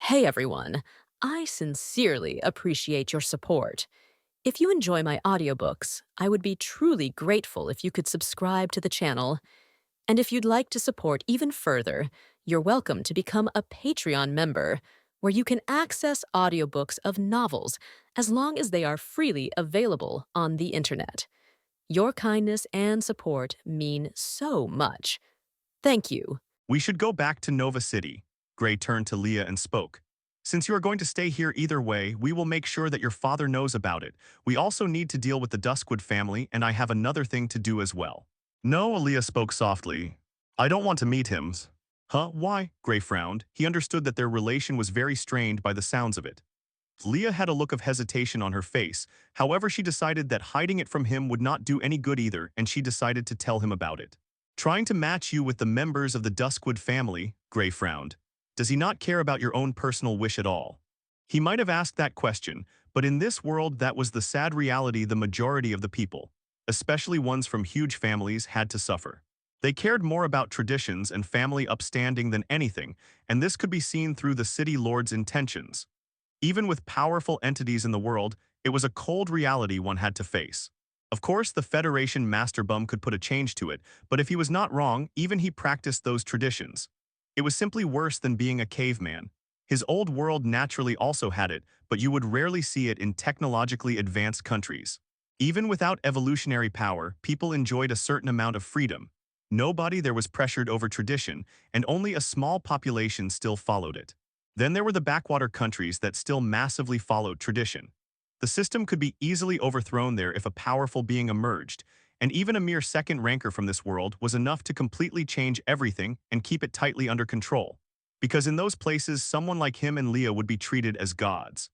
Hey everyone, I sincerely appreciate your support. If you enjoy my audiobooks, I would be truly grateful if you could subscribe to the channel. And if you'd like to support even further, you're welcome to become a Patreon member, where you can access audiobooks of novels as long as they are freely available on the internet. Your kindness and support mean so much. Thank you. We should go back to Nova City. Gray turned to Leah and spoke. Since you are going to stay here either way, we will make sure that your father knows about it. We also need to deal with the Duskwood family, and I have another thing to do as well. No, Leah spoke softly. I don't want to meet him. Huh, why? Gray frowned. He understood that their relation was very strained by the sounds of it. Leah had a look of hesitation on her face. However, she decided that hiding it from him would not do any good either, and she decided to tell him about it. Trying to match you with the members of the Duskwood family, Gray frowned. Does he not care about your own personal wish at all? He might have asked that question, but in this world that was the sad reality the majority of the people, especially ones from huge families, had to suffer. They cared more about traditions and family upstanding than anything, and this could be seen through the city lord's intentions. Even with powerful entities in the world, it was a cold reality one had to face. Of course, the Federation Masterbum could put a change to it, but if he was not wrong, even he practiced those traditions. It was simply worse than being a caveman. His old world naturally also had it, but you would rarely see it in technologically advanced countries. Even without evolutionary power, people enjoyed a certain amount of freedom. Nobody there was pressured over tradition, and only a small population still followed it. Then there were the backwater countries that still massively followed tradition. The system could be easily overthrown there if a powerful being emerged, and even a mere second ranker from this world was enough to completely change everything and keep it tightly under control. Because in those places, someone like him and Leah would be treated as gods.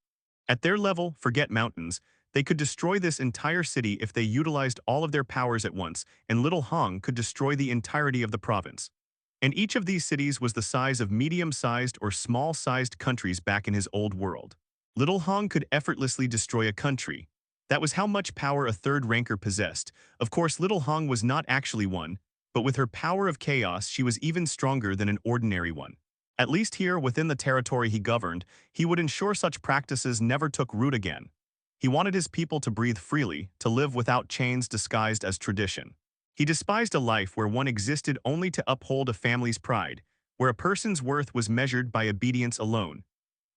At their level, forget mountains, they could destroy this entire city if they utilized all of their powers at once, and Little Hong could destroy the entirety of the province. And each of these cities was the size of medium-sized or small-sized countries back in his old world. Little Hong could effortlessly destroy a country. That was how much power a third ranker possessed. Of course, Little Hong was not actually one, but with her power of chaos, she was even stronger than an ordinary one. At least here, within the territory he governed, he would ensure such practices never took root again. He wanted his people to breathe freely, to live without chains disguised as tradition. He despised a life where one existed only to uphold a family's pride, where a person's worth was measured by obedience alone.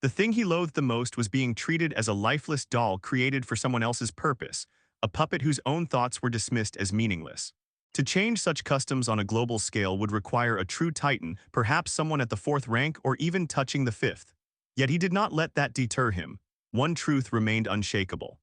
The thing he loathed the most was being treated as a lifeless doll created for someone else's purpose, a puppet whose own thoughts were dismissed as meaningless. To change such customs on a global scale would require a true titan, perhaps someone at the fourth rank or even touching the fifth. Yet he did not let that deter him. One truth remained unshakable.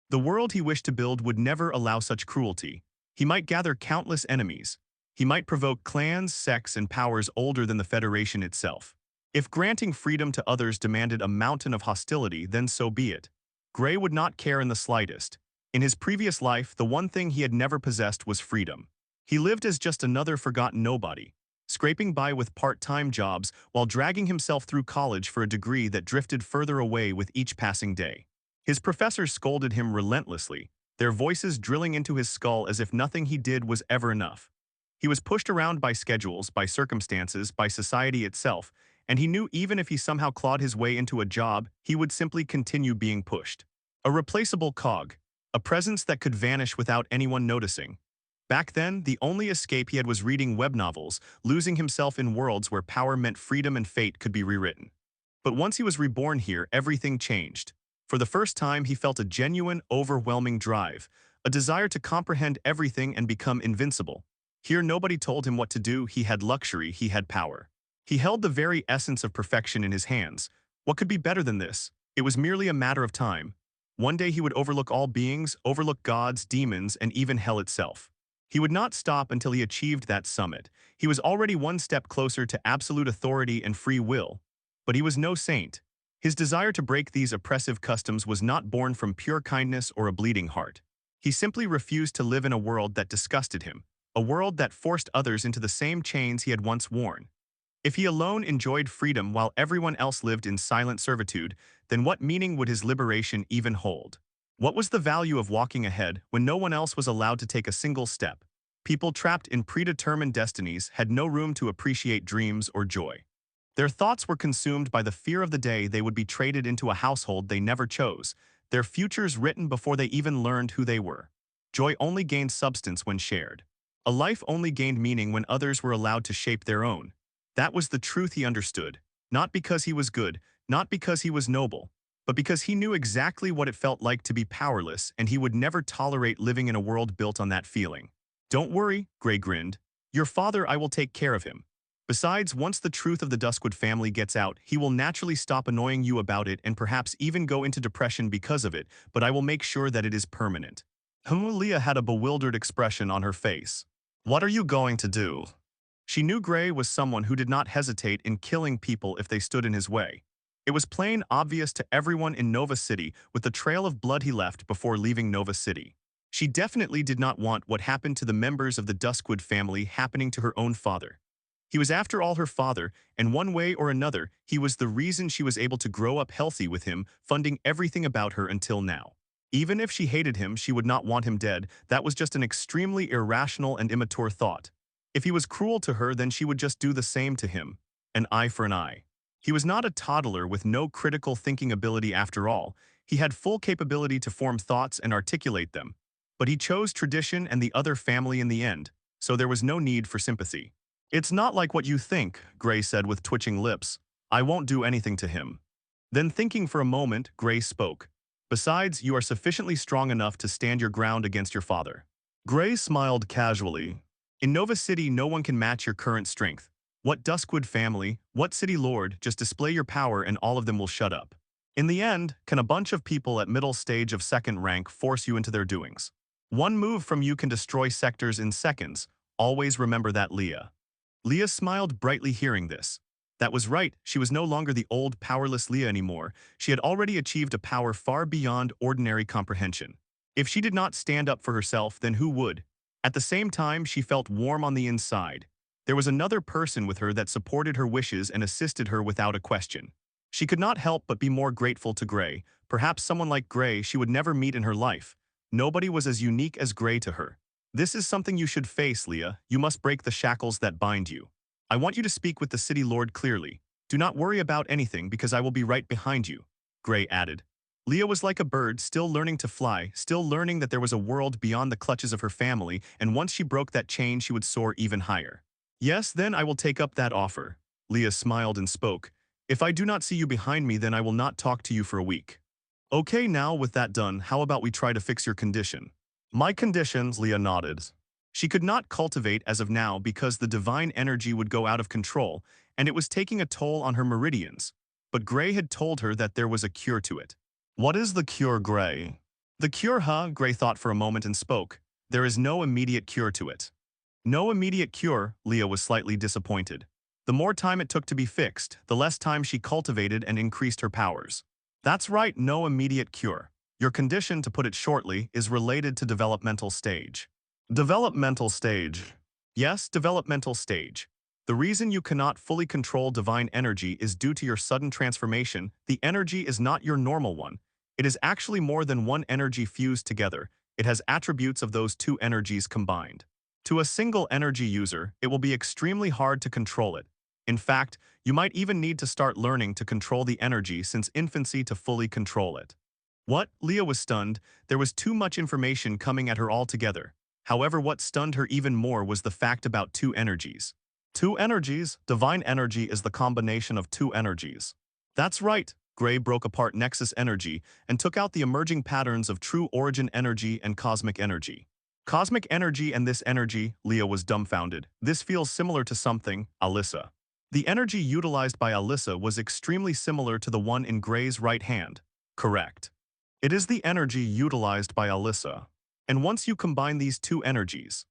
The world he wished to build would never allow such cruelty. He might gather countless enemies. He might provoke clans, sects, and powers older than the Federation itself. If granting freedom to others demanded a mountain of hostility, then so be it. Gray would not care in the slightest. In his previous life, the one thing he had never possessed was freedom. He lived as just another forgotten nobody, scraping by with part-time jobs while dragging himself through college for a degree that drifted further away with each passing day. His professors scolded him relentlessly, their voices drilling into his skull as if nothing he did was ever enough. He was pushed around by schedules, by circumstances, by society itself, and he knew even if he somehow clawed his way into a job, he would simply continue being pushed. A replaceable cog, a presence that could vanish without anyone noticing. Back then, the only escape he had was reading web novels, losing himself in worlds where power meant freedom and fate could be rewritten. But once he was reborn here, everything changed. For the first time, he felt a genuine, overwhelming drive, a desire to comprehend everything and become invincible. Here nobody told him what to do, he had luxury, he had power. He held the very essence of perfection in his hands. What could be better than this? It was merely a matter of time. One day he would overlook all beings, overlook gods, demons, and even hell itself. He would not stop until he achieved that summit. He was already one step closer to absolute authority and free will. But he was no saint. His desire to break these oppressive customs was not born from pure kindness or a bleeding heart. He simply refused to live in a world that disgusted him, a world that forced others into the same chains he had once worn. If he alone enjoyed freedom while everyone else lived in silent servitude, then what meaning would his liberation even hold? What was the value of walking ahead when no one else was allowed to take a single step? People trapped in predetermined destinies had no room to appreciate dreams or joy. Their thoughts were consumed by the fear of the day they would be traded into a household they never chose, their futures written before they even learned who they were. Joy only gained substance when shared. A life only gained meaning when others were allowed to shape their own. That was the truth he understood, not because he was good, not because he was noble, but because he knew exactly what it felt like to be powerless, and he would never tolerate living in a world built on that feeling. Don't worry, Gray grinned. Your father, I will take care of him. Besides, once the truth of the Duskwood family gets out, he will naturally stop annoying you about it and perhaps even go into depression because of it, but I will make sure that it is permanent. Leah had a bewildered expression on her face. What are you going to do? She knew Gray was someone who did not hesitate in killing people if they stood in his way. It was plain obvious to everyone in Nova City with the trail of blood he left before leaving Nova City. She definitely did not want what happened to the members of the Duskwood family happening to her own father. He was after all her father, and one way or another, he was the reason she was able to grow up healthy with him, funding everything about her until now. Even if she hated him, she would not want him dead. That was just an extremely irrational and immature thought. If he was cruel to her, then she would just do the same to him. An eye for an eye. He was not a toddler with no critical thinking ability after all. He had full capability to form thoughts and articulate them. But he chose tradition and the other family in the end, so there was no need for sympathy. It's not like what you think, Gray said with twitching lips. I won't do anything to him. Then thinking for a moment, Gray spoke. Besides, you are sufficiently strong enough to stand your ground against your father. Gray smiled casually. In Nova City, no one can match your current strength. What Duskwood family, what city lord, just display your power and all of them will shut up. In the end, can a bunch of people at middle stage of second rank force you into their doings? One move from you can destroy sectors in seconds. Always remember that, Leah. Leah smiled brightly hearing this. That was right, she was no longer the old, powerless Leah anymore. She had already achieved a power far beyond ordinary comprehension. If she did not stand up for herself, then who would? At the same time, she felt warm on the inside. There was another person with her that supported her wishes and assisted her without a question. She could not help but be more grateful to Gray. Perhaps someone like Gray she would never meet in her life. Nobody was as unique as Gray to her. This is something you should face, Leah. You must break the shackles that bind you. I want you to speak with the city lord clearly. Do not worry about anything because I will be right behind you, Gray added. Leah was like a bird, still learning to fly, still learning that there was a world beyond the clutches of her family, and once she broke that chain, she would soar even higher. Yes, then I will take up that offer. Leah smiled and spoke. If I do not see you behind me, then I will not talk to you for a week. Okay, now with that done, how about we try to fix your condition? My conditions, Leah nodded. She could not cultivate as of now because the divine energy would go out of control, and it was taking a toll on her meridians. But Gray had told her that there was a cure to it. What is the cure, Gray? The cure, huh? Gray thought for a moment and spoke. There is no immediate cure to it. No immediate cure, Leah was slightly disappointed. The more time it took to be fixed, the less time she cultivated and increased her powers. That's right, no immediate cure. Your condition, to put it shortly, is related to developmental stage. Developmental stage. Yes, developmental stage. The reason you cannot fully control divine energy is due to your sudden transformation. The energy is not your normal one. It is actually more than one energy fused together. It has attributes of those two energies combined. To a single energy user, it will be extremely hard to control it. In fact, you might even need to start learning to control the energy since infancy to fully control it. What? Leah was stunned. There was too much information coming at her altogether. However, what stunned her even more was the fact about two energies. Two energies? Divine energy is the combination of two energies. That's right. Gray broke apart Nexus energy and took out the emerging patterns of true origin energy and cosmic energy. Cosmic energy and this energy, Leah was dumbfounded. This feels similar to something, Alyssa. The energy utilized by Alyssa was extremely similar to the one in Gray's right hand. Correct. It is the energy utilized by Alyssa. And once you combine these two energies,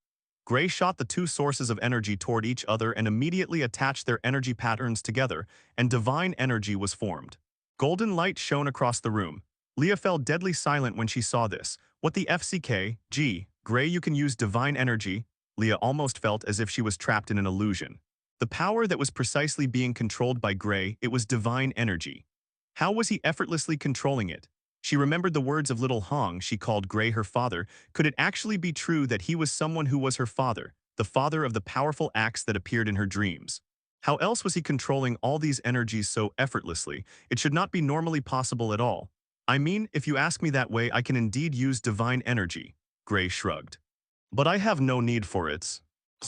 Gray shot the two sources of energy toward each other and immediately attached their energy patterns together, and divine energy was formed. Golden light shone across the room. Leah fell deadly silent when she saw this. What the FCK? Gee, Gray, you can use divine energy. Leah almost felt as if she was trapped in an illusion. The power that was precisely being controlled by Gray, it was divine energy. How was he effortlessly controlling it? She remembered the words of little Hong. She called Gray her father. Could it actually be true that he was someone who was her father, the father of the powerful axe that appeared in her dreams? How else was he controlling all these energies so effortlessly? It should not be normally possible at all. I mean, if you ask me that way, I can indeed use divine energy. Gray shrugged. But I have no need for it.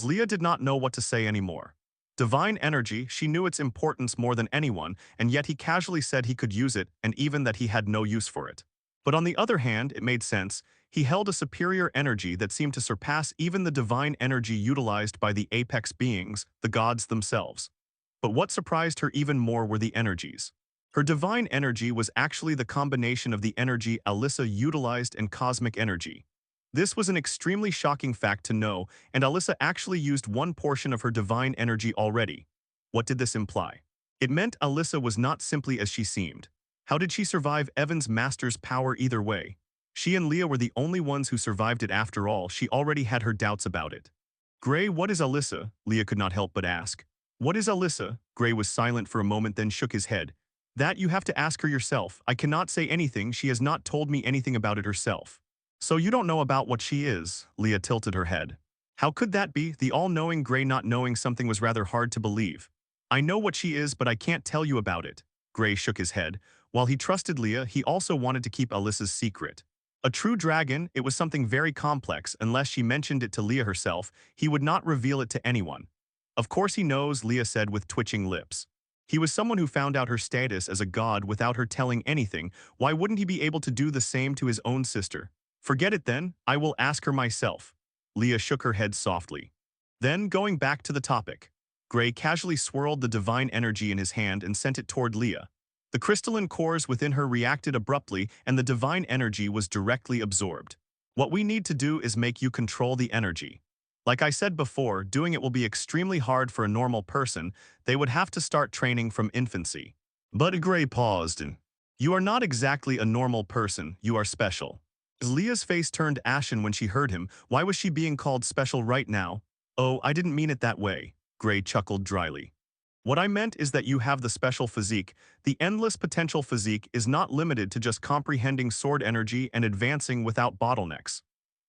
Leah did not know what to say anymore. Divine energy, she knew its importance more than anyone, and yet he casually said he could use it and even that he had no use for it. But on the other hand, it made sense. He held a superior energy that seemed to surpass even the divine energy utilized by the apex beings, the gods themselves. But what surprised her even more were the energies. Her divine energy was actually the combination of the energy Alyssa utilized and cosmic energy. This was an extremely shocking fact to know, and Alyssa actually used one portion of her divine energy already. What did this imply? It meant Alyssa was not simply as she seemed. How did she survive Evan's master's power either way? She and Leah were the only ones who survived it after all. She already had her doubts about it. Gray, what is Alyssa? Leah could not help but ask. What is Alyssa? Gray was silent for a moment, then shook his head. That you have to ask her yourself. I cannot say anything. She has not told me anything about it herself. So you don't know about what she is? Leah tilted her head. How could that be? The all-knowing Gray not knowing something was rather hard to believe. I know what she is, but I can't tell you about it. Gray shook his head. While he trusted Leah, he also wanted to keep Alyssa's secret. A true dragon, it was something very complex. Unless she mentioned it to Leah herself, he would not reveal it to anyone. Of course he knows, Leah said with twitching lips. He was someone who found out her status as a god without her telling anything. Why wouldn't he be able to do the same to his own sister? Forget it then, I will ask her myself. Leah shook her head softly. Then, going back to the topic, Gray casually swirled the divine energy in his hand and sent it toward Leah. The crystalline cores within her reacted abruptly and the divine energy was directly absorbed. What we need to do is make you control the energy. Like I said before, doing it will be extremely hard for a normal person. They would have to start training from infancy. But Gray paused. You are not exactly a normal person, you are special. Leah's face turned ashen when she heard him. Why was she being called special right now? Oh, I didn't mean it that way. Gray chuckled dryly. What I meant is that you have the special physique. The endless potential physique is not limited to just comprehending sword energy and advancing without bottlenecks.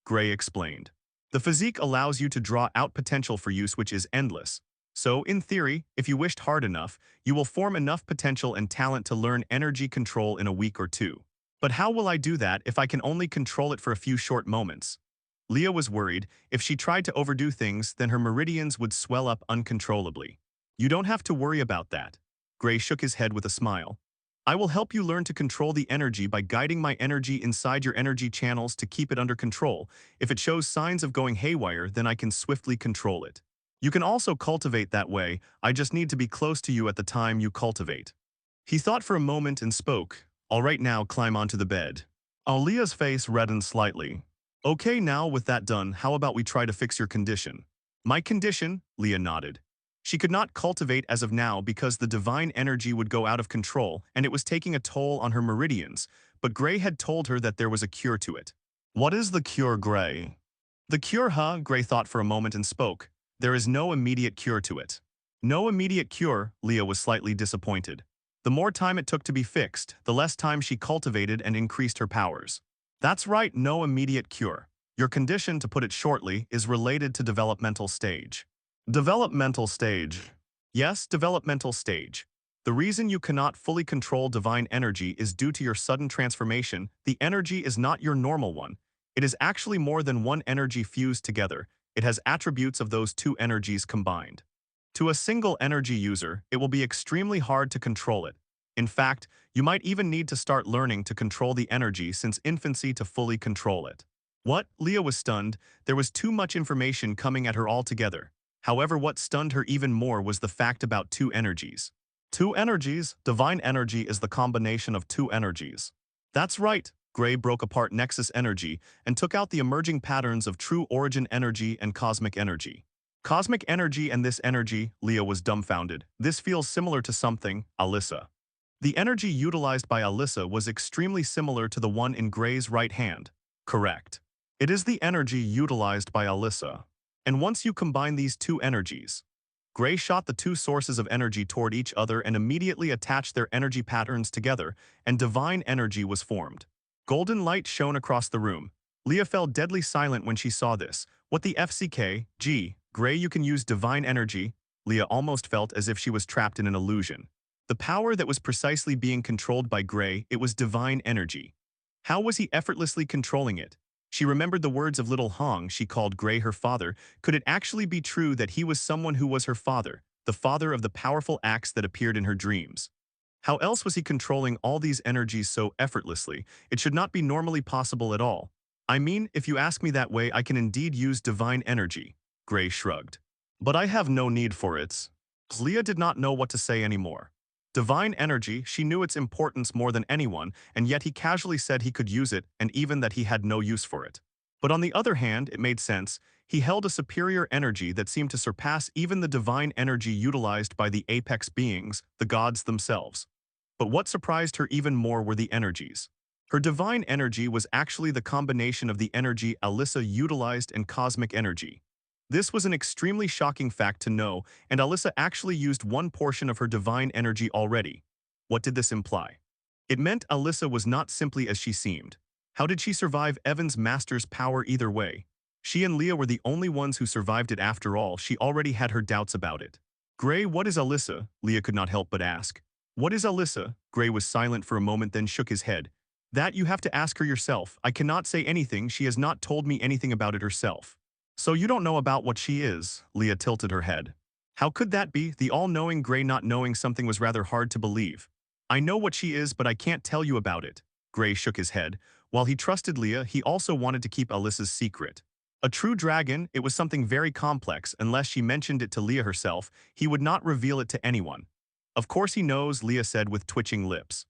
Gray explained. The physique allows you to draw out potential for use which is endless. So, in theory, if you wished hard enough, you will form enough potential and talent to learn energy control in a week or two. But how will I do that if I can only control it for a few short moments? Leah was worried. If she tried to overdo things, then her meridians would swell up uncontrollably. You don't have to worry about that. Gray shook his head with a smile. I will help you learn to control the energy by guiding my energy inside your energy channels to keep it under control. If it shows signs of going haywire, then I can swiftly control it. You can also cultivate that way. I just need to be close to you at the time you cultivate. He thought for a moment and spoke. All right, now climb onto the bed. Leah's face reddened slightly. Okay, now with that done, how about we try to fix your condition? My condition? Leah nodded. She could not cultivate as of now because the divine energy would go out of control and it was taking a toll on her meridians, but Gray had told her that there was a cure to it. What is the cure, Gray? The cure, huh? Gray thought for a moment and spoke. There is no immediate cure to it. No immediate cure, Leah was slightly disappointed. The more time it took to be fixed, the less time she cultivated and increased her powers. That's right, no immediate cure. Your condition, to put it shortly, is related to developmental stage. Developmental stage. Yes, developmental stage. The reason you cannot fully control divine energy is due to your sudden transformation. The energy is not your normal one. It is actually more than one energy fused together. It has attributes of those two energies combined. To a single energy user, it will be extremely hard to control it. In fact, you might even need to start learning to control the energy since infancy to fully control it. What? Leah was stunned. There was too much information coming at her altogether. However, what stunned her even more was the fact about two energies. Two energies? Divine energy is the combination of two energies. That's right. Gray broke apart Nexus energy and took out the emerging patterns of true origin energy and cosmic energy. Cosmic energy and this energy, Leah was dumbfounded. This feels similar to something, Alyssa. The energy utilized by Alyssa was extremely similar to the one in Gray's right hand. Correct. It is the energy utilized by Alyssa. And once you combine these two energies, Gray shot the two sources of energy toward each other and immediately attached their energy patterns together, and divine energy was formed. Golden light shone across the room. Leah fell deadly silent when she saw this. What the FCK? Gee, Gray, you can use divine energy. Leah almost felt as if she was trapped in an illusion. The power that was precisely being controlled by Gray, it was divine energy. How was he effortlessly controlling it? She remembered the words of little Hong. She called Gray her father. Could it actually be true that he was someone who was her father, the father of the powerful acts that appeared in her dreams? How else was he controlling all these energies so effortlessly? It should not be normally possible at all. I mean, if you ask me that way, I can indeed use divine energy. Gray shrugged. But I have no need for it. Leah did not know what to say anymore. Divine energy, she knew its importance more than anyone, and yet he casually said he could use it and even that he had no use for it. But on the other hand, it made sense. He held a superior energy that seemed to surpass even the divine energy utilized by the apex beings, the gods themselves. But what surprised her even more were the energies. Her divine energy was actually the combination of the energy Alyssa utilized and cosmic energy. This was an extremely shocking fact to know, and Alyssa actually used one portion of her divine energy already. What did this imply? It meant Alyssa was not simply as she seemed. How did she survive Evan's master's power either way? She and Leah were the only ones who survived it after all. She already had her doubts about it. Gray, what is Alyssa? Leah could not help but ask. What is Alyssa? Gray was silent for a moment, then shook his head. That you have to ask her yourself. I cannot say anything. She has not told me anything about it herself. So you don't know about what she is? Leah tilted her head. How could that be? The all-knowing Gray not knowing something was rather hard to believe. I know what she is, but I can't tell you about it. Gray shook his head. While he trusted Leah, he also wanted to keep Alyssa's secret. A true dragon, it was something very complex. Unless she mentioned it to Leah herself, he would not reveal it to anyone. Of course he knows, Leah said with twitching lips.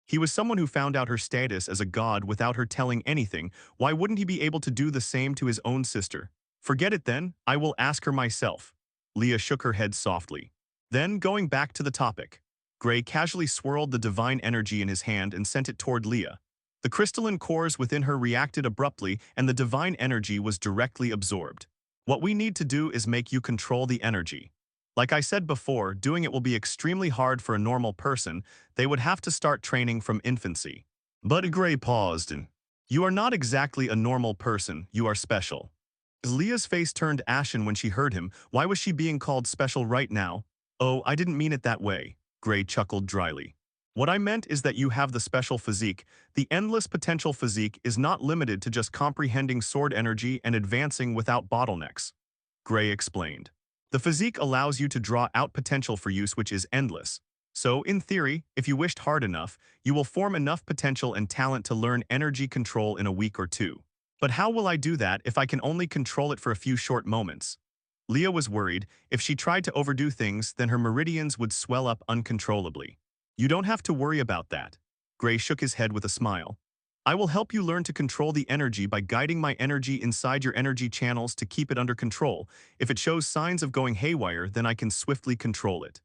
He was someone who found out her status as a god without her telling anything. Why wouldn't he be able to do the same to his own sister? Forget it then, I will ask her myself. Leah shook her head softly. Then, going back to the topic, Gray casually swirled the divine energy in his hand and sent it toward Leah. The crystalline cores within her reacted abruptly and the divine energy was directly absorbed. What we need to do is make you control the energy. Like I said before, doing it will be extremely hard for a normal person. They would have to start training from infancy. But Gray paused. You are not exactly a normal person, you are special. Leah's face turned ashen when she heard him. Why was she being called special right now? Oh, I didn't mean it that way. Gray chuckled dryly. What I meant is that you have the special physique. The endless potential physique is not limited to just comprehending sword energy and advancing without bottlenecks. Gray explained. The physique allows you to draw out potential for use which is endless. So, in theory, if you wished hard enough, you will form enough potential and talent to learn energy control in a week or two. But how will I do that if I can only control it for a few short moments? Leah was worried. If she tried to overdo things, then her meridians would swell up uncontrollably. You don't have to worry about that. Gray shook his head with a smile. I will help you learn to control the energy by guiding my energy inside your energy channels to keep it under control. If it shows signs of going haywire, then I can swiftly control it.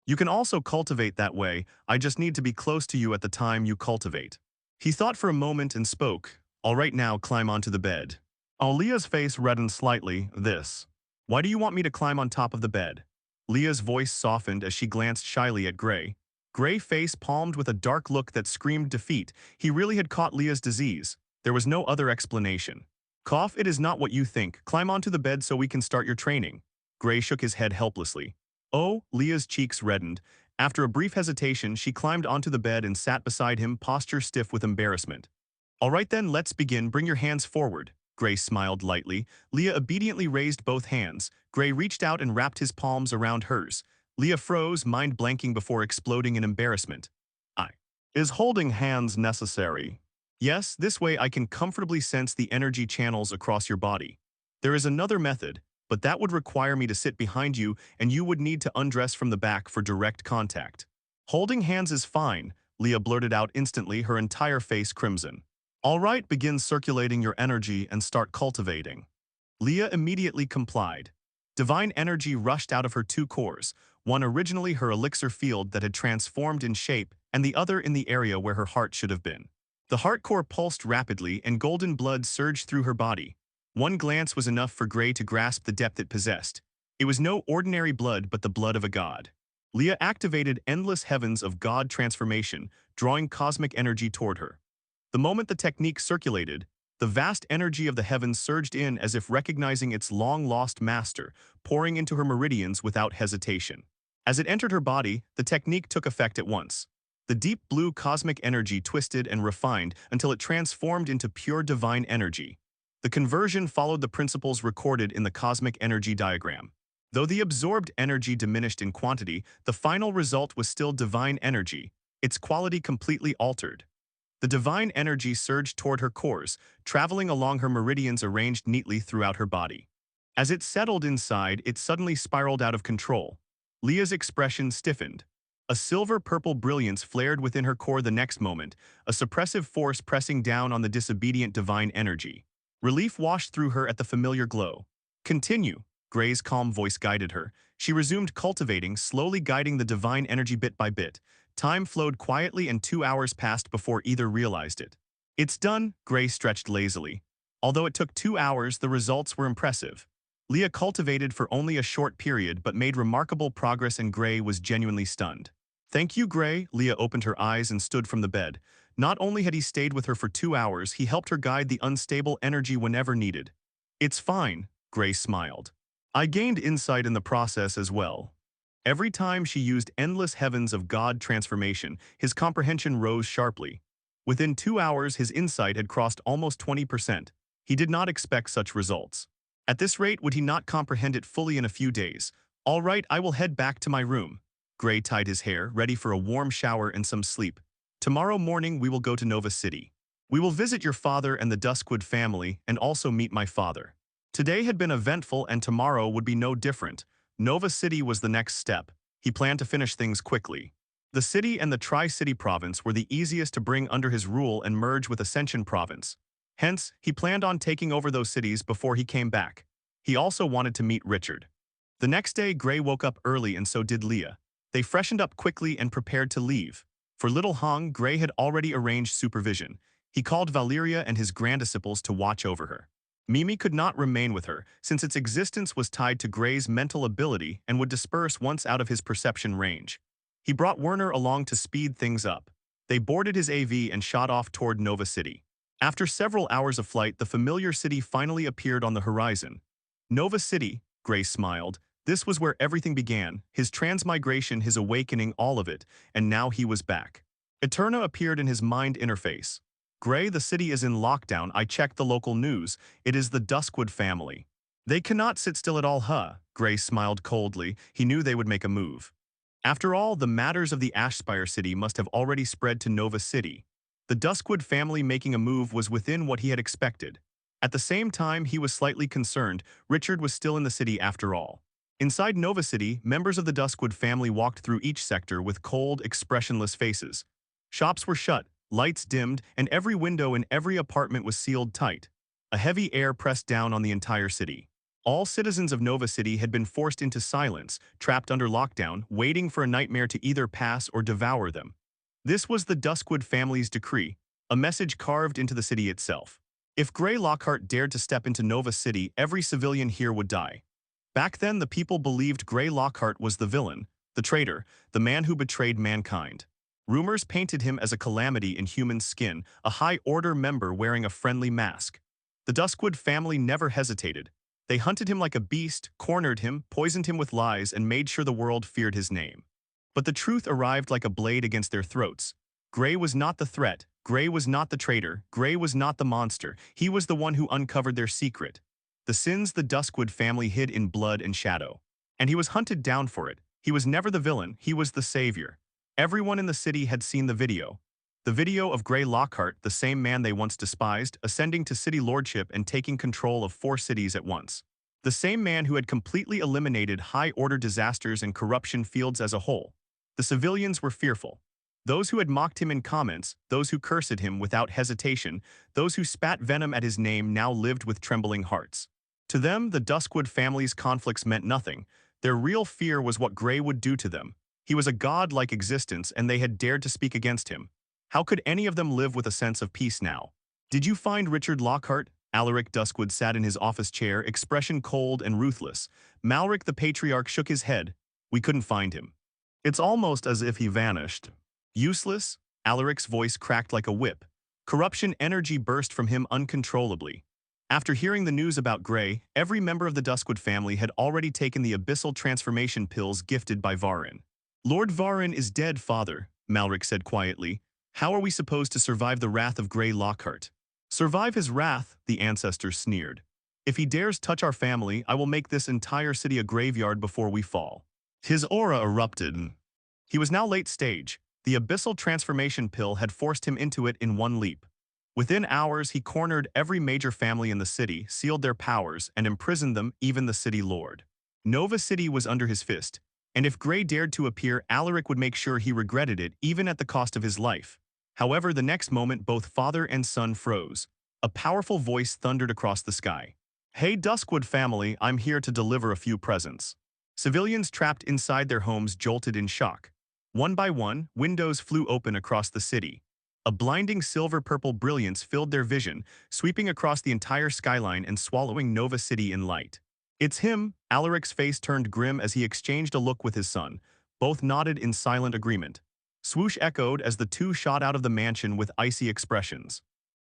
You can also cultivate that way. I just need to be close to you at the time you cultivate. He thought for a moment and spoke. All right, now climb onto the bed. Leah's face reddened slightly. This. Why do you want me to climb on top of the bed? Leah's voice softened as she glanced shyly at Gray. Gray face palmed with a dark look that screamed defeat. He really had caught Leah's disease. There was no other explanation. Cough, it is not what you think. Climb onto the bed so we can start your training. Gray shook his head helplessly. Oh, Leah's cheeks reddened. After a brief hesitation, she climbed onto the bed and sat beside him, posture stiff with embarrassment. All right then, let's begin. Bring your hands forward. Gray smiled lightly. Leah obediently raised both hands. Gray reached out and wrapped his palms around hers. Leah froze, mind blanking before exploding in embarrassment. Is holding hands necessary? Yes, this way I can comfortably sense the energy channels across your body. There is another method, but that would require me to sit behind you and you would need to undress from the back for direct contact. Holding hands is fine, Leah blurted out instantly, her entire face crimson. All right, begin circulating your energy and start cultivating. Leah immediately complied. Divine energy rushed out of her two cores, one originally her elixir field that had transformed in shape and the other in the area where her heart should have been. The heart core pulsed rapidly and golden blood surged through her body. One glance was enough for Gray to grasp the depth it possessed. It was no ordinary blood but the blood of a god. Leah activated endless heavens of god transformation, drawing cosmic energy toward her. The moment the technique circulated, The vast energy of the heavens surged in as if recognizing its long-lost master, pouring into her meridians without hesitation. As it entered her body, the technique took effect at once. The deep blue cosmic energy twisted and refined until it transformed into pure divine energy. The conversion followed the principles recorded in the cosmic energy diagram. Though the absorbed energy diminished in quantity, the final result was still divine energy, its quality completely altered. The divine energy surged toward her cores, traveling along her meridians arranged neatly throughout her body. As it settled inside, it suddenly spiraled out of control. Leah's expression stiffened. A silver-purple brilliance flared within her core the next moment, a suppressive force pressing down on the disobedient divine energy. Relief washed through her at the familiar glow. "Continue," Gray's calm voice guided her. She resumed cultivating, slowly guiding the divine energy bit by bit. Time flowed quietly and 2 hours passed before either realized it. "It's done," Gray stretched lazily. Although it took 2 hours, the results were impressive. Leah cultivated for only a short period but made remarkable progress, and Gray was genuinely stunned. "Thank you, Gray." Leah opened her eyes and stood from the bed. Not only had he stayed with her for 2 hours, he helped her guide the unstable energy whenever needed. "It's fine," Gray smiled. "I gained insight in the process as well." Every time she used endless heavens of God transformation, his comprehension rose sharply. Within 2 hours, his insight had crossed almost 20%. He did not expect such results. At this rate, would he not comprehend it fully in a few days? "All right, I will head back to my room." Gray tied his hair, ready for a warm shower and some sleep. "Tomorrow morning, we will go to Nova City. We will visit your father and the Duskwood family and also meet my father." Today had been eventful, and tomorrow would be no different. Nova City was the next step. He planned to finish things quickly. The city and the Tri-City province were the easiest to bring under his rule and merge with Ascension province. Hence, he planned on taking over those cities before he came back. He also wanted to meet Richard. The next day, Gray woke up early, and so did Leah. They freshened up quickly and prepared to leave. For little Hong, Gray had already arranged supervision. He called Valeria and his granddisciples to watch over her. Mimi could not remain with her, since its existence was tied to Gray's mental ability and would disperse once out of his perception range. He brought Werner along to speed things up. They boarded his AV and shot off toward Nova City. After several hours of flight, the familiar city finally appeared on the horizon. Nova City, Gray smiled. This was where everything began, his transmigration, his awakening, all of it, and now he was back. Eterna appeared in his mind interface. "Gray, the city is in lockdown. I checked the local news. It is the Duskwood family. They cannot sit still at all, huh?" Gray smiled coldly. He knew they would make a move. After all, the matters of the Ashspire city must have already spread to Nova City. The Duskwood family making a move was within what he had expected. At the same time, he was slightly concerned. Richard was still in the city after all. Inside Nova City, members of the Duskwood family walked through each sector with cold, expressionless faces. Shops were shut, lights dimmed, and every window in every apartment was sealed tight. A heavy air pressed down on the entire city. All citizens of Nova City had been forced into silence, trapped under lockdown, waiting for a nightmare to either pass or devour them. This was the Duskwood family's decree, a message carved into the city itself. If Gray Lockhart dared to step into Nova City, every civilian here would die. Back then, the people believed Gray Lockhart was the villain, the traitor, the man who betrayed mankind. Rumors painted him as a calamity in human skin, a high-order member wearing a friendly mask. The Duskwood family never hesitated. They hunted him like a beast, cornered him, poisoned him with lies, and made sure the world feared his name. But the truth arrived like a blade against their throats. Gray was not the threat. Gray was not the traitor. Gray was not the monster. He was the one who uncovered their secret. The sins the Duskwood family hid in blood and shadow. And he was hunted down for it. He was never the villain. He was the savior. Everyone in the city had seen the video. The video of Gray Lockhart, the same man they once despised, ascending to city lordship and taking control of 4 cities at once. The same man who had completely eliminated high-order disasters and corruption fields as a whole. The civilians were fearful. Those who had mocked him in comments, those who cursed him without hesitation, those who spat venom at his name now lived with trembling hearts. To them, the Duskwood family's conflicts meant nothing. Their real fear was what Gray would do to them. He was a god-like existence, and they had dared to speak against him. How could any of them live with a sense of peace now? "Did you find Richard Lockhart?" Alaric Duskwood sat in his office chair, expression cold and ruthless. Malric the patriarch shook his head. "We couldn't find him. It's almost as if he vanished." "Useless?" Alaric's voice cracked like a whip. Corruption energy burst from him uncontrollably. After hearing the news about Grey, every member of the Duskwood family had already taken the abyssal transformation pills gifted by Varin. Lord Varin is dead, father, Malric said quietly. How are we supposed to survive the wrath of Grey Lockhart? Survive his wrath, the ancestors sneered. If he dares touch our family, I will make this entire city a graveyard before we fall. His aura erupted. He was now late stage. The abyssal transformation pill had forced him into it in one leap. Within hours, he cornered every major family in the city, sealed their powers, and imprisoned them, even the city lord. Nova City was under his fist, and if Grey dared to appear, Alaric would make sure he regretted it, even at the cost of his life. However, the next moment, both father and son froze. A powerful voice thundered across the sky. Hey Duskwood family, I'm here to deliver a few presents. Civilians trapped inside their homes jolted in shock. One by one, windows flew open across the city. A blinding silver-purple brilliance filled their vision, sweeping across the entire skyline and swallowing Nova City in light. It's him, Alaric's face turned grim as he exchanged a look with his son. Both nodded in silent agreement. Swoosh echoed as the two shot out of the mansion with icy expressions.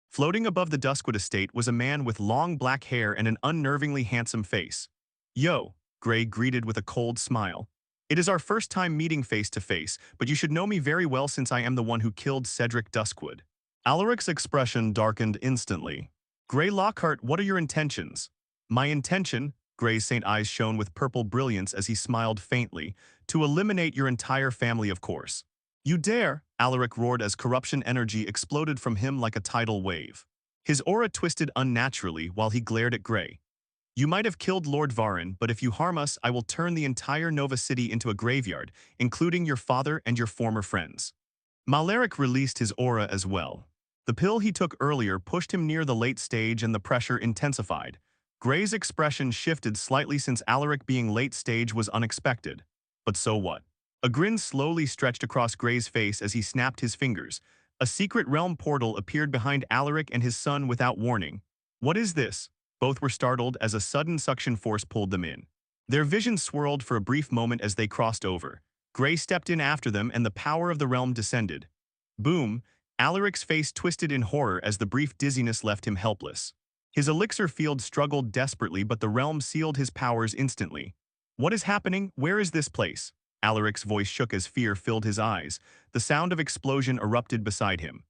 Floating above the Duskwood estate was a man with long black hair and an unnervingly handsome face. Yo, Grey greeted with a cold smile. It is our first time meeting face to face, but you should know me very well since I am the one who killed Cedric Duskwood. Alaric's expression darkened instantly. Grey Lockhart, what are your intentions? My intention, Grey's saint eyes shone with purple brilliance as he smiled faintly, to eliminate your entire family, of course. You dare, Alaric roared as corruption energy exploded from him like a tidal wave. His aura twisted unnaturally while he glared at Grey. You might have killed Lord Varin, but if you harm us, I will turn the entire Nova City into a graveyard, including your father and your former friends. Maleric released his aura as well. The pill he took earlier pushed him near the late stage and the pressure intensified. Grey's expression shifted slightly since Alaric being late stage was unexpected. But so what? A grin slowly stretched across Grey's face as he snapped his fingers. A secret realm portal appeared behind Alaric and his son without warning. What is this? Both were startled as a sudden suction force pulled them in. Their vision swirled for a brief moment as they crossed over. Grey stepped in after them and the power of the realm descended. Boom! Alaric's face twisted in horror as the brief dizziness left him helpless. His elixir field struggled desperately, but the realm sealed his powers instantly. What is happening? Where is this place? Alaric's voice shook as fear filled his eyes. The sound of explosion erupted beside him.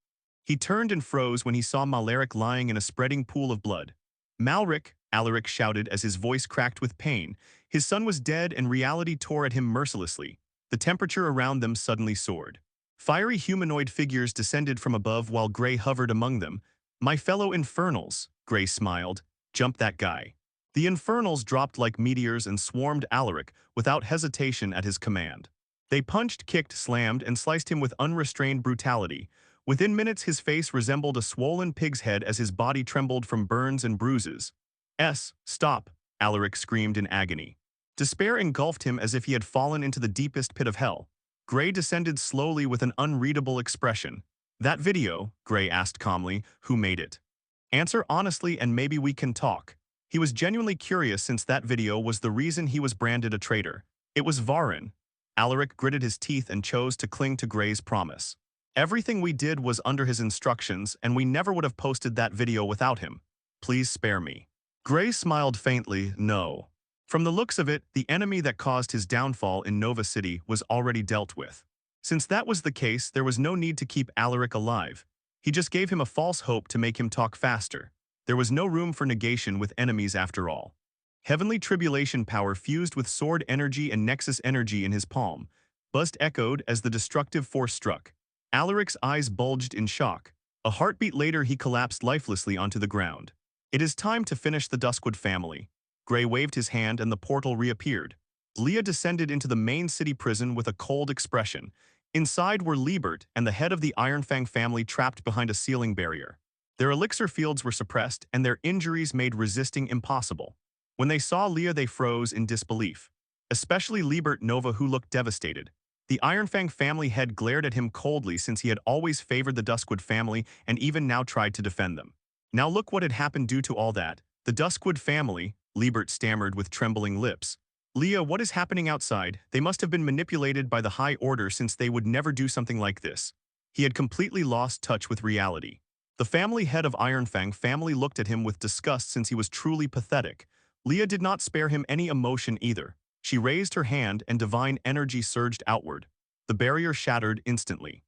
He turned and froze when he saw Maleric lying in a spreading pool of blood. Malric, Alaric shouted as his voice cracked with pain. His son was dead and reality tore at him mercilessly. The temperature around them suddenly soared. Fiery humanoid figures descended from above while Grey hovered among them. My fellow Infernals, Grey smiled. Jump that guy. The Infernals dropped like meteors and swarmed Alaric without hesitation at his command. They punched, kicked, slammed, and sliced him with unrestrained brutality. Within minutes, his face resembled a swollen pig's head as his body trembled from burns and bruises. Stop, Alaric screamed in agony. Despair engulfed him as if he had fallen into the deepest pit of hell. Grey descended slowly with an unreadable expression. That video, Grey asked calmly, who made it? Answer honestly and maybe we can talk. He was genuinely curious since that video was the reason he was branded a traitor. It was Varin. Alaric gritted his teeth and chose to cling to Grey's promise. Everything we did was under his instructions, and we never would have posted that video without him. Please spare me. Grey smiled faintly, no. From the looks of it, the enemy that caused his downfall in Nova City was already dealt with. Since that was the case, there was no need to keep Alaric alive. He just gave him a false hope to make him talk faster. There was no room for negation with enemies after all. Heavenly tribulation power fused with sword energy and nexus energy in his palm. Buzzed echoed as the destructive force struck. Alaric's eyes bulged in shock. A heartbeat later, he collapsed lifelessly onto the ground. It is time to finish the Duskwood family. Grey waved his hand and the portal reappeared. Leah descended into the main city prison with a cold expression. Inside were Liebert and the head of the Ironfang family trapped behind a ceiling barrier. Their elixir fields were suppressed and their injuries made resisting impossible. When they saw Leah, they froze in disbelief. Especially Liebert Nova, who looked devastated. The Ironfang family head glared at him coldly since he had always favored the Duskwood family and even now tried to defend them. Now look what had happened due to all that. The Duskwood family, Liebert stammered with trembling lips. Leah, what is happening outside? They must have been manipulated by the High Order since they would never do something like this. He had completely lost touch with reality. The family head of Ironfang family looked at him with disgust since he was truly pathetic. Leah did not spare him any emotion either. She raised her hand and divine energy surged outward. The barrier shattered instantly.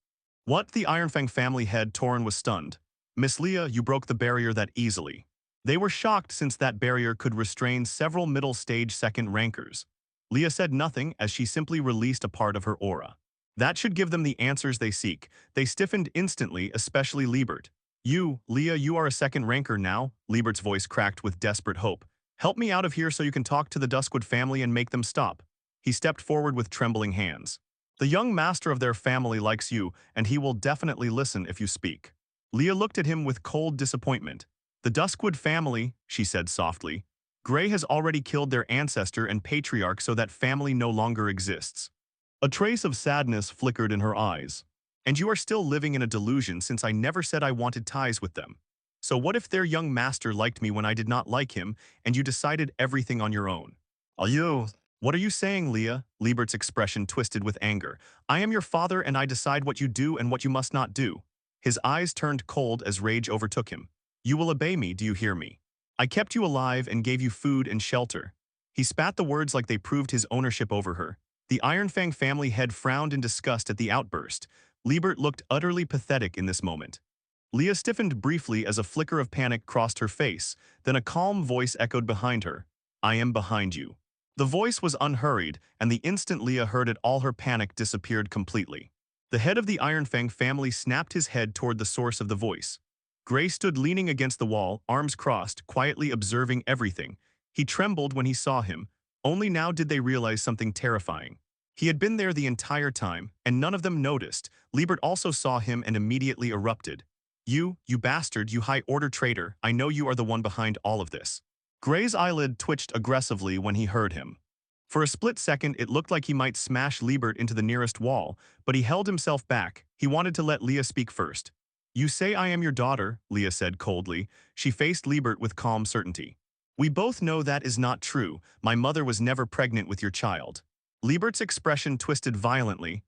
What? The Ironfang family head Torin was stunned. Miss Leah, you broke the barrier that easily. They were shocked since that barrier could restrain several middle-stage second rankers. Leah said nothing as she simply released a part of her aura. That should give them the answers they seek. They stiffened instantly, especially Liebert. You, Leah, you are a second ranker now, Liebert's voice cracked with desperate hope. Help me out of here so you can talk to the Duskwood family and make them stop. He stepped forward with trembling hands. The young master of their family likes you, and he will definitely listen if you speak. Leah looked at him with cold disappointment. The Duskwood family, she said softly. Grey has already killed their ancestor and patriarch so that family no longer exists. A trace of sadness flickered in her eyes. And you are still living in a delusion since I never said I wanted ties with them. So what if their young master liked me when I did not like him, and you decided everything on your own? Are you? What are you saying, Leah? Liebert's expression twisted with anger. I am your father and I decide what you do and what you must not do. His eyes turned cold as rage overtook him. You will obey me, do you hear me? I kept you alive and gave you food and shelter. He spat the words like they proved his ownership over her. The Ironfang family head frowned in disgust at the outburst. Liebert looked utterly pathetic in this moment. Leah stiffened briefly as a flicker of panic crossed her face, then a calm voice echoed behind her. I am behind you. The voice was unhurried, and the instant Leah heard it all her panic disappeared completely. The head of the Ironfang family snapped his head toward the source of the voice. Grey stood leaning against the wall, arms crossed, quietly observing everything. He trembled when he saw him. Only now did they realize something terrifying. He had been there the entire time, and none of them noticed. Liebert also saw him and immediately erupted. You bastard, you high-order traitor, I know you are the one behind all of this. Grey's eyelid twitched aggressively when he heard him. For a split second, it looked like he might smash Liebert into the nearest wall, but he held himself back. He wanted to let Leah speak first. You say I am your daughter, Leah said coldly. She faced Liebert with calm certainty. We both know that is not true. My mother was never pregnant with your child. Liebert's expression twisted violently.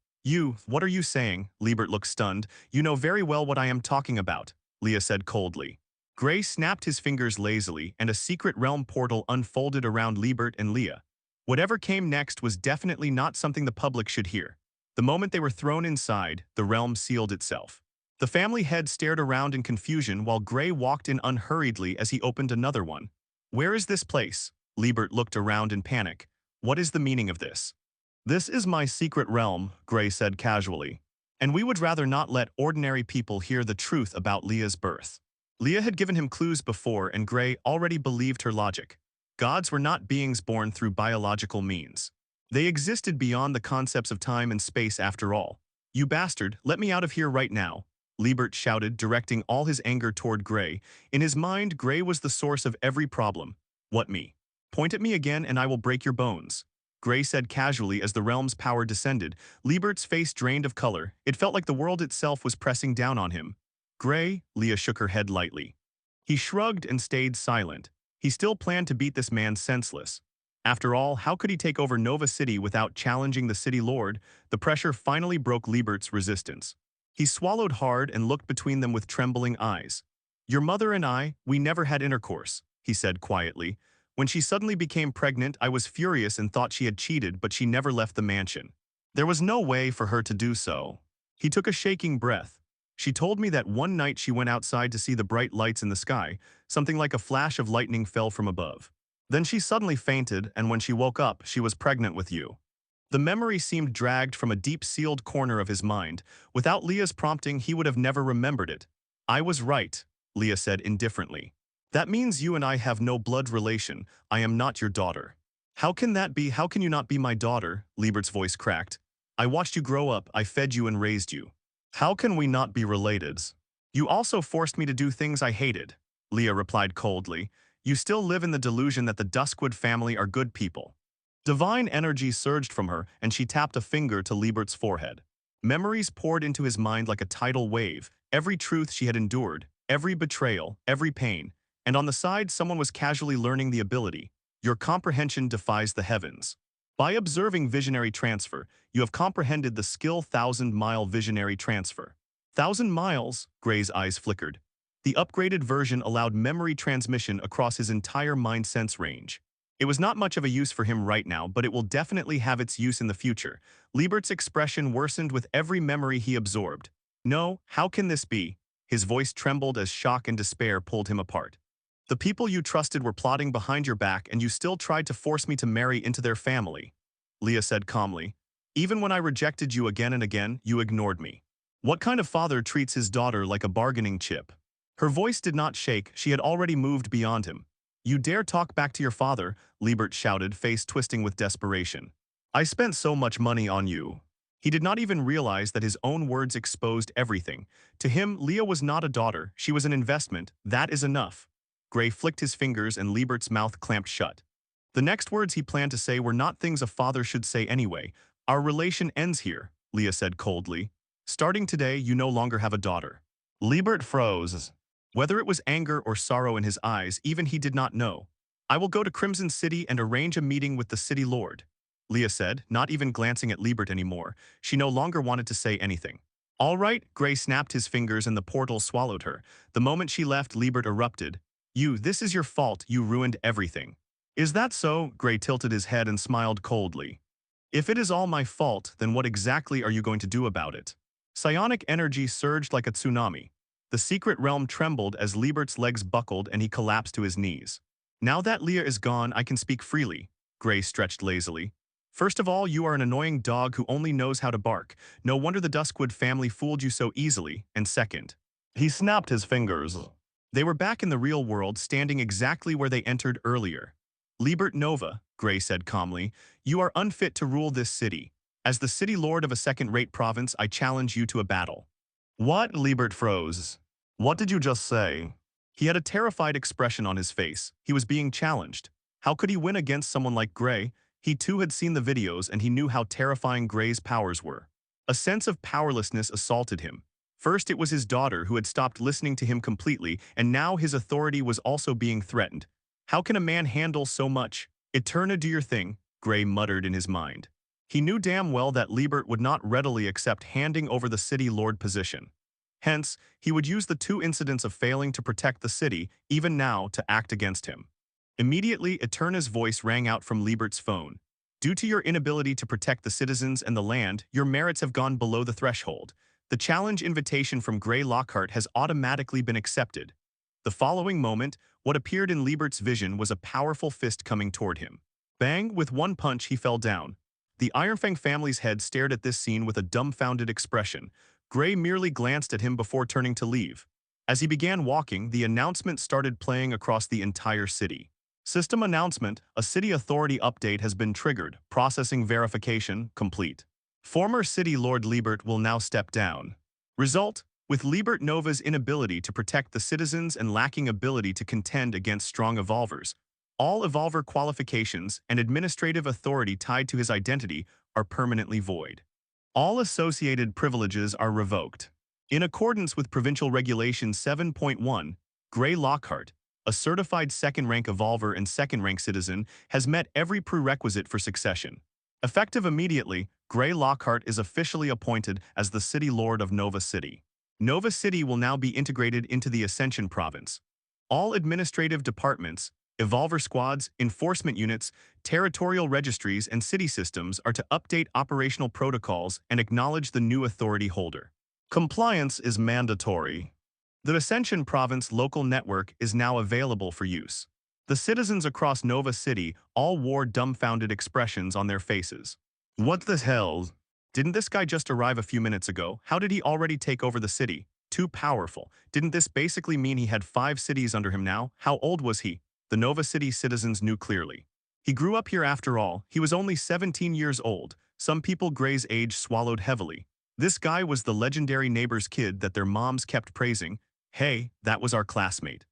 What are you saying? Liebert looked stunned. You know very well what I am talking about, Leah said coldly. Grey snapped his fingers lazily, and a secret realm portal unfolded around Liebert and Leah. Whatever came next was definitely not something the public should hear. The moment they were thrown inside, the realm sealed itself. The family head stared around in confusion while Grey walked in unhurriedly as he opened another one. Where is this place? Liebert looked around in panic. What is the meaning of this? This is my secret realm, Grey said casually. And we would rather not let ordinary people hear the truth about Leah's birth. Leah had given him clues before and Grey already believed her logic. Gods were not beings born through biological means. They existed beyond the concepts of time and space after all. You bastard, let me out of here right now, Liebert shouted, directing all his anger toward Grey. In his mind, Grey was the source of every problem. What me? Point at me again and I will break your bones. Grey said casually as the realm's power descended. Liebert's face drained of color. It felt like the world itself was pressing down on him. Grey, Leah shook her head lightly. He shrugged and stayed silent. He still planned to beat this man senseless. After all, how could he take over Nova City without challenging the city lord? The pressure finally broke Liebert's resistance. He swallowed hard and looked between them with trembling eyes. Your mother and I, we never had intercourse, he said quietly. When she suddenly became pregnant, I was furious and thought she had cheated, but she never left the mansion. There was no way for her to do so. He took a shaking breath. She told me that one night she went outside to see the bright lights in the sky. Something like a flash of lightning fell from above. Then she suddenly fainted, and when she woke up, she was pregnant with you. The memory seemed dragged from a deep-sealed corner of his mind. Without Leah's prompting, he would have never remembered it. I was right, Leah said indifferently. That means you and I have no blood relation. I am not your daughter. How can that be? How can you not be my daughter? Liebert's voice cracked. I watched you grow up. I fed you and raised you. How can we not be related? You also forced me to do things I hated, Leah replied coldly. You still live in the delusion that the Duskwood family are good people. Divine energy surged from her, and she tapped a finger to Liebert's forehead. Memories poured into his mind like a tidal wave, every truth she had endured, every betrayal, every pain. And on the side, someone was casually learning the ability. Your comprehension defies the heavens. By observing visionary transfer, you have comprehended the skill 1,000-mile visionary transfer. 1,000 miles? Grey's eyes flickered. The upgraded version allowed memory transmission across his entire mind sense range. It was not much of a use for him right now, but it will definitely have its use in the future. Liebert's expression worsened with every memory he absorbed. No, how can this be? His voice trembled as shock and despair pulled him apart. The people you trusted were plotting behind your back and you still tried to force me to marry into their family, Leah said calmly. Even when I rejected you again and again, you ignored me. What kind of father treats his daughter like a bargaining chip? Her voice did not shake, she had already moved beyond him. You dare talk back to your father, Liebert shouted, face twisting with desperation. I spent so much money on you. He did not even realize that his own words exposed everything. To him, Leah was not a daughter, she was an investment, that is enough. Gray flicked his fingers and Liebert's mouth clamped shut. The next words he planned to say were not things a father should say anyway. Our relation ends here, Leah said coldly. Starting today, you no longer have a daughter. Liebert froze. Whether it was anger or sorrow in his eyes, even he did not know. I will go to Crimson City and arrange a meeting with the city lord, Leah said, not even glancing at Liebert anymore. She no longer wanted to say anything. All right, Gray snapped his fingers and the portal swallowed her. The moment she left, Liebert erupted. This is your fault, you ruined everything. Is that so? Gray tilted his head and smiled coldly. If it is all my fault, then what exactly are you going to do about it? Psionic energy surged like a tsunami. The secret realm trembled as Liebert's legs buckled and he collapsed to his knees. Now that Leah is gone, I can speak freely, Gray stretched lazily. First of all, you are an annoying dog who only knows how to bark. No wonder the Duskwood family fooled you so easily. And second, he snapped his fingers. They were back in the real world, standing exactly where they entered earlier. Liebert Nova, Gray said calmly, you are unfit to rule this city. As the city lord of a second-rate province, I challenge you to a battle. What? Liebert froze. What did you just say? He had a terrified expression on his face. He was being challenged. How could he win against someone like Gray? He too had seen the videos and he knew how terrifying Gray's powers were. A sense of powerlessness assaulted him. First, it was his daughter who had stopped listening to him completely, and now his authority was also being threatened. How can a man handle so much? Eterna, do your thing, Gray muttered in his mind. He knew damn well that Liebert would not readily accept handing over the city lord position. Hence, he would use the two incidents of failing to protect the city, even now, to act against him. Immediately, Eterna's voice rang out from Liebert's phone. Due to your inability to protect the citizens and the land, your merits have gone below the threshold. The challenge invitation from Gray Lockhart has automatically been accepted. The following moment, what appeared in Liebert's vision was a powerful fist coming toward him. Bang, with one punch he fell down. The Ironfang family's head stared at this scene with a dumbfounded expression. Gray merely glanced at him before turning to leave. As he began walking, the announcement started playing across the entire city. System announcement, a city authority update has been triggered, processing verification, complete. Former City Lord Liebert will now step down. Result, with Liebert Nova's inability to protect the citizens and lacking ability to contend against strong evolvers, all evolver qualifications and administrative authority tied to his identity are permanently void. All associated privileges are revoked. In accordance with Provincial Regulation 7.1, Gray Lockhart, a certified second-rank evolver and second-rank citizen, has met every prerequisite for succession. Effective immediately, Gray Lockhart is officially appointed as the City Lord of Nova City. Nova City will now be integrated into the Ascension Province. All administrative departments, evolver squads, enforcement units, territorial registries, and city systems are to update operational protocols and acknowledge the new authority holder. Compliance is mandatory. The Ascension Province local network is now available for use. The citizens across Nova City all wore dumbfounded expressions on their faces. What the hell? Didn't this guy just arrive a few minutes ago? How did he already take over the city? Too powerful. Didn't this basically mean he had 5 cities under him now? How old was he? The Nova City citizens knew clearly. He grew up here after all. He was only 17 years old. Some people Gray's age swallowed heavily. This guy was the legendary neighbor's kid that their moms kept praising. Hey, that was our classmate.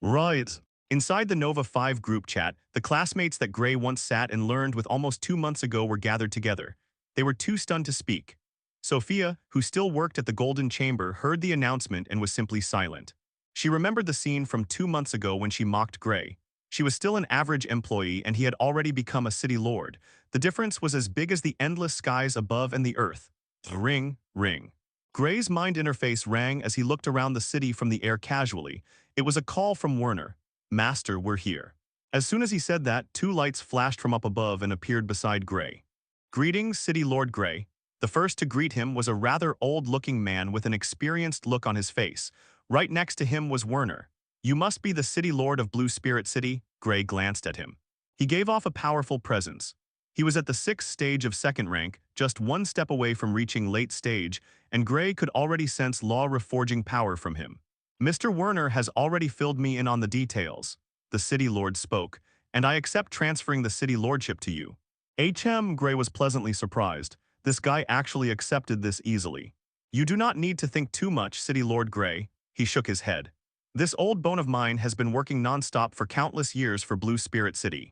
Right. Inside the Nova 5 group chat, the classmates that Gray once sat and learned with almost 2 months ago were gathered together. They were too stunned to speak. Sophia, who still worked at the Golden Chamber, heard the announcement and was simply silent. She remembered the scene from 2 months ago when she mocked Gray. She was still an average employee and he had already become a city lord. The difference was as big as the endless skies above and the earth. Ring, ring. Gray's mind interface rang as he looked around the city from the air casually. It was a call from Werner. Master, we're here. As soon as he said that, two lights flashed from up above and appeared beside Gray. Greetings, City Lord Gray. The first to greet him was a rather old-looking man with an experienced look on his face. Right next to him was Werner. You must be the City Lord of Blue Spirit City. Gray glanced at him. He gave off a powerful presence. He was at the 6th stage of second rank, just one step away from reaching late stage, and Gray could already sense law-reforging power from him. Mr. Werner has already filled me in on the details. The City Lord spoke, and I accept transferring the City Lordship to you. Gray was pleasantly surprised. This guy actually accepted this easily. You do not need to think too much, City Lord Gray. He shook his head. This old bone of mine has been working non-stop for countless years for Blue Spirit City.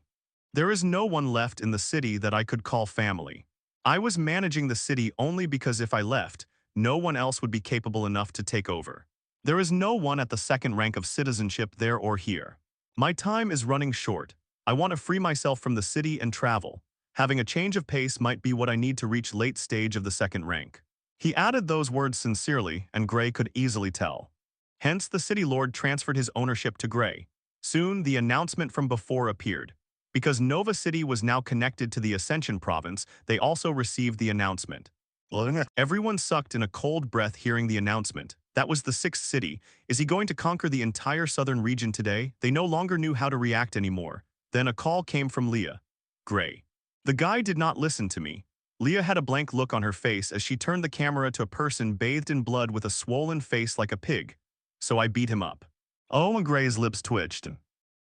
There is no one left in the city that I could call family. I was managing the city only because if I left, no one else would be capable enough to take over. There is no one at the second rank of citizenship there or here. My time is running short. I want to free myself from the city and travel. Having a change of pace might be what I need to reach late stage of the second rank. He added those words sincerely, and Gray could easily tell. Hence, the City Lord transferred his ownership to Gray. Soon, the announcement from before appeared. Because Nova City was now connected to the Ascension Province, they also received the announcement. Everyone sucked in a cold breath hearing the announcement. That was the 6th city. Is he going to conquer the entire southern region today? They no longer knew how to react anymore. Then a call came from Leah. Gray. The guy did not listen to me. Leah had a blank look on her face as she turned the camera to a person bathed in blood with a swollen face like a pig. So I beat him up. Oh, and Gray's lips twitched.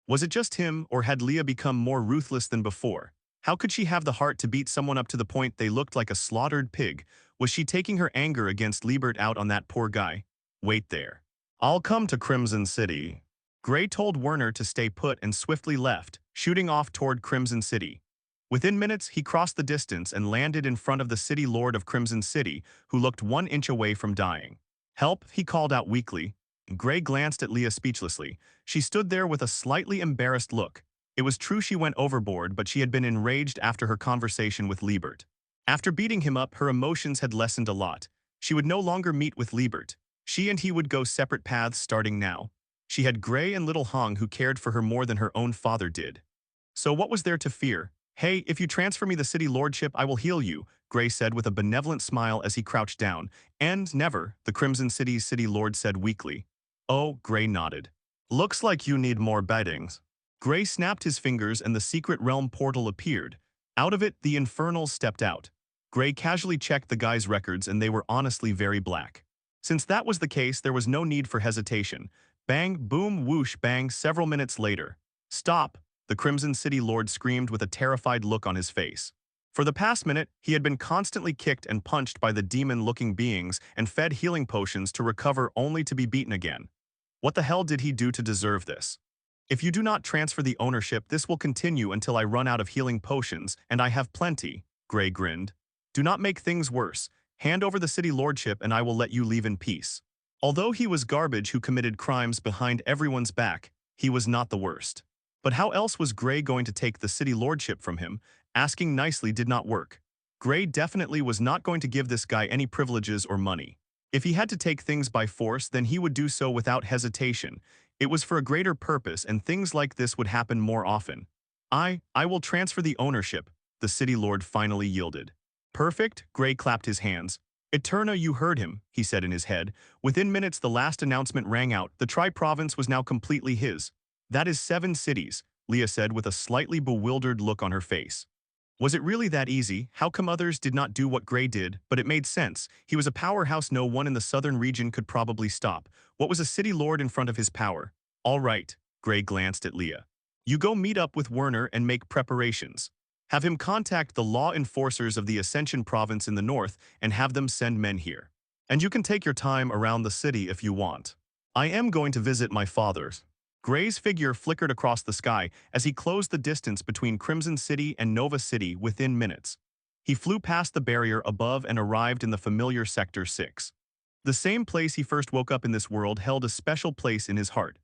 Was it just him, or had Leah become more ruthless than before? How could she have the heart to beat someone up to the point they looked like a slaughtered pig? Was she taking her anger against Liebert out on that poor guy? Wait there. I'll come to Crimson City. Gray told Werner to stay put and swiftly left, shooting off toward Crimson City. Within minutes, he crossed the distance and landed in front of the City Lord of Crimson City, who looked 1 inch away from dying. Help, he called out weakly. Gray glanced at Leah speechlessly. She stood there with a slightly embarrassed look. It was true she went overboard, but she had been enraged after her conversation with Liebert. After beating him up, her emotions had lessened a lot. She would no longer meet with Liebert. She and he would go separate paths starting now. She had Gray and little Hong who cared for her more than her own father did. So what was there to fear? Hey, if you transfer me the city lordship, I will heal you, Gray said with a benevolent smile as he crouched down. And never, the Crimson City's city lord said weakly. Oh, Gray nodded. Looks like you need more beddings. Gray snapped his fingers and the secret realm portal appeared. Out of it, the infernals stepped out. Gray casually checked the guy's records and they were honestly very black. Since that was the case, there was no need for hesitation. Bang, boom, whoosh, bang, several minutes later. Stop, the Crimson City Lord screamed with a terrified look on his face. For the past minute, he had been constantly kicked and punched by the demon-looking beings and fed healing potions to recover only to be beaten again. What the hell did he do to deserve this? If you do not transfer the ownership, this will continue until I run out of healing potions, and I have plenty, Gray grinned. Do not make things worse. Hand over the city lordship and I will let you leave in peace. Although he was garbage who committed crimes behind everyone's back, he was not the worst. But how else was Gray going to take the city lordship from him? Asking nicely did not work. Gray definitely was not going to give this guy any privileges or money. If he had to take things by force, then he would do so without hesitation. It was for a greater purpose, and things like this would happen more often. I will transfer the ownership, the city lord finally yielded. Perfect, Gray clapped his hands. Eterna, you heard him, he said in his head. Within minutes the last announcement rang out. The Tri-Province was now completely his. That is 7 cities, Leah said with a slightly bewildered look on her face. Was it really that easy? How come others did not do what Gray did? But it made sense. He was a powerhouse no one in the southern region could probably stop. What was a city lord in front of his power? All right, Gray glanced at Leah. You go meet up with Werner and make preparations. Have him contact the law enforcers of the Ascension Province in the north and have them send men here. And you can take your time around the city if you want. I am going to visit my father's. Gray's figure flickered across the sky as he closed the distance between Crimson City and Nova City within minutes. He flew past the barrier above and arrived in the familiar Sector 6. The same place he first woke up in this world held a special place in his heart.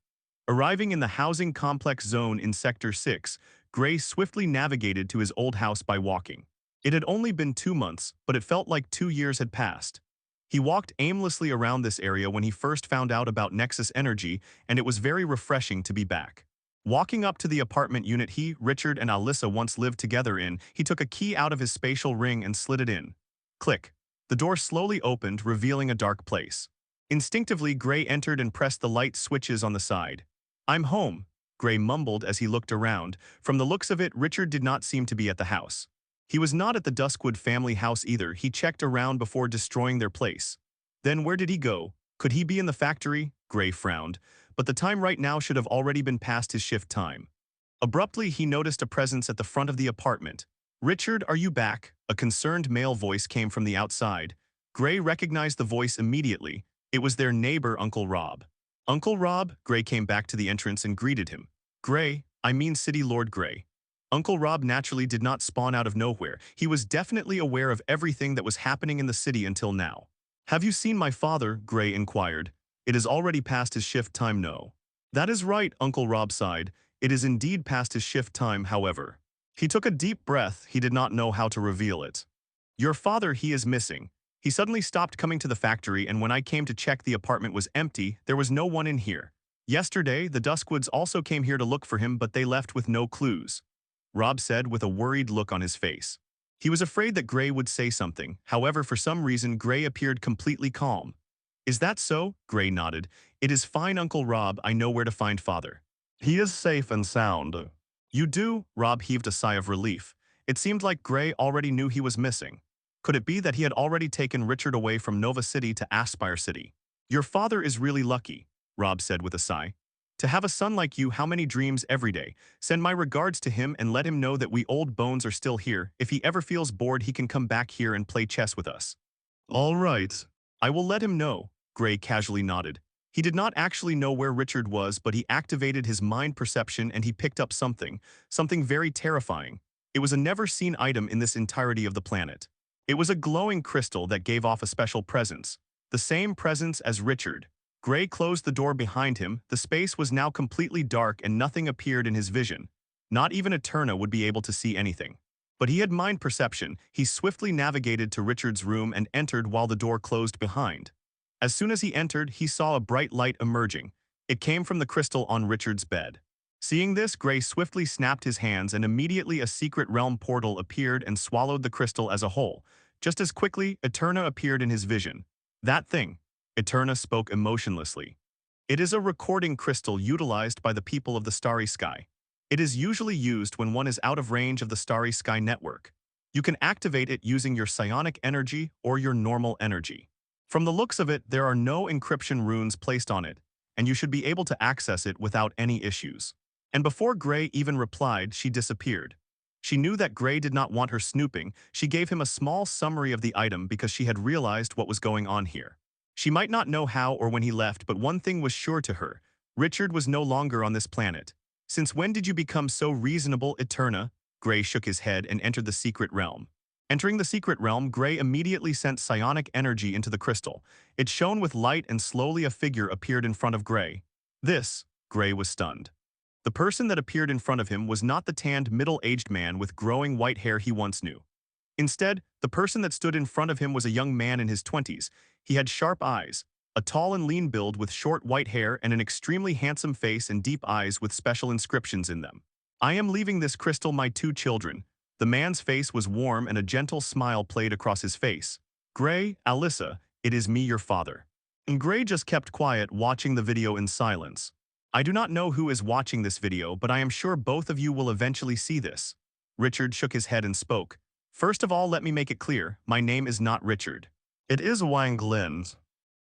Arriving in the housing complex zone in Sector 6, Gray swiftly navigated to his old house by walking. It had only been 2 months, but it felt like 2 years had passed. He walked aimlessly around this area when he first found out about Nexus energy, and it was very refreshing to be back. Walking up to the apartment unit he, Richard, and Alyssa once lived together in, he took a key out of his spatial ring and slid it in. Click. The door slowly opened, revealing a dark place. Instinctively, Gray entered and pressed the light switches on the side. "I'm home," Gray mumbled as he looked around. From the looks of it, Richard did not seem to be at the house. He was not at the Duskwood family house either. He checked around before destroying their place. Then where did he go? Could he be in the factory? Gray frowned, but the time right now should have already been past his shift time. Abruptly, he noticed a presence at the front of the apartment. "Richard, are you back?" A concerned male voice came from the outside. Gray recognized the voice immediately. It was their neighbor, Uncle Rob. "Uncle Rob?" Gray came back to the entrance and greeted him. "Gray, I mean City Lord Gray." Uncle Rob naturally did not spawn out of nowhere. He was definitely aware of everything that was happening in the city until now. "Have you seen my father?" Gray inquired. "It is already past his shift time, no." "That is right," Uncle Rob sighed. "It is indeed past his shift time, however." He took a deep breath. He did not know how to reveal it. "Your father, he is missing. He suddenly stopped coming to the factory, and when I came to check, the apartment was empty. There was no one in here. Yesterday, the Duskwoods also came here to look for him, but they left with no clues," Rob said with a worried look on his face. He was afraid that Gray would say something. However, for some reason, Gray appeared completely calm. "Is that so?" Gray nodded. "It is fine, Uncle Rob. I know where to find father. He is safe and sound." "You do?" Rob heaved a sigh of relief. It seemed like Gray already knew he was missing. Could it be that he had already taken Richard away from Nova City to Aspire City? "Your father is really lucky," Rob said with a sigh. "To have a son like you, how many dreams every day. Send my regards to him and let him know that we old bones are still here. If he ever feels bored, he can come back here and play chess with us." "All right. I will let him know," Gray casually nodded. He did not actually know where Richard was, but he activated his mind perception and he picked up something very terrifying. It was a never-seen item in this entirety of the planet. It was a glowing crystal that gave off a special presence. The same presence as Richard. Gray closed the door behind him. The space was now completely dark and nothing appeared in his vision. Not even Eterna would be able to see anything. But he had mind perception. He swiftly navigated to Richard's room and entered while the door closed behind. As soon as he entered, he saw a bright light emerging. It came from the crystal on Richard's bed. Seeing this, Gray swiftly snapped his hands and immediately a secret realm portal appeared and swallowed the crystal as a whole. Just as quickly, Eterna appeared in his vision. "That thing," Eterna spoke emotionlessly. "It is a recording crystal utilized by the people of the Starry Sky. It is usually used when one is out of range of the Starry Sky network. You can activate it using your psionic energy or your normal energy. From the looks of it, there are no encryption runes placed on it, and you should be able to access it without any issues." And before Gray even replied, she disappeared. She knew that Gray did not want her snooping. She gave him a small summary of the item because she had realized what was going on here. She might not know how or when he left, but one thing was sure to her. Richard was no longer on this planet. "Since when did you become so reasonable, Eterna?" Gray shook his head and entered the secret realm. Entering the secret realm, Gray immediately sent psionic energy into the crystal. It shone with light and slowly a figure appeared in front of Gray. Gray was stunned. The person that appeared in front of him was not the tanned, middle-aged man with growing white hair he once knew. Instead, the person that stood in front of him was a young man in his 20s. He had sharp eyes, a tall and lean build with short white hair and an extremely handsome face and deep eyes with special inscriptions in them. "I am leaving this crystal my 2 children." The man's face was warm and a gentle smile played across his face. "Gray, Alyssa, it is me, your father." And Gray just kept quiet, watching the video in silence. "I do not know who is watching this video, but I am sure both of you will eventually see this." Richard shook his head and spoke. "First of all, let me make it clear, my name is not Richard. It is Wang Lin's."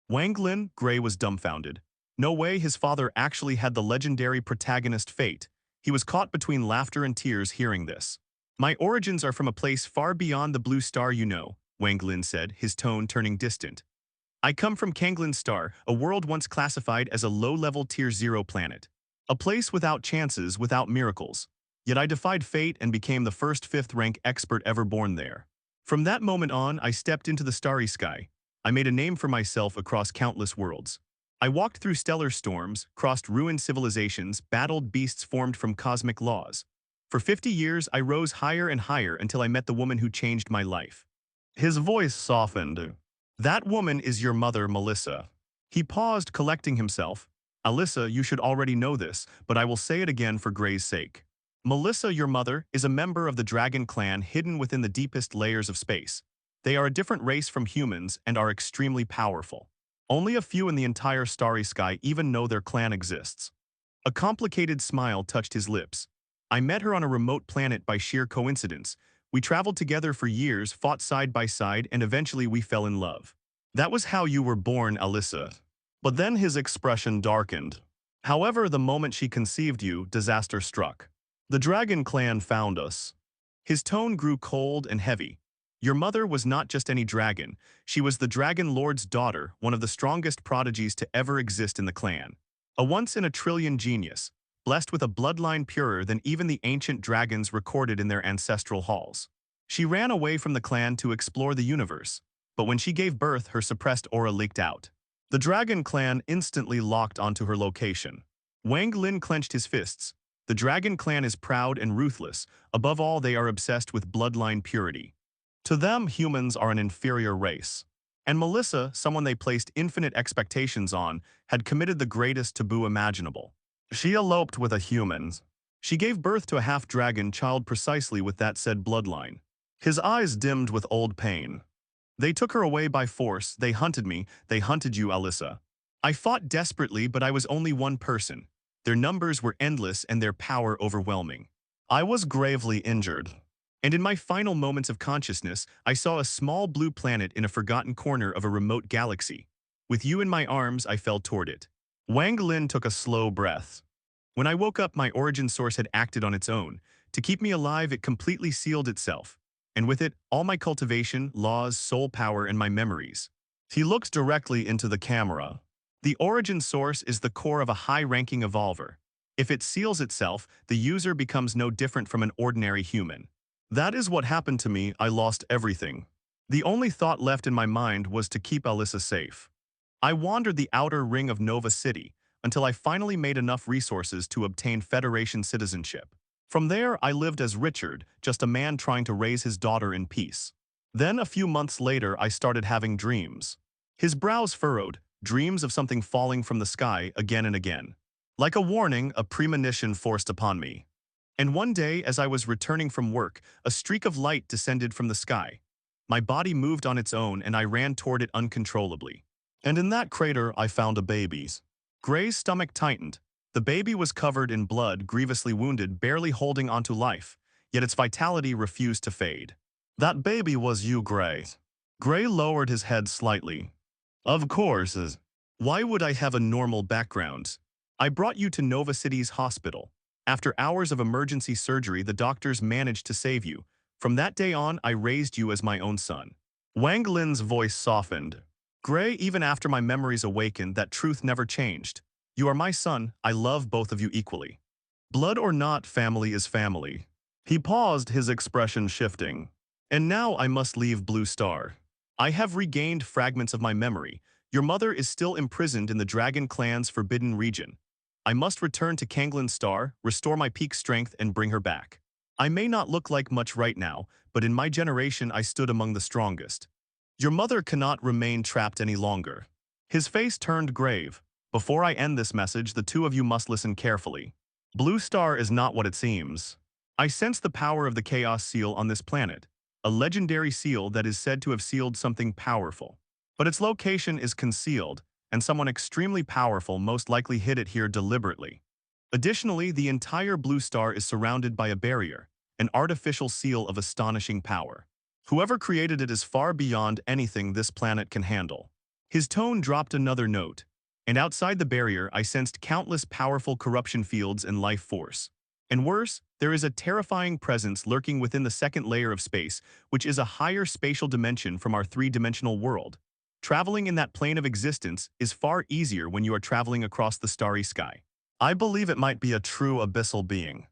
"Wang Lin?" Gray was dumbfounded. No way, his father actually had the legendary protagonist fate. He was caught between laughter and tears hearing this. "My origins are from a place far beyond the blue star you know," Wang Lin said, his tone turning distant. "I come from Kanglin Star, a world once classified as a low-level Tier 0 planet. A place without chances, without miracles. Yet I defied fate and became the first 5th-rank expert ever born there. From that moment on, I stepped into the starry sky. I made a name for myself across countless worlds. I walked through stellar storms, crossed ruined civilizations, battled beasts formed from cosmic laws. For 50 years, I rose higher and higher until I met the woman who changed my life." His voice softened. That woman is your mother, Melissa. He paused, collecting himself. Alyssa, you should already know this, but I will say it again for Gray's sake. Melissa, your mother, is a member of the Dragon Clan hidden within the deepest layers of space. They are a different race from humans and are extremely powerful. Only a few in the entire starry sky even know their clan exists. A complicated smile touched his lips. I met her on a remote planet by sheer coincidence. We traveled together for years, fought side by side, and eventually we fell in love. That was how you were born, Alyssa. But then his expression darkened. However, the moment she conceived you, disaster struck. The Dragon Clan found us. His tone grew cold and heavy. Your mother was not just any dragon. She was the Dragon Lord's daughter, one of the strongest prodigies to ever exist in the clan. A once-in-a-trillion genius, blessed with a bloodline purer than even the ancient dragons recorded in their ancestral halls. She ran away from the clan to explore the universe, but when she gave birth, her suppressed aura leaked out. The Dragon Clan instantly locked onto her location. Wang Lin clenched his fists. The Dragon Clan is proud and ruthless. Above all, they are obsessed with bloodline purity. To them, humans are an inferior race. And Melissa, someone they placed infinite expectations on, had committed the greatest taboo imaginable. She eloped with a human. She gave birth to a half-dragon child precisely with that said bloodline. His eyes dimmed with old pain. They took her away by force, they hunted me, they hunted you, Alyssa. I fought desperately, but I was only one person. Their numbers were endless and their power overwhelming. I was gravely injured. And in my final moments of consciousness, I saw a small blue planet in a forgotten corner of a remote galaxy. With you in my arms, I fell toward it. Wang Lin took a slow breath. When I woke up, my origin source had acted on its own. To keep me alive, it completely sealed itself. And with it, all my cultivation, laws, soul power, and my memories. He looked directly into the camera. The origin source is the core of a high-ranking evolver. If it seals itself, the user becomes no different from an ordinary human. That is what happened to me. I lost everything. The only thought left in my mind was to keep Alyssa safe. I wandered the outer ring of Nova City until I finally made enough resources to obtain Federation citizenship. From there, I lived as Richard, just a man trying to raise his daughter in peace. Then, a few months later, I started having dreams. His brows furrowed, dreams of something falling from the sky again and again. Like a warning, a premonition forced upon me. And one day, as I was returning from work, a streak of light descended from the sky. My body moved on its own and I ran toward it uncontrollably. And in that crater, I found a baby. Gray's stomach tightened. The baby was covered in blood, grievously wounded, barely holding onto life, yet its vitality refused to fade. That baby was you, Gray. Gray lowered his head slightly. Of course. Why would I have a normal background? I brought you to Nova City's hospital. After hours of emergency surgery, the doctors managed to save you. From that day on, I raised you as my own son. Wang Lin's voice softened. Gray, even after my memories awakened, that truth never changed. You are my son. I love both of you equally. Blood or not, family is family. He paused, his expression shifting. And now I must leave Blue Star. I have regained fragments of my memory. Your mother is still imprisoned in the Dragon Clan's forbidden region. I must return to Kanglan Star, restore my peak strength, and bring her back. I may not look like much right now, but in my generation I stood among the strongest. Your mother cannot remain trapped any longer. His face turned grave. Before I end this message, the two of you must listen carefully. Blue Star is not what it seems. I sense the power of the Chaos Seal on this planet, a legendary seal that is said to have sealed something powerful. But its location is concealed, and someone extremely powerful most likely hid it here deliberately. Additionally, the entire Blue Star is surrounded by a barrier, an artificial seal of astonishing power. Whoever created it is far beyond anything this planet can handle. His tone dropped another note, and outside the barrier I sensed countless powerful corruption fields and life force. And worse, there is a terrifying presence lurking within the second layer of space, which is a higher spatial dimension from our three-dimensional world. Traveling in that plane of existence is far easier when you are traveling across the starry sky. I believe it might be a true abyssal being.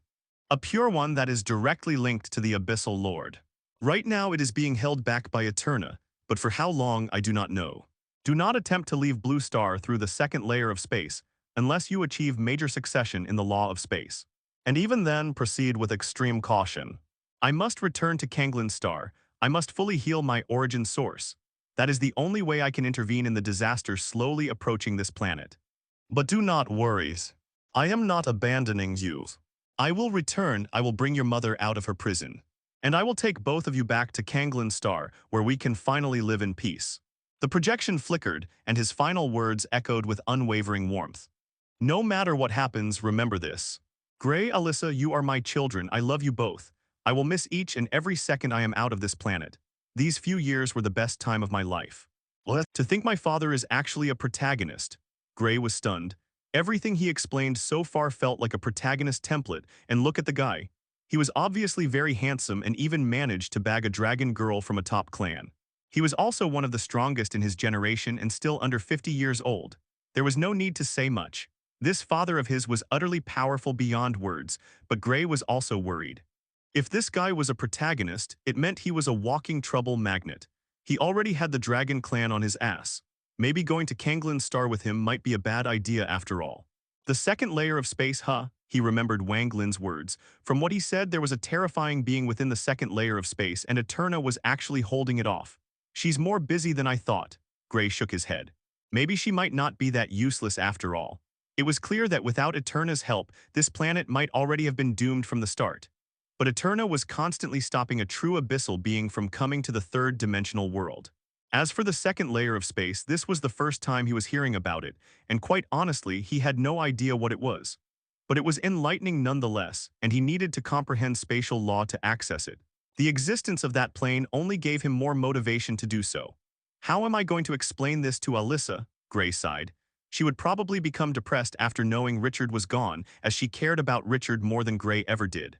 A pure one that is directly linked to the Abyssal Lord. Right now it is being held back by Eterna, but for how long I do not know. Do not attempt to leave Blue Star through the second layer of space unless you achieve major succession in the law of space. And even then, proceed with extreme caution. I must return to Kanglan Star. I must fully heal my origin source. That is the only way I can intervene in the disaster slowly approaching this planet. But do not worry. I am not abandoning you. I will return, I will bring your mother out of her prison. And I will take both of you back to Kanglin Star, where we can finally live in peace. The projection flickered, and his final words echoed with unwavering warmth. No matter what happens, remember this. Gray, Alyssa, you are my children. I love you both. I will miss each and every second I am out of this planet. These few years were the best time of my life. What? To think my father is actually a protagonist. Gray was stunned. Everything he explained so far felt like a protagonist template, and look at the guy. He was obviously very handsome and even managed to bag a dragon girl from a top clan. He was also one of the strongest in his generation and still under 50 years old. There was no need to say much. This father of his was utterly powerful beyond words, but Gray was also worried. If this guy was a protagonist, it meant he was a walking trouble magnet. He already had the Dragon Clan on his ass. Maybe going to Kanglin Star with him might be a bad idea after all. The second layer of space, huh? He remembered Wang Lin's words. From what he said, there was a terrifying being within the second layer of space, and Eterna was actually holding it off. She's more busy than I thought. Gray shook his head. Maybe she might not be that useless after all. It was clear that without Eterna's help, this planet might already have been doomed from the start. But Eterna was constantly stopping a true abyssal being from coming to the third-dimensional world. As for the second layer of space, this was the first time he was hearing about it, and quite honestly, he had no idea what it was. But it was enlightening nonetheless, and he needed to comprehend spatial law to access it. The existence of that plane only gave him more motivation to do so. How am I going to explain this to Alyssa? Gray sighed. She would probably become depressed after knowing Richard was gone, as she cared about Richard more than Gray ever did.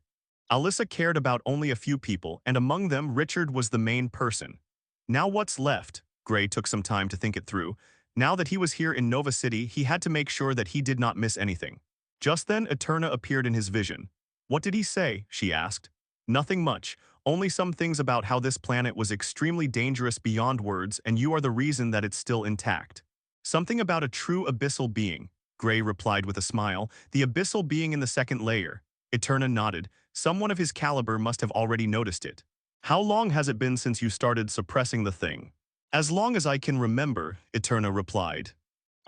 Alyssa cared about only a few people, and among them Richard was the main person. Now what's left? Gray took some time to think it through. Now that he was here in Nova City, he had to make sure that he did not miss anything. Just then, Eterna appeared in his vision. What did he say? She asked. Nothing much, only some things about how this planet was extremely dangerous beyond words, and you are the reason that it's still intact. Something about a true abyssal being, Gray replied with a smile, the abyssal being in the second layer. Eterna nodded. Someone of his caliber must have already noticed it. How long has it been since you started suppressing the thing? As long as I can remember, Eterna replied.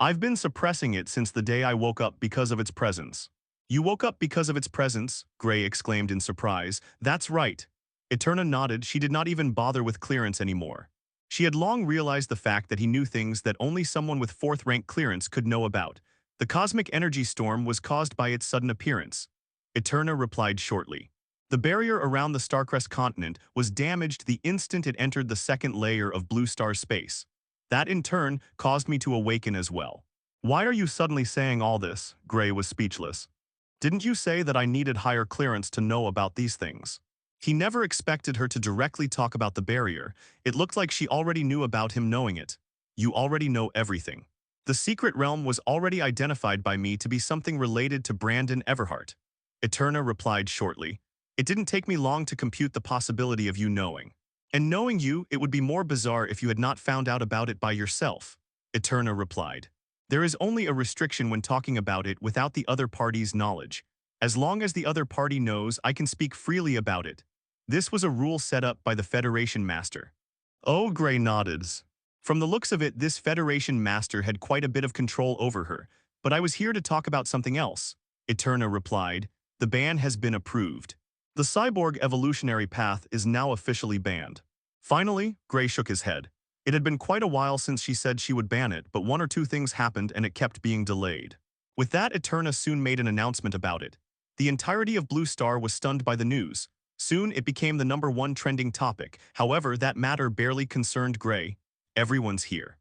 I've been suppressing it since the day I woke up because of its presence. You woke up because of its presence? Gray exclaimed in surprise. That's right. Eterna nodded. She did not even bother with clearance anymore. She had long realized the fact that he knew things that only someone with fourth-rank clearance could know about. The cosmic energy storm was caused by its sudden appearance. Eterna replied shortly. The barrier around the Starcrest continent was damaged the instant it entered the second layer of Blue Star space. That in turn caused me to awaken as well. Why are you suddenly saying all this? Gray was speechless. Didn't you say that I needed higher clearance to know about these things? He never expected her to directly talk about the barrier. It looked like she already knew about him knowing it. You already know everything. The secret realm was already identified by me to be something related to Brandon Everhart. Eterna replied shortly. It didn't take me long to compute the possibility of you knowing. And knowing you, it would be more bizarre if you had not found out about it by yourself. Eterna replied. There is only a restriction when talking about it without the other party's knowledge. As long as the other party knows, I can speak freely about it. This was a rule set up by the Federation Master. Oh, Gray nodded. From the looks of it, this Federation Master had quite a bit of control over her, but I was here to talk about something else. Eterna replied. The ban has been approved. The cyborg evolutionary path is now officially banned. Finally, Gray shook his head. It had been quite a while since she said she would ban it, but one or two things happened and it kept being delayed. With that, Eterna soon made an announcement about it. The entirety of Blue Star was stunned by the news. Soon, it became the #1 trending topic. However, that matter barely concerned Gray. Everyone's here.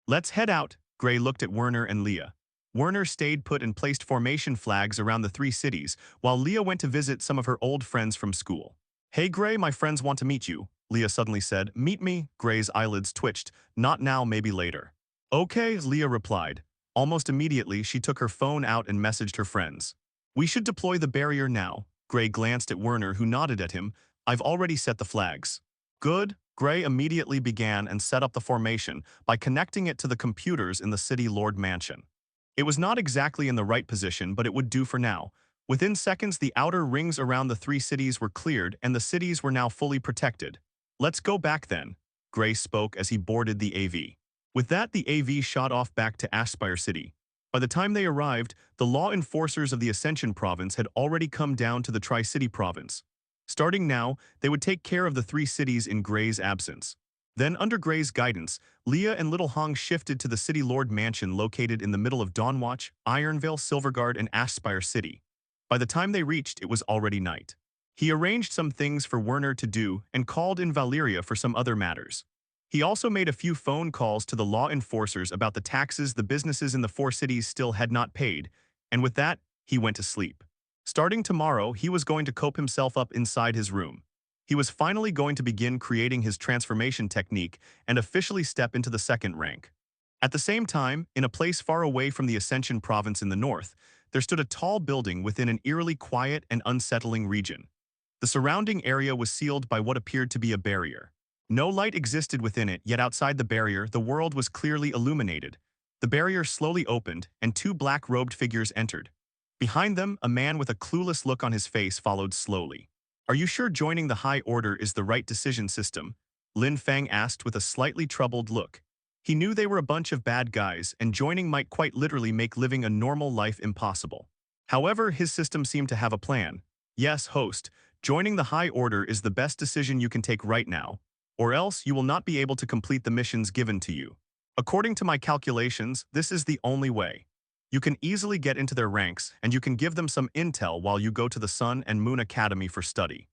Let's head out. Gray looked at Werner and Leah. Werner stayed put and placed formation flags around the 3 cities, while Leah went to visit some of her old friends from school. Hey Gray, my friends want to meet you, Leah suddenly said. Meet me? Gray's eyelids twitched. Not now, maybe later. Okay, Leah replied. Almost immediately, she took her phone out and messaged her friends. We should deploy the barrier now. Gray glanced at Werner, who nodded at him. I've already set the flags. Good. Gray immediately began and set up the formation by connecting it to the computers in the City Lord Mansion. It was not exactly in the right position, but it would do for now. Within seconds, the outer rings around the 3 cities were cleared and the cities were now fully protected. Let's go back then. Gray spoke as he boarded the AV. With that, the AV shot off back to Aspire City. By the time they arrived, the law enforcers of the Ascension Province had already come down to the Tri-City Province. Starting now, they would take care of the three cities in Gray's absence. Then, under Gray's guidance, Leah and Little Hong shifted to the City Lord Mansion located in the middle of Dawnwatch, Ironvale, Silverguard, and Aspire City. By the time they reached, it was already night. He arranged some things for Werner to do and called in Valeria for some other matters. He also made a few phone calls to the law enforcers about the taxes the businesses in the four cities still had not paid, and with that, he went to sleep. Starting tomorrow, he was going to cope himself up inside his room. He was finally going to begin creating his transformation technique and officially step into the second rank. At the same time, in a place far away from the Ascension Province in the north, there stood a tall building within an eerily quiet and unsettling region. The surrounding area was sealed by what appeared to be a barrier. No light existed within it, yet outside the barrier, the world was clearly illuminated. The barrier slowly opened, and two black-robed figures entered. Behind them, a man with a clueless look on his face followed slowly. "Are you sure joining the High Order is the right decision system?" Lin Fang asked with a slightly troubled look. He knew they were a bunch of bad guys, and joining might quite literally make living a normal life impossible. However, his system seemed to have a plan. "Yes, host, joining the High Order is the best decision you can take right now, or else you will not be able to complete the missions given to you. According to my calculations, this is the only way. You can easily get into their ranks, and you can give them some intel while you go to the Sun and Moon Academy for study."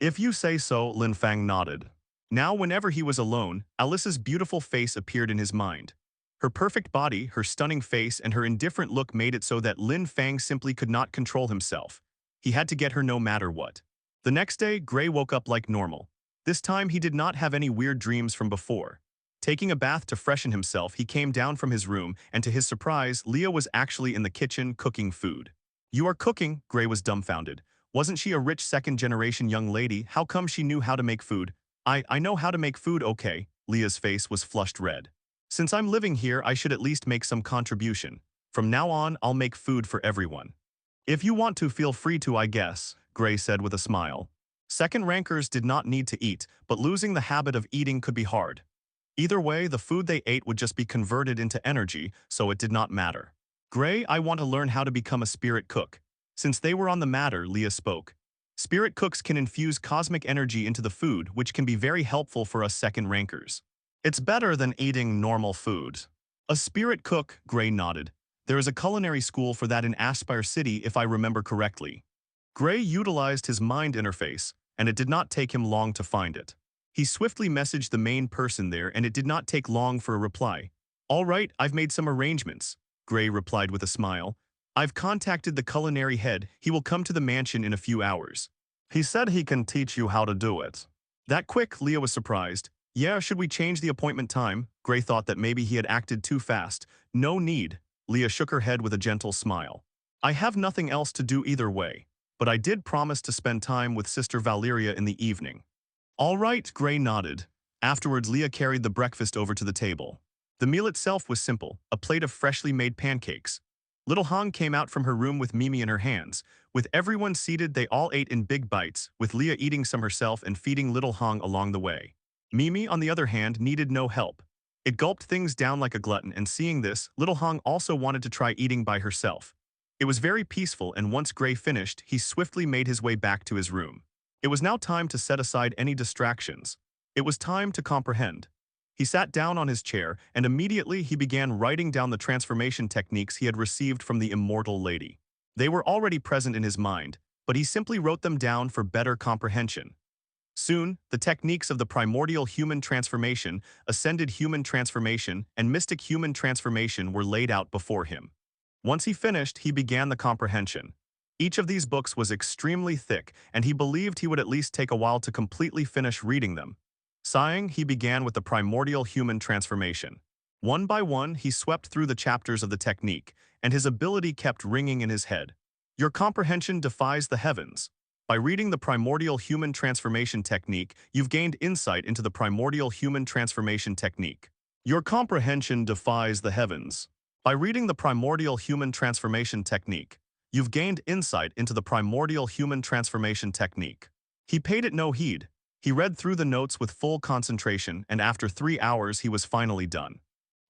"If you say so," Lin Fang nodded. Now, whenever he was alone, Alice's beautiful face appeared in his mind. Her perfect body, her stunning face, and her indifferent look made it so that Lin Fang simply could not control himself. He had to get her no matter what. The next day, Gray woke up like normal. This time, he did not have any weird dreams from before. Taking a bath to freshen himself, he came down from his room, and to his surprise, Leah was actually in the kitchen cooking food. "You are cooking?" Gray was dumbfounded. Wasn't she a rich second-generation young lady? How come she knew how to make food? I know how to make food, okay." Leah's face was flushed red. "Since I'm living here, I should at least make some contribution. From now on, I'll make food for everyone." "If you want to, feel free to, I guess," Gray said with a smile. Second rankers did not need to eat, but losing the habit of eating could be hard. Either way, the food they ate would just be converted into energy, so it did not matter. "Gray, I want to learn how to become a spirit cook." Since they were on the matter, Leah spoke. "Spirit cooks can infuse cosmic energy into the food, which can be very helpful for us second rankers. It's better than eating normal food." "A spirit cook," Gray nodded. "There is a culinary school for that in Aspire City, if I remember correctly." Gray utilized his mind interface, and it did not take him long to find it. He swiftly messaged the main person there, and it did not take long for a reply. "All right, I've made some arrangements," Gray replied with a smile. "I've contacted the culinary head. He will come to the mansion in a few hours. He said he can teach you how to do it." That quick, Leah was surprised. "Yeah, should we change the appointment time?" Gray thought that maybe he had acted too fast. "No need." Leah shook her head with a gentle smile. "I have nothing else to do either way, but I did promise to spend time with Sister Valeria in the evening." "All right," Gray nodded. Afterwards, Leah carried the breakfast over to the table. The meal itself was simple, a plate of freshly made pancakes. Little Hong came out from her room with Mimi in her hands. With everyone seated, they all ate in big bites, with Leah eating some herself and feeding Little Hong along the way. Mimi, on the other hand, needed no help. It gulped things down like a glutton, and seeing this, Little Hong also wanted to try eating by herself. It was very peaceful, and once Gray finished, he swiftly made his way back to his room. It was now time to set aside any distractions. It was time to comprehend. He sat down on his chair, and immediately he began writing down the transformation techniques he had received from the immortal lady. They were already present in his mind, but he simply wrote them down for better comprehension. Soon, the techniques of the primordial human transformation, ascended human transformation, and mystic human transformation were laid out before him. Once he finished, he began the comprehension. Each of these books was extremely thick, and he believed he would at least take a while to completely finish reading them. Sighing, he began with the primordial human transformation. One by one, he swept through the chapters of the technique, and his ability kept ringing in his head. "Your comprehension defies the heavens. By reading the primordial human transformation technique, you've gained insight into the primordial human transformation technique. Your comprehension defies the heavens. By reading the primordial human transformation technique, you've gained insight into the primordial human transformation technique." He paid it no heed. He read through the notes with full concentration, and after 3 hours he was finally done.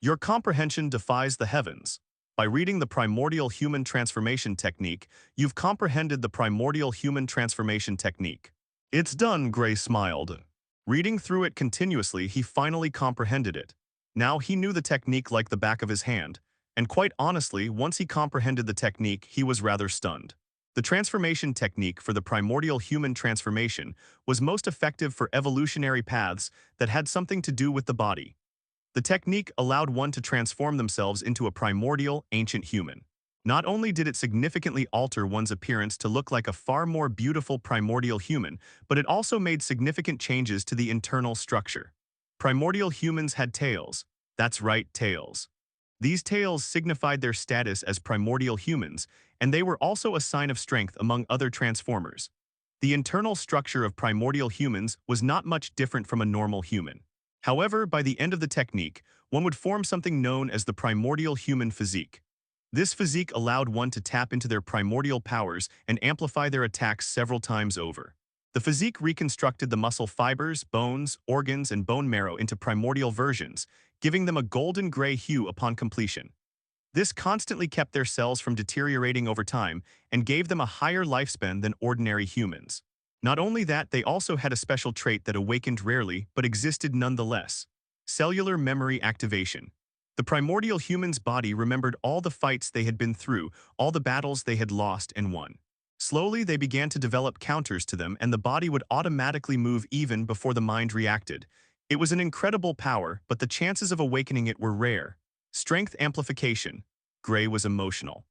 Your comprehension defies the heavens. By reading the primordial human transformation technique, you've comprehended the primordial human transformation technique. It's done, Gray smiled. Reading through it continuously, he finally comprehended it. Now he knew the technique like the back of his hand, and quite honestly, once he comprehended the technique, he was rather stunned. The transformation technique for the primordial human transformation was most effective for evolutionary paths that had something to do with the body. The technique allowed one to transform themselves into a primordial, ancient human. Not only did it significantly alter one's appearance to look like a far more beautiful primordial human, but it also made significant changes to the internal structure. Primordial humans had tails. That's right, tails. These tails signified their status as primordial humans, and they were also a sign of strength among other transformers. The internal structure of primordial humans was not much different from a normal human. However, by the end of the technique, one would form something known as the primordial human physique. This physique allowed one to tap into their primordial powers and amplify their attacks several times over. The physique reconstructed the muscle fibers, bones, organs, and bone marrow into primordial versions, giving them a golden gray hue upon completion. This constantly kept their cells from deteriorating over time and gave them a higher lifespan than ordinary humans. Not only that, they also had a special trait that awakened rarely but existed nonetheless: cellular memory activation. The primordial human's body remembered all the fights they had been through, all the battles they had lost and won. Slowly, they began to develop counters to them, and the body would automatically move even before the mind reacted. It was an incredible power, but the chances of awakening it were rare. Strength amplification. Gray was emotional.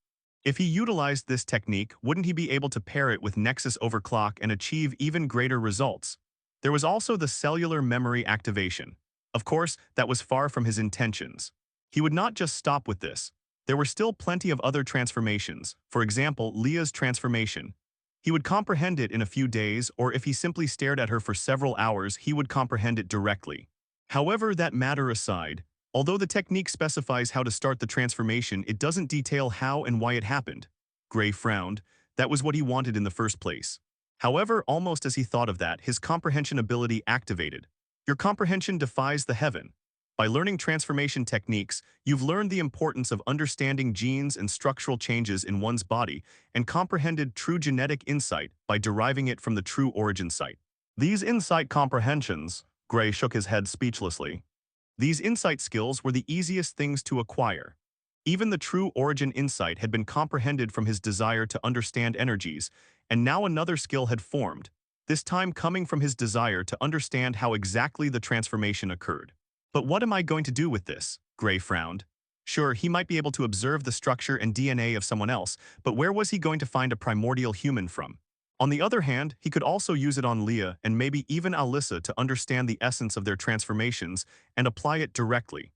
If he utilized this technique, wouldn't he be able to pair it with Nexus Overclock and achieve even greater results? There was also the cellular memory activation. Of course, that was far from his intentions. He would not just stop with this. There were still plenty of other transformations, for example, Leah's transformation. He would comprehend it in a few days, or if he simply stared at her for several hours, he would comprehend it directly. However, that matter aside, although the technique specifies how to start the transformation, it doesn't detail how and why it happened. Gray frowned. That was what he wanted in the first place. However, almost as he thought of that, his comprehension ability activated. Your comprehension defies the heaven. By learning transformation techniques, you've learned the importance of understanding genes and structural changes in one's body and comprehended true genetic insight by deriving it from the true origin site. These insight comprehensions, Gray shook his head speechlessly. These insight skills were the easiest things to acquire. Even the true origin insight had been comprehended from his desire to understand energies, and now another skill had formed, this time coming from his desire to understand how exactly the transformation occurred. But what am I going to do with this? Gray frowned. Sure, he might be able to observe the structure and DNA of someone else, but where was he going to find a primordial human from? On the other hand, he could also use it on Leah and maybe even Alyssa to understand the essence of their transformations and apply it directly.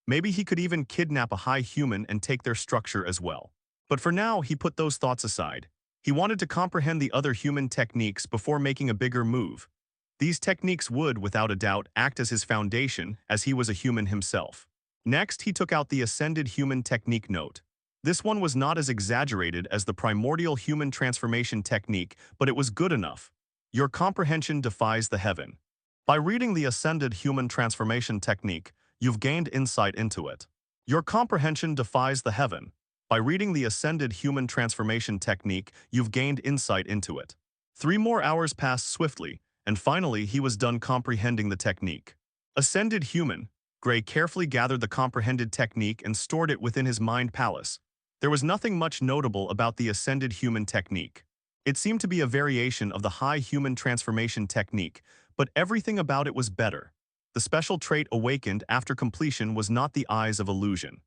Maybe he could even kidnap a high human and take their structure as well. But for now, he put those thoughts aside. He wanted to comprehend the other human techniques before making a bigger move. These techniques would, without a doubt, act as his foundation, as he was a human himself. Next, he took out the Ascended Human Technique note. This one was not as exaggerated as the primordial human transformation technique, but it was good enough. Your comprehension defies the heaven. By reading the Ascended Human Transformation Technique, you've gained insight into it. Your comprehension defies the heaven. By reading the Ascended Human Transformation Technique, you've gained insight into it. 3 more hours passed swiftly, and finally he was done comprehending the technique. Ascended Human. Gray carefully gathered the comprehended technique and stored it within his mind palace. There was nothing much notable about the Ascended Human Technique. It seemed to be a variation of the High Human Transformation Technique, but everything about it was better. The special trait awakened after completion was not the eyes of illusion.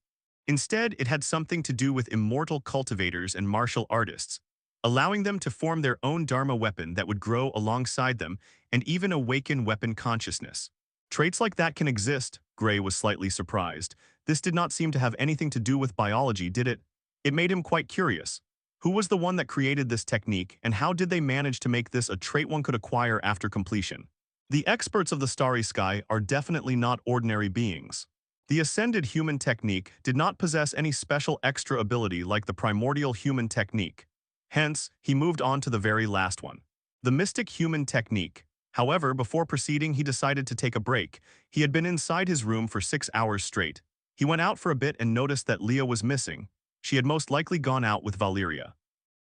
Instead, it had something to do with immortal cultivators and martial artists, allowing them to form their own Dharma weapon that would grow alongside them and even awaken weapon consciousness. Traits like that can exist, Gray was slightly surprised. This did not seem to have anything to do with biology, did it? It made him quite curious. Who was the one that created this technique, and how did they manage to make this a trait one could acquire after completion? The experts of the starry sky are definitely not ordinary beings. The Ascended Human Technique did not possess any special extra ability like the Primordial Human Technique. Hence, he moved on to the very last one. The Mystic Human Technique. However, before proceeding, he decided to take a break. He had been inside his room for 6 hours straight. He went out for a bit and noticed that Leah was missing. She had most likely gone out with Valeria.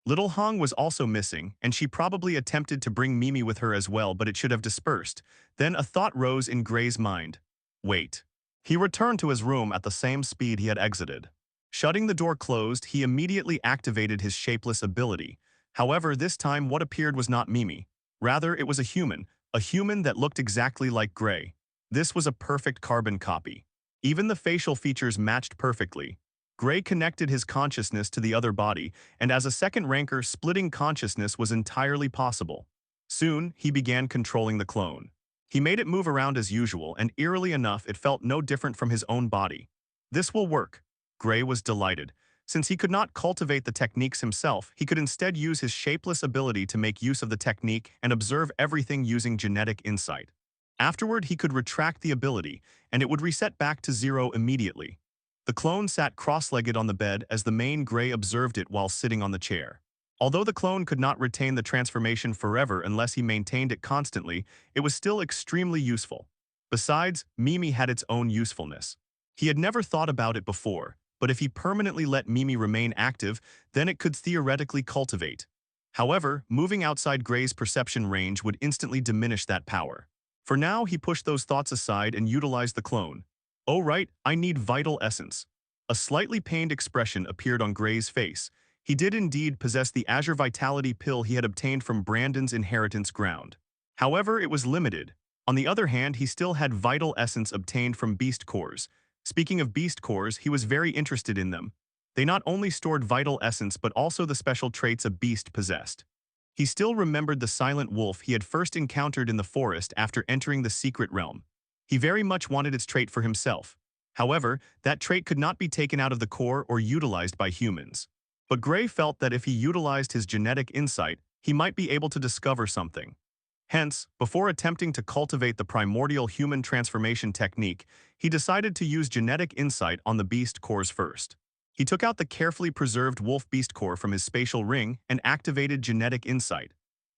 Little Hong was also missing, and she probably attempted to bring Mimi with her as well, but it should have dispersed. Then a thought rose in Gray's mind. Wait. He returned to his room at the same speed he had exited. Shutting the door closed, he immediately activated his shapeless ability. However, this time what appeared was not Mimi. Rather, it was a human that looked exactly like Gray. This was a perfect carbon copy. Even the facial features matched perfectly. Gray connected his consciousness to the other body, and as a second ranker, splitting consciousness was entirely possible. Soon, he began controlling the clone. He made it move around as usual, and eerily enough, it felt no different from his own body. This will work. Gray was delighted. Since he could not cultivate the techniques himself, he could instead use his shapeless ability to make use of the technique and observe everything using genetic insight. Afterward, he could retract the ability, and it would reset back to 0 immediately. The clone sat cross-legged on the bed as the main Gray observed it while sitting on the chair. Although the clone could not retain the transformation forever unless he maintained it constantly, it was still extremely useful. Besides, Mimi had its own usefulness. He had never thought about it before, but if he permanently let Mimi remain active, then it could theoretically cultivate. However, moving outside Gray's perception range would instantly diminish that power. For now, he pushed those thoughts aside and utilized the clone. Oh right, I need vital essence. A slightly pained expression appeared on Gray's face. He did indeed possess the Azure Vitality pill he had obtained from Brandon's inheritance ground. However, it was limited. On the other hand, he still had vital essence obtained from beast cores. Speaking of beast cores, he was very interested in them. They not only stored vital essence but also the special traits a beast possessed. He still remembered the silent wolf he had first encountered in the forest after entering the secret realm. He very much wanted its trait for himself. However, that trait could not be taken out of the core or utilized by humans. But Gray felt that if he utilized his genetic insight, he might be able to discover something. Hence, before attempting to cultivate the primordial human transformation technique, he decided to use genetic insight on the beast cores first. He took out the carefully preserved wolf beast core from his spatial ring and activated genetic insight.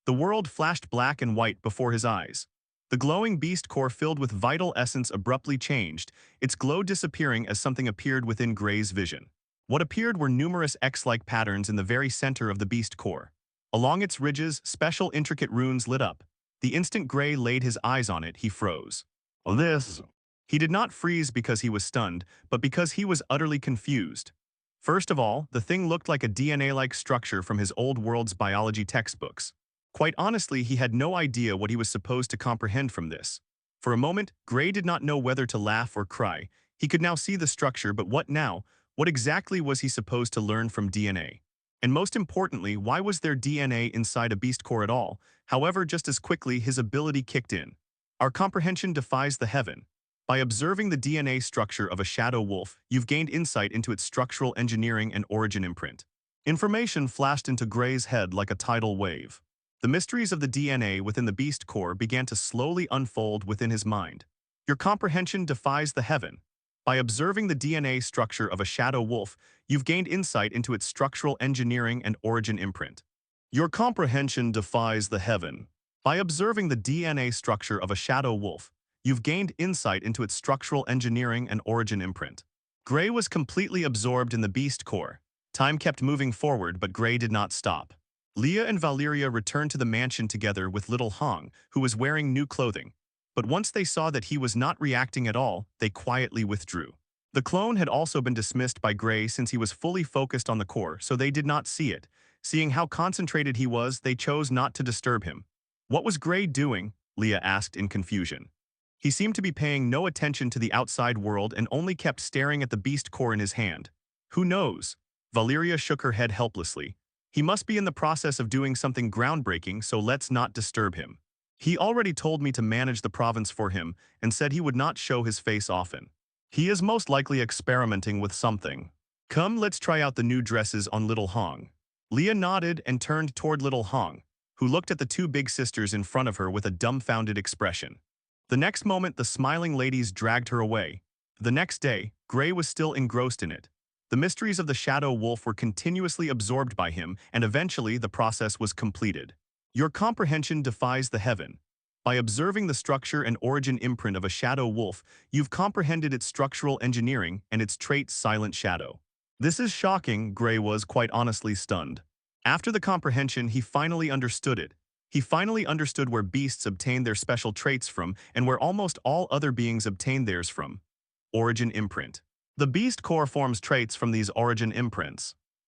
The world flashed black and white before his eyes. The glowing beast core filled with vital essence abruptly changed, its glow disappearing as something appeared within Gray's vision. What appeared were numerous X-like patterns in the very center of the beast core. Along its ridges, special intricate runes lit up. The instant Gray laid his eyes on it, he froze. This. He did not freeze because he was stunned, but because he was utterly confused. First of all, the thing looked like a DNA-like structure from his old world's biology textbooks. Quite honestly, he had no idea what he was supposed to comprehend from this. For a moment, Gray did not know whether to laugh or cry. He could now see the structure, but what now? What exactly was he supposed to learn from DNA? And most importantly, why was there DNA inside a beast core at all? However, just as quickly, his ability kicked in. Our comprehension defies the heaven. By observing the DNA structure of a shadow wolf, you've gained insight into its structural engineering and origin imprint. Information flashed into Gray's head like a tidal wave. The mysteries of the DNA within the beast core began to slowly unfold within his mind. Your comprehension defies the heaven. By observing the DNA structure of a shadow wolf, you've gained insight into its structural engineering and origin imprint. Your comprehension defies the heaven. By observing the DNA structure of a shadow wolf, you've gained insight into its structural engineering and origin imprint. Gray was completely absorbed in the beast core. Time kept moving forward, but Gray did not stop. Leah and Valeria returned to the mansion together with little Hong, who was wearing new clothing. But once they saw that he was not reacting at all, they quietly withdrew. The clone had also been dismissed by Gray since he was fully focused on the core, so they did not see it. Seeing how concentrated he was, they chose not to disturb him. What was Gray doing? Leah asked in confusion. He seemed to be paying no attention to the outside world and only kept staring at the beast core in his hand. Who knows? Valeria shook her head helplessly. He must be in the process of doing something groundbreaking, so let's not disturb him. He already told me to manage the province for him and said he would not show his face often. He is most likely experimenting with something. Come, let's try out the new dresses on little Hong. Leah nodded and turned toward little Hong, who looked at the two big sisters in front of her with a dumbfounded expression. The next moment, the smiling ladies dragged her away. The next day, Gray was still engrossed in it. The mysteries of the shadow wolf were continuously absorbed by him, and eventually the process was completed. Your comprehension defies the heaven. By observing the structure and origin imprint of a shadow wolf, you've comprehended its structural engineering and its trait silent shadow. This is shocking, Gray was quite honestly stunned. After the comprehension, he finally understood it. He finally understood where beasts obtain their special traits from and where almost all other beings obtain theirs from. Origin imprint. The beast core forms traits from these origin imprints.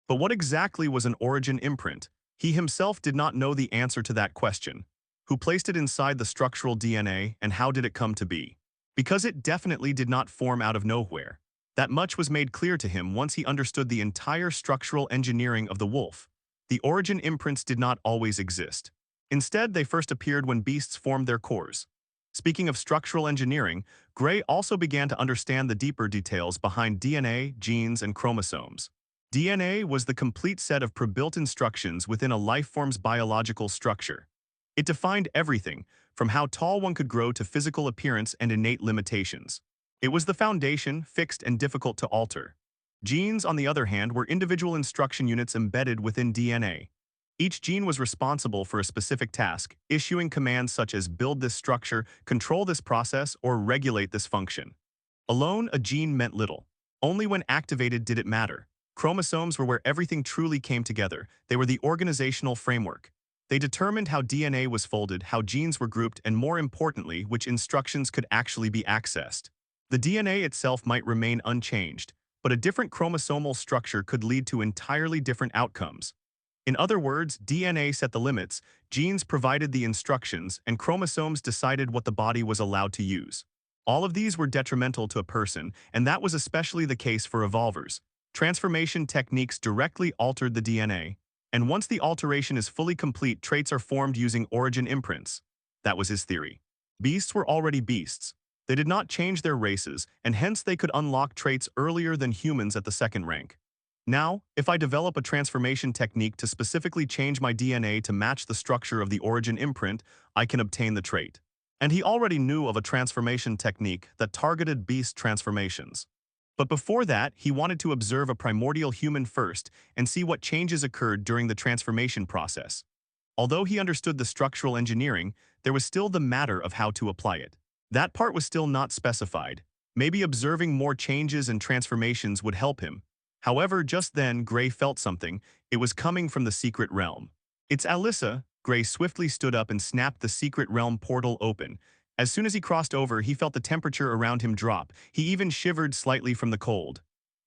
But what exactly was an origin imprint? He himself did not know the answer to that question. Who placed it inside the structural DNA and how did it come to be? Because it definitely did not form out of nowhere. That much was made clear to him once he understood the entire structural engineering of the wolf. The origin imprints did not always exist. Instead, they first appeared when beasts formed their cores. Speaking of structural engineering, Gray also began to understand the deeper details behind DNA, genes, and chromosomes. DNA was the complete set of pre-built instructions within a life form's biological structure. It defined everything, from how tall one could grow to physical appearance and innate limitations. It was the foundation, fixed and difficult to alter. Genes, on the other hand, were individual instruction units embedded within DNA. Each gene was responsible for a specific task, issuing commands such as build this structure, control this process, or regulate this function. Alone, a gene meant little. Only when activated did it matter. Chromosomes were where everything truly came together. They were the organizational framework. They determined how DNA was folded, how genes were grouped, and more importantly, which instructions could actually be accessed. The DNA itself might remain unchanged, but a different chromosomal structure could lead to entirely different outcomes. In other words, DNA set the limits, genes provided the instructions, and chromosomes decided what the body was allowed to use. All of these were detrimental to a person, and that was especially the case for evolvers. Transformation techniques directly altered the DNA, and once the alteration is fully complete, traits are formed using origin imprints. That was his theory. Beasts were already beasts. They did not change their races, and hence they could unlock traits earlier than humans at the second rank. Now, if I develop a transformation technique to specifically change my DNA to match the structure of the origin imprint, I can obtain the trait. And he already knew of a transformation technique that targeted beast transformations. But before that, he wanted to observe a primordial human first and see what changes occurred during the transformation process. Although he understood the structural engineering, there was still the matter of how to apply it. That part was still not specified. Maybe observing more changes and transformations would help him. However, just then, Gray felt something. It was coming from the secret realm. "It's Alyssa." Gray swiftly stood up and snapped the secret realm portal open. As soon as he crossed over, he felt the temperature around him drop. He even shivered slightly from the cold.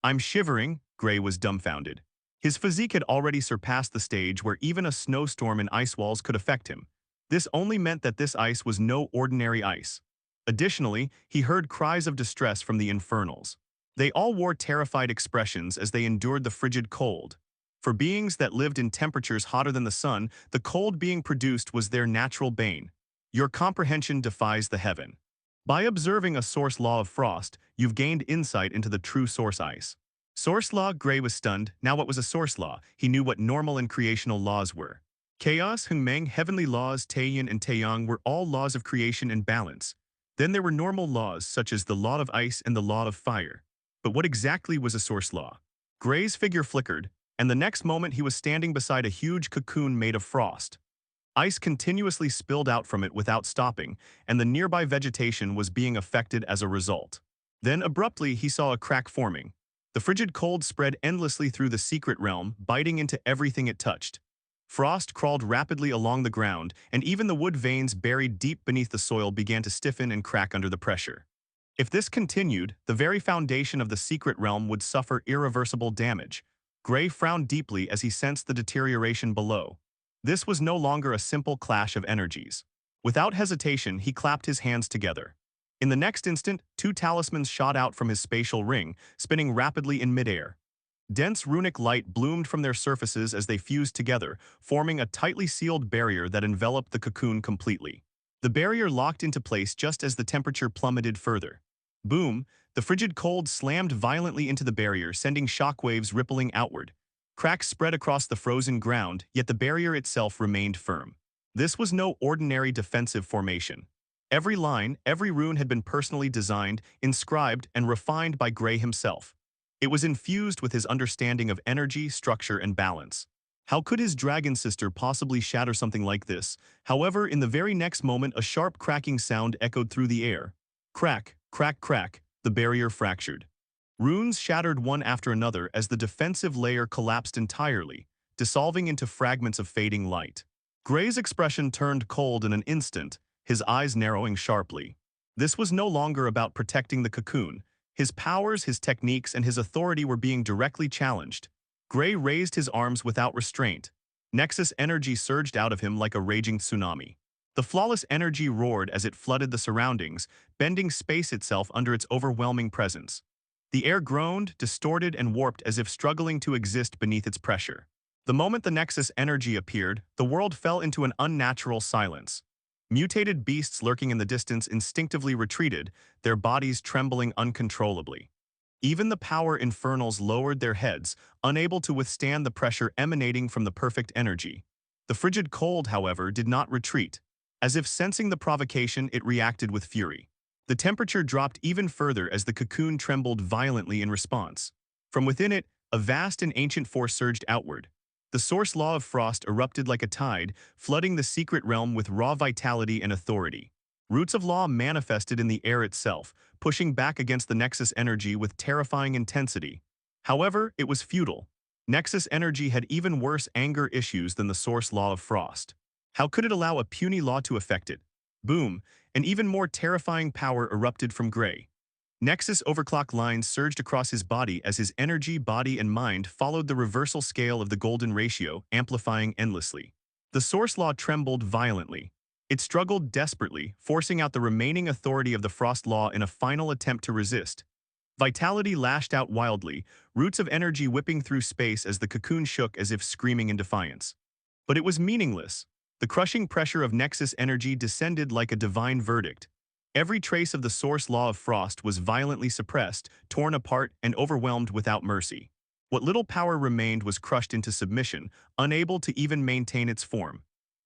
"I'm shivering." Gray was dumbfounded. His physique had already surpassed the stage where even a snowstorm and ice walls could affect him. This only meant that this ice was no ordinary ice. Additionally, he heard cries of distress from the infernals. They all wore terrified expressions as they endured the frigid cold. For beings that lived in temperatures hotter than the sun, the cold being produced was their natural bane. Your comprehension defies the heaven. By observing a source law of frost, you've gained insight into the true source ice. Source law. Gray was stunned. Now what was a source law? He knew what normal and creational laws were. Chaos, Hungmeng, heavenly laws, Taiyuan and Taiyang were all laws of creation and balance. Then there were normal laws such as the law of ice and the law of fire. But what exactly was a source law? Gray's figure flickered, and the next moment he was standing beside a huge cocoon made of frost. Ice continuously spilled out from it without stopping, and the nearby vegetation was being affected as a result. Then abruptly he saw a crack forming. The frigid cold spread endlessly through the secret realm, biting into everything it touched. Frost crawled rapidly along the ground, and even the wood veins buried deep beneath the soil began to stiffen and crack under the pressure. If this continued, the very foundation of the secret realm would suffer irreversible damage. Gray frowned deeply as he sensed the deterioration below. This was no longer a simple clash of energies. Without hesitation, he clapped his hands together. In the next instant, two talismans shot out from his spatial ring, spinning rapidly in midair. Dense runic light bloomed from their surfaces as they fused together, forming a tightly sealed barrier that enveloped the cocoon completely. The barrier locked into place just as the temperature plummeted further. Boom! The frigid cold slammed violently into the barrier, sending shockwaves rippling outward. Cracks spread across the frozen ground, yet the barrier itself remained firm. This was no ordinary defensive formation. Every line, every rune had been personally designed, inscribed, and refined by Gray himself. It was infused with his understanding of energy, structure, and balance. How could his dragon sister possibly shatter something like this? However, in the very next moment, a sharp cracking sound echoed through the air. Crack, crack, crack, the barrier fractured. Runes shattered one after another as the defensive layer collapsed entirely, dissolving into fragments of fading light. Gray's expression turned cold in an instant, his eyes narrowing sharply. This was no longer about protecting the cocoon. His powers, his techniques, and his authority were being directly challenged. Gray raised his arms without restraint. Nexus energy surged out of him like a raging tsunami. The flawless energy roared as it flooded the surroundings, bending space itself under its overwhelming presence. The air groaned, distorted, and warped as if struggling to exist beneath its pressure. The moment the Nexus energy appeared, the world fell into an unnatural silence. Mutated beasts lurking in the distance instinctively retreated, their bodies trembling uncontrollably. Even the power infernals lowered their heads, unable to withstand the pressure emanating from the perfect energy. The frigid cold, however, did not retreat. As if sensing the provocation, it reacted with fury. The temperature dropped even further as the cocoon trembled violently in response. From within it, a vast and ancient force surged outward. The source law of frost erupted like a tide, flooding the secret realm with raw vitality and authority. Roots of law manifested in the air itself, pushing back against the Nexus energy with terrifying intensity. However, it was futile. Nexus energy had even worse anger issues than the source law of frost. How could it allow a puny law to affect it? Boom, an even more terrifying power erupted from Gray. Nexus overclock lines surged across his body as his energy, body, and mind followed the reversal scale of the golden ratio, amplifying endlessly. The source law trembled violently. It struggled desperately, forcing out the remaining authority of the frost law in a final attempt to resist. Vitality lashed out wildly, roots of energy whipping through space as the cocoon shook as if screaming in defiance. But it was meaningless. The crushing pressure of Nexus energy descended like a divine verdict. Every trace of the source law of frost was violently suppressed, torn apart, and overwhelmed without mercy. What little power remained was crushed into submission, unable to even maintain its form.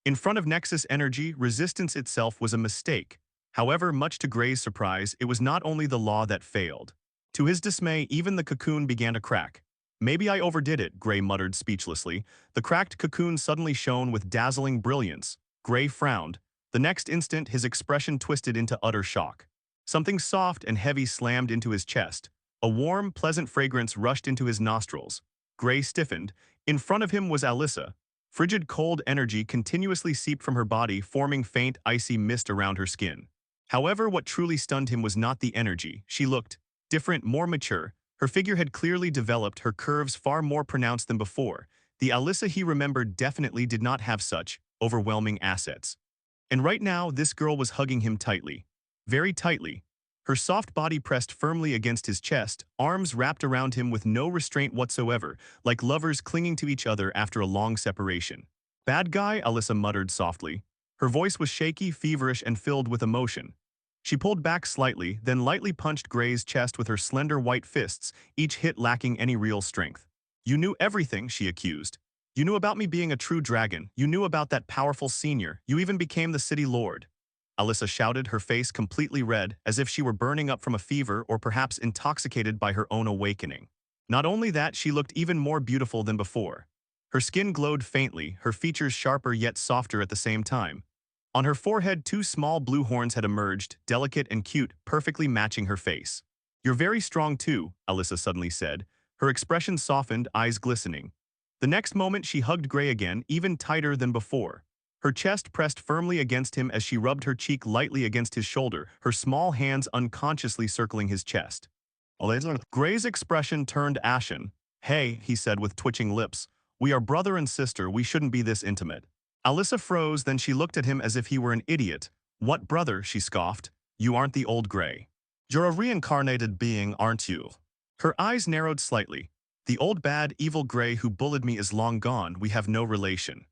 In front of Nexus energy, resistance itself was a mistake. However, much to Gray's surprise, it was not only the law that failed. To his dismay, even the cocoon began to crack. Maybe I overdid it, Gray muttered speechlessly. The cracked cocoon suddenly shone with dazzling brilliance. Gray frowned. The next instant, his expression twisted into utter shock. Something soft and heavy slammed into his chest. A warm, pleasant fragrance rushed into his nostrils. Gray stiffened. In front of him was Alyssa. Frigid cold energy continuously seeped from her body, forming faint, icy mist around her skin. However, what truly stunned him was not the energy. She looked different, more mature. Her figure had clearly developed, her curves far more pronounced than before. The Alyssa he remembered definitely did not have such overwhelming assets. And right now, this girl was hugging him tightly. Very tightly. Her soft body pressed firmly against his chest, arms wrapped around him with no restraint whatsoever, like lovers clinging to each other after a long separation. Bad guy, Alyssa muttered softly. Her voice was shaky, feverish, and filled with emotion. She pulled back slightly, then lightly punched Gray's chest with her slender white fists, each hit lacking any real strength. You knew everything, she accused. You knew about me being a true dragon. You knew about that powerful senior. You even became the city lord. Alyssa shouted, her face completely red, as if she were burning up from a fever or perhaps intoxicated by her own awakening. Not only that, she looked even more beautiful than before. Her skin glowed faintly, her features sharper yet softer at the same time. On her forehead, two small blue horns had emerged, delicate and cute, perfectly matching her face. You're very strong too, Alyssa suddenly said, her expression softened, eyes glistening. The next moment she hugged Gray again, even tighter than before. Her chest pressed firmly against him as she rubbed her cheek lightly against his shoulder, her small hands unconsciously circling his chest. Gray's expression turned ashen. Hey, he said with twitching lips. We are brother and sister, we shouldn't be this intimate. Alyssa froze, then she looked at him as if he were an idiot. What brother, she scoffed. You aren't the old Gray. You're a reincarnated being, aren't you? Her eyes narrowed slightly. The old bad, evil Gray who bullied me is long gone, we have no relation.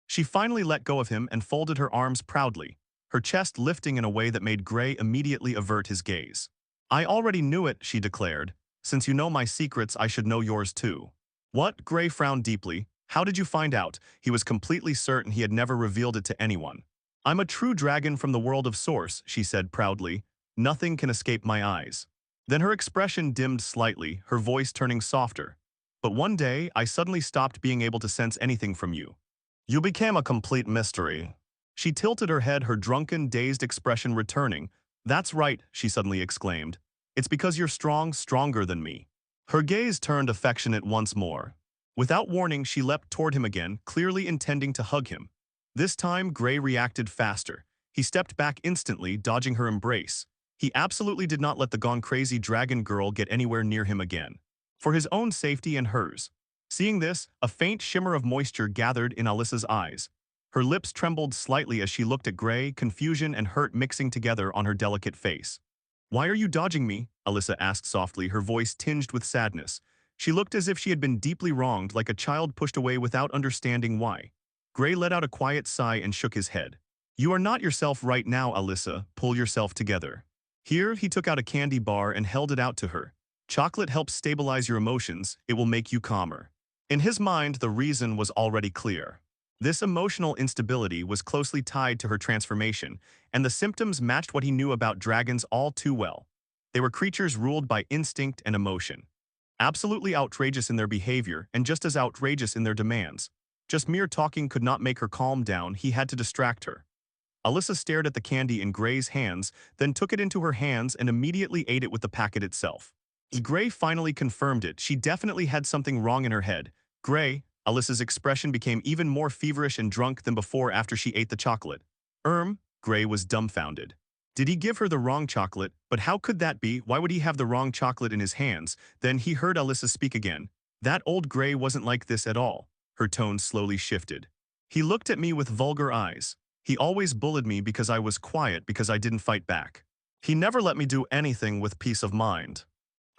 She finally let go of him and folded her arms proudly, her chest lifting in a way that made Gray immediately avert his gaze. I already knew it, she declared. Since you know my secrets, I should know yours too. What? Gray frowned deeply. How did you find out? He was completely certain he had never revealed it to anyone. I'm a true dragon from the world of Source, she said proudly. Nothing can escape my eyes. Then her expression dimmed slightly, her voice turning softer. But one day, I suddenly stopped being able to sense anything from you. You became a complete mystery. She tilted her head, her drunken, dazed expression returning. That's right, she suddenly exclaimed. It's because you're strong, stronger than me. Her gaze turned affectionate once more. Without warning, she leapt toward him again, clearly intending to hug him. This time, Gray reacted faster. He stepped back instantly, dodging her embrace. He absolutely did not let the gone-crazy dragon girl get anywhere near him again. For his own safety and hers. Seeing this, a faint shimmer of moisture gathered in Alyssa's eyes. Her lips trembled slightly as she looked at Gray, confusion and hurt mixing together on her delicate face. Why are you dodging me? Alyssa asked softly, her voice tinged with sadness. She looked as if she had been deeply wronged, like a child pushed away without understanding why. Gray let out a quiet sigh and shook his head. You are not yourself right now, Alyssa. Pull yourself together. Here, he took out a candy bar and held it out to her. Chocolate helps stabilize your emotions. It will make you calmer. In his mind, the reason was already clear. This emotional instability was closely tied to her transformation, and the symptoms matched what he knew about dragons all too well. They were creatures ruled by instinct and emotion. Absolutely outrageous in their behavior and just as outrageous in their demands. Just mere talking could not make her calm down, he had to distract her. Alyssa stared at the candy in Gray's hands, then took it into her hands and immediately ate it with the packet itself. Gray finally confirmed it. She definitely had something wrong in her head. Gray, Alyssa's expression became even more feverish and drunk than before after she ate the chocolate. Gray was dumbfounded. Did he give her the wrong chocolate? But how could that be? Why would he have the wrong chocolate in his hands? Then he heard Alyssa speak again. That old Gray wasn't like this at all. Her tone slowly shifted. He looked at me with vulgar eyes. He always bullied me because I was quiet, because I didn't fight back. He never let me do anything with peace of mind.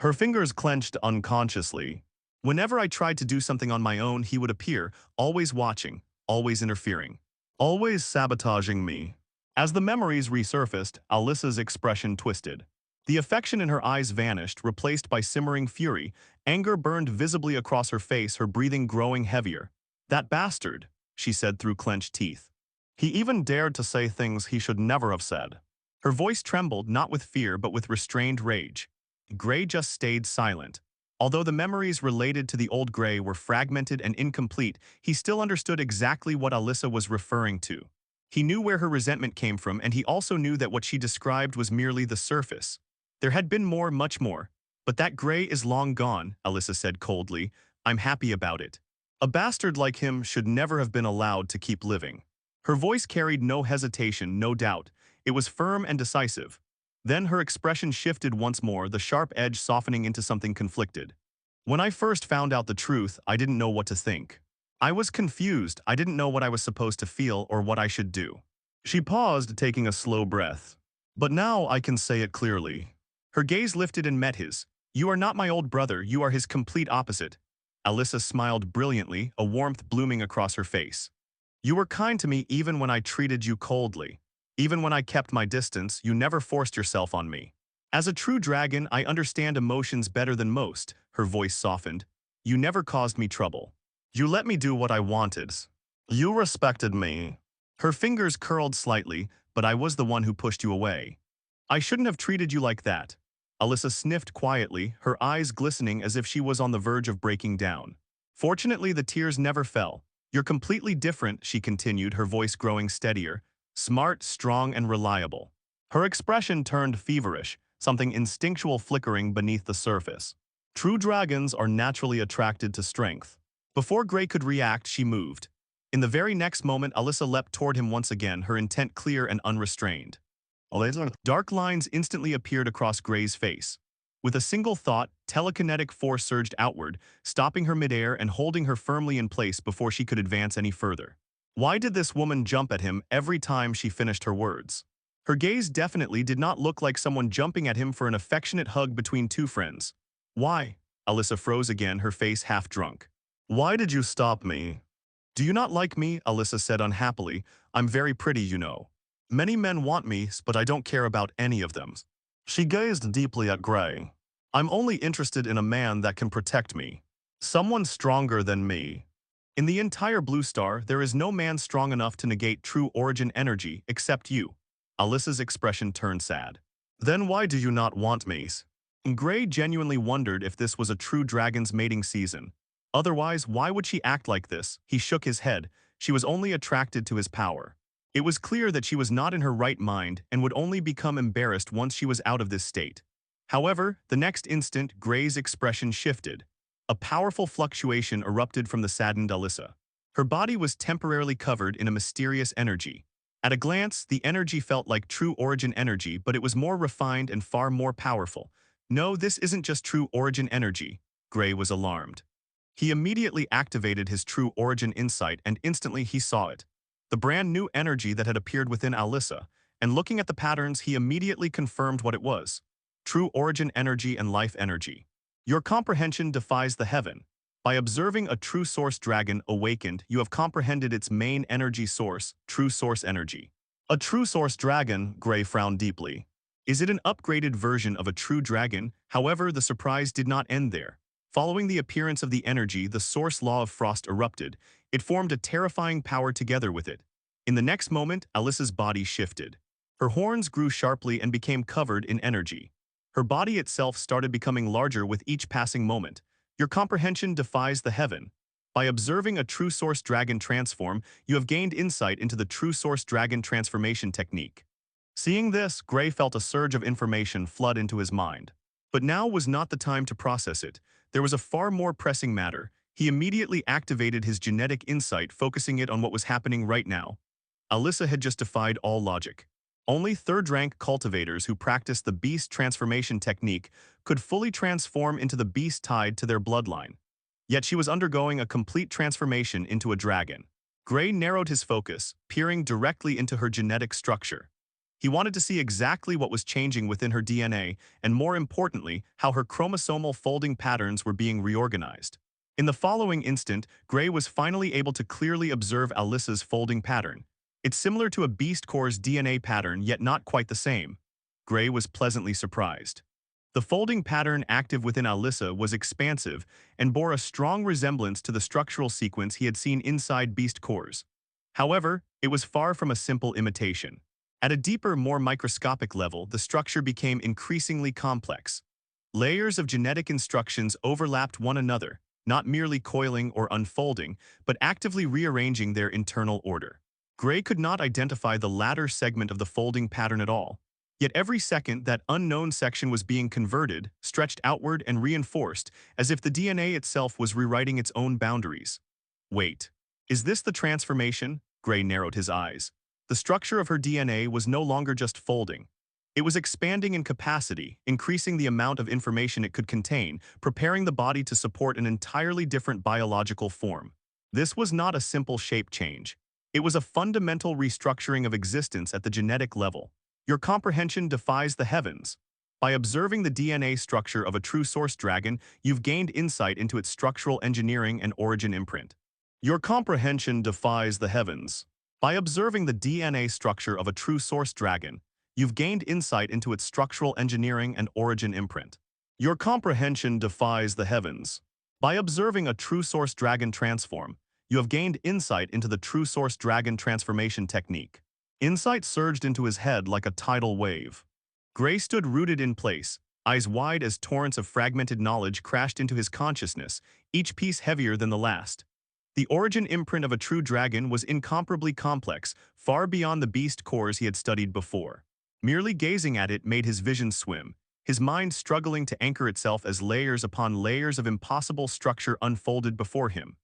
Her fingers clenched unconsciously. Whenever I tried to do something on my own, he would appear, always watching, always interfering, always sabotaging me. As the memories resurfaced, Alyssa's expression twisted. The affection in her eyes vanished, replaced by simmering fury. Anger burned visibly across her face, her breathing growing heavier. That bastard, she said through clenched teeth. He even dared to say things he should never have said. Her voice trembled, not with fear but with restrained rage. Gray just stayed silent. Although the memories related to the old Gray were fragmented and incomplete, he still understood exactly what Alyssa was referring to. He knew where her resentment came from, and he also knew that what she described was merely the surface. There had been more, much more. But that Gray is long gone, Alyssa said coldly. I'm happy about it. A bastard like him should never have been allowed to keep living. Her voice carried no hesitation, no doubt. It was firm and decisive. Then her expression shifted once more, the sharp edge softening into something conflicted. When I first found out the truth, I didn't know what to think. I was confused. I didn't know what I was supposed to feel or what I should do. She paused, taking a slow breath. But now I can say it clearly. Her gaze lifted and met his. You are not my old brother, you are his complete opposite. Alyssa smiled brilliantly, a warmth blooming across her face. You were kind to me even when I treated you coldly. Even when I kept my distance, you never forced yourself on me. As a true dragon, I understand emotions better than most, her voice softened. You never caused me trouble. You let me do what I wanted. You respected me. Her fingers curled slightly, but I was the one who pushed you away. I shouldn't have treated you like that. Alyssa sniffed quietly, her eyes glistening as if she was on the verge of breaking down. Fortunately, the tears never fell. You're completely different, she continued, her voice growing steadier. Smart, strong, and reliable. Her expression turned feverish, something instinctual flickering beneath the surface. True dragons are naturally attracted to strength. Before Gray could react, she moved. In the very next moment, Alyssa leapt toward him once again, her intent clear and unrestrained. Dark lines instantly appeared across Gray's face. With a single thought, telekinetic force surged outward, stopping her midair and holding her firmly in place before she could advance any further. Why did this woman jump at him every time she finished her words? Her gaze definitely did not look like someone jumping at him for an affectionate hug between two friends. Why? Alyssa froze again, her face half drunk. Why did you stop me? Do you not like me? Alyssa said unhappily. I'm very pretty, you know. Many men want me, but I don't care about any of them. She gazed deeply at Gray. I'm only interested in a man that can protect me. Someone stronger than me. In the entire Blue Star, there is no man strong enough to negate true origin energy except you. Alyssa's expression turned sad. Then why do you not want me? Gray genuinely wondered if this was a true dragon's mating season. Otherwise, why would she act like this? He shook his head. She was only attracted to his power. It was clear that she was not in her right mind and would only become embarrassed once she was out of this state. However, the next instant, Gray's expression shifted. A powerful fluctuation erupted from the saddened Alyssa. Her body was temporarily covered in a mysterious energy. At a glance, the energy felt like true origin energy, but it was more refined and far more powerful. No, this isn't just true origin energy. Gray was alarmed. He immediately activated his true origin insight and instantly he saw it. The brand new energy that had appeared within Alyssa, and looking at the patterns he immediately confirmed what it was. True origin energy and life energy. Your comprehension defies the heaven. By observing a true source dragon awakened, you have comprehended its main energy source, true source energy. A true source dragon, Gray frowned deeply. Is it an upgraded version of a true dragon? However, the surprise did not end there. Following the appearance of the energy, the source law of frost erupted. It formed a terrifying power together with it. In the next moment, Alyssa's body shifted. Her horns grew sharply and became covered in energy. Her body itself started becoming larger with each passing moment. Your comprehension defies the heaven. By observing a true source dragon transform, you have gained insight into the true source dragon transformation technique. Seeing this, Gray felt a surge of information flood into his mind. But now was not the time to process it. There was a far more pressing matter. He immediately activated his genetic insight, focusing it on what was happening right now. Alyssa had just defied all logic. Only third-rank cultivators who practiced the beast transformation technique could fully transform into the beast tied to their bloodline. Yet she was undergoing a complete transformation into a dragon. Gray narrowed his focus, peering directly into her genetic structure. He wanted to see exactly what was changing within her DNA, and more importantly, how her chromosomal folding patterns were being reorganized. In the following instant, Gray was finally able to clearly observe Alyssa's folding pattern. It's similar to a beast core's DNA pattern, yet not quite the same. Gray was pleasantly surprised. The folding pattern active within Alyssa was expansive and bore a strong resemblance to the structural sequence he had seen inside beast cores. However, it was far from a simple imitation. At a deeper, more microscopic level, the structure became increasingly complex. Layers of genetic instructions overlapped one another, not merely coiling or unfolding, but actively rearranging their internal order. Gray could not identify the latter segment of the folding pattern at all. Yet every second, that unknown section was being converted, stretched outward and reinforced, as if the DNA itself was rewriting its own boundaries. Wait, is this the transformation? Gray narrowed his eyes. The structure of her DNA was no longer just folding. It was expanding in capacity, increasing the amount of information it could contain, preparing the body to support an entirely different biological form. This was not a simple shape change. It was a fundamental restructuring of existence at the genetic level. Your comprehension defies the heavens. By observing the DNA structure of a true source dragon, you've gained insight into its structural engineering and origin imprint. Your comprehension defies the heavens. By observing the DNA structure of a true source dragon, you've gained insight into its structural engineering and origin imprint. Your comprehension defies the heavens. By observing a true source dragon transform, you have gained insight into the true source dragon transformation technique. Insight surged into his head like a tidal wave. Gray stood rooted in place, eyes wide as torrents of fragmented knowledge crashed into his consciousness, each piece heavier than the last. The origin imprint of a true dragon was incomparably complex, far beyond the beast cores he had studied before. Merely gazing at it made his vision swim, his mind struggling to anchor itself as layers upon layers of impossible structure unfolded before him.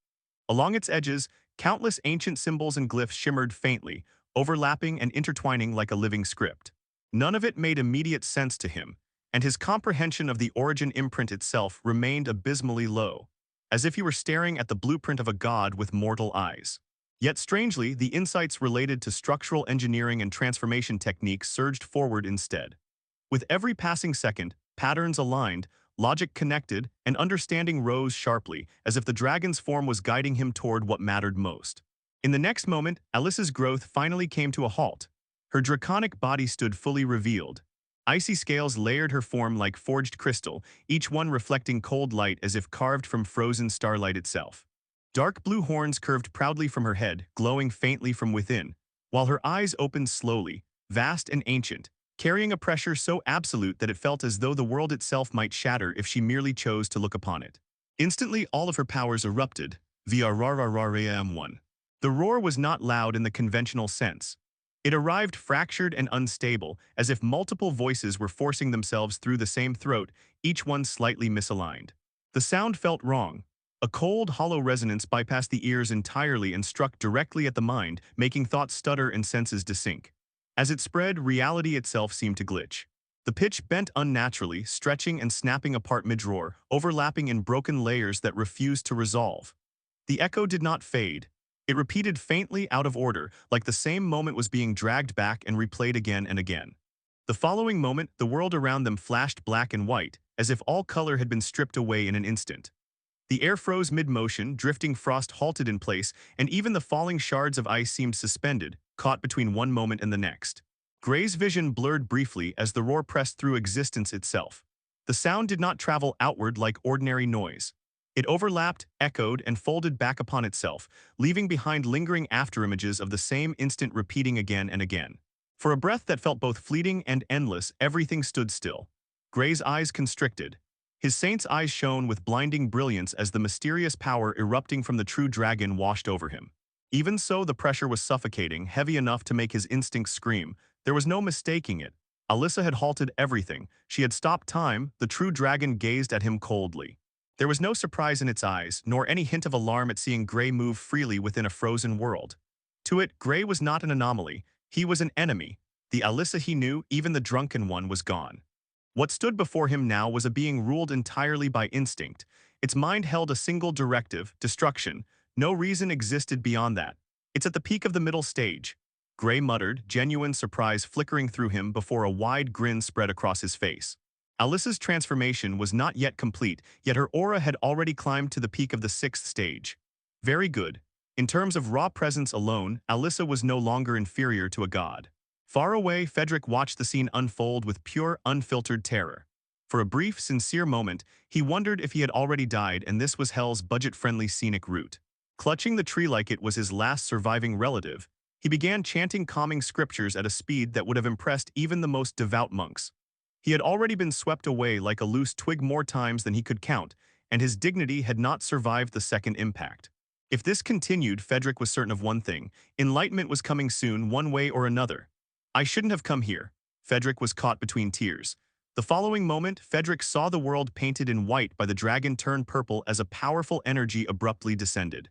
Along its edges, countless ancient symbols and glyphs shimmered faintly, overlapping and intertwining like a living script. None of it made immediate sense to him, and his comprehension of the origin imprint itself remained abysmally low, as if he were staring at the blueprint of a god with mortal eyes. Yet strangely, the insights related to structural engineering and transformation techniques surged forward instead. With every passing second, patterns aligned, logic connected, and understanding rose sharply, as if the dragon's form was guiding him toward what mattered most. In the next moment, Alyssa's growth finally came to a halt. Her draconic body stood fully revealed. Icy scales layered her form like forged crystal, each one reflecting cold light as if carved from frozen starlight itself. Dark blue horns curved proudly from her head, glowing faintly from within, while her eyes opened slowly, vast and ancient, carrying a pressure so absolute that it felt as though the world itself might shatter if she merely chose to look upon it. Instantly, all of her powers erupted, via Rarararayam-1. The roar was not loud in the conventional sense. It arrived fractured and unstable, as if multiple voices were forcing themselves through the same throat, each one slightly misaligned. The sound felt wrong. A cold, hollow resonance bypassed the ears entirely and struck directly at the mind, making thoughts stutter and senses desync. As it spread, reality itself seemed to glitch. The pitch bent unnaturally, stretching and snapping apart mid-roar, overlapping in broken layers that refused to resolve. The echo did not fade. It repeated faintly out of order, like the same moment was being dragged back and replayed again and again. The following moment, the world around them flashed black and white, as if all color had been stripped away in an instant. The air froze mid-motion, drifting frost halted in place, and even the falling shards of ice seemed suspended, caught between one moment and the next. Gray's vision blurred briefly as the roar pressed through existence itself. The sound did not travel outward like ordinary noise. It overlapped, echoed, and folded back upon itself, leaving behind lingering afterimages of the same instant repeating again and again. For a breath that felt both fleeting and endless, everything stood still. Gray's eyes constricted. His saint's eyes shone with blinding brilliance as the mysterious power erupting from the true dragon washed over him. Even so, the pressure was suffocating, heavy enough to make his instincts scream. There was no mistaking it. Alyssa had halted everything. She had stopped time. The true dragon gazed at him coldly. There was no surprise in its eyes, nor any hint of alarm at seeing Gray move freely within a frozen world. To it, Gray was not an anomaly. He was an enemy. The Alyssa he knew, even the drunken one, was gone. What stood before him now was a being ruled entirely by instinct. Its mind held a single directive, destruction. No reason existed beyond that. It's at the peak of the middle stage. Gray muttered, genuine surprise flickering through him before a wide grin spread across his face. Alyssa's transformation was not yet complete, yet her aura had already climbed to the peak of the sixth stage. Very good. In terms of raw presence alone, Alyssa was no longer inferior to a god. Far away, Fedric watched the scene unfold with pure, unfiltered terror. For a brief, sincere moment, he wondered if he had already died and this was Hell's budget-friendly scenic route. Clutching the tree like it was his last surviving relative, he began chanting calming scriptures at a speed that would have impressed even the most devout monks. He had already been swept away like a loose twig more times than he could count, and his dignity had not survived the second impact. If this continued, Fedric was certain of one thing: enlightenment was coming soon, one way or another. I shouldn't have come here. Fedric was caught between tears. The following moment, Fedric saw the world painted in white by the dragon turn purple as a powerful energy abruptly descended.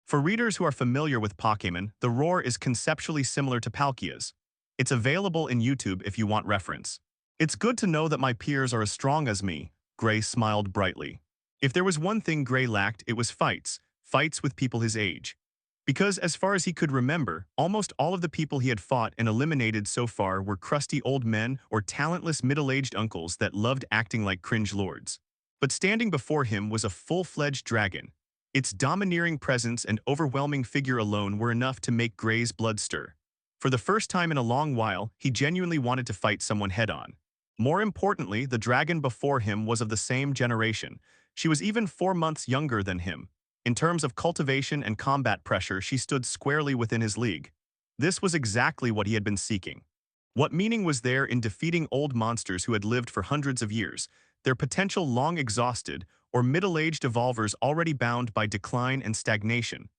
For readers who are familiar with Pokémon, the roar is conceptually similar to Palkia's. It's available in YouTube if you want reference. It's good to know that my peers are as strong as me, Gray smiled brightly. If there was one thing Gray lacked, it was fights with people his age. Because as far as he could remember, almost all of the people he had fought and eliminated so far were crusty old men or talentless middle-aged uncles that loved acting like cringe lords. But standing before him was a full-fledged dragon. Its domineering presence and overwhelming figure alone were enough to make Gray's blood stir. For the first time in a long while, he genuinely wanted to fight someone head-on. More importantly, the dragon before him was of the same generation. She was even 4 months younger than him. In terms of cultivation and combat pressure, she stood squarely within his league. This was exactly what he had been seeking. What meaning was there in defeating old monsters who had lived for hundreds of years, their potential long exhausted, or middle-aged evolvers already bound by decline and stagnation?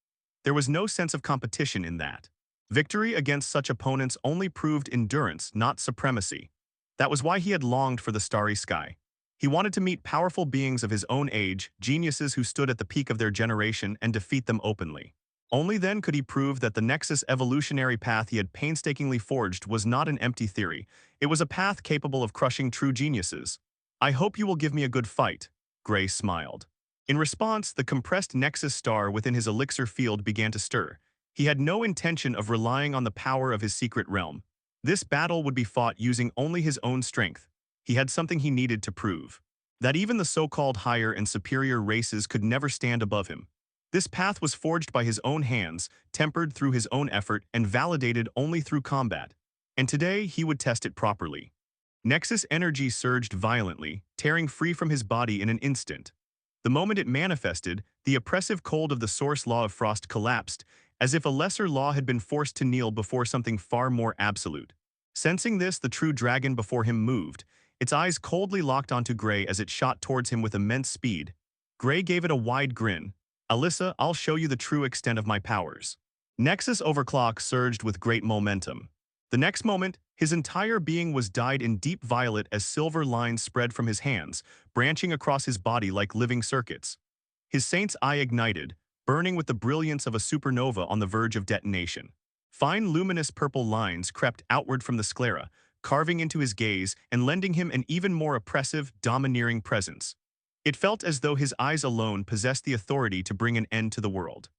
There was no sense of competition in that. Victory against such opponents only proved endurance, not supremacy. That was why he had longed for the starry sky. He wanted to meet powerful beings of his own age, geniuses who stood at the peak of their generation, and defeat them openly. Only then could he prove that the Nexus evolutionary path he had painstakingly forged was not an empty theory. It was a path capable of crushing true geniuses. I hope you will give me a good fight, Gray smiled. In response, the compressed Nexus star within his elixir field began to stir. He had no intention of relying on the power of his secret realm. This battle would be fought using only his own strength. He had something he needed to prove. That even the so-called higher and superior races could never stand above him. This path was forged by his own hands, tempered through his own effort, and validated only through combat. And today, he would test it properly. Nexus energy surged violently, tearing free from his body in an instant. The moment it manifested, the oppressive cold of the source law of frost collapsed, as if a lesser law had been forced to kneel before something far more absolute. Sensing this, the true dragon before him moved, its eyes coldly locked onto Gray as it shot towards him with immense speed. Gray gave it a wide grin. Alyssa, I'll show you the true extent of my powers. Nexus Overclock surged with great momentum. The next moment, his entire being was dyed in deep violet as silver lines spread from his hands, branching across his body like living circuits. His saint's eye ignited, burning with the brilliance of a supernova on the verge of detonation. Fine luminous purple lines crept outward from the sclera, carving into his gaze and lending him an even more oppressive, domineering presence. It felt as though his eyes alone possessed the authority to bring an end to the world.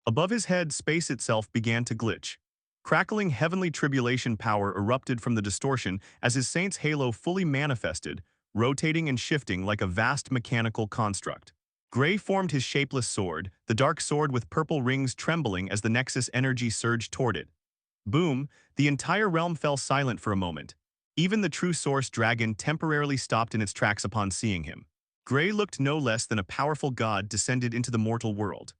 Above his head, space itself began to glitch. Crackling heavenly tribulation power erupted from the distortion as his saint's halo fully manifested, rotating and shifting like a vast mechanical construct. Gray formed his shapeless sword, the dark sword with purple rings trembling as the Nexus energy surged toward it. Boom, the entire realm fell silent for a moment. Even the true source dragon temporarily stopped in its tracks upon seeing him. Gray looked no less than a powerful god descended into the mortal world.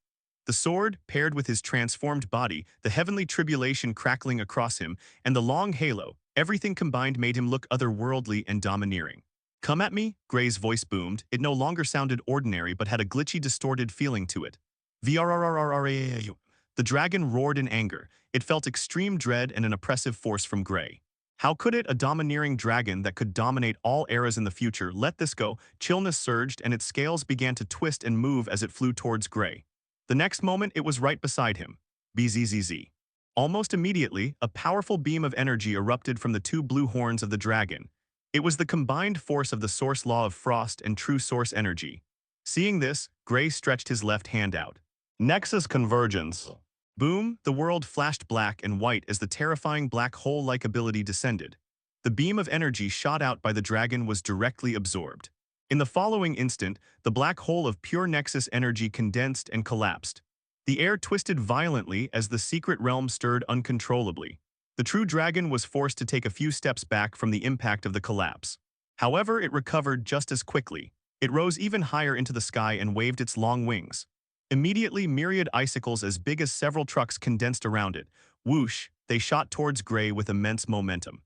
The sword, paired with his transformed body, the heavenly tribulation crackling across him, and the long halo, everything combined made him look otherworldly and domineering. Come at me, Gray's voice boomed. It no longer sounded ordinary but had a glitchy, distorted feeling to it. VRRRRRAAU. The dragon roared in anger. It felt extreme dread and an oppressive force from Gray. How could it, a domineering dragon that could dominate all eras in the future, let this go? Chillness surged and its scales began to twist and move as it flew towards Gray. The next moment, it was right beside him. BZZZ. Almost immediately, a powerful beam of energy erupted from the two blue horns of the dragon. It was the combined force of the source law of frost and true source energy. Seeing this, Gray stretched his left hand out. Nexus convergence. Boom, the world flashed black and white as the terrifying black hole-like ability descended. The beam of energy shot out by the dragon was directly absorbed. In the following instant, the black hole of pure Nexus energy condensed and collapsed. The air twisted violently as the secret realm stirred uncontrollably. The true dragon was forced to take a few steps back from the impact of the collapse. However, it recovered just as quickly. It rose even higher into the sky and waved its long wings. Immediately, myriad icicles as big as several trucks condensed around it. Whoosh, they shot towards Gray with immense momentum.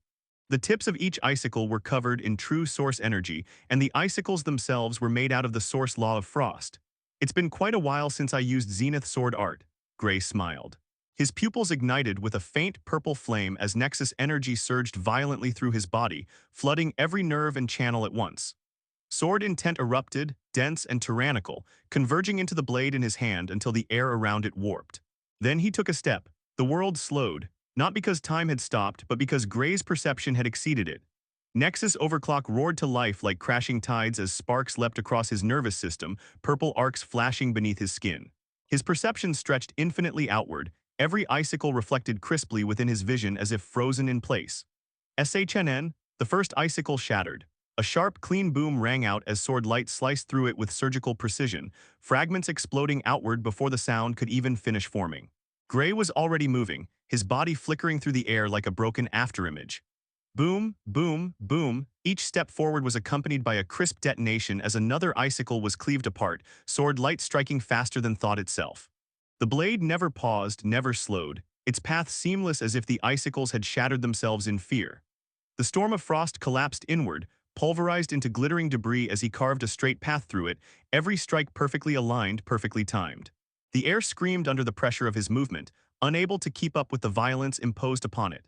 The tips of each icicle were covered in true source energy, and the icicles themselves were made out of the source law of frost. It's been quite a while since I used Zenith sword art, Gray smiled. His pupils ignited with a faint purple flame as Nexus energy surged violently through his body, flooding every nerve and channel at once. Sword intent erupted, dense and tyrannical, converging into the blade in his hand until the air around it warped. Then he took a step. The world slowed, not because time had stopped, but because Gray's perception had exceeded it. Nexus Overclock roared to life like crashing tides as sparks leapt across his nervous system, purple arcs flashing beneath his skin. His perception stretched infinitely outward, every icicle reflected crisply within his vision as if frozen in place. SHNN, the first icicle shattered. A sharp, clean boom rang out as sword light sliced through it with surgical precision, fragments exploding outward before the sound could even finish forming. Gray was already moving, his body flickering through the air like a broken afterimage. Boom, boom, boom. Each step forward was accompanied by a crisp detonation as another icicle was cleaved apart, sword light striking faster than thought itself. The blade never paused, never slowed, its path seamless as if the icicles had shattered themselves in fear. The storm of frost collapsed inward, pulverized into glittering debris as he carved a straight path through it, every strike perfectly aligned, perfectly timed. The air screamed under the pressure of his movement, unable to keep up with the violence imposed upon it.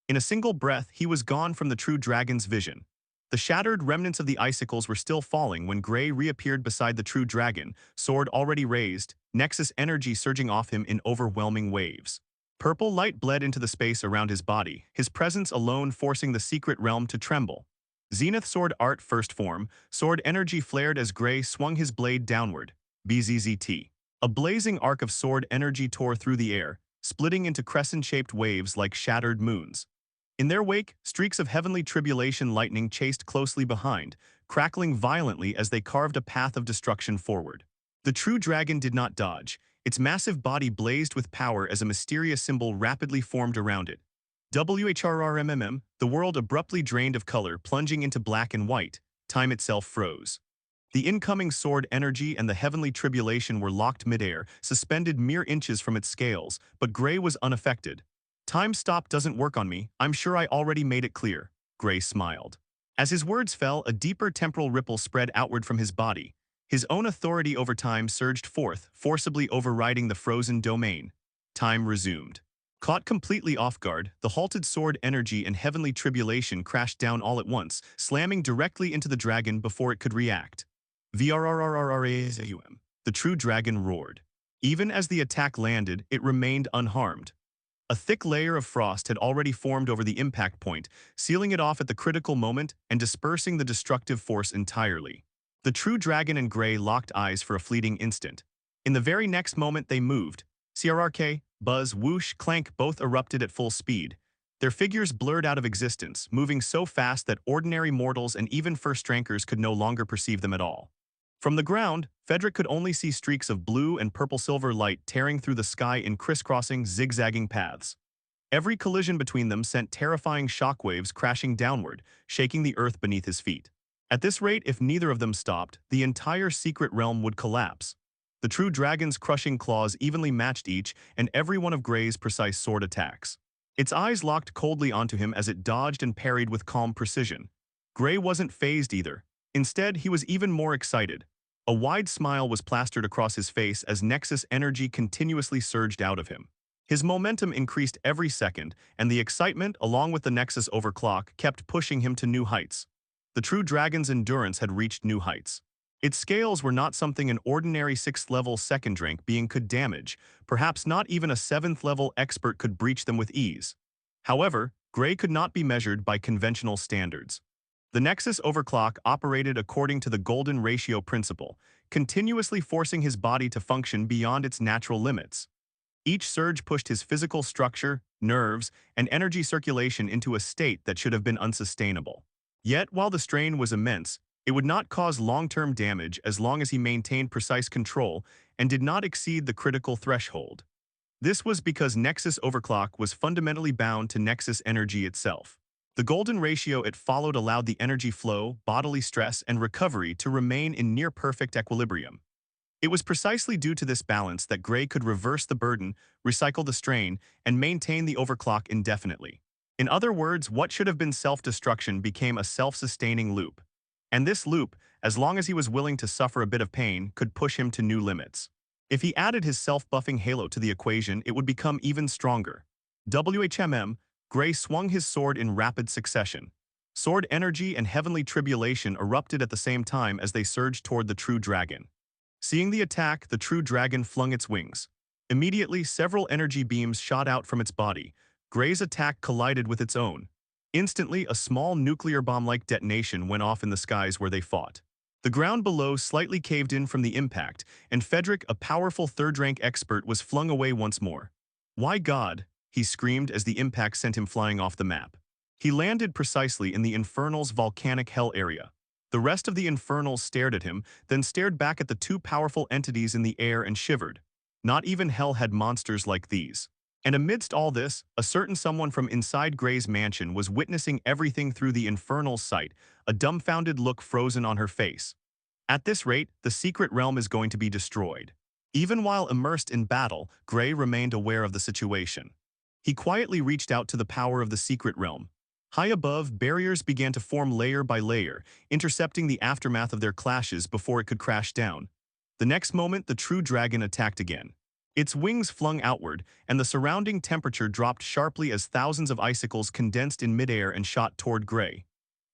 In a single breath, he was gone from the true dragon's vision. The shattered remnants of the icicles were still falling when Gray reappeared beside the true dragon, sword already raised, Nexus energy surging off him in overwhelming waves. Purple light bled into the space around his body, his presence alone forcing the secret realm to tremble. Zenith sword art first form, sword energy flared as Gray swung his blade downward. BZZT. A blazing arc of sword energy tore through the air, splitting into crescent-shaped waves like shattered moons. In their wake, streaks of heavenly tribulation lightning chased closely behind, crackling violently as they carved a path of destruction forward. The true dragon did not dodge. Its massive body blazed with power as a mysterious symbol rapidly formed around it. WHRRMMM, the world abruptly drained of color, plunging into black and white. Time itself froze. The incoming sword energy and the heavenly tribulation were locked midair, suspended mere inches from its scales, but Gray was unaffected. Time stop doesn't work on me, I'm sure I already made it clear, Gray smiled. As his words fell, a deeper temporal ripple spread outward from his body. His own authority over time surged forth, forcibly overriding the frozen domain. Time resumed. Caught completely off guard, the halted sword energy and heavenly tribulation crashed down all at once, slamming directly into the dragon before it could react. VRRRRRAZUM. The true dragon roared. Even as the attack landed, it remained unharmed. A thick layer of frost had already formed over the impact point, sealing it off at the critical moment and dispersing the destructive force entirely. The true dragon and Grey locked eyes for a fleeting instant. In the very next moment they moved. CRRK, buzz, whoosh, clank both erupted at full speed. Their figures blurred out of existence, moving so fast that ordinary mortals and even first-rankers could no longer perceive them at all. From the ground, Fedric could only see streaks of blue and purple-silver light tearing through the sky in crisscrossing, zigzagging paths. Every collision between them sent terrifying shockwaves crashing downward, shaking the earth beneath his feet. At this rate, if neither of them stopped, the entire secret realm would collapse. The true dragon's crushing claws evenly matched each and every one of Grey's precise sword attacks. Its eyes locked coldly onto him as it dodged and parried with calm precision. Grey wasn't fazed either. Instead, he was even more excited. A wide smile was plastered across his face as Nexus energy continuously surged out of him. His momentum increased every second, and the excitement, along with the Nexus overclock, kept pushing him to new heights. The true dragon's endurance had reached new heights. Its scales were not something an ordinary 6th-level second rank being could damage, perhaps not even a 7th-level expert could breach them with ease. However, Grey could not be measured by conventional standards. The Nexus overclock operated according to the golden ratio principle, continuously forcing his body to function beyond its natural limits. Each surge pushed his physical structure, nerves, and energy circulation into a state that should have been unsustainable. Yet, while the strain was immense, it would not cause long-term damage as long as he maintained precise control and did not exceed the critical threshold. This was because Nexus overclock was fundamentally bound to Nexus energy itself. The golden ratio it followed allowed the energy flow, bodily stress, and recovery to remain in near-perfect equilibrium. It was precisely due to this balance that Grey could reverse the burden, recycle the strain, and maintain the overclock indefinitely. In other words, what should have been self-destruction became a self-sustaining loop. And this loop, as long as he was willing to suffer a bit of pain, could push him to new limits. If he added his self-buffing halo to the equation, it would become even stronger. WHMM, Grey swung his sword in rapid succession. Sword energy and heavenly tribulation erupted at the same time as they surged toward the true dragon. Seeing the attack, the true dragon flung its wings. Immediately, several energy beams shot out from its body. Grey's attack collided with its own. Instantly, a small nuclear bomb-like detonation went off in the skies where they fought. The ground below slightly caved in from the impact, and Fedric, a powerful third-rank expert, was flung away once more. "Why God?" he screamed as the impact sent him flying off the map. He landed precisely in the Infernal's volcanic hell area. The rest of the Infernals stared at him, then stared back at the two powerful entities in the air and shivered. Not even hell had monsters like these. And amidst all this, a certain someone from inside Grey's mansion was witnessing everything through the Infernal's sight, a dumbfounded look frozen on her face. At this rate, the secret realm is going to be destroyed. Even while immersed in battle, Grey remained aware of the situation. He quietly reached out to the power of the secret realm. High above, barriers began to form layer by layer, intercepting the aftermath of their clashes before it could crash down. The next moment, the true dragon attacked again. Its wings flung outward, and the surrounding temperature dropped sharply as thousands of icicles condensed in midair and shot toward Grey.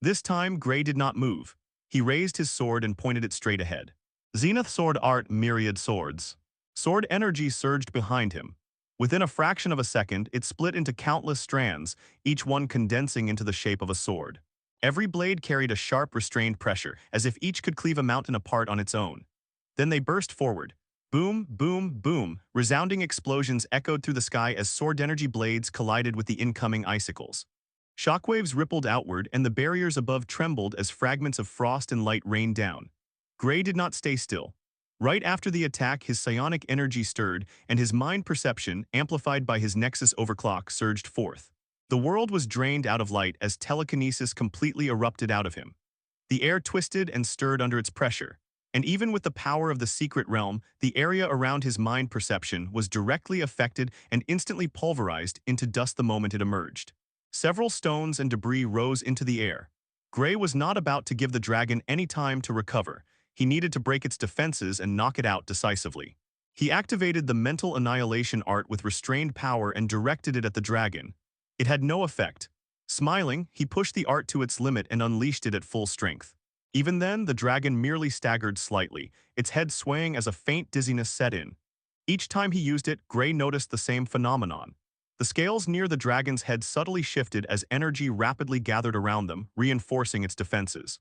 This time, Grey did not move. He raised his sword and pointed it straight ahead. Zenith Sword Art Myriad Swords. Sword energy surged behind him. Within a fraction of a second, it split into countless strands, each one condensing into the shape of a sword. Every blade carried a sharp, restrained pressure, as if each could cleave a mountain apart on its own. Then they burst forward. Boom, boom, boom. Resounding explosions echoed through the sky as sword energy blades collided with the incoming icicles. Shockwaves rippled outward, and the barriers above trembled as fragments of frost and light rained down. Grey did not stay still. Right after the attack, his psionic energy stirred, and his mind perception, amplified by his Nexus overclock, surged forth. The world was drained out of light as telekinesis completely erupted out of him. The air twisted and stirred under its pressure, and even with the power of the secret realm, the area around his mind perception was directly affected and instantly pulverized into dust the moment it emerged. Several stones and debris rose into the air. Grey was not about to give the dragon any time to recover. He needed to break its defenses and knock it out decisively. He activated the mental annihilation art with restrained power and directed it at the dragon. It had no effect. Smiling, he pushed the art to its limit and unleashed it at full strength. Even then, the dragon merely staggered slightly, its head swaying as a faint dizziness set in. Each time he used it, Gray noticed the same phenomenon. The scales near the dragon's head subtly shifted as energy rapidly gathered around them, reinforcing its defenses.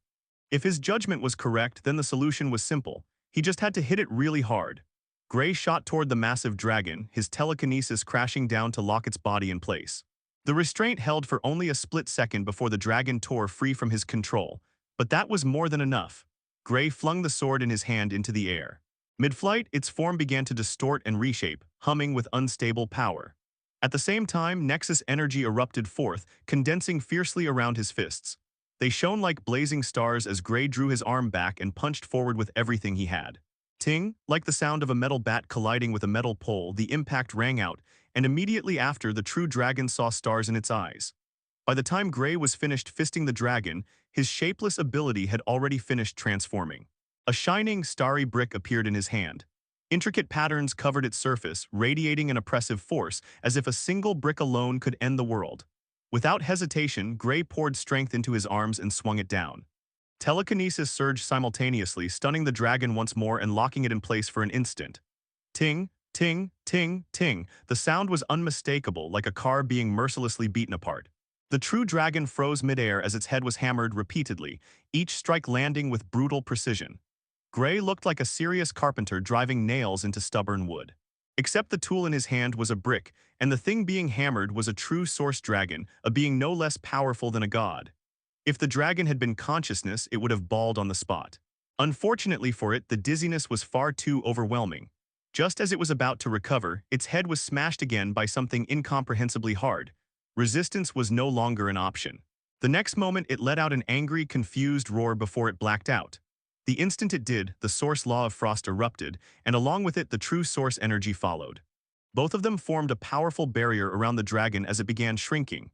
If his judgment was correct, then the solution was simple. He just had to hit it really hard. Gray shot toward the massive dragon, his telekinesis crashing down to lock its body in place. The restraint held for only a split second before the dragon tore free from his control, but that was more than enough. Gray flung the sword in his hand into the air. Mid-flight, its form began to distort and reshape, humming with unstable power. At the same time, Nexus energy erupted forth, condensing fiercely around his fists. They shone like blazing stars as Gray drew his arm back and punched forward with everything he had. Ting, like the sound of a metal bat colliding with a metal pole, the impact rang out, and immediately after, the true dragon saw stars in its eyes. By the time Gray was finished fisting the dragon, his shapeless ability had already finished transforming. A shining, starry brick appeared in his hand. Intricate patterns covered its surface, radiating an oppressive force, as if a single brick alone could end the world. Without hesitation, Gray poured strength into his arms and swung it down. Telekinesis surged simultaneously, stunning the dragon once more and locking it in place for an instant. Ting, ting, ting, ting. The sound was unmistakable, like a car being mercilessly beaten apart. The true dragon froze midair as its head was hammered repeatedly, each strike landing with brutal precision. Gray looked like a serious carpenter driving nails into stubborn wood. Except the tool in his hand was a brick, and the thing being hammered was a true source dragon, a being no less powerful than a god. If the dragon had been consciousness, it would have bawled on the spot. Unfortunately for it, the dizziness was far too overwhelming. Just as it was about to recover, its head was smashed again by something incomprehensibly hard. Resistance was no longer an option. The next moment, it let out an angry, confused roar before it blacked out. The instant it did, the source law of frost erupted, and along with it the true source energy followed. Both of them formed a powerful barrier around the dragon as it began shrinking.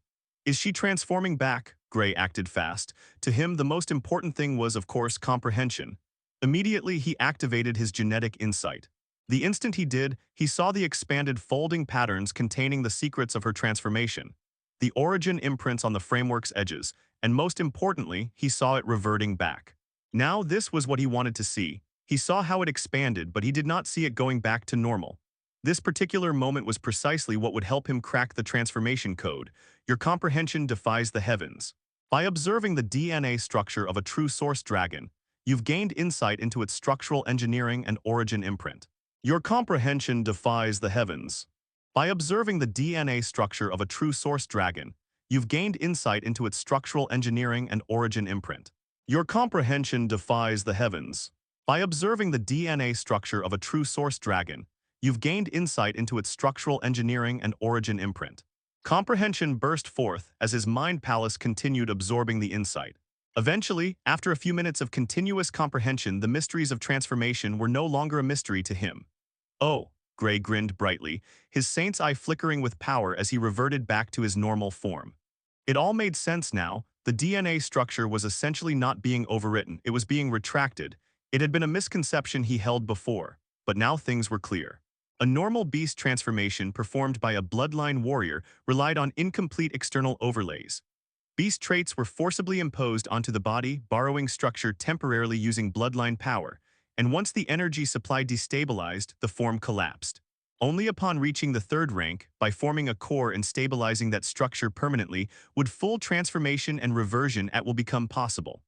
Is she transforming back? Gray acted fast. To him, the most important thing was, of course, comprehension. Immediately, he activated his genetic insight. The instant he did, he saw the expanded folding patterns containing the secrets of her transformation, the origin imprints on the framework's edges, and most importantly, he saw it reverting back. Now this was what he wanted to see. He saw how it expanded, but he did not see it going back to normal. This particular moment was precisely what would help him crack the transformation code. Your comprehension defies the heavens. By observing the DNA structure of a true source dragon, you've gained insight into its structural engineering and origin imprint. Your comprehension defies the heavens. By observing the DNA structure of a true source dragon, you've gained insight into its structural engineering and origin imprint. Your comprehension defies the heavens. By observing the DNA structure of a true source dragon, you've gained insight into its structural engineering and origin imprint. Comprehension burst forth as his mind palace continued absorbing the insight. Eventually, after a few minutes of continuous comprehension, the mysteries of transformation were no longer a mystery to him. Oh, Gray grinned brightly, his saint's eye flickering with power as he reverted back to his normal form. It all made sense now. The DNA structure was essentially not being overwritten, it was being retracted. It had been a misconception he held before, but now things were clear. A normal beast transformation performed by a bloodline warrior relied on incomplete external overlays. Beast traits were forcibly imposed onto the body, borrowing structure temporarily using bloodline power, and once the energy supply destabilized, the form collapsed. Only upon reaching the third rank, by forming a core and stabilizing that structure permanently, would full transformation and reversion will become possible.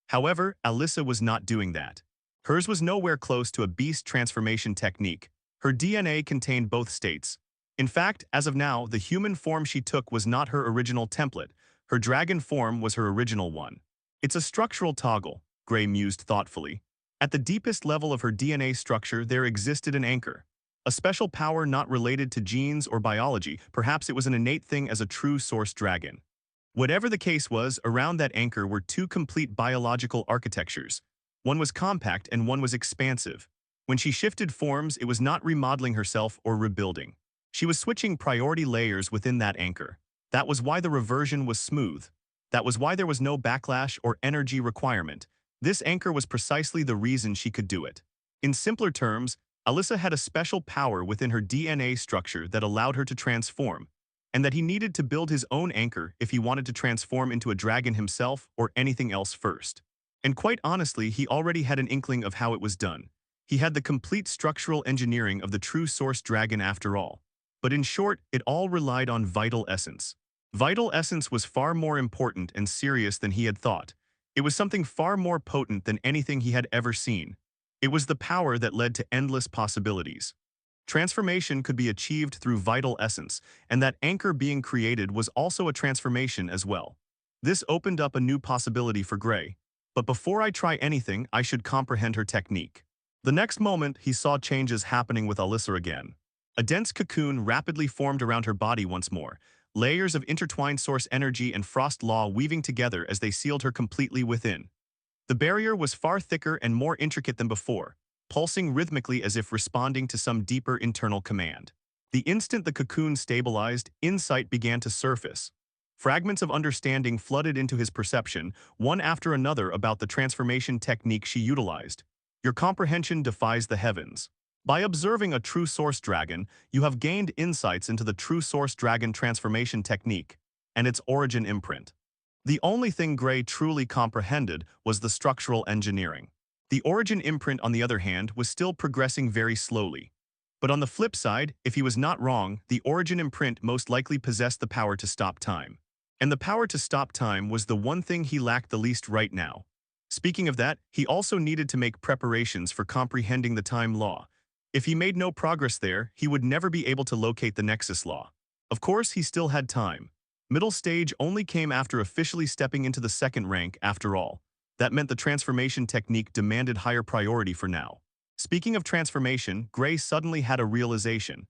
However, Alyssa was not doing that. Hers was nowhere close to a beast transformation technique. Her DNA contained both states. In fact, as of now, the human form she took was not her original template. Her dragon form was her original one. It's a structural toggle, Gray mused thoughtfully. At the deepest level of her DNA structure, there existed an anchor. A special power not related to genes or biology, perhaps it was an innate thing as a true source dragon. Whatever the case was, around that anchor were two complete biological architectures. One was compact and one was expansive. When she shifted forms, it was not remodeling herself or rebuilding. She was switching priority layers within that anchor. That was why the reversion was smooth. That was why there was no backlash or energy requirement. This anchor was precisely the reason she could do it. In simpler terms, Alyssa had a special power within her DNA structure that allowed her to transform, and that he needed to build his own anchor if he wanted to transform into a dragon himself or anything else first. And quite honestly, he already had an inkling of how it was done. He had the complete structural engineering of the true source dragon after all. But in short, it all relied on vital essence. Vital essence was far more important and serious than he had thought. It was something far more potent than anything he had ever seen. It was the power that led to endless possibilities. Transformation could be achieved through vital essence, and that anchor being created was also a transformation as well. This opened up a new possibility for Gray. But before I try anything, I should comprehend her technique. The next moment, he saw changes happening with Alyssa again. A dense cocoon rapidly formed around her body once more, layers of intertwined source energy and frost law weaving together as they sealed her completely within. The barrier was far thicker and more intricate than before, pulsing rhythmically as if responding to some deeper internal command. The instant the cocoon stabilized, insight began to surface. Fragments of understanding flooded into his perception, one after another about the transformation technique she utilized. Your comprehension defies the heavens. By observing a true source dragon, you have gained insights into the true source dragon transformation technique and its origin imprint. The only thing Gray truly comprehended was the structural engineering. The origin imprint, on the other hand, was still progressing very slowly. But on the flip side, if he was not wrong, the origin imprint most likely possessed the power to stop time. And the power to stop time was the one thing he lacked the least right now. Speaking of that, he also needed to make preparations for comprehending the time law. If he made no progress there, he would never be able to locate the Nexus law. Of course, he still had time. Middle stage only came after officially stepping into the second rank after all. That meant the transformation technique demanded higher priority for now. Speaking of transformation, Gray suddenly had a realization.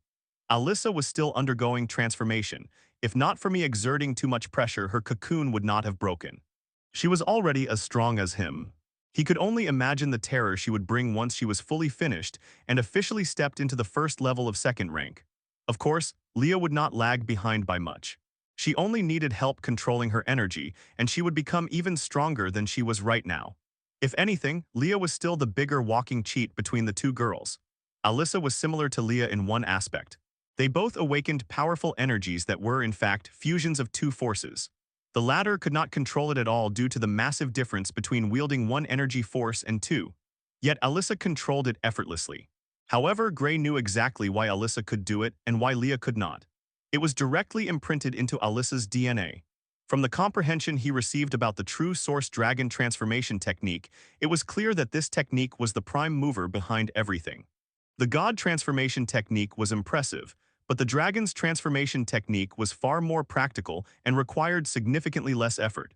Alyssa was still undergoing transformation. If not for me exerting too much pressure, her cocoon would not have broken. She was already as strong as him. He could only imagine the terror she would bring once she was fully finished and officially stepped into the first level of second rank. Of course, Leah would not lag behind by much. She only needed help controlling her energy, and she would become even stronger than she was right now. If anything, Leah was still the bigger walking cheat between the two girls. Alyssa was similar to Leah in one aspect. They both awakened powerful energies that were, in fact, fusions of two forces. The latter could not control it at all due to the massive difference between wielding one energy force and two. Yet Alyssa controlled it effortlessly. However, Gray knew exactly why Alyssa could do it and why Leah could not. It was directly imprinted into Alyssa's DNA. From the comprehension he received about the true source dragon transformation technique, it was clear that this technique was the prime mover behind everything. The god transformation technique was impressive, but the dragon's transformation technique was far more practical and required significantly less effort.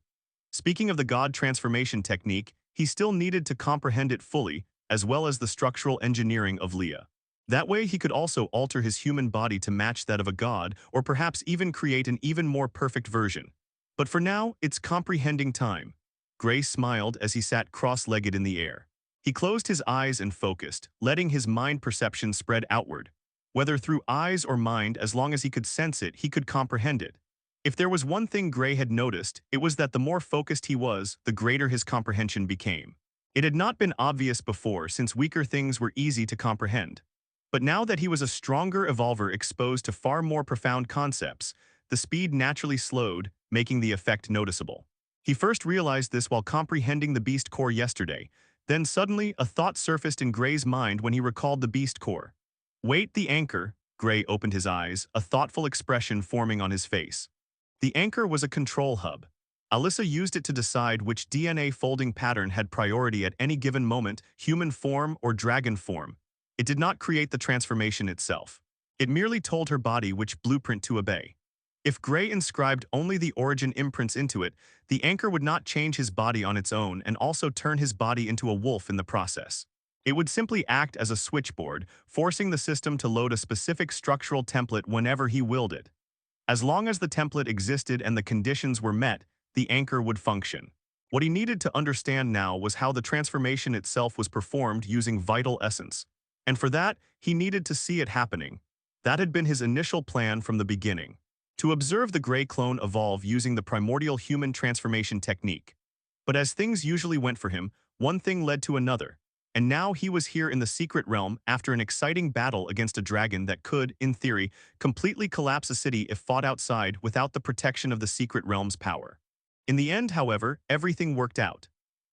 Speaking of the god transformation technique, he still needed to comprehend it fully, as well as the structural engineering of Leah. That way he could also alter his human body to match that of a god, or perhaps even create an even more perfect version. But for now, it's comprehending time. Gray smiled as he sat cross-legged in the air. He closed his eyes and focused, letting his mind perception spread outward. Whether through eyes or mind, as long as he could sense it, he could comprehend it. If there was one thing Gray had noticed, it was that the more focused he was, the greater his comprehension became. It had not been obvious before, since weaker things were easy to comprehend. But now that he was a stronger evolver exposed to far more profound concepts, the speed naturally slowed, making the effect noticeable. He first realized this while comprehending the beast core yesterday. Then suddenly, a thought surfaced in Gray's mind when he recalled the beast core. Wait, the anchor. Gray opened his eyes, a thoughtful expression forming on his face. The anchor was a control hub. Alyssa used it to decide which DNA folding pattern had priority at any given moment, human form or dragon form. It did not create the transformation itself. It merely told her body which blueprint to obey. If Gray inscribed only the origin imprints into it, the anchor would not change his body on its own and also turn his body into a wolf in the process. It would simply act as a switchboard, forcing the system to load a specific structural template whenever he willed it. As long as the template existed and the conditions were met, the anchor would function. What he needed to understand now was how the transformation itself was performed using vital essence. And for that, he needed to see it happening. That had been his initial plan from the beginning. To observe the Gray clone evolve using the primordial human transformation technique. But as things usually went for him, One thing led to another, and now he was here in the secret realm after an exciting battle against a dragon that could, in theory, completely collapse a city if fought outside without the protection of the secret realm's power. In the end, however, everything worked out.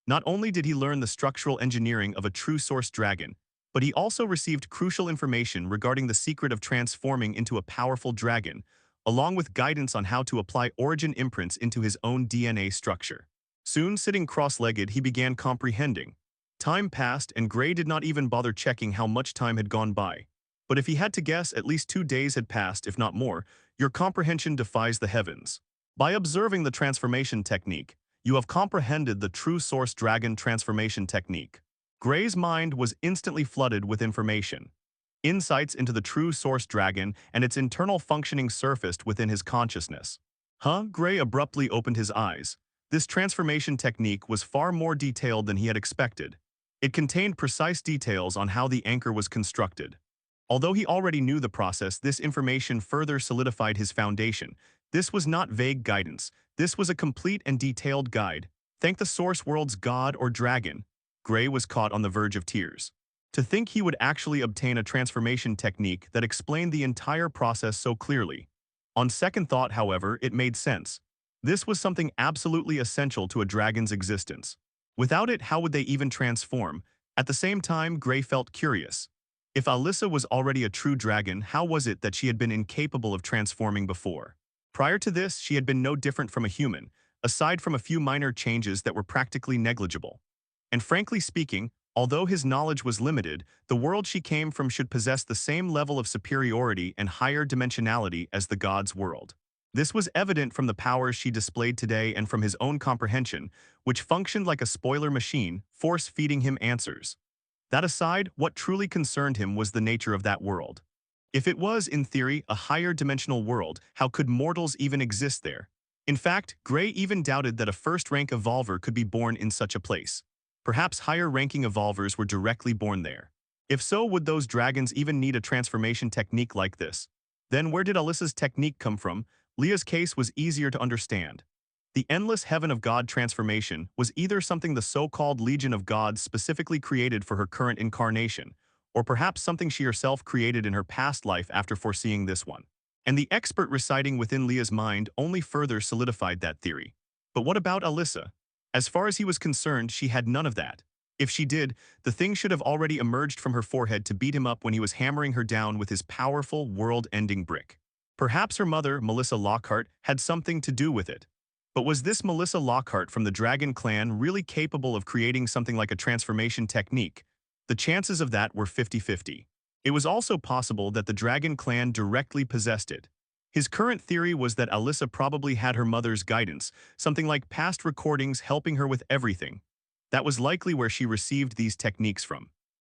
Not only did he learn the structural engineering of a true source dragon, but he also received crucial information regarding the secret of transforming into a powerful dragon, along with guidance on how to apply origin imprints into his own DNA structure. Soon, sitting cross-legged, he began comprehending. Time passed, and Gray did not even bother checking how much time had gone by. But if he had to guess, at least 2 days had passed, if not more. Your comprehension defies the heavens. By observing the transformation technique, you have comprehended the true source dragon transformation technique. Gray's mind was instantly flooded with information. Insights into the true source dragon and its internal functioning surfaced within his consciousness. Gray abruptly opened his eyes. This transformation technique was far more detailed than he had expected. It contained precise details on how the anchor was constructed. Although he already knew the process, this information further solidified his foundation. This was not vague guidance. This was a complete and detailed guide. Thank the source world's god or dragon. Gray was caught on the verge of tears. To think he would actually obtain a transformation technique that explained the entire process so clearly. On second thought, however, it made sense. This was something absolutely essential to a dragon's existence. Without it, how would they even transform? At the same time, Gray felt curious. If Alyssa was already a true dragon, how was it that she had been incapable of transforming before? Prior to this, she had been no different from a human, aside from a few minor changes that were practically negligible. And frankly speaking, although his knowledge was limited, the world she came from should possess the same level of superiority and higher dimensionality as the god's world. This was evident from the powers she displayed today and from his own comprehension, which functioned like a spoiler machine, force-feeding him answers. That aside, what truly concerned him was the nature of that world. If it was, in theory, a higher dimensional world, how could mortals even exist there? In fact, Gray even doubted that a first-rank evolver could be born in such a place. Perhaps higher-ranking evolvers were directly born there. If so, would those dragons even need a transformation technique like this? Then where did Alyssa's technique come from? Leah's case was easier to understand. The endless heaven of God transformation was either something the so-called Legion of Gods specifically created for her current incarnation, or perhaps something she herself created in her past life after foreseeing this one. And the expert residing within Leah's mind only further solidified that theory. But what about Alyssa? As far as he was concerned, she had none of that. If she did, the thing should have already emerged from her forehead to beat him up when he was hammering her down with his powerful, world-ending brick. Perhaps her mother, Melissa Lockhart, had something to do with it. But was this Melissa Lockhart from the Dragon Clan really capable of creating something like a transformation technique? The chances of that were 50-50. It was also possible that the Dragon Clan directly possessed it. His current theory was that Alyssa probably had her mother's guidance, something like past recordings helping her with everything. That was likely where she received these techniques from.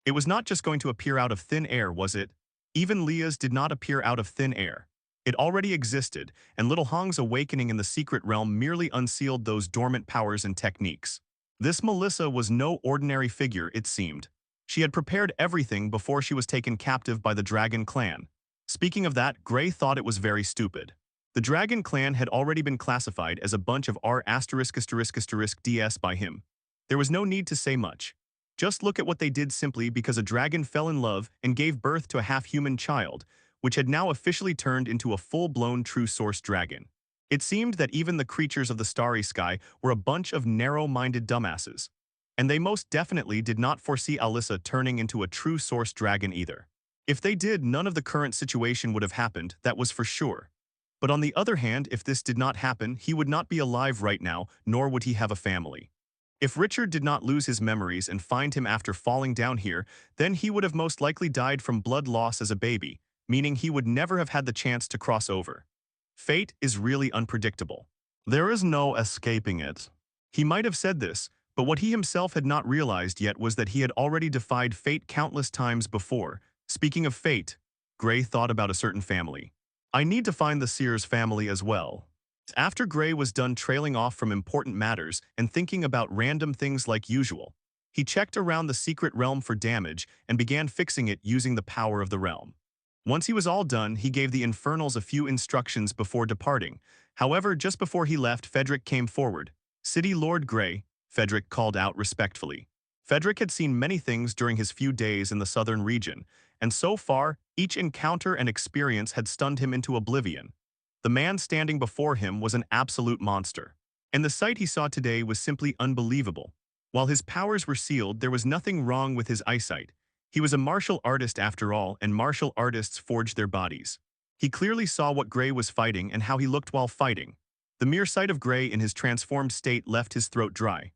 It was not just going to appear out of thin air, was it? Even Leah's did not appear out of thin air. It already existed, and Little Hong's awakening in the secret realm merely unsealed those dormant powers and techniques. This Melissa was no ordinary figure, it seemed. She had prepared everything before she was taken captive by the Dragon Clan. Speaking of that, Gray thought it was very stupid. The Dragon Clan had already been classified as a bunch of R*****DS by him. There was no need to say much. Just look at what they did simply because a dragon fell in love and gave birth to a half-human child, which had now officially turned into a full-blown true source dragon. It seemed that even the creatures of the starry sky were a bunch of narrow-minded dumbasses. And they most definitely did not foresee Alyssa turning into a true source dragon either. If they did, none of the current situation would have happened, that was for sure. But on the other hand, if this did not happen, he would not be alive right now, nor would he have a family. If Richard did not lose his memories and find him after falling down here, then he would have most likely died from blood loss as a baby, meaning he would never have had the chance to cross over. Fate is really unpredictable. There is no escaping it. He might have said this, but what he himself had not realized yet was that he had already defied fate countless times before. Speaking of fate, Gray thought about a certain family. I need to find the Sears family as well. After Gray was done trailing off from important matters and thinking about random things like usual, he checked around the secret realm for damage and began fixing it using the power of the realm. Once he was all done, he gave the Infernals a few instructions before departing. However, just before he left, Fedric came forward. "City Lord Gray," Fedric called out respectfully. Fedric had seen many things during his few days in the southern region, and so far, each encounter and experience had stunned him into oblivion. The man standing before him was an absolute monster, and the sight he saw today was simply unbelievable. While his powers were sealed, there was nothing wrong with his eyesight. He was a martial artist after all, and martial artists forged their bodies. He clearly saw what Gray was fighting and how he looked while fighting. The mere sight of Gray in his transformed state left his throat dry.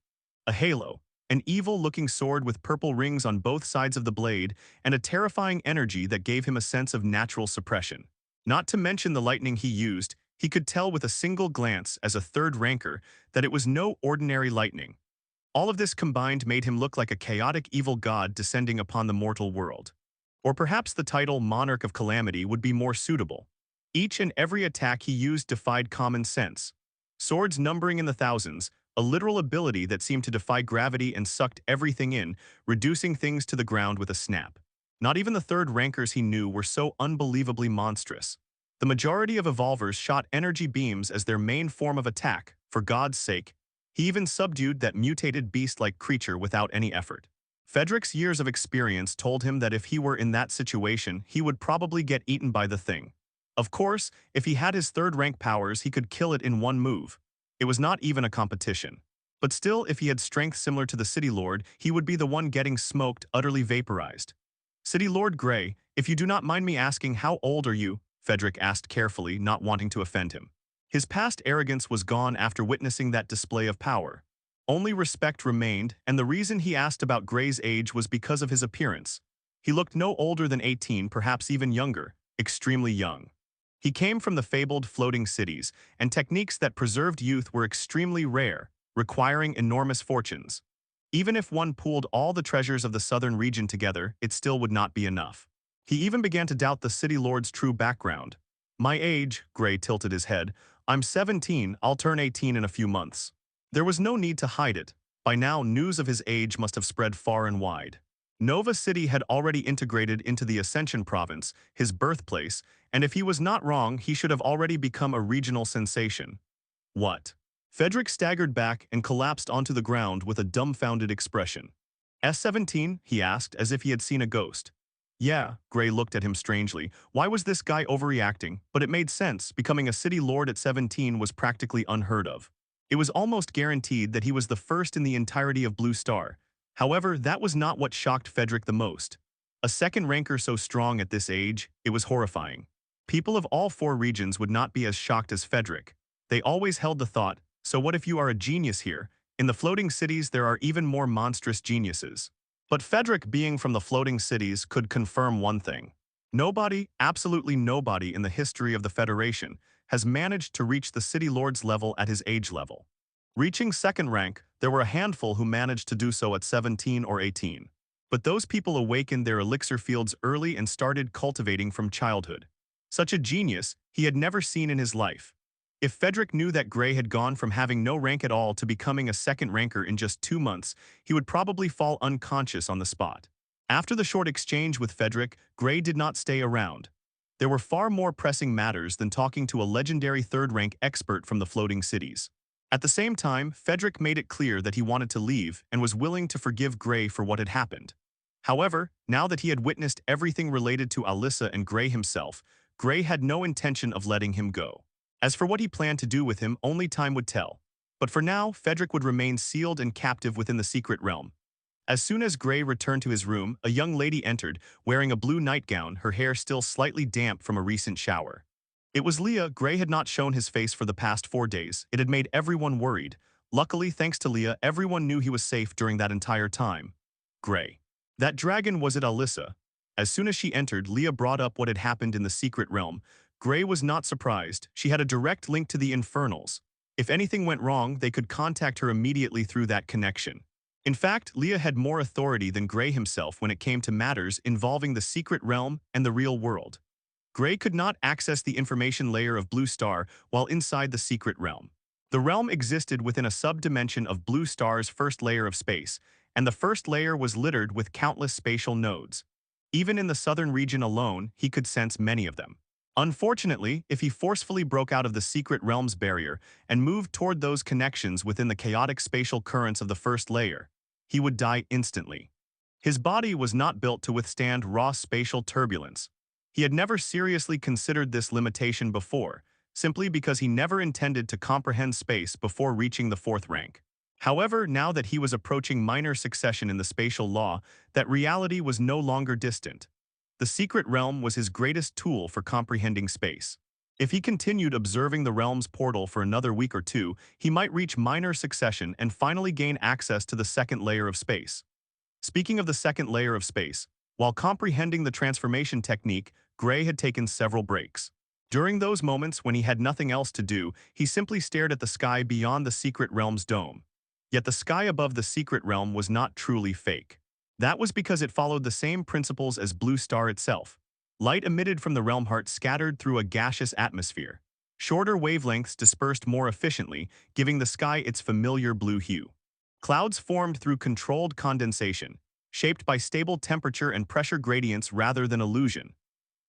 A halo, an evil-looking sword with purple rings on both sides of the blade, and a terrifying energy that gave him a sense of natural suppression. Not to mention the lightning he used, he could tell with a single glance as a third ranker that it was no ordinary lightning. All of this combined made him look like a chaotic evil god descending upon the mortal world. Or perhaps the title Monarch of Calamity would be more suitable. Each and every attack he used defied common sense. Swords numbering in the thousands, a literal ability that seemed to defy gravity and sucked everything in, reducing things to the ground with a snap. Not even the third rankers he knew were so unbelievably monstrous. The majority of evolvers shot energy beams as their main form of attack, for God's sake. He even subdued that mutated beast-like creature without any effort. Fedric's years of experience told him that if he were in that situation, he would probably get eaten by the thing. Of course, if he had his third-rank powers, he could kill it in one move. It was not even a competition. But still, if he had strength similar to the City Lord, he would be the one getting smoked, utterly vaporized. City Lord Gray, if you do not mind me asking, how old are you? Fedric asked carefully, not wanting to offend him. His past arrogance was gone after witnessing that display of power. Only respect remained, and the reason he asked about Gray's age was because of his appearance. He looked no older than 18, perhaps even younger, extremely young. He came from the fabled floating cities, and techniques that preserved youth were extremely rare, requiring enormous fortunes. Even if one pooled all the treasures of the southern region together, it still would not be enough. He even began to doubt the City Lord's true background. My age, Gray tilted his head. I'm 17, I'll turn 18 in a few months. There was no need to hide it. By now, news of his age must have spread far and wide. Nova City had already integrated into the Ascension Province, his birthplace, and if he was not wrong, he should have already become a regional sensation. What? Fedric staggered back and collapsed onto the ground with a dumbfounded expression. S-17? He asked, as if he had seen a ghost. Yeah, Gray looked at him strangely. Why was this guy overreacting? But it made sense. Becoming a city lord at 17 was practically unheard of. It was almost guaranteed that he was the first in the entirety of Blue Star. However, that was not what shocked Fedric the most. A second ranker so strong at this age, it was horrifying. People of all four regions would not be as shocked as Fedric. They always held the thought, so what if you are a genius here? In the floating cities, there are even more monstrous geniuses. But Fedric, being from the floating cities, could confirm one thing. Nobody, absolutely nobody in the history of the Federation has managed to reach the City Lord's level at his age level. Reaching second rank, there were a handful who managed to do so at 17 or 18. But those people awakened their elixir fields early and started cultivating from childhood. Such a genius he had never seen in his life. If Fedric knew that Gray had gone from having no rank at all to becoming a second ranker in just 2 months, he would probably fall unconscious on the spot. After the short exchange with Fedric, Gray did not stay around. There were far more pressing matters than talking to a legendary third-rank expert from the floating cities. At the same time, Fedric made it clear that he wanted to leave and was willing to forgive Gray for what had happened. However, now that he had witnessed everything related to Alyssa and Gray himself, Gray had no intention of letting him go. As for what he planned to do with him, only time would tell. But for now, Fedric would remain sealed and captive within the secret realm. As soon as Gray returned to his room, a young lady entered, wearing a blue nightgown, her hair still slightly damp from a recent shower. It was Leah. Gray had not shown his face for the past 4 days. It had made everyone worried. Luckily, thanks to Leah, everyone knew he was safe during that entire time. Gray. That dragon, was it Alyssa? As soon as she entered, Leah brought up what had happened in the secret realm. Gray was not surprised. She had a direct link to the Infernals. If anything went wrong, they could contact her immediately through that connection. In fact, Leah had more authority than Gray himself when it came to matters involving the secret realm and the real world. Gray could not access the information layer of Blue Star while inside the secret realm. The realm existed within a sub-dimension of Blue Star's first layer of space, and the first layer was littered with countless spatial nodes. Even in the southern region alone, he could sense many of them. Unfortunately, if he forcefully broke out of the secret realm's barrier and moved toward those connections within the chaotic spatial currents of the first layer, he would die instantly. His body was not built to withstand raw spatial turbulence. He had never seriously considered this limitation before, simply because he never intended to comprehend space before reaching the fourth rank. However, now that he was approaching minor succession in the spatial law, that reality was no longer distant. The secret realm was his greatest tool for comprehending space. If he continued observing the realm's portal for another week or two, he might reach minor succession and finally gain access to the second layer of space. Speaking of the second layer of space, while comprehending the transformation technique, Gray had taken several breaks. During those moments when he had nothing else to do, he simply stared at the sky beyond the secret realm's dome. Yet the sky above the secret realm was not truly fake. That was because it followed the same principles as Blue Star itself. Light emitted from the realm heart scattered through a gaseous atmosphere. Shorter wavelengths dispersed more efficiently, giving the sky its familiar blue hue. Clouds formed through controlled condensation, shaped by stable temperature and pressure gradients rather than illusion.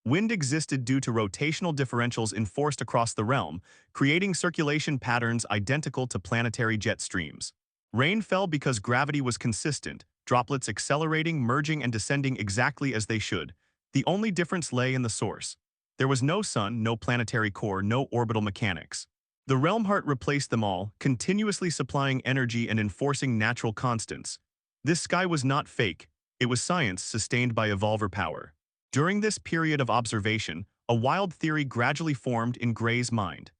Wind existed due to rotational differentials enforced across the realm, creating circulation patterns identical to planetary jet streams. Rain fell because gravity was consistent, droplets accelerating, merging, and descending exactly as they should. The only difference lay in the source. There was no sun, no planetary core, no orbital mechanics. The realm heart replaced them all, continuously supplying energy and enforcing natural constants. This sky was not fake, it was science sustained by evolver power. During this period of observation, a wild theory gradually formed in Gray's mind.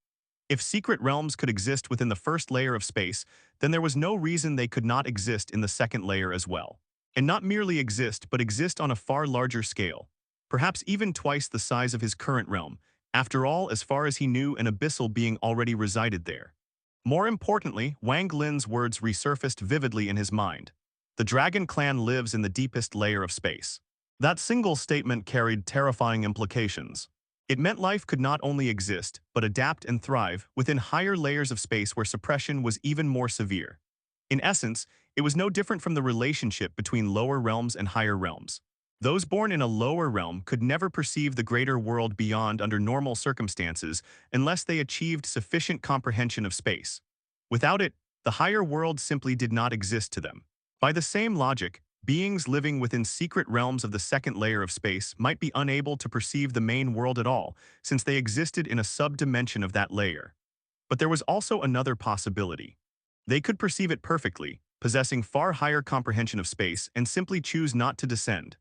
If secret realms could exist within the first layer of space, then there was no reason they could not exist in the second layer as well. And not merely exist, but exist on a far larger scale. Perhaps even twice the size of his current realm. After all, as far as he knew, an abyssal being already resided there. More importantly, Wang Lin's words resurfaced vividly in his mind. The Dragon Clan lives in the deepest layer of space. That single statement carried terrifying implications. It meant life could not only exist, but adapt and thrive within higher layers of space where suppression was even more severe. In essence, it was no different from the relationship between lower realms and higher realms. Those born in a lower realm could never perceive the greater world beyond under normal circumstances unless they achieved sufficient comprehension of space. Without it, the higher world simply did not exist to them. By the same logic, beings living within secret realms of the second layer of space might be unable to perceive the main world at all, since they existed in a sub-dimension of that layer. But there was also another possibility. They could perceive it perfectly, possessing far higher comprehension of space, and simply choose not to descend.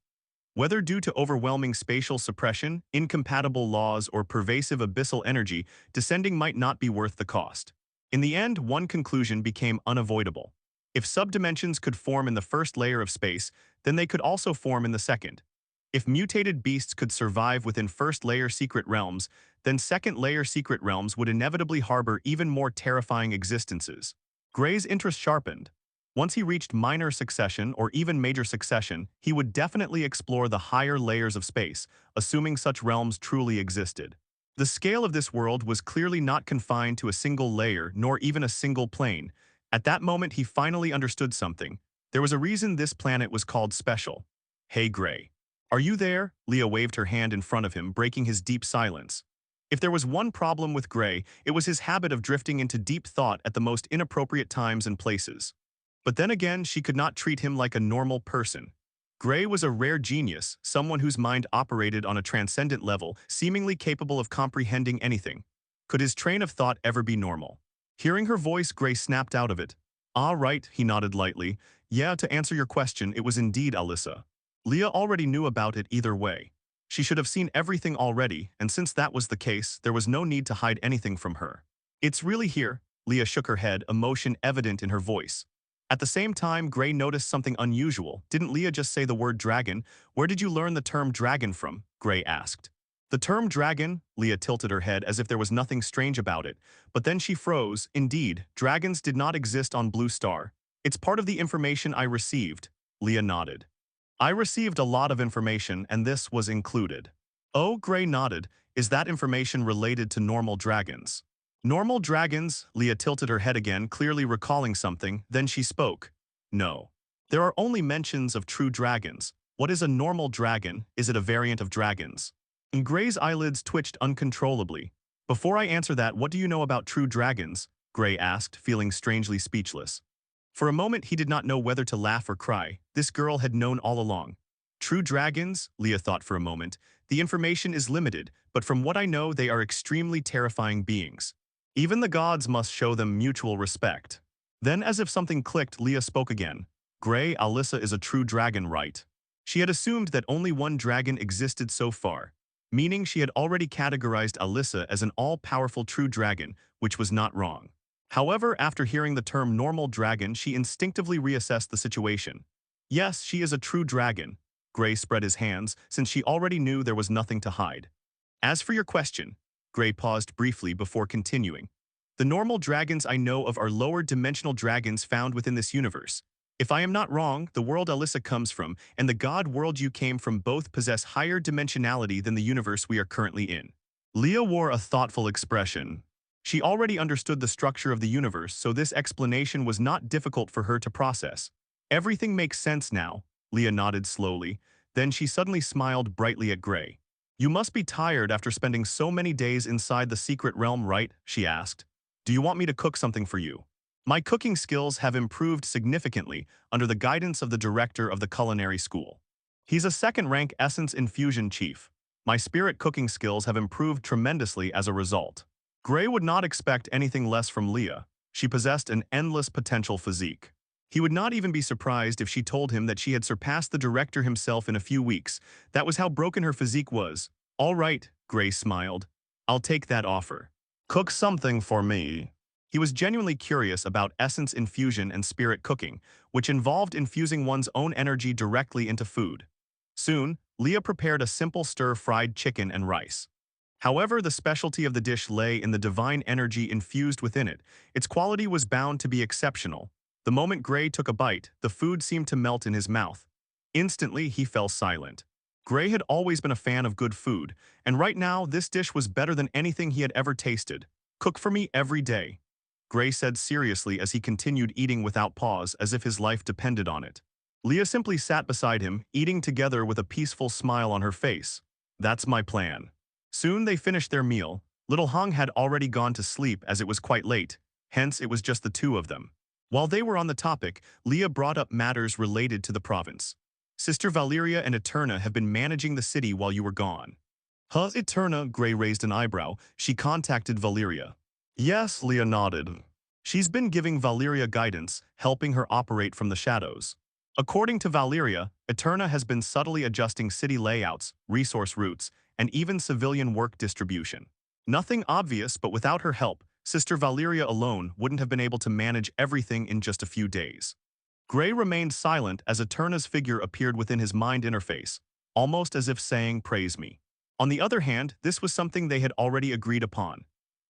Whether due to overwhelming spatial suppression, incompatible laws, or pervasive abyssal energy, descending might not be worth the cost. In the end, one conclusion became unavoidable. If subdimensions could form in the first layer of space, then they could also form in the second. If mutated beasts could survive within first-layer secret realms, then second-layer secret realms would inevitably harbor even more terrifying existences. Gray's interest sharpened. Once he reached minor succession or even major succession, he would definitely explore the higher layers of space, assuming such realms truly existed. The scale of this world was clearly not confined to a single layer nor even a single plane. At that moment, he finally understood something. There was a reason this planet was called special. Hey, Gray. Are you there? Leah waved her hand in front of him, breaking his deep silence. If there was one problem with Gray, it was his habit of drifting into deep thought at the most inappropriate times and places. But then again, she could not treat him like a normal person. Gray was a rare genius, someone whose mind operated on a transcendent level, seemingly capable of comprehending anything. Could his train of thought ever be normal? Hearing her voice, Gray snapped out of it. "Ah, right," he nodded lightly. "Yeah, to answer your question, it was indeed Alyssa." Leah already knew about it either way. She should have seen everything already, and since that was the case, there was no need to hide anything from her. "It's really here," Leah shook her head, emotion evident in her voice. At the same time, Gray noticed something unusual. "Didn't Leah just say the word dragon? Where did you learn the term dragon from?" Gray asked. The term dragon, Leah tilted her head as if there was nothing strange about it, but then she froze. "Indeed, dragons did not exist on Blue Star. It's part of the information I received." Leah nodded. "I received a lot of information, and this was included." "Oh," Gray nodded. "Is that information related to normal dragons?" "Normal dragons?" Leah tilted her head again, clearly recalling something. Then she spoke. "No. There are only mentions of true dragons. What is a normal dragon? Is it a variant of dragons?" And Gray's eyelids twitched uncontrollably. "Before I answer that, what do you know about true dragons?" Gray asked, feeling strangely speechless. For a moment he did not know whether to laugh or cry. This girl had known all along. True dragons, Leah thought for a moment. The information is limited, but from what I know they are extremely terrifying beings. Even the gods must show them mutual respect. Then as if something clicked, Leah spoke again. Gray, Alyssa is a true dragon, right? She had assumed that only one dragon existed so far, meaning she had already categorized Alyssa as an all-powerful true dragon, which was not wrong. However, after hearing the term normal dragon, she instinctively reassessed the situation. Yes, she is a true dragon. Gray spread his hands, since she already knew there was nothing to hide. As for your question, Gray paused briefly before continuing. The normal dragons I know of are lower-dimensional dragons found within this universe. If I am not wrong, the world Alyssa comes from and the god world you came from both possess higher dimensionality than the universe we are currently in. Leah wore a thoughtful expression. She already understood the structure of the universe, so this explanation was not difficult for her to process. Everything makes sense now, Leah nodded slowly. Then she suddenly smiled brightly at Gray. You must be tired after spending so many days inside the secret realm, right? She asked. Do you want me to cook something for you? My cooking skills have improved significantly under the guidance of the director of the culinary school. He's a second-rank essence infusion chief. My spirit cooking skills have improved tremendously as a result. Gray would not expect anything less from Leah. She possessed an endless potential physique. He would not even be surprised if she told him that she had surpassed the director himself in a few weeks. That was how broken her physique was. All right, Gray smiled. I'll take that offer. Cook something for me. He was genuinely curious about essence infusion and spirit cooking, which involved infusing one's own energy directly into food. Soon, Leah prepared a simple stir-fried chicken and rice. However, the specialty of the dish lay in the divine energy infused within it. Its quality was bound to be exceptional. The moment Gray took a bite, the food seemed to melt in his mouth. Instantly, he fell silent. Gray had always been a fan of good food, and right now, this dish was better than anything he had ever tasted. Cook for me every day, Gray said seriously as he continued eating without pause as if his life depended on it. Leah simply sat beside him, eating together with a peaceful smile on her face. That's my plan. Soon they finished their meal. Little Hong had already gone to sleep as it was quite late, hence it was just the two of them. While they were on the topic, Leah brought up matters related to the province. Sister Valeria and Eterna have been managing the city while you were gone. Huh, Eterna? Gray raised an eyebrow. She contacted Valeria. Yes, Leah nodded. She's been giving Valeria guidance, helping her operate from the shadows. According to Valeria, Eterna has been subtly adjusting city layouts, resource routes, and even civilian work distribution. Nothing obvious, but without her help, Sister Valeria alone wouldn't have been able to manage everything in just a few days. Gray remained silent as Eterna's figure appeared within his mind interface, almost as if saying, praise me. On the other hand, this was something they had already agreed upon.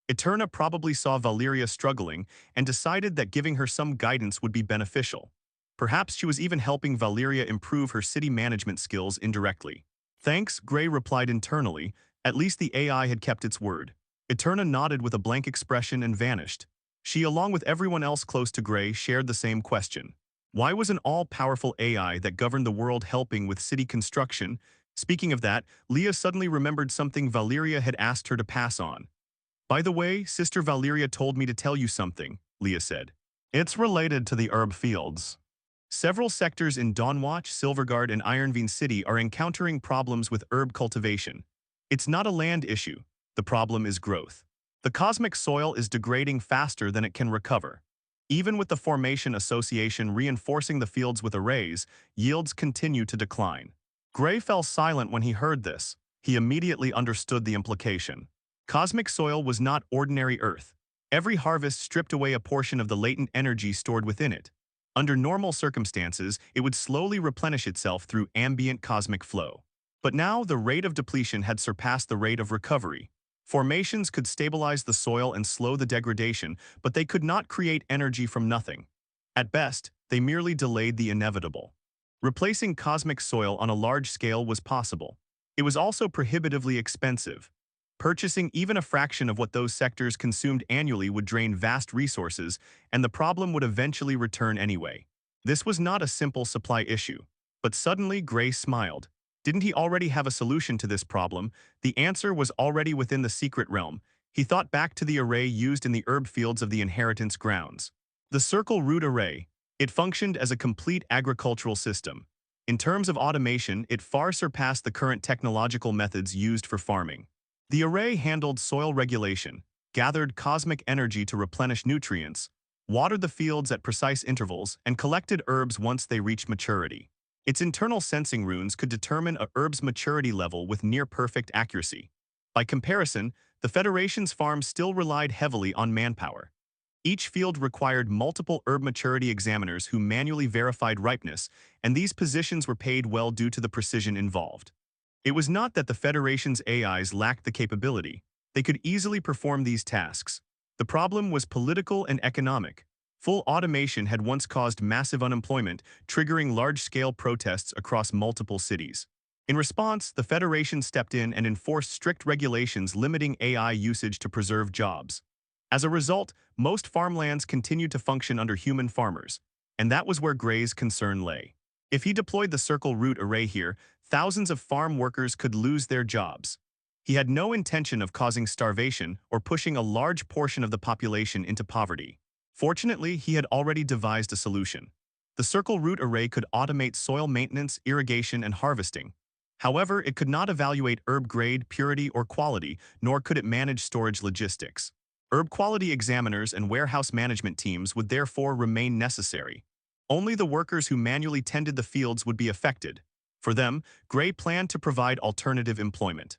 Eterna probably saw Valeria struggling and decided that giving her some guidance would be beneficial. Perhaps she was even helping Valeria improve her city management skills indirectly. Thanks, Gray replied internally. At least the AI had kept its word. Eterna nodded with a blank expression and vanished. She, along with everyone else close to Gray, shared the same question. Why was an all-powerful AI that governed the world helping with city construction? Speaking of that, Leah suddenly remembered something Valeria had asked her to pass on. By the way, Sister Valeria told me to tell you something, Leah said. It's related to the herb fields. Several sectors in Dawnwatch, Silverguard, and Ironvine City are encountering problems with herb cultivation. It's not a land issue. The problem is growth. The cosmic soil is degrading faster than it can recover. Even with the Formation Association reinforcing the fields with arrays, yields continue to decline. Gray fell silent when he heard this. He immediately understood the implication. Cosmic soil was not ordinary Earth. Every harvest stripped away a portion of the latent energy stored within it. Under normal circumstances, it would slowly replenish itself through ambient cosmic flow. But now the rate of depletion had surpassed the rate of recovery. Formations could stabilize the soil and slow the degradation, but they could not create energy from nothing. At best, they merely delayed the inevitable. Replacing cosmic soil on a large scale was possible. It was also prohibitively expensive. Purchasing even a fraction of what those sectors consumed annually would drain vast resources, and the problem would eventually return anyway. This was not a simple supply issue. But suddenly Gray smiled. Didn't he already have a solution to this problem? The answer was already within the secret realm. He thought back to the array used in the herb fields of the inheritance grounds. The circle root array. It functioned as a complete agricultural system. In terms of automation, it far surpassed the current technological methods used for farming. The array handled soil regulation, gathered cosmic energy to replenish nutrients, watered the fields at precise intervals, and collected herbs once they reached maturity. Its internal sensing runes could determine a herb's maturity level with near-perfect accuracy. By comparison, the Federation's farms still relied heavily on manpower. Each field required multiple herb maturity examiners who manually verified ripeness, and these positions were paid well due to the precision involved. It was not that the Federation's AIs lacked the capability. They could easily perform these tasks. The problem was political and economic. Full automation had once caused massive unemployment, triggering large-scale protests across multiple cities. In response, the Federation stepped in and enforced strict regulations limiting AI usage to preserve jobs. As a result, most farmlands continued to function under human farmers, and that was where Gray's concern lay. If he deployed the circle root array here, thousands of farm workers could lose their jobs. He had no intention of causing starvation or pushing a large portion of the population into poverty. Fortunately, he had already devised a solution. The circle root array could automate soil maintenance, irrigation, and harvesting. However, it could not evaluate herb grade, purity, or quality, nor could it manage storage logistics. Herb quality examiners and warehouse management teams would therefore remain necessary. Only the workers who manually tended the fields would be affected. For them, Gray planned to provide alternative employment.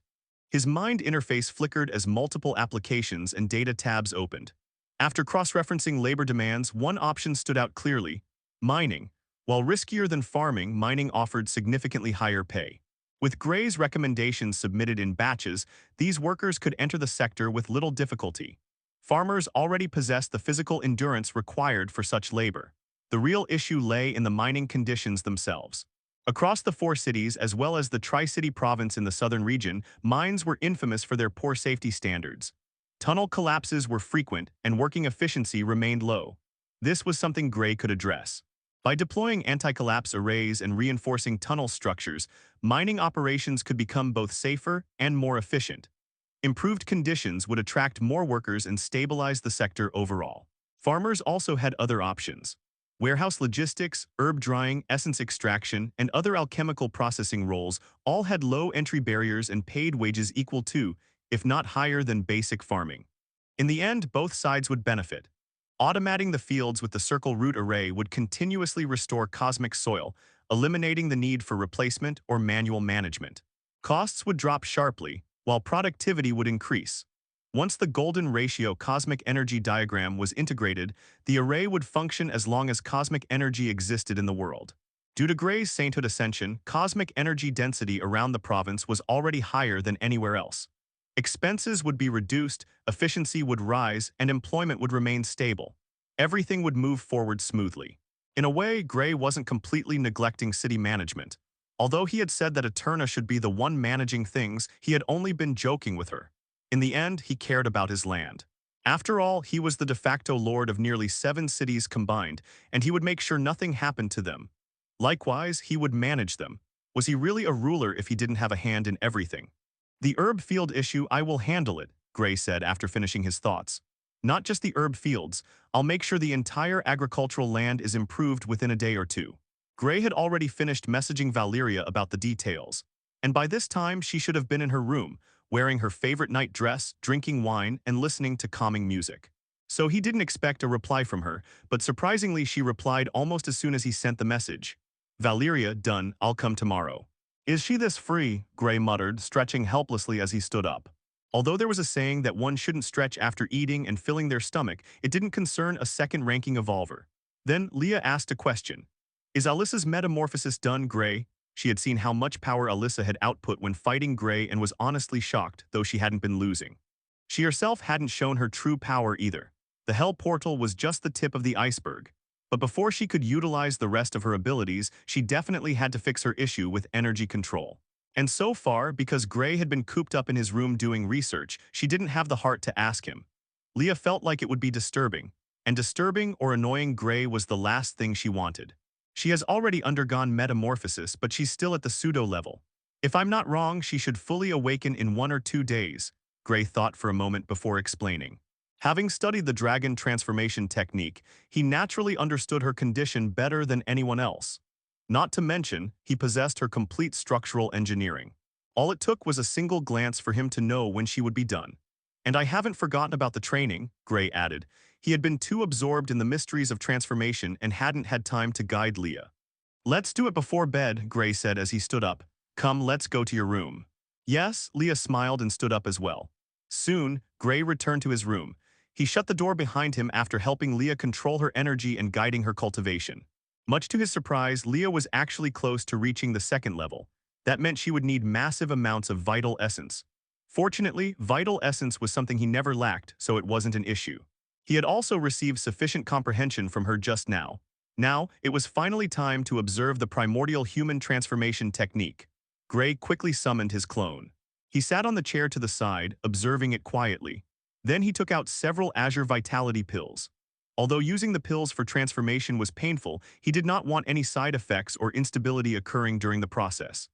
His mind interface flickered as multiple applications and data tabs opened. After cross-referencing labor demands, one option stood out clearly: mining. While riskier than farming, mining offered significantly higher pay. With Gray's recommendations submitted in batches, these workers could enter the sector with little difficulty. Farmers already possessed the physical endurance required for such labor. The real issue lay in the mining conditions themselves. Across the four cities, as well as the Tri-City province in the southern region, mines were infamous for their poor safety standards. Tunnel collapses were frequent, and working efficiency remained low. This was something Gray could address. By deploying anti-collapse arrays and reinforcing tunnel structures, mining operations could become both safer and more efficient. Improved conditions would attract more workers and stabilize the sector overall. Farmers also had other options. Warehouse logistics, herb drying, essence extraction, and other alchemical processing roles all had low entry barriers and paid wages equal to, if not higher than, basic farming. In the end, both sides would benefit. Automating the fields with the circle root array would continuously restore cosmic soil, eliminating the need for replacement or manual management. Costs would drop sharply, while productivity would increase. Once the golden ratio cosmic energy diagram was integrated, the array would function as long as cosmic energy existed in the world. Due to Gray's sainthood ascension, cosmic energy density around the province was already higher than anywhere else. Expenses would be reduced, efficiency would rise, and employment would remain stable. Everything would move forward smoothly. In a way, Gray wasn't completely neglecting city management. Although he had said that Eterna should be the one managing things, he had only been joking with her. In the end, he cared about his land. After all, he was the de facto lord of nearly 7 cities combined, and he would make sure nothing happened to them. Likewise, he would manage them. Was he really a ruler if he didn't have a hand in everything? The herb field issue, I will handle it, Gray said after finishing his thoughts. Not just the herb fields, I'll make sure the entire agricultural land is improved within a day or two. Gray had already finished messaging Valeria about the details, and by this time she should have been in her room, wearing her favorite night dress, drinking wine, and listening to calming music. So he didn't expect a reply from her, but surprisingly she replied almost as soon as he sent the message. Valeria, done, I'll come tomorrow. Is she this free? Gray muttered, stretching helplessly as he stood up. Although there was a saying that one shouldn't stretch after eating and filling their stomach, it didn't concern a second-ranking evolver. Then Leah asked a question. Is Alyssa's metamorphosis done, Gray? She had seen how much power Alyssa had output when fighting Gray and was honestly shocked, though she hadn't been losing. She herself hadn't shown her true power either. The Hell Portal was just the tip of the iceberg. But before she could utilize the rest of her abilities, she definitely had to fix her issue with energy control. And so far, because Gray had been cooped up in his room doing research, she didn't have the heart to ask him. Leah felt like it would be disturbing, and disturbing or annoying Gray was the last thing she wanted. She has already undergone metamorphosis, but she's still at the pseudo level. If I'm not wrong, she should fully awaken in 1 or 2 days, Gray thought for a moment before explaining. Having studied the dragon transformation technique, he naturally understood her condition better than anyone else. Not to mention, he possessed her complete structural engineering. All it took was a single glance for him to know when she would be done. And I haven't forgotten about the training, Gray added. He had been too absorbed in the mysteries of transformation and hadn't had time to guide Leah. Let's do it before bed, Gray said as he stood up. Come, let's go to your room. Yes, Leah smiled and stood up as well. Soon, Gray returned to his room. He shut the door behind him after helping Leah control her energy and guiding her cultivation. Much to his surprise, Leah was actually close to reaching the second level. That meant she would need massive amounts of vital essence. Fortunately, vital essence was something he never lacked, so it wasn't an issue. He had also received sufficient comprehension from her just now. Now, it was finally time to observe the primordial human transformation technique. Gray quickly summoned his clone. He sat on the chair to the side, observing it quietly. Then he took out several Azure Vitality pills. Although using the pills for transformation was painful, he did not want any side effects or instability occurring during the process.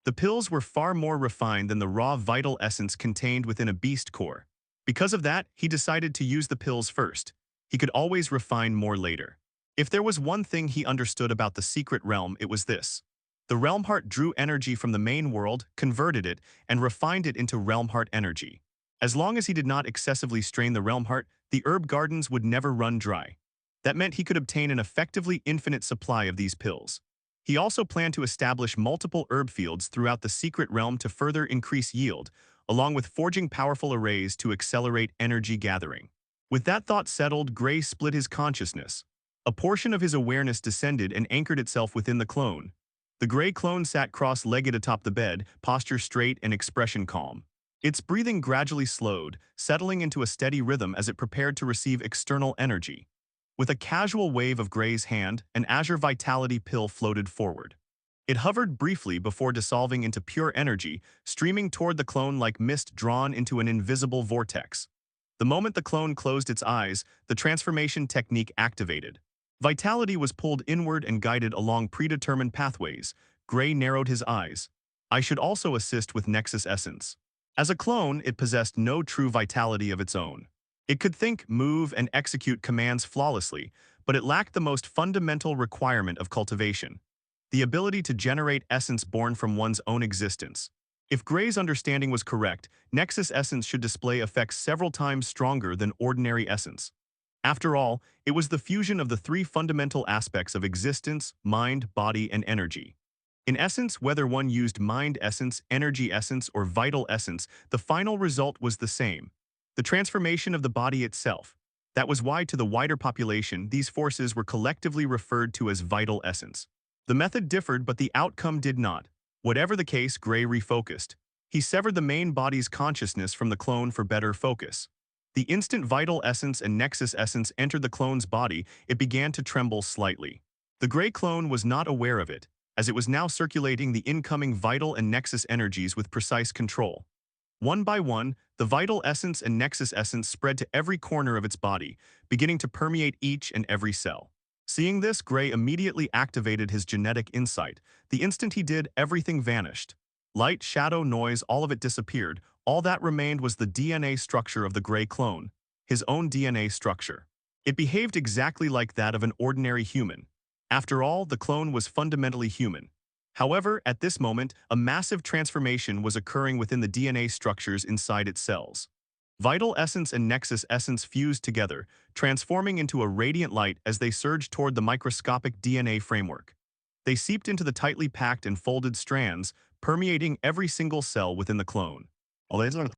The pills were far more refined than the raw vital essence contained within a beast core. Because of that, he decided to use the pills first. He could always refine more later. If there was one thing he understood about the secret realm, it was this. The realm heart drew energy from the main world, converted it, and refined it into realm heart energy. As long as he did not excessively strain the realm heart, the herb gardens would never run dry. That meant he could obtain an effectively infinite supply of these pills. He also planned to establish multiple herb fields throughout the secret realm to further increase yield, along with forging powerful arrays to accelerate energy gathering. With that thought settled, Gray split his consciousness. A portion of his awareness descended and anchored itself within the clone. The Gray clone sat cross-legged atop the bed, posture straight and expression calm. Its breathing gradually slowed, settling into a steady rhythm as it prepared to receive external energy. With a casual wave of Gray's hand, an Azure Vitality pill floated forward. It hovered briefly before dissolving into pure energy, streaming toward the clone like mist drawn into an invisible vortex. The moment the clone closed its eyes, the transformation technique activated. Vitality was pulled inward and guided along predetermined pathways. Gray narrowed his eyes. I should also assist with Nexus Essence. As a clone, it possessed no true vitality of its own. It could think, move, and execute commands flawlessly, but it lacked the most fundamental requirement of cultivation: the ability to generate essence born from one's own existence. If Gray's understanding was correct, Nexus Essence should display effects several times stronger than ordinary essence. After all, it was the fusion of the three fundamental aspects of existence, mind, body, and energy. In essence, whether one used mind essence, energy essence, or vital essence, the final result was the same: the transformation of the body itself. That was why, to the wider population, these forces were collectively referred to as vital essence. The method differed, but the outcome did not. Whatever the case, Gray refocused. He severed the main body's consciousness from the clone for better focus. The instant vital essence and nexus essence entered the clone's body, it began to tremble slightly. The Gray clone was not aware of it, as it was now circulating the incoming vital and nexus energies with precise control. One by one, the vital essence and nexus essence spread to every corner of its body, beginning to permeate each and every cell. Seeing this, Gray immediately activated his genetic insight. The instant he did, everything vanished. Light, shadow, noise, all of it disappeared. All that remained was the DNA structure of the Gray clone, his own DNA structure. It behaved exactly like that of an ordinary human. After all, the clone was fundamentally human. However, at this moment, a massive transformation was occurring within the DNA structures inside its cells. Vital essence and nexus essence fused together, transforming into a radiant light as they surged toward the microscopic DNA framework. They seeped into the tightly packed and folded strands, permeating every single cell within the clone.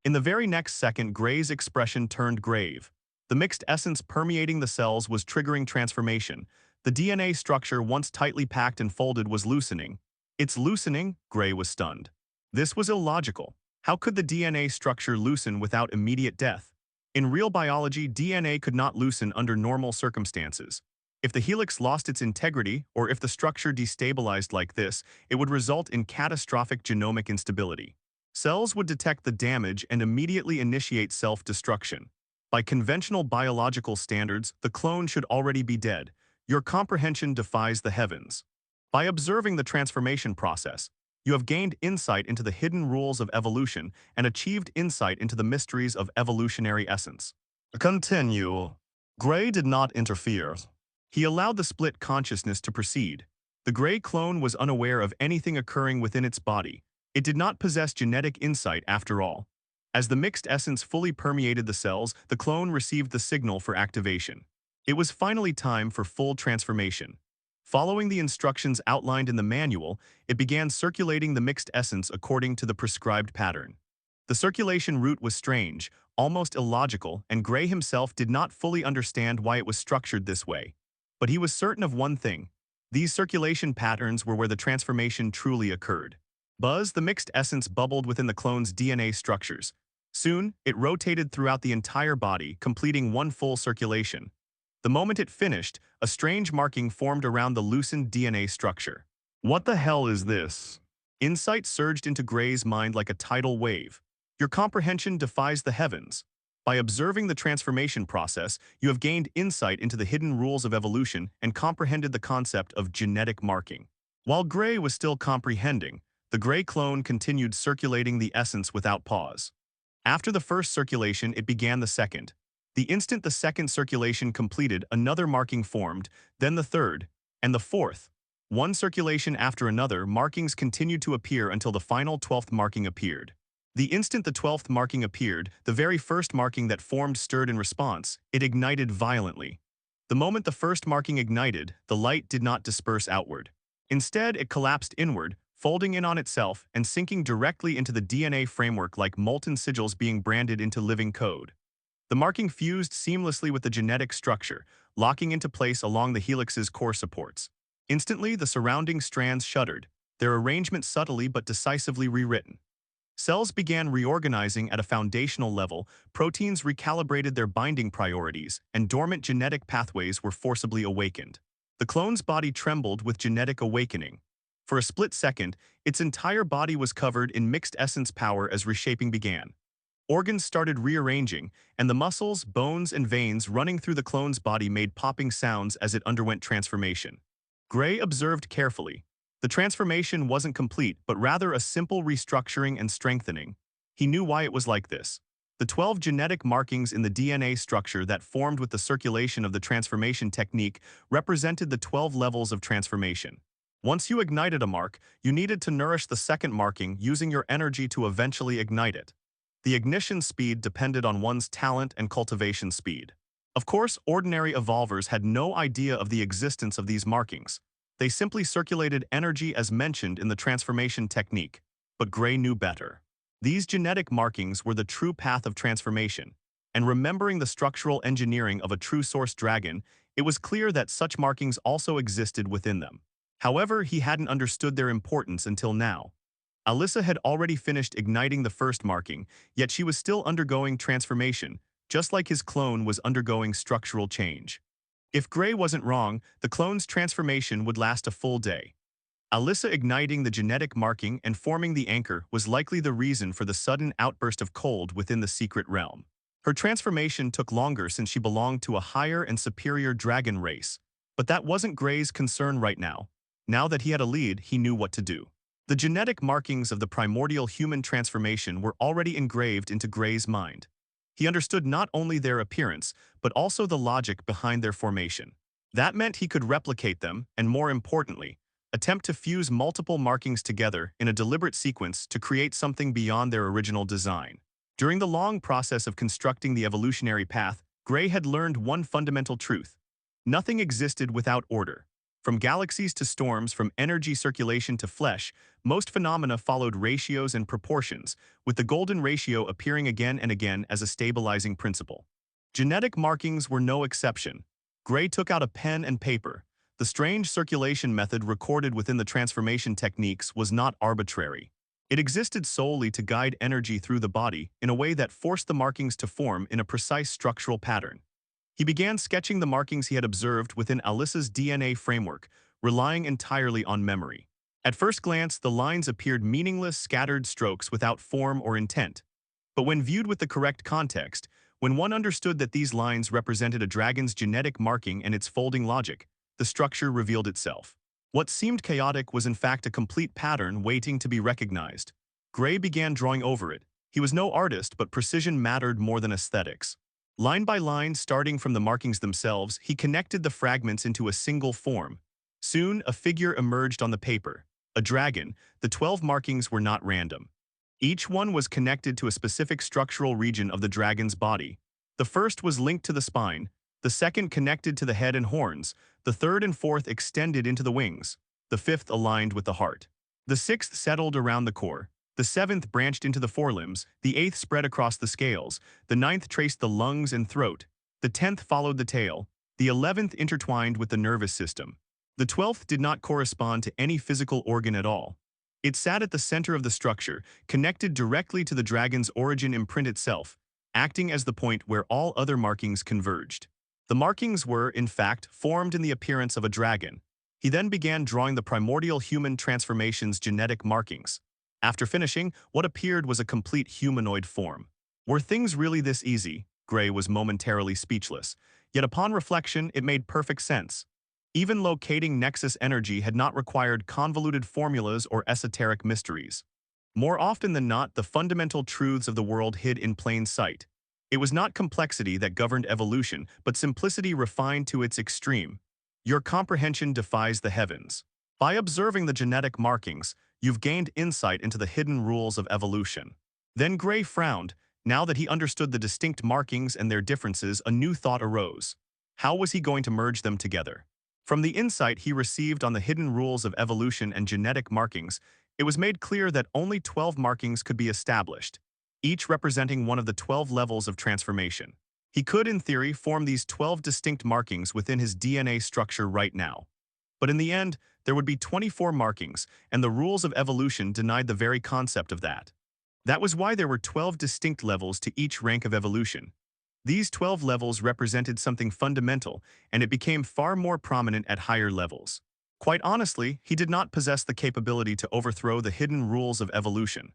In the very next second, Gray's expression turned grave. The mixed essence permeating the cells was triggering transformation. The DNA structure, once tightly packed and folded, was loosening. It's loosening? Gray was stunned. This was illogical. How could the DNA structure loosen without immediate death? In real biology, DNA could not loosen under normal circumstances. If the helix lost its integrity, or if the structure destabilized like this, it would result in catastrophic genomic instability. Cells would detect the damage and immediately initiate self-destruction. By conventional biological standards, the clone should already be dead. Your comprehension defies the heavens. By observing the transformation process, you have gained insight into the hidden rules of evolution and achieved insight into the mysteries of evolutionary essence. Continue. Gray did not interfere. He allowed the split consciousness to proceed. The Gray clone was unaware of anything occurring within its body. It did not possess genetic insight after all. As the mixed essence fully permeated the cells, the clone received the signal for activation. It was finally time for full transformation. Following the instructions outlined in the manual, it began circulating the mixed essence according to the prescribed pattern. The circulation route was strange, almost illogical, and Gray himself did not fully understand why it was structured this way. But he was certain of one thing. These circulation patterns were where the transformation truly occurred. Buzz, the mixed essence, bubbled within the clone's DNA structures. Soon, it rotated throughout the entire body, completing one full circulation. The moment it finished, a strange marking formed around the loosened DNA structure. What the hell is this? Insight surged into Gray's mind like a tidal wave. Your comprehension defies the heavens. By observing the transformation process, you have gained insight into the hidden rules of evolution and comprehended the concept of genetic marking. While Gray was still comprehending, the Gray clone continued circulating the essence without pause. After the first circulation, it began the second. The instant the second circulation completed, another marking formed, then the third, and the fourth. One circulation after another, markings continued to appear until the final 12th marking appeared. The instant the 12th marking appeared, the very first marking that formed stirred in response. It ignited violently. The moment the first marking ignited, the light did not disperse outward. Instead, it collapsed inward, folding in on itself and sinking directly into the DNA framework like molten sigils being branded into living code. The marking fused seamlessly with the genetic structure, locking into place along the helix's core supports. Instantly, the surrounding strands shuddered, their arrangement subtly but decisively rewritten. Cells began reorganizing at a foundational level, proteins recalibrated their binding priorities, and dormant genetic pathways were forcibly awakened. The clone's body trembled with genetic awakening. For a split second, its entire body was covered in mixed essence power as reshaping began. Organs started rearranging, and the muscles, bones, and veins running through the clone's body made popping sounds as it underwent transformation. Gray observed carefully. The transformation wasn't complete, but rather a simple restructuring and strengthening. He knew why it was like this. The 12 genetic markings in the DNA structure that formed with the circulation of the transformation technique represented the 12 levels of transformation. Once you ignited a mark, you needed to nourish the second marking using your energy to eventually ignite it. The ignition speed depended on one's talent and cultivation speed. Of course, ordinary evolvers had no idea of the existence of these markings. They simply circulated energy as mentioned in the transformation technique. But Gray knew better. These genetic markings were the true path of transformation, and remembering the structural engineering of a true source dragon, it was clear that such markings also existed within them. However, he hadn't understood their importance until now. Alyssa had already finished igniting the first marking, yet she was still undergoing transformation, just like his clone was undergoing structural change. If Gray wasn't wrong, the clone's transformation would last a full day. Alyssa igniting the genetic marking and forming the anchor was likely the reason for the sudden outburst of cold within the secret realm. Her transformation took longer since she belonged to a higher and superior dragon race. But that wasn't Gray's concern right now. Now that he had a lead, he knew what to do. The genetic markings of the primordial human transformation were already engraved into Gray's mind. He understood not only their appearance, but also the logic behind their formation. That meant he could replicate them, and more importantly, attempt to fuse multiple markings together in a deliberate sequence to create something beyond their original design. During the long process of constructing the evolutionary path, Gray had learned one fundamental truth. Nothing existed without order. From galaxies to storms, from energy circulation to flesh, most phenomena followed ratios and proportions, with the golden ratio appearing again and again as a stabilizing principle. Genetic markings were no exception. Gray took out a pen and paper. The strange circulation method recorded within the transformation techniques was not arbitrary. It existed solely to guide energy through the body in a way that forced the markings to form in a precise structural pattern. He began sketching the markings he had observed within Alyssa's DNA framework, relying entirely on memory. At first glance, the lines appeared meaningless, scattered strokes without form or intent. But when viewed with the correct context, when one understood that these lines represented a dragon's genetic marking and its folding logic, the structure revealed itself. What seemed chaotic was in fact a complete pattern waiting to be recognized. Gray began drawing over it. He was no artist, but precision mattered more than aesthetics. Line by line, starting from the markings themselves, he connected the fragments into a single form. Soon, a figure emerged on the paper. A dragon. The 12 markings were not random. Each one was connected to a specific structural region of the dragon's body. The first was linked to the spine, the second connected to the head and horns, the third and fourth extended into the wings, the fifth aligned with the heart. The sixth settled around the core, the seventh branched into the forelimbs, the eighth spread across the scales, the ninth traced the lungs and throat, the 10th followed the tail, the 11th intertwined with the nervous system. The 12th did not correspond to any physical organ at all. It sat at the center of the structure, connected directly to the dragon's origin imprint itself, acting as the point where all other markings converged. The markings were, in fact, formed in the appearance of a dragon. He then began drawing the primordial human transformation's genetic markings. After finishing, what appeared was a complete humanoid form. Were things really this easy? Gray was momentarily speechless. Yet upon reflection, it made perfect sense. Even locating Nexus energy had not required convoluted formulas or esoteric mysteries. More often than not, the fundamental truths of the world hid in plain sight. It was not complexity that governed evolution, but simplicity refined to its extreme. Your comprehension defies the heavens. By observing the genetic markings, you've gained insight into the hidden rules of evolution. Then Gray frowned. Now that he understood the distinct markings and their differences, a new thought arose. How was he going to merge them together? From the insight he received on the hidden rules of evolution and genetic markings, it was made clear that only 12 markings could be established, each representing one of the 12 levels of transformation. He could, in theory, form these 12 distinct markings within his DNA structure right now. But in the end, there would be 24 markings, and the rules of evolution denied the very concept of that. That was why there were 12 distinct levels to each rank of evolution. These 12 levels represented something fundamental, and it became far more prominent at higher levels. Quite honestly, he did not possess the capability to overthrow the hidden rules of evolution,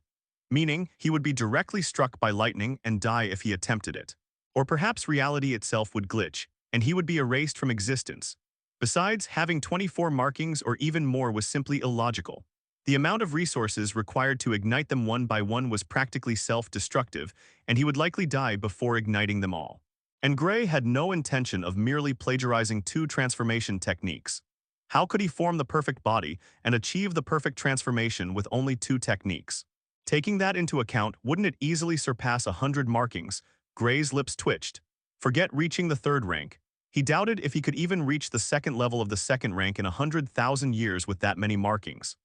meaning he would be directly struck by lightning and die if he attempted it. Or perhaps reality itself would glitch, and he would be erased from existence. Besides, having 24 markings or even more was simply illogical. The amount of resources required to ignite them one by one was practically self-destructive, and he would likely die before igniting them all. And Gray had no intention of merely plagiarizing two transformation techniques. How could he form the perfect body and achieve the perfect transformation with only two techniques? Taking that into account, wouldn't it easily surpass 100 markings? Gray's lips twitched. Forget reaching the third rank. He doubted if he could even reach the second level of the second rank in 100,000 years with that many markings.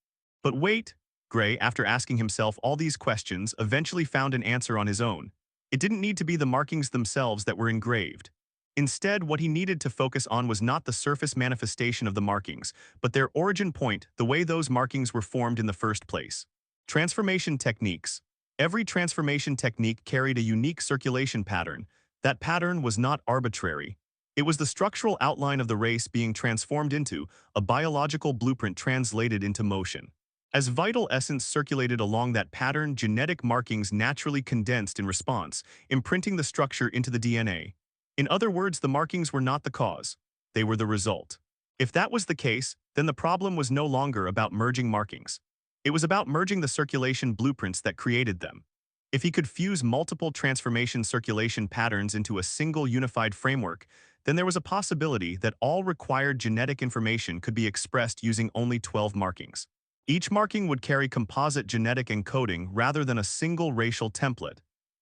But wait, Gray, after asking himself all these questions, eventually found an answer on his own. It didn't need to be the markings themselves that were engraved. Instead, what he needed to focus on was not the surface manifestation of the markings, but their origin point, the way those markings were formed in the first place. Transformation techniques. Every transformation technique carried a unique circulation pattern. That pattern was not arbitrary. It was the structural outline of the race being transformed into a biological blueprint translated into motion. As vital essence circulated along that pattern, genetic markings naturally condensed in response, imprinting the structure into the DNA. In other words, the markings were not the cause. They were the result. If that was the case, then the problem was no longer about merging markings. It was about merging the circulation blueprints that created them. If he could fuse multiple transformation circulation patterns into a single unified framework, then there was a possibility that all required genetic information could be expressed using only 12 markings. Each marking would carry composite genetic encoding rather than a single racial template.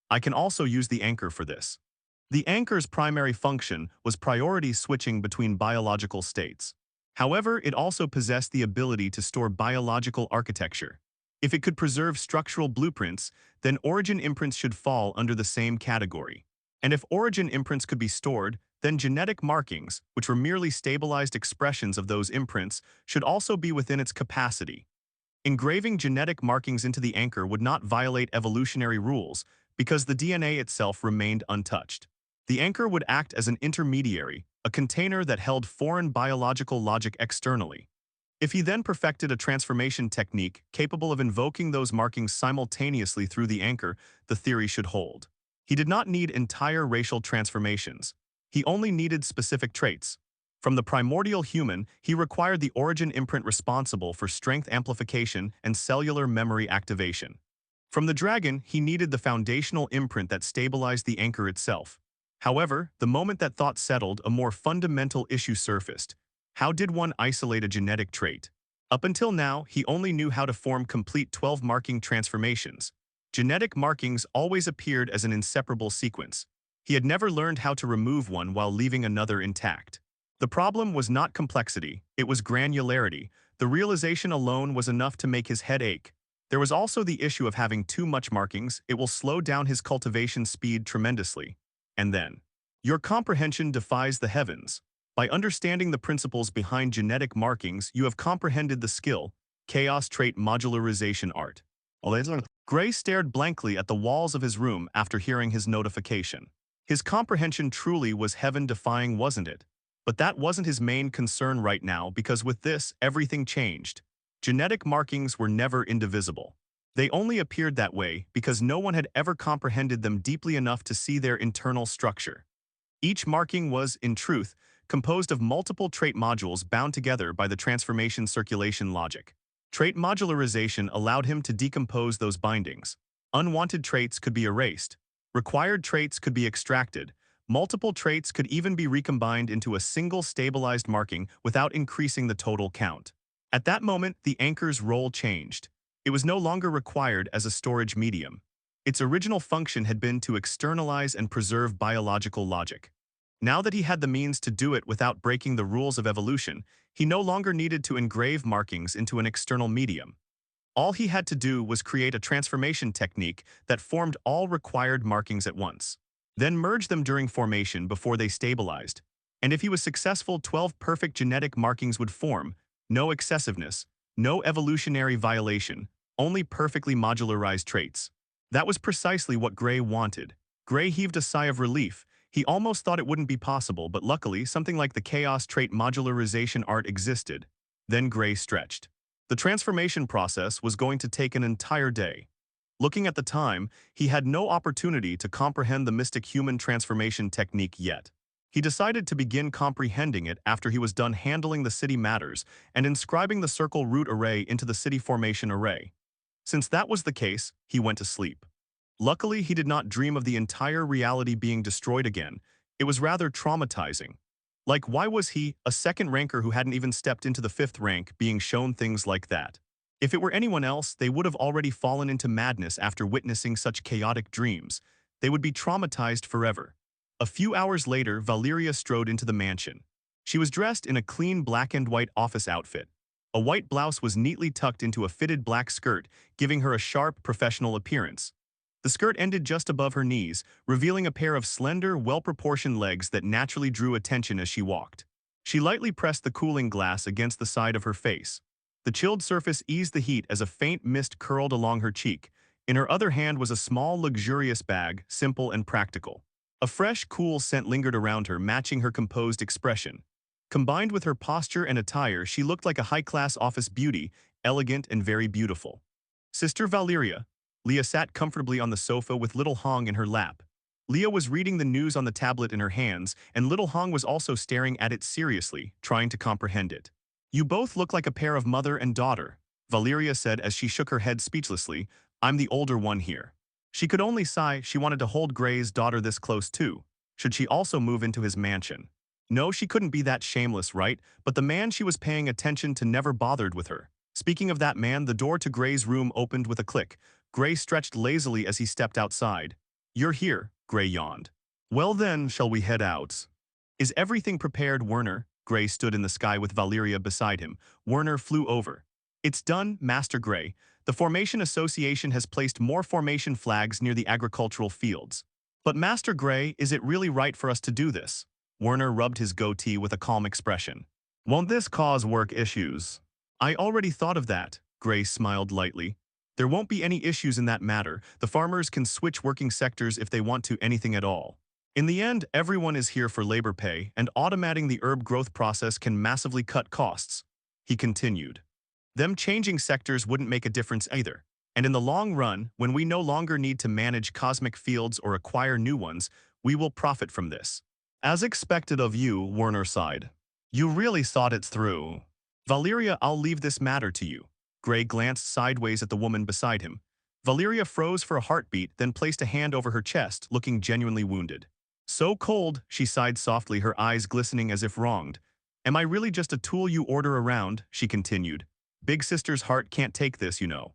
I can also use the anchor for this. The anchor's primary function was priority switching between biological states. However, it also possessed the ability to store biological architecture. If it could preserve structural blueprints, then origin imprints should fall under the same category. And if origin imprints could be stored, then genetic markings, which were merely stabilized expressions of those imprints, should also be within its capacity. Engraving genetic markings into the anchor would not violate evolutionary rules because the DNA itself remained untouched. The anchor would act as an intermediary, a container that held foreign biological logic externally. If he then perfected a transformation technique capable of invoking those markings simultaneously through the anchor, the theory should hold. He did not need entire racial transformations. He only needed specific traits. From the primordial human, he required the origin imprint responsible for strength amplification and cellular memory activation. From the dragon, he needed the foundational imprint that stabilized the anchor itself. However, the moment that thought settled, a more fundamental issue surfaced. How did one isolate a genetic trait? Up until now, he only knew how to form complete 12 marking transformations. Genetic markings always appeared as an inseparable sequence. He had never learned how to remove one while leaving another intact. The problem was not complexity, it was granularity. The realization alone was enough to make his head ache. There was also the issue of having too much markings. It will slow down his cultivation speed tremendously. And then, your comprehension defies the heavens. By understanding the principles behind genetic markings, you have comprehended the skill, chaos trait modularization art. Gray stared blankly at the walls of his room after hearing his notification. His comprehension truly was heaven-defying, wasn't it? But that wasn't his main concern right now, because with this, everything changed. Genetic markings were never indivisible. They only appeared that way because no one had ever comprehended them deeply enough to see their internal structure. Each marking was, in truth, composed of multiple trait modules bound together by the transformation circulation logic. Trait modularization allowed him to decompose those bindings. Unwanted traits could be erased. Required traits could be extracted. Multiple traits could even be recombined into a single stabilized marking without increasing the total count. At that moment, the anchor's role changed. It was no longer required as a storage medium. Its original function had been to externalize and preserve biological logic. Now that he had the means to do it without breaking the rules of evolution, he no longer needed to engrave markings into an external medium. All he had to do was create a transformation technique that formed all required markings at once, then merge them during formation before they stabilized. And if he was successful, 12 perfect genetic markings would form, no excessiveness, no evolutionary violation, only perfectly modularized traits. That was precisely what Gray wanted. Gray heaved a sigh of relief. He almost thought it wouldn't be possible, but luckily, something like the chaos trait modularization art existed. Then Gray stretched. The transformation process was going to take an entire day. Looking at the time, he had no opportunity to comprehend the mystic human transformation technique yet. He decided to begin comprehending it after he was done handling the city matters and inscribing the circle root array into the city formation array. Since that was the case, he went to sleep. Luckily, he did not dream of the entire reality being destroyed again. It was rather traumatizing. Like, why was he, a second ranker who hadn't even stepped into the 5th rank, being shown things like that? If it were anyone else, they would have already fallen into madness after witnessing such chaotic dreams. They would be traumatized forever. A few hours later, Valeria strode into the mansion. She was dressed in a clean black and white office outfit. A white blouse was neatly tucked into a fitted black skirt, giving her a sharp, professional appearance. The skirt ended just above her knees, revealing a pair of slender, well-proportioned legs that naturally drew attention as she walked. She lightly pressed the cooling glass against the side of her face. The chilled surface eased the heat as a faint mist curled along her cheek. In her other hand was a small, luxurious bag, simple and practical. A fresh, cool scent lingered around her, matching her composed expression. Combined with her posture and attire, she looked like a high-class office beauty, elegant and very beautiful. Sister Valeria. Leah sat comfortably on the sofa with little Hong in her lap. Leah was reading the news on the tablet in her hands, and little Hong was also staring at it seriously, trying to comprehend it. "You both look like a pair of mother and daughter," Valeria said as she shook her head speechlessly. "I'm the older one here." She could only sigh. She wanted to hold Gray's daughter this close too. Should she also move into his mansion? No, she couldn't be that shameless, right? But the man she was paying attention to never bothered with her. Speaking of that man, the door to Gray's room opened with a click. Gray stretched lazily as he stepped outside. "You're here," Gray yawned. "Well then, shall we head out?" "Is everything prepared, Werner?" Gray stood in the sky with Valeria beside him. Werner flew over. "It's done, Master Gray. The Formation Association has placed more formation flags near the agricultural fields." "But Master Gray, is it really right for us to do this?" Werner rubbed his goatee with a calm expression. "Won't this cause work issues?" "I already thought of that," Gray smiled lightly. "There won't be any issues in that matter. The farmers can switch working sectors if they want to, anything at all. In the end, everyone is here for labor pay, and automating the herb growth process can massively cut costs." He continued. "Them changing sectors wouldn't make a difference either. And in the long run, when we no longer need to manage cosmic fields or acquire new ones, we will profit from this." "As expected of you," Werner sighed. "You really thought it through." "Valeria, I'll leave this matter to you." Gray glanced sideways at the woman beside him. Valeria froze for a heartbeat, then placed a hand over her chest, looking genuinely wounded. So cold, she sighed softly, her eyes glistening as if wronged. Am I really just a tool you order around? She continued. Big sister's heart can't take this, you know.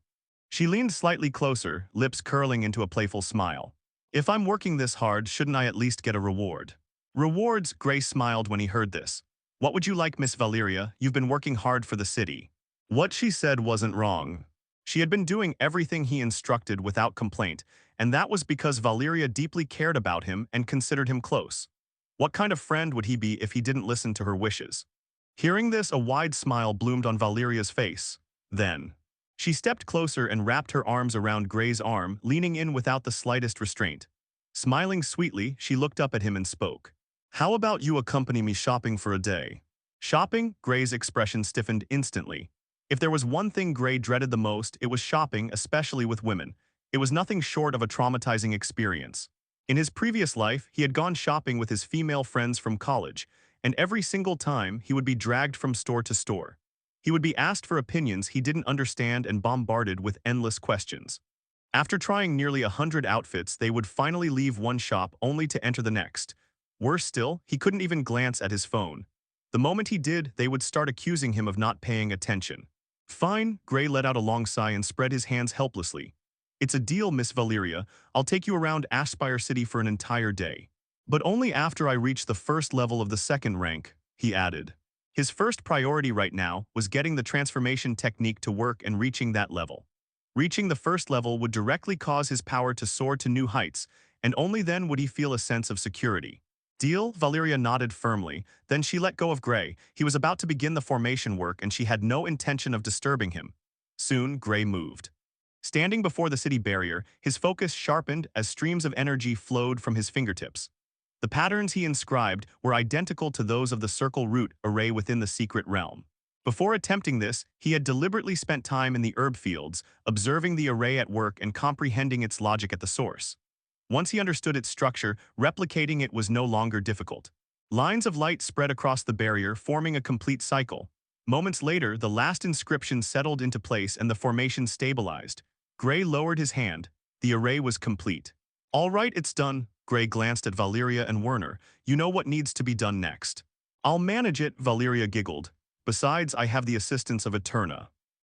She leaned slightly closer, lips curling into a playful smile. If I'm working this hard, shouldn't I at least get a reward? Rewards, Gray smiled when he heard this. What would you like, Miss Valeria? You've been working hard for the city. What she said wasn't wrong. She had been doing everything he instructed without complaint, and that was because Valeria deeply cared about him and considered him close. What kind of friend would he be if he didn't listen to her wishes? Hearing this, a wide smile bloomed on Valeria's face. Then, she stepped closer and wrapped her arms around Gray's arm, leaning in without the slightest restraint. Smiling sweetly, she looked up at him and spoke. How about you accompany me shopping for a day? Shopping? Gray's expression stiffened instantly. If there was one thing Gray dreaded the most, it was shopping, especially with women. It was nothing short of a traumatizing experience. In his previous life, he had gone shopping with his female friends from college, and every single time he would be dragged from store to store. He would be asked for opinions he didn't understand and bombarded with endless questions. After trying nearly 100 outfits, they would finally leave one shop only to enter the next. Worse still, he couldn't even glance at his phone. The moment he did, they would start accusing him of not paying attention. Fine, Gray let out a long sigh and spread his hands helplessly. It's a deal, Miss Valeria. I'll take you around Ashspire City for an entire day. But only after I reach the first level of the second rank, he added. His first priority right now was getting the transformation technique to work and reaching that level. Reaching the first level would directly cause his power to soar to new heights, and only then would he feel a sense of security. Deal? Valeria nodded firmly, then she let go of Gray. He was about to begin the formation work and she had no intention of disturbing him. Soon, Gray moved. Standing before the city barrier, his focus sharpened as streams of energy flowed from his fingertips. The patterns he inscribed were identical to those of the circle root array within the secret realm. Before attempting this, he had deliberately spent time in the herb fields, observing the array at work and comprehending its logic at the source. Once he understood its structure, replicating it was no longer difficult. Lines of light spread across the barrier, forming a complete cycle. Moments later, the last inscription settled into place and the formation stabilized. Gray lowered his hand. The array was complete. All right, it's done. Gray glanced at Valeria and Werner. You know what needs to be done next. I'll manage it, Valeria giggled. Besides, I have the assistance of Eterna.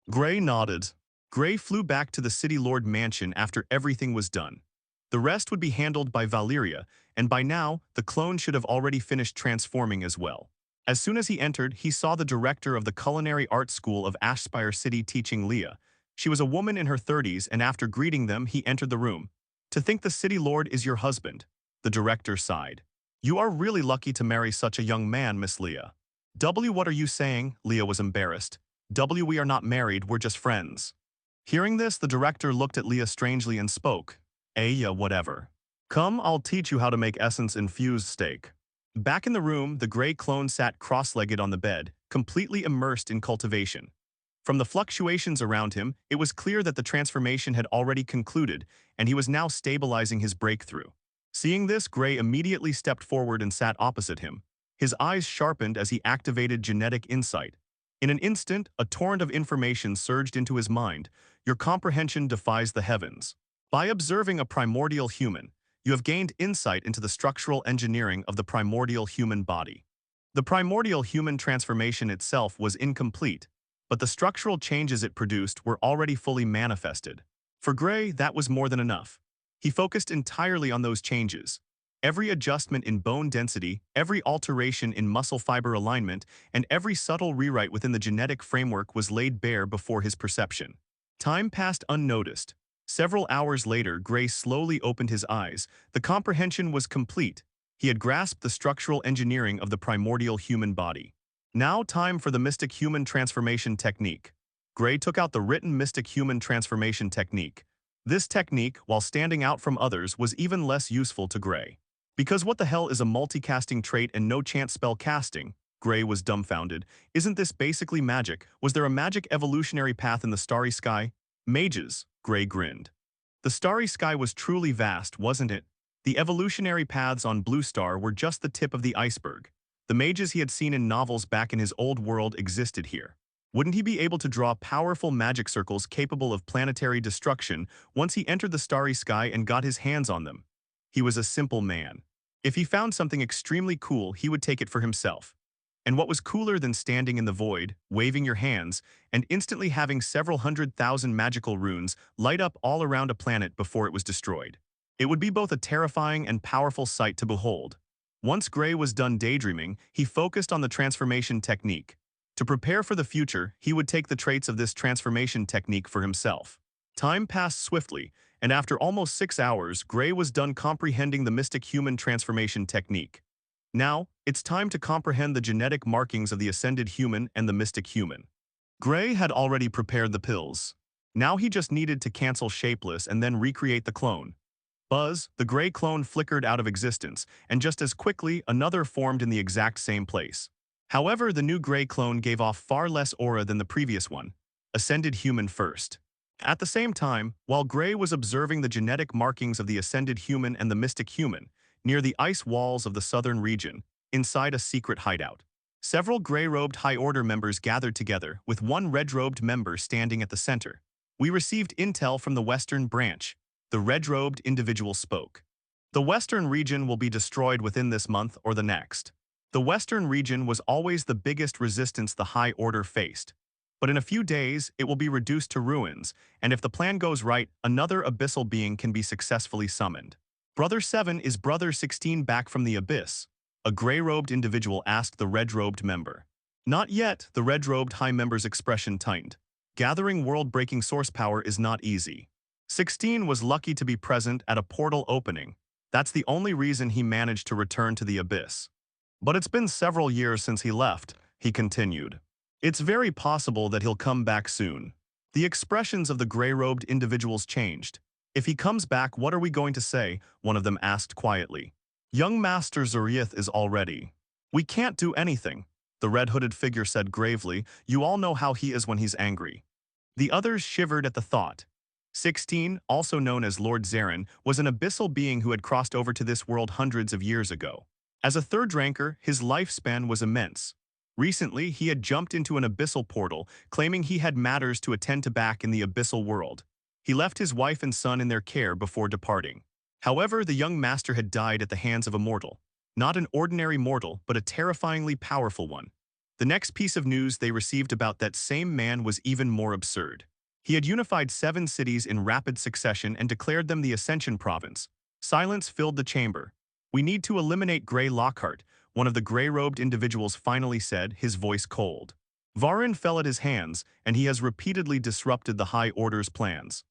Gray nodded. Gray flew back to the City Lord mansion after everything was done. The rest would be handled by Valeria, and by now, the clone should have already finished transforming as well. As soon as he entered, he saw the director of the Culinary Arts School of Ashspire City teaching Leah. She was a woman in her 30s, and after greeting them, he entered the room. To think the City Lord is your husband, the director sighed. You are really lucky to marry such a young man, Miss Leah. W, what are you saying? Leah was embarrassed. W, we are not married, we're just friends. Hearing this, the director looked at Leah strangely and spoke. Yeah, whatever. Come, I'll teach you how to make essence-infused steak. Back in the room, the gray clone sat cross-legged on the bed, completely immersed in cultivation. From the fluctuations around him, it was clear that the transformation had already concluded, and he was now stabilizing his breakthrough. Seeing this, Gray immediately stepped forward and sat opposite him. His eyes sharpened as he activated genetic insight. In an instant, a torrent of information surged into his mind. Your comprehension defies the heavens. By observing a primordial human, you have gained insight into the structural engineering of the primordial human body. The primordial human transformation itself was incomplete, but the structural changes it produced were already fully manifested. For Gray, that was more than enough. He focused entirely on those changes. Every adjustment in bone density, every alteration in muscle fiber alignment, and every subtle rewrite within the genetic framework was laid bare before his perception. Time passed unnoticed. Several hours later, Gray slowly opened his eyes. The comprehension was complete. He had grasped the structural engineering of the primordial human body. Now time for the mystic human transformation technique. Gray took out the written mystic human transformation technique. This technique, while standing out from others, was even less useful to Gray. Because what the hell is a multicasting trait and no chance spell casting? Gray was dumbfounded. Isn't this basically magic? Was there a magic evolutionary path in the starry sky? Mages, Gray grinned. The starry sky was truly vast, wasn't it? The evolutionary paths on Blue Star were just the tip of the iceberg. The mages he had seen in novels back in his old world existed here. Wouldn't he be able to draw powerful magic circles capable of planetary destruction once he entered the starry sky and got his hands on them? He was a simple man. If he found something extremely cool, he would take it for himself. And what was cooler than standing in the void, waving your hands, and instantly having several 100,000 magical runes light up all around a planet before it was destroyed? It would be both a terrifying and powerful sight to behold. Once Gray was done daydreaming, he focused on the transformation technique. To prepare for the future, he would take the traits of this transformation technique for himself. Time passed swiftly, and after almost 6 hours, Gray was done comprehending the mystic human transformation technique. Now, it's time to comprehend the genetic markings of the ascended human and the mystic human. Gray had already prepared the pills. Now he just needed to cancel Shapeless and then recreate the clone. Buzz, the Gray clone, flickered out of existence, and just as quickly, another formed in the exact same place. However, the new Gray clone gave off far less aura than the previous one. Ascended human first. At the same time, while Gray was observing the genetic markings of the ascended human and the mystic human, near the ice walls of the southern region, inside a secret hideout, several gray-robed high-order members gathered together, with one red-robed member standing at the center. We received intel from the western branch. The red-robed individual spoke. The western region will be destroyed within this month or the next. The western region was always the biggest resistance the High Order faced. But in a few days, it will be reduced to ruins, and if the plan goes right, another abyssal being can be successfully summoned. Brother 7, is Brother 16 back from the abyss? A gray-robed individual asked the red-robed member. Not yet, the red-robed high member's expression tightened. Gathering world-breaking source power is not easy. 16 was lucky to be present at a portal opening. That's the only reason he managed to return to the abyss. But it's been several years since he left, he continued. It's very possible that he'll come back soon. The expressions of the gray-robed individuals changed. If he comes back, what are we going to say? One of them asked quietly. Young Master Zurieth is all ready. We can't do anything, the red-hooded figure said gravely. You all know how he is when he's angry. The others shivered at the thought. 16, also known as Lord Zarin, was an abyssal being who had crossed over to this world hundreds of years ago. As a third ranker, his lifespan was immense. Recently, he had jumped into an abyssal portal, claiming he had matters to attend to back in the abyssal world. He left his wife and son in their care before departing. However, the young master had died at the hands of a mortal. Not an ordinary mortal, but a terrifyingly powerful one. The next piece of news they received about that same man was even more absurd. He had unified 7 cities in rapid succession and declared them the Ascension Province. Silence filled the chamber. We need to eliminate Grey Lockhart, one of the gray-robed individuals finally said, his voice cold. Varin fell at his hands, and he has repeatedly disrupted the High Order's plans.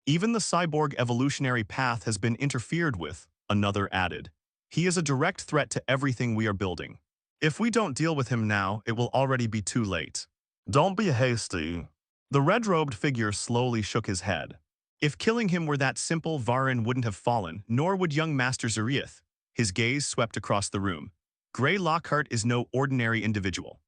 Even the cyborg evolutionary path has been interfered with, another added. He is a direct threat to everything we are building. If we don't deal with him now, it will already be too late. Don't be hasty. The red-robed figure slowly shook his head. If killing him were that simple, Varin wouldn't have fallen, nor would young Master Zurieth. His gaze swept across the room. Grey Lockhart is no ordinary individual.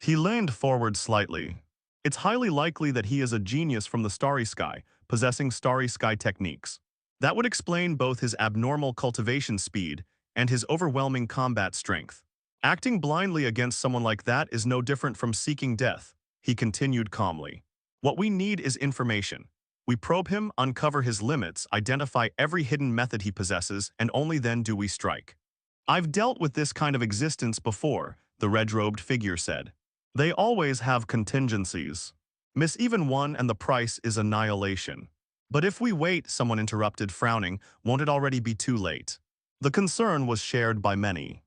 He leaned forward slightly. It's highly likely that he is a genius from the Starry Sky, possessing Starry Sky techniques. That would explain both his abnormal cultivation speed and his overwhelming combat strength. Acting blindly against someone like that is no different from seeking death, he continued calmly. What we need is information. We probe him, uncover his limits, identify every hidden method he possesses, and only then do we strike. I've dealt with this kind of existence before, the red-robed figure said. They always have contingencies. Miss even one and the price is annihilation. But if we wait, someone interrupted, frowning, won't it already be too late? The concern was shared by many.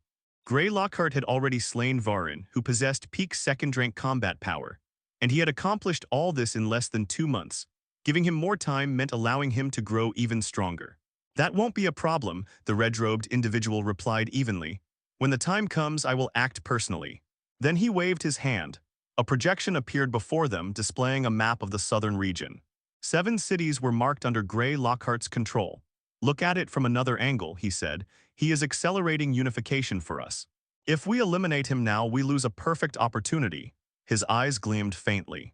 Grey Lockhart had already slain Varin, who possessed peak second-rank combat power, and he had accomplished all this in less than 2 months. Giving him more time meant allowing him to grow even stronger. That won't be a problem, the red-robed individual replied evenly. When the time comes, I will act personally. Then he waved his hand. A projection appeared before them, displaying a map of the southern region. 7 cities were marked under Grey Lockhart's control. Look at it from another angle, he said. He is accelerating unification for us. If we eliminate him now, we lose a perfect opportunity. His eyes gleamed faintly.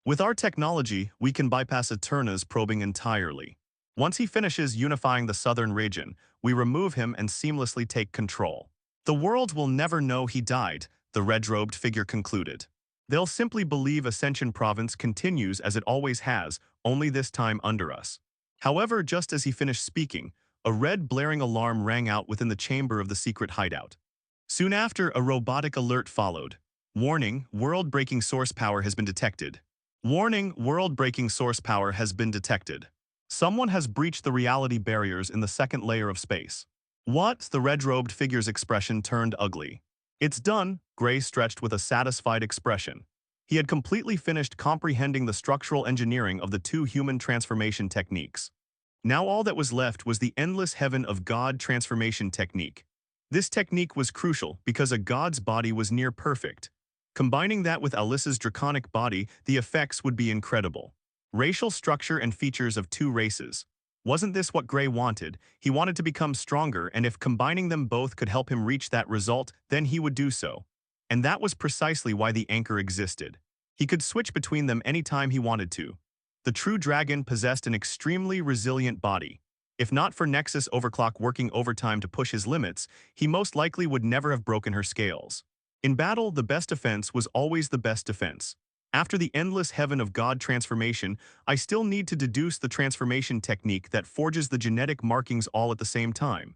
With our technology, we can bypass Eterna's probing entirely. Once he finishes unifying the southern region, we remove him and seamlessly take control. The world will never know he died, the red-robed figure concluded. They'll simply believe Ascension Province continues as it always has, only this time under us. However, just as he finished speaking, A red blaring alarm rang out within the chamber of the secret hideout. Soon after, a robotic alert followed. Warning, world-breaking source power has been detected. Warning, world-breaking source power has been detected. Someone has breached the reality barriers in the second layer of space. What? The red-robed figure's expression turned ugly. It's done, Gray stretched with a satisfied expression. He had completely finished comprehending the structural engineering of the two human transformation techniques. Now all that was left was the endless heaven of God transformation technique. This technique was crucial because a god's body was near perfect. Combining that with Alyssa's draconic body, the effects would be incredible. Racial structure and features of two races. Wasn't this what Gray wanted? He wanted to become stronger, and if combining them both could help him reach that result, then he would do so. And that was precisely why the anchor existed. He could switch between them anytime he wanted to. The true dragon possessed an extremely resilient body. If not for Nexus Overclock working overtime to push his limits, he most likely would never have broken her scales. In battle, the best defense was always the best defense. After the endless heaven of God transformation, I still need to deduce the transformation technique that forges the genetic markings all at the same time.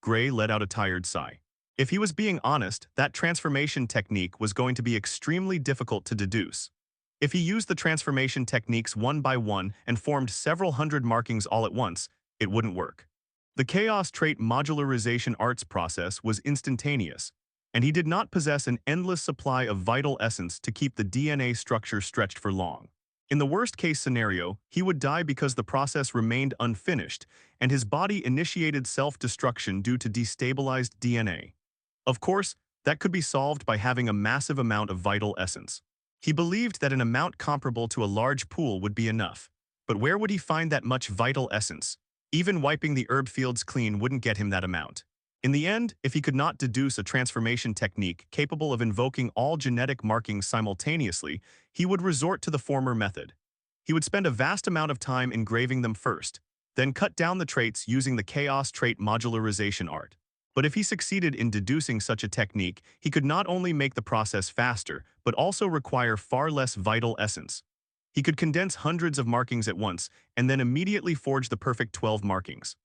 Gray let out a tired sigh. If he was being honest, that transformation technique was going to be extremely difficult to deduce. If he used the transformation techniques one by one and formed several hundred markings all at once, it wouldn't work. The chaos trait modularization arts process was instantaneous, and he did not possess an endless supply of vital essence to keep the DNA structure stretched for long. In the worst-case scenario, he would die because the process remained unfinished, and his body initiated self-destruction due to destabilized DNA. Of course, that could be solved by having a massive amount of vital essence. He believed that an amount comparable to a large pool would be enough. But where would he find that much vital essence? Even wiping the herb fields clean wouldn't get him that amount. In the end, if he could not deduce a transformation technique capable of invoking all genetic markings simultaneously, he would resort to the former method. He would spend a vast amount of time engraving them first, then cut down the traits using the chaos trait modularization art. But if he succeeded in deducing such a technique, he could not only make the process faster, but also require far less vital essence. He could condense hundreds of markings at once, and then immediately forge the perfect 12 markings.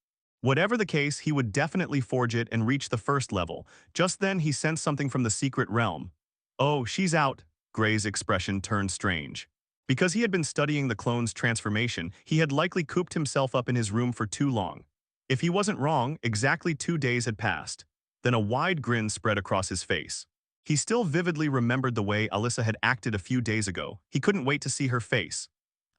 Whatever the case, he would definitely forge it and reach the first level. Just then, he sensed something from the secret realm. "Oh, she's out." Gray's expression turned strange. Because he had been studying the clone's transformation, he had likely cooped himself up in his room for too long. If he wasn't wrong, exactly 2 days had passed. Then a wide grin spread across his face. He still vividly remembered the way Alyssa had acted a few days ago. He couldn't wait to see her face.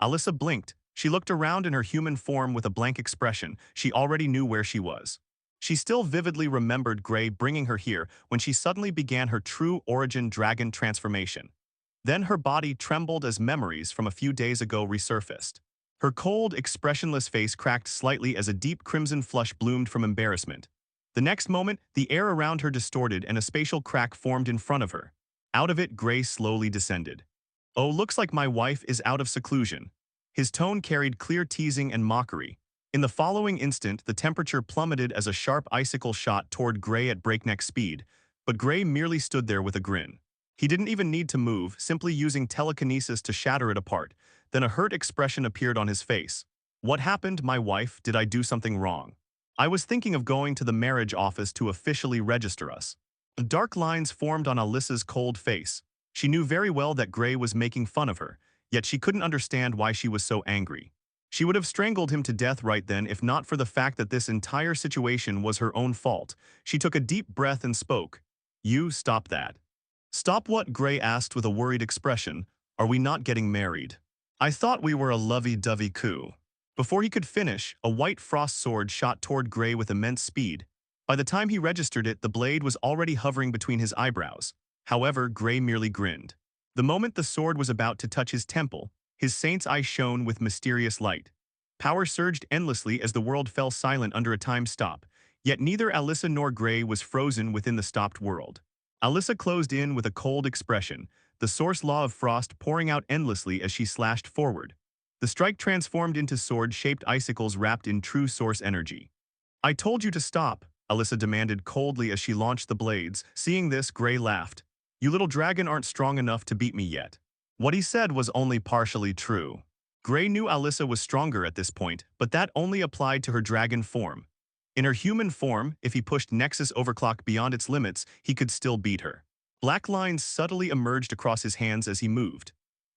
Alyssa blinked. She looked around in her human form with a blank expression. She already knew where she was. She still vividly remembered Gray bringing her here when she suddenly began her true origin dragon transformation. Then her body trembled as memories from a few days ago resurfaced. Her cold, expressionless face cracked slightly as a deep crimson flush bloomed from embarrassment. The next moment, the air around her distorted and a spatial crack formed in front of her. Out of it, Gray slowly descended. "Oh, looks like my wife is out of seclusion." His tone carried clear teasing and mockery. In the following instant, the temperature plummeted as a sharp icicle shot toward Gray at breakneck speed, but Gray merely stood there with a grin. He didn't even need to move, simply using telekinesis to shatter it apart. Then a hurt expression appeared on his face. "What happened, my wife? Did I do something wrong? I was thinking of going to the marriage office to officially register us." Dark lines formed on Alyssa's cold face. She knew very well that Gray was making fun of her, yet she couldn't understand why she was so angry. She would have strangled him to death right then if not for the fact that this entire situation was her own fault. She took a deep breath and spoke. "You stop that." "Stop what?" Gray asked with a worried expression. "Are we not getting married? I thought we were a lovey-dovey coup." Before he could finish, a white frost sword shot toward Gray with immense speed. By the time he registered it, the blade was already hovering between his eyebrows. However, Gray merely grinned. The moment the sword was about to touch his temple, his saint's eye shone with mysterious light. Power surged endlessly as the world fell silent under a time stop, yet neither Alyssa nor Gray was frozen within the stopped world. Alyssa closed in with a cold expression, the source law of frost pouring out endlessly as she slashed forward. The strike transformed into sword-shaped icicles wrapped in true source energy. "I told you to stop," Alyssa demanded coldly as she launched the blades. Seeing this, Gray laughed. "You little dragon aren't strong enough to beat me yet." What he said was only partially true. Gray knew Alyssa was stronger at this point, but that only applied to her dragon form. In her human form, if he pushed Nexus Overclock beyond its limits, he could still beat her. Black lines subtly emerged across his hands as he moved.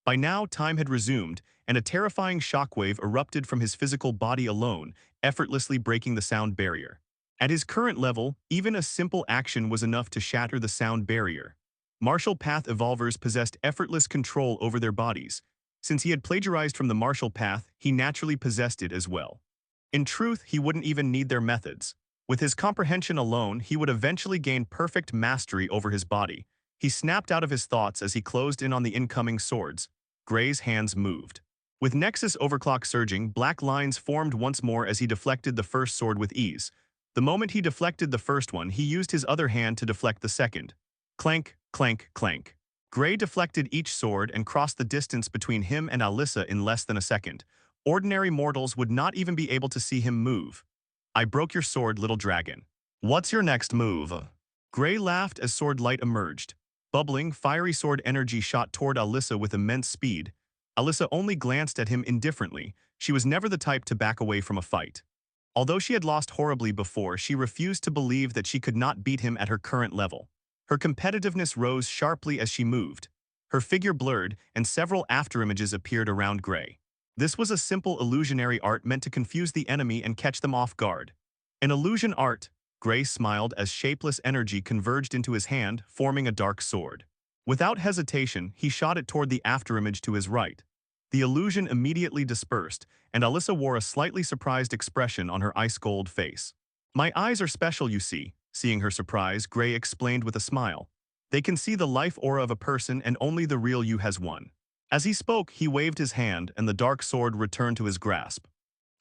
By now, time had resumed, and a terrifying shockwave erupted from his physical body alone, effortlessly breaking the sound barrier. At his current level, even a simple action was enough to shatter the sound barrier. Martial Path evolvers possessed effortless control over their bodies. Since he had plagiarized from the Martial Path, he naturally possessed it as well. In truth, he wouldn't even need their methods. With his comprehension alone, he would eventually gain perfect mastery over his body. He snapped out of his thoughts as he closed in on the incoming swords. Gray's hands moved. With Nexus Overclock surging, black lines formed once more as he deflected the first sword with ease. The moment he deflected the first one, he used his other hand to deflect the second. Clank, clank, clank. Gray deflected each sword and crossed the distance between him and Alyssa in less than a second. Ordinary mortals would not even be able to see him move. I broke your sword, little dragon. What's your next move? Gray laughed as sword light emerged. Bubbling, fiery sword energy shot toward Alyssa with immense speed. Alyssa only glanced at him indifferently. She was never the type to back away from a fight. Although she had lost horribly before, she refused to believe that she could not beat him at her current level. Her competitiveness rose sharply as she moved. Her figure blurred, and several afterimages appeared around Gray. This was a simple illusionary art meant to confuse the enemy and catch them off guard. An illusion art, Gray smiled as shapeless energy converged into his hand, forming a dark sword. Without hesitation, he shot it toward the afterimage to his right. The illusion immediately dispersed, and Alyssa wore a slightly surprised expression on her ice-cold face. My eyes are special, you see. Seeing her surprise, Gray explained with a smile. They can see the life aura of a person, and only the real you has won. As he spoke, he waved his hand, and the dark sword returned to his grasp.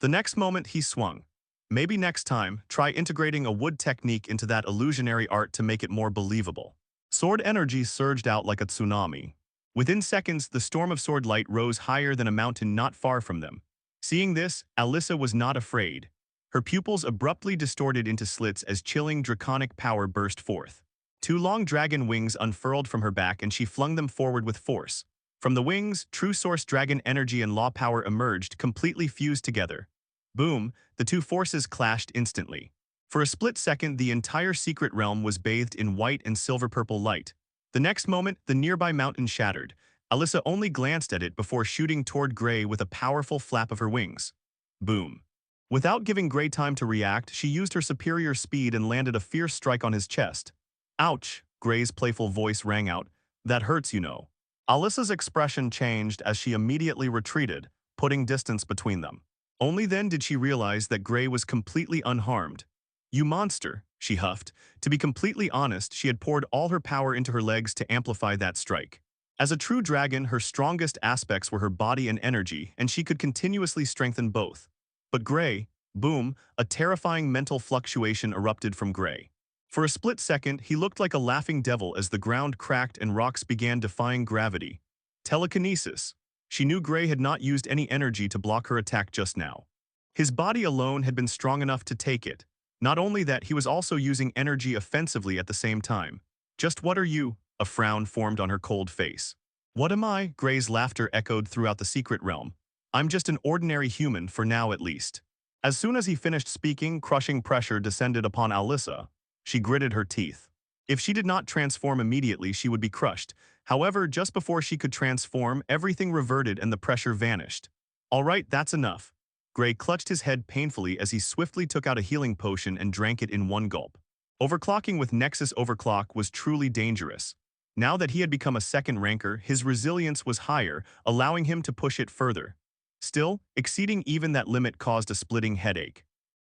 The next moment, he swung. Maybe next time, try integrating a wood technique into that illusionary art to make it more believable. Sword energy surged out like a tsunami. Within seconds, the storm of sword light rose higher than a mountain not far from them. Seeing this, Alyssa was not afraid. Her pupils abruptly distorted into slits as chilling draconic power burst forth. Two long dragon wings unfurled from her back and she flung them forward with force. From the wings, true source dragon energy and law power emerged, completely fused together. Boom, the two forces clashed instantly. For a split second, the entire secret realm was bathed in white and silver-purple light. The next moment, the nearby mountain shattered. Alyssa only glanced at it before shooting toward Gray with a powerful flap of her wings. Boom. Without giving Gray time to react, she used her superior speed and landed a fierce strike on his chest. Ouch, Gray's playful voice rang out. That hurts, you know. Alyssa's expression changed as she immediately retreated, putting distance between them. Only then did she realize that Gray was completely unharmed. You monster, she huffed. To be completely honest, she had poured all her power into her legs to amplify that strike. As a true dragon, her strongest aspects were her body and energy, and she could continuously strengthen both. But Gray, boom, a terrifying mental fluctuation erupted from Gray. For a split second, he looked like a laughing devil as the ground cracked and rocks began defying gravity. Telekinesis. She knew Gray had not used any energy to block her attack just now. His body alone had been strong enough to take it. Not only that, he was also using energy offensively at the same time. Just what are you? A frown formed on her cold face. What am I? Gray's laughter echoed throughout the secret realm. I'm just an ordinary human, for now at least. As soon as he finished speaking, crushing pressure descended upon Alyssa. She gritted her teeth. If she did not transform immediately, she would be crushed. However, just before she could transform, everything reverted and the pressure vanished. All right, that's enough. Gray clutched his head painfully as he swiftly took out a healing potion and drank it in one gulp. Overclocking with Nexus Overclock was truly dangerous. Now that he had become a second ranker, his resilience was higher, allowing him to push it further. Still, exceeding even that limit caused a splitting headache.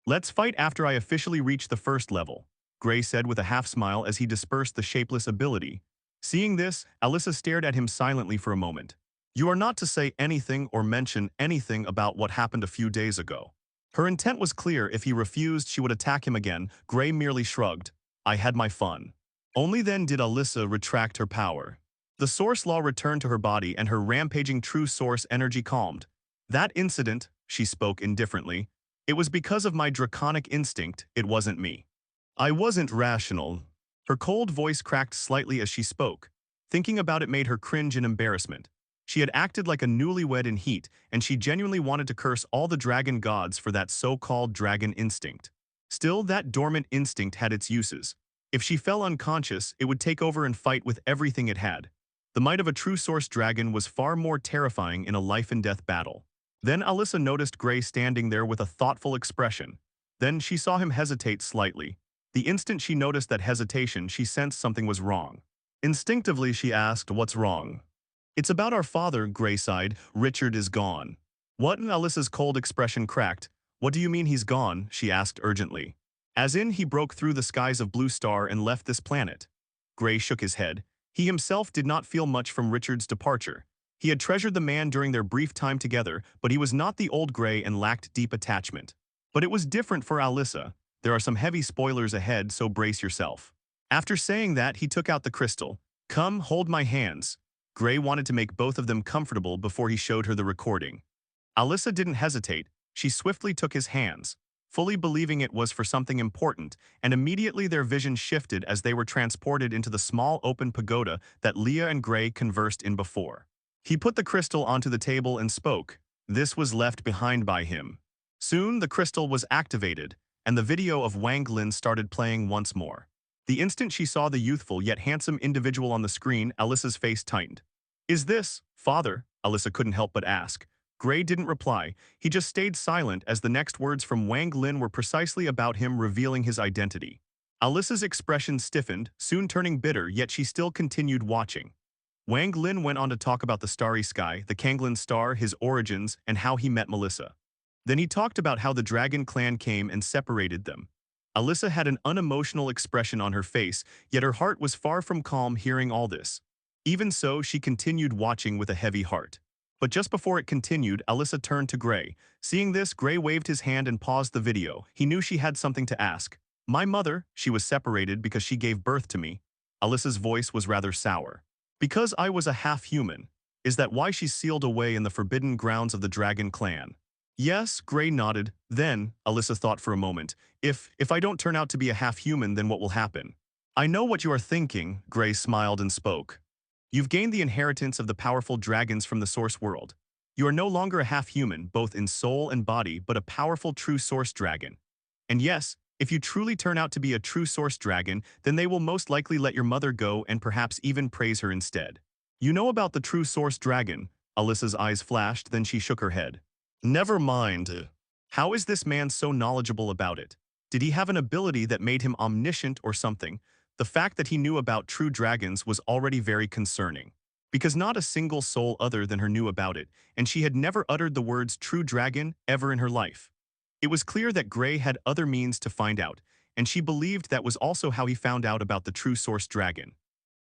Let's fight after I officially reach the first level, Gray said with a half-smile as he dispersed the shapeless ability. Seeing this, Alyssa stared at him silently for a moment. You are not to say anything or mention anything about what happened a few days ago. Her intent was clear. If he refused, she would attack him again. Gray merely shrugged. I had my fun. Only then did Alyssa retract her power. The source law returned to her body and her rampaging true source energy calmed. That incident, she spoke indifferently, it was because of my draconic instinct, it wasn't me. I wasn't rational. Her cold voice cracked slightly as she spoke. Thinking about it made her cringe in embarrassment. She had acted like a newlywed in heat, and she genuinely wanted to curse all the dragon gods for that so-called dragon instinct. Still, that dormant instinct had its uses. If she fell unconscious, it would take over and fight with everything it had. The might of a true source dragon was far more terrifying in a life-and-death battle. Then Alyssa noticed Gray standing there with a thoughtful expression. Then she saw him hesitate slightly. The instant she noticed that hesitation, she sensed something was wrong. Instinctively, she asked, "What's wrong?" "It's about our father," Gray sighed. "Richard is gone." What? Alyssa's cold expression cracked. "What do you mean he's gone?" she asked urgently. "As in he broke through the skies of Blue Star and left this planet." Gray shook his head. He himself did not feel much from Richard's departure. He had treasured the man during their brief time together, but he was not the old Gray and lacked deep attachment. But it was different for Alyssa. There are some heavy spoilers ahead, so brace yourself. After saying that, he took out the crystal. "Come, hold my hands." Gray wanted to make both of them comfortable before he showed her the recording. Alyssa didn't hesitate. She swiftly took his hands, fully believing it was for something important, and immediately their vision shifted as they were transported into the small open pagoda that Leah and Gray conversed in before. He put the crystal onto the table and spoke. This was left behind by him. Soon the crystal was activated, and the video of Wang Lin started playing once more. The instant she saw the youthful yet handsome individual on the screen, Alyssa's face tightened. "Is this, father?" Alyssa couldn't help but ask. Gray didn't reply. He just stayed silent as the next words from Wang Lin were precisely about him, revealing his identity. Alyssa's expression stiffened, soon turning bitter, yet she still continued watching. Wang Lin went on to talk about the starry sky, the Kanglin star, his origins, and how he met Melissa. Then he talked about how the dragon clan came and separated them. Alyssa had an unemotional expression on her face, yet her heart was far from calm hearing all this. Even so, she continued watching with a heavy heart. But just before it continued, Alyssa turned to Gray. Seeing this, Gray waved his hand and paused the video. He knew she had something to ask. "My mother, she was separated because she gave birth to me." Alyssa's voice was rather sour. "Because I was a half-human. Is that why she's sealed away in the forbidden grounds of the Dragon Clan?" "Yes," Gray nodded. "Then," Alyssa thought for a moment, if I don't turn out to be a half-human, then what will happen?" "I know what you are thinking," Gray smiled and spoke. "You've gained the inheritance of the powerful dragons from the source world. You are no longer a half-human, both in soul and body, but a powerful true source dragon. And yes, if you truly turn out to be a true source dragon, then they will most likely let your mother go and perhaps even praise her instead." "You know about the true source dragon?" Alyssa's eyes flashed, then she shook her head. "Never mind. How is this man so knowledgeable about it? Did he have an ability that made him omniscient or something?" The fact that he knew about true dragons was already very concerning, because not a single soul other than her knew about it, and she had never uttered the words true dragon ever in her life. It was clear that Gray had other means to find out, and she believed that was also how he found out about the true source dragon.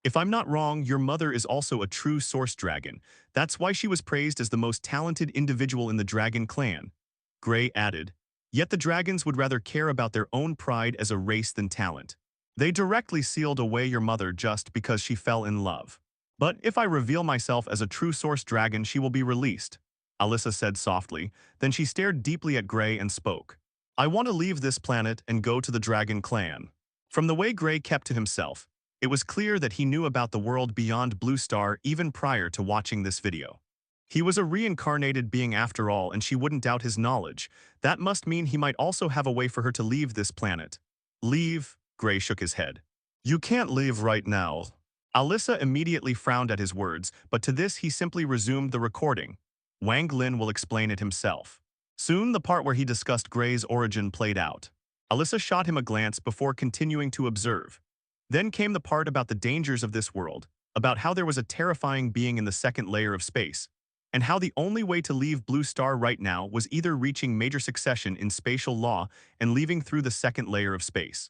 "If I'm not wrong, your mother is also a true source dragon. That's why she was praised as the most talented individual in the dragon clan," Gray added. "Yet the dragons would rather care about their own pride as a race than talent. They directly sealed away your mother just because she fell in love. But if I reveal myself as a true source dragon, she will be released," Alyssa said softly. Then she stared deeply at Gray and spoke. "I want to leave this planet and go to the Dragon Clan." From the way Gray kept to himself, it was clear that he knew about the world beyond Blue Star even prior to watching this video. He was a reincarnated being after all, and she wouldn't doubt his knowledge. That must mean he might also have a way for her to leave this planet. "Leave?" Gray shook his head. "You can't leave right now." Alyssa immediately frowned at his words, but to this he simply resumed the recording. Wang Lin will explain it himself. Soon the part where he discussed Gray's origin played out. Alyssa shot him a glance before continuing to observe. Then came the part about the dangers of this world, about how there was a terrifying being in the second layer of space, and how the only way to leave Blue Star right now was either reaching major succession in spatial law and leaving through the second layer of space.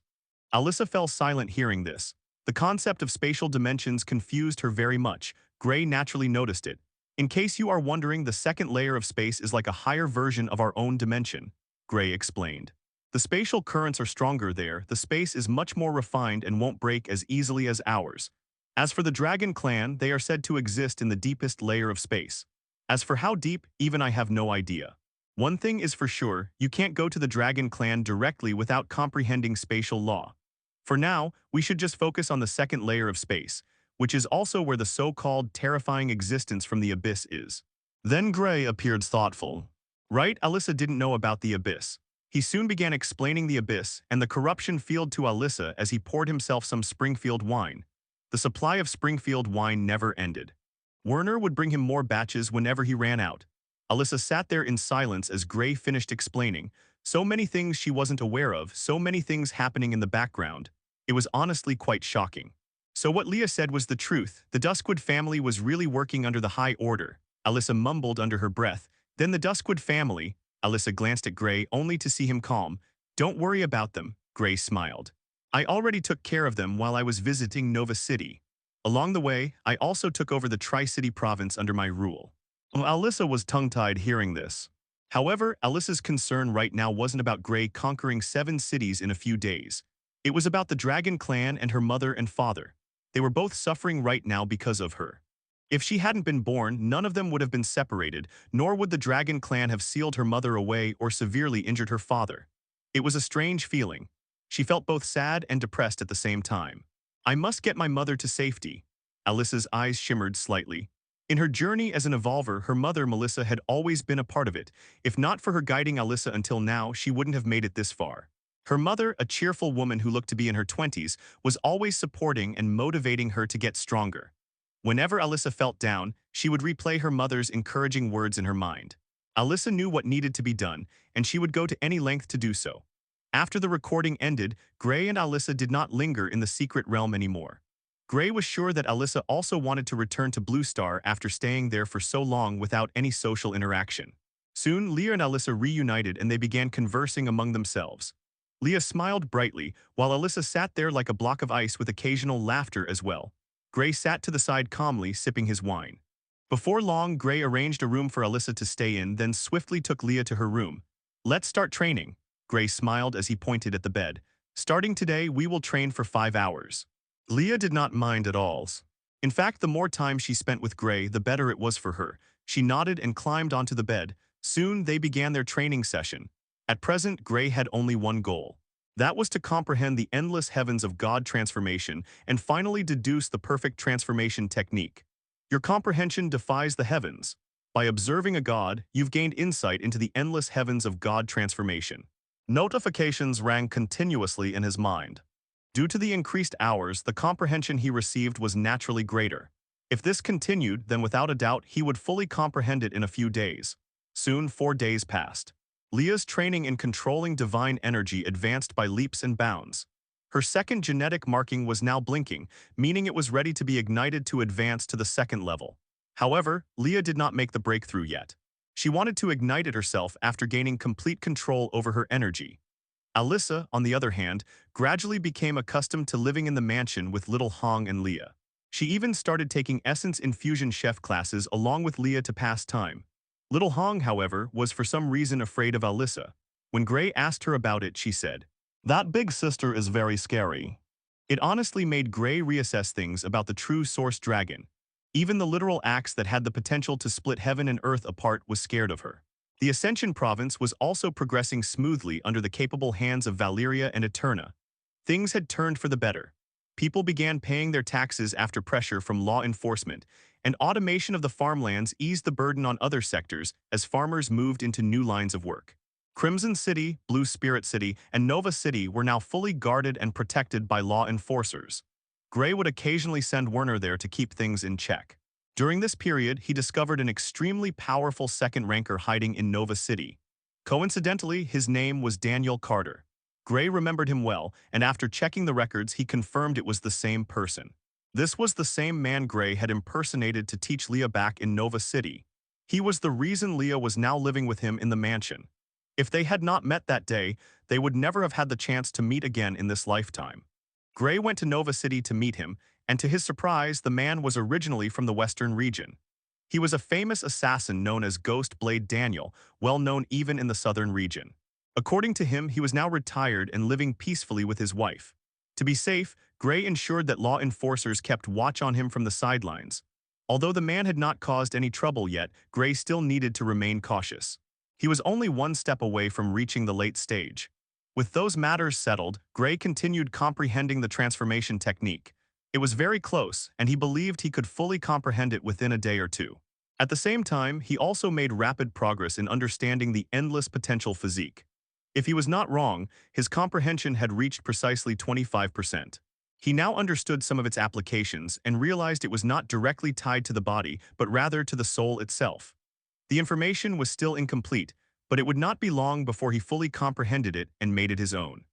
Alyssa fell silent hearing this. The concept of spatial dimensions confused her very much. Gray naturally noticed it. "In case you are wondering, the second layer of space is like a higher version of our own dimension," Gray explained. "The spatial currents are stronger there, the space is much more refined and won't break as easily as ours. As for the Dragon Clan, they are said to exist in the deepest layer of space. As for how deep, even I have no idea. One thing is for sure, you can't go to the Dragon Clan directly without comprehending spatial law. For now, we should just focus on the second layer of space, which is also where the so-called terrifying existence from the abyss is." Then Gray appeared thoughtful. "Right, Alyssa didn't know about the abyss. He soon began explaining the abyss and the corruption field to Alyssa as he poured himself some Springfield wine. The supply of Springfield wine never ended. Werner would bring him more batches whenever he ran out. Alyssa sat there in silence as Gray finished explaining. So many things she wasn't aware of, so many things happening in the background. It was honestly quite shocking. So what Leah said was the truth. The Duskwood family was really working under the high order. Alyssa mumbled under her breath. Then the Duskwood family. Alyssa glanced at Gray only to see him calm. Don't worry about them, Gray smiled. I already took care of them while I was visiting Nova City. Along the way, I also took over the Tri-City province under my rule. Alyssa was tongue-tied hearing this. However, Alyssa's concern right now wasn't about Gray conquering 7 cities in a few days. It was about the Dragon Clan and her mother and father. They were both suffering right now because of her. If she hadn't been born, none of them would have been separated, nor would the Dragon Clan have sealed her mother away or severely injured her father. It was a strange feeling. She felt both sad and depressed at the same time. I must get my mother to safety. Alyssa's eyes shimmered slightly. In her journey as an evolver, her mother, Melissa, had always been a part of it. If not for her guiding Alyssa until now, she wouldn't have made it this far. Her mother, a cheerful woman who looked to be in her 20s, was always supporting and motivating her to get stronger. Whenever Alyssa felt down, she would replay her mother's encouraging words in her mind. Alyssa knew what needed to be done, and she would go to any length to do so. After the recording ended, Gray and Alyssa did not linger in the secret realm anymore. Gray was sure that Alyssa also wanted to return to Blue Star after staying there for so long without any social interaction. Soon, Leah and Alyssa reunited and they began conversing among themselves. Leah smiled brightly, while Alyssa sat there like a block of ice with occasional laughter as well. Gray sat to the side calmly, sipping his wine. Before long, Gray arranged a room for Alyssa to stay in, then swiftly took Leah to her room. Let's start training. Gray smiled as he pointed at the bed. Starting today, we will train for 5 hours. Leah did not mind at all. In fact, the more time she spent with Gray, the better it was for her. She nodded and climbed onto the bed. Soon, they began their training session. At present, Gray had only one goal. That was to comprehend the endless heavens of God transformation and finally deduce the perfect transformation technique. Your comprehension defies the heavens. By observing a God, you've gained insight into the endless heavens of God transformation. Notifications rang continuously in his mind. Due to the increased hours, the comprehension he received was naturally greater. If this continued, then without a doubt he would fully comprehend it in a few days. Soon 4 days passed. Leah's training in controlling divine energy advanced by leaps and bounds. Her second genetic marking was now blinking, meaning it was ready to be ignited to advance to the second level. However, Leah did not make the breakthrough yet. She wanted to ignite it herself after gaining complete control over her energy. Alyssa, on the other hand, gradually became accustomed to living in the mansion with little Hong and Leah. She even started taking essence infusion chef classes along with Leah to pass time. Little Hong, however, was for some reason afraid of Alyssa. When Gray asked her about it, she said, "That big sister is very scary." It honestly made Gray reassess things about the true source dragon. Even the literal axe that had the potential to split heaven and earth apart was scared of her. The Ascension province was also progressing smoothly under the capable hands of Valeria and Eterna. Things had turned for the better. People began paying their taxes after pressure from law enforcement, and automation of the farmlands eased the burden on other sectors as farmers moved into new lines of work. Crimson City, Blue Spirit City, and Nova City were now fully guarded and protected by law enforcers. Gray would occasionally send Werner there to keep things in check. During this period, he discovered an extremely powerful second ranker hiding in Nova City. Coincidentally, his name was Daniel Carter. Gray remembered him well, and after checking the records, he confirmed it was the same person. This was the same man Gray had impersonated to teach Leah back in Nova City. He was the reason Leah was now living with him in the mansion. If they had not met that day, they would never have had the chance to meet again in this lifetime. Gray went to Nova City to meet him, and to his surprise, the man was originally from the Western region. He was a famous assassin known as Ghost Blade Daniel, well known even in the Southern region. According to him, he was now retired and living peacefully with his wife. To be safe, Gray ensured that law enforcers kept watch on him from the sidelines. Although the man had not caused any trouble yet, Gray still needed to remain cautious. He was only one step away from reaching the late stage. With those matters settled, Gray continued comprehending the transformation technique. It was very close, and he believed he could fully comprehend it within a day or two. At the same time, he also made rapid progress in understanding the endless potential physique. If he was not wrong, his comprehension had reached precisely 25%. He now understood some of its applications and realized it was not directly tied to the body, but rather to the soul itself. The information was still incomplete, but it would not be long before he fully comprehended it and made it his own.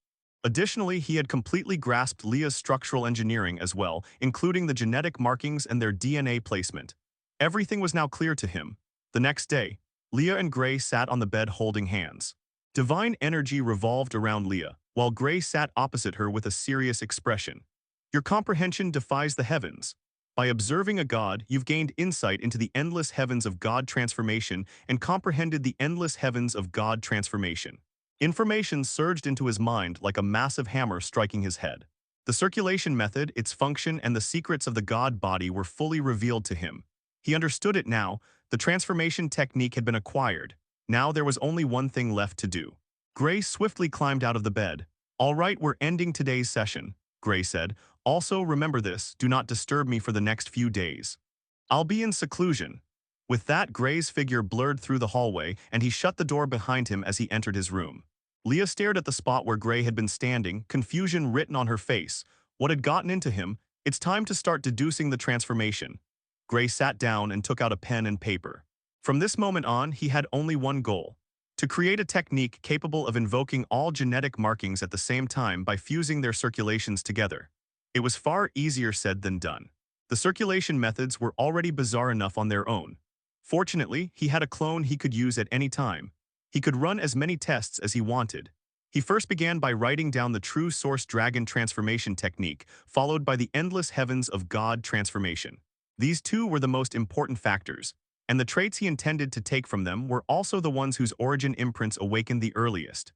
Additionally, he had completely grasped Leah's structural engineering as well, including the genetic markings and their DNA placement. Everything was now clear to him. The next day, Leah and Gray sat on the bed holding hands. Divine energy revolved around Leah, while Gray sat opposite her with a serious expression. Your comprehension defies the heavens. By observing a god, you've gained insight into the endless heavens of God transformation and comprehended the endless heavens of God transformation. Information surged into his mind like a massive hammer striking his head. The circulation method, its function, and the secrets of the God body were fully revealed to him. He understood it now. The transformation technique had been acquired. Now there was only one thing left to do. Gray swiftly climbed out of the bed. All right, we're ending today's session, Gray said. Also, remember this, do not disturb me for the next few days. I'll be in seclusion. With that, Gray's figure blurred through the hallway, and he shut the door behind him as he entered his room. Leah stared at the spot where Gray had been standing, confusion written on her face. What had gotten into him? It's time to start deducing the transformation. Gray sat down and took out a pen and paper. From this moment on, he had only one goal: to create a technique capable of invoking all genetic markings at the same time by fusing their circulations together. It was far easier said than done. The circulation methods were already bizarre enough on their own. Fortunately, he had a clone he could use at any time. He could run as many tests as he wanted. He first began by writing down the true source dragon transformation technique, followed by the endless heavens of God transformation. These two were the most important factors, and the traits he intended to take from them were also the ones whose origin imprints awakened the earliest.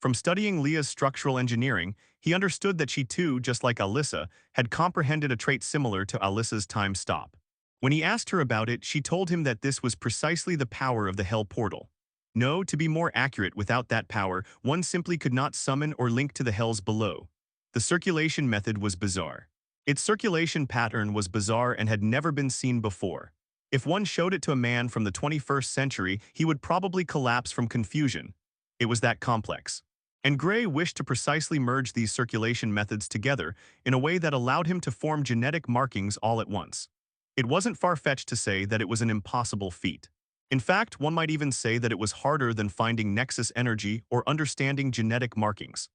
From studying Leah's structural engineering, he understood that she too, just like Alyssa, had comprehended a trait similar to Alyssa's time stop. When he asked her about it, she told him that this was precisely the power of the Hell Portal. No, to be more accurate, without that power, one simply could not summon or link to the hells below. The circulation method was bizarre. Its circulation pattern was bizarre and had never been seen before. If one showed it to a man from the 21st century, he would probably collapse from confusion. It was that complex. And Gray wished to precisely merge these circulation methods together in a way that allowed him to form genetic markings all at once. It wasn't far-fetched to say that it was an impossible feat. In fact, one might even say that it was harder than finding nexus energy or understanding genetic markings.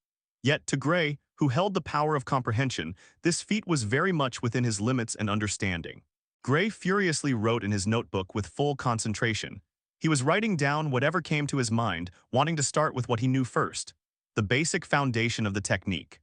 Yet to Gray, who held the power of comprehension, this feat was very much within his limits and understanding. Gray furiously wrote in his notebook with full concentration. He was writing down whatever came to his mind, wanting to start with what he knew first: the basic foundation of the technique.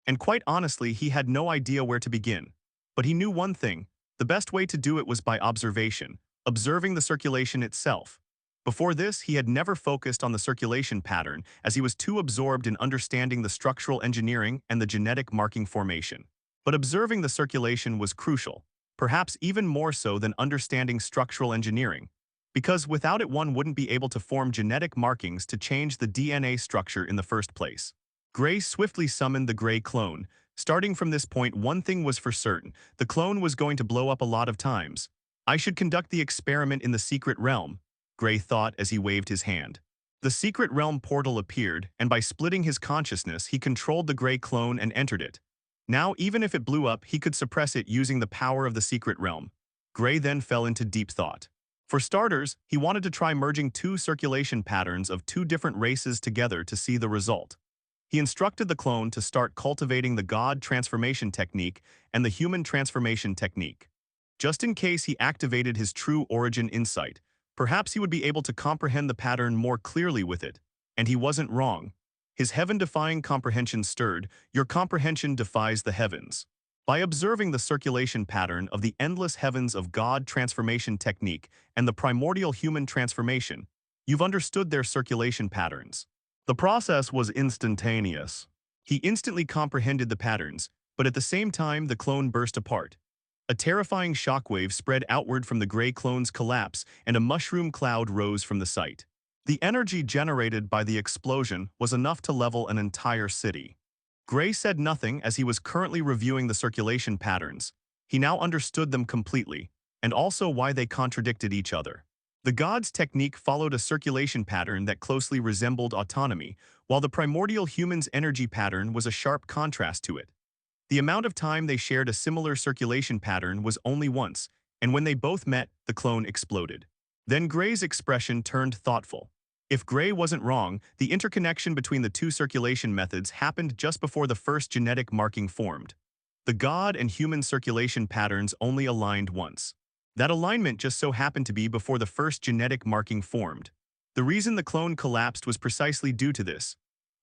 And quite honestly, he had no idea where to begin. But he knew one thing: the best way to do it was by observation, observing the circulation itself. Before this, he had never focused on the circulation pattern, as he was too absorbed in understanding the structural engineering and the genetic marking formation. But observing the circulation was crucial, perhaps even more so than understanding structural engineering, because without it one wouldn't be able to form genetic markings to change the DNA structure in the first place. Gray swiftly summoned the Gray clone. Starting from this point, one thing was for certain: the clone was going to blow up a lot of times. I should conduct the experiment in the secret realm, Gray thought as he waved his hand. The secret realm portal appeared, and by splitting his consciousness, he controlled the Gray clone and entered it. Now, even if it blew up, he could suppress it using the power of the secret realm. Gray then fell into deep thought. For starters, he wanted to try merging two circulation patterns of two different races together to see the result. He instructed the clone to start cultivating the God transformation technique and the human transformation technique. Just in case he activated his true origin insight, perhaps he would be able to comprehend the pattern more clearly with it. And he wasn't wrong. His heaven-defying comprehension stirred. Your comprehension defies the heavens. By observing the circulation pattern of the endless heavens of God transformation technique and the primordial human transformation, you've understood their circulation patterns. The process was instantaneous. He instantly comprehended the patterns, but at the same time the clone burst apart. A terrifying shockwave spread outward from the Gray clone's collapse, and a mushroom cloud rose from the site. The energy generated by the explosion was enough to level an entire city. Gray said nothing as he was currently reviewing the circulation patterns. He now understood them completely, and also why they contradicted each other. The gods' technique followed a circulation pattern that closely resembled autonomy, while the primordial human's energy pattern was a sharp contrast to it. The amount of time they shared a similar circulation pattern was only once, and when they both met, the clone exploded. Then Gray's expression turned thoughtful. If Gray wasn't wrong, the interconnection between the two circulation methods happened just before the first genetic marking formed. The god and human circulation patterns only aligned once. That alignment just so happened to be before the first genetic marking formed. The reason the clone collapsed was precisely due to this.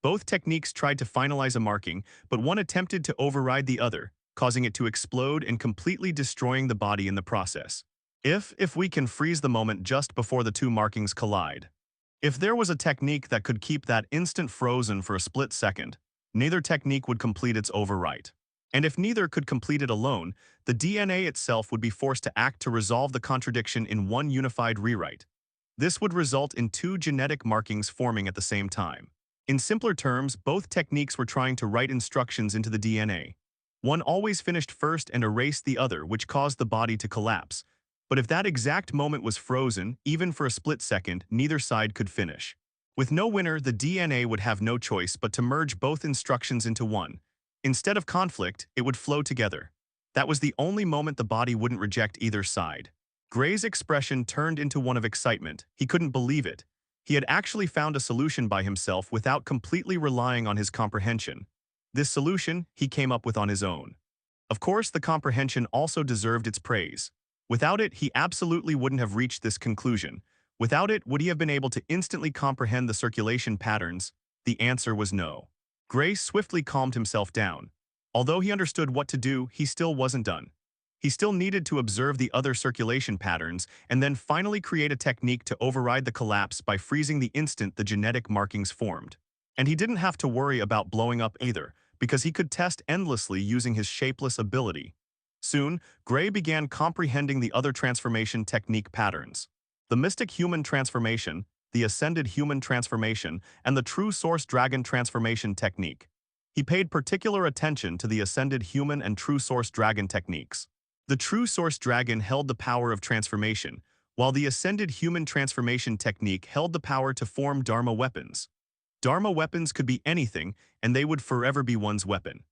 Both techniques tried to finalize a marking, but one attempted to override the other, causing it to explode and completely destroying the body in the process. If we can freeze the moment just before the two markings collide. If there was a technique that could keep that instant frozen for a split second, neither technique would complete its overwrite. And if neither could complete it alone, the DNA itself would be forced to act to resolve the contradiction in one unified rewrite. This would result in two genetic markings forming at the same time. In simpler terms, both techniques were trying to write instructions into the DNA. One always finished first and erased the other, which caused the body to collapse. But if that exact moment was frozen, even for a split second, neither side could finish. With no winner, the DNA would have no choice but to merge both instructions into one. Instead of conflict, it would flow together. That was the only moment the body wouldn't reject either side. Gray's expression turned into one of excitement. He couldn't believe it. He had actually found a solution by himself without completely relying on his comprehension. This solution he came up with on his own. Of course, the comprehension also deserved its praise. Without it, he absolutely wouldn't have reached this conclusion. Without it, would he have been able to instantly comprehend the circulation patterns? The answer was no. Gray swiftly calmed himself down. Although he understood what to do, he still wasn't done. He still needed to observe the other circulation patterns and then finally create a technique to override the collapse by freezing the instant the genetic markings formed. And he didn't have to worry about blowing up either, because he could test endlessly using his shapeless ability. Soon, Gray began comprehending the other transformation technique patterns. The mystic human transformation, the ascended human transformation, and the true source dragon transformation technique. He paid particular attention to the ascended human and true source dragon techniques. The true source dragon held the power of transformation, while the ascended human transformation technique held the power to form Dharma weapons. Dharma weapons could be anything, and they would forever be one's weapon.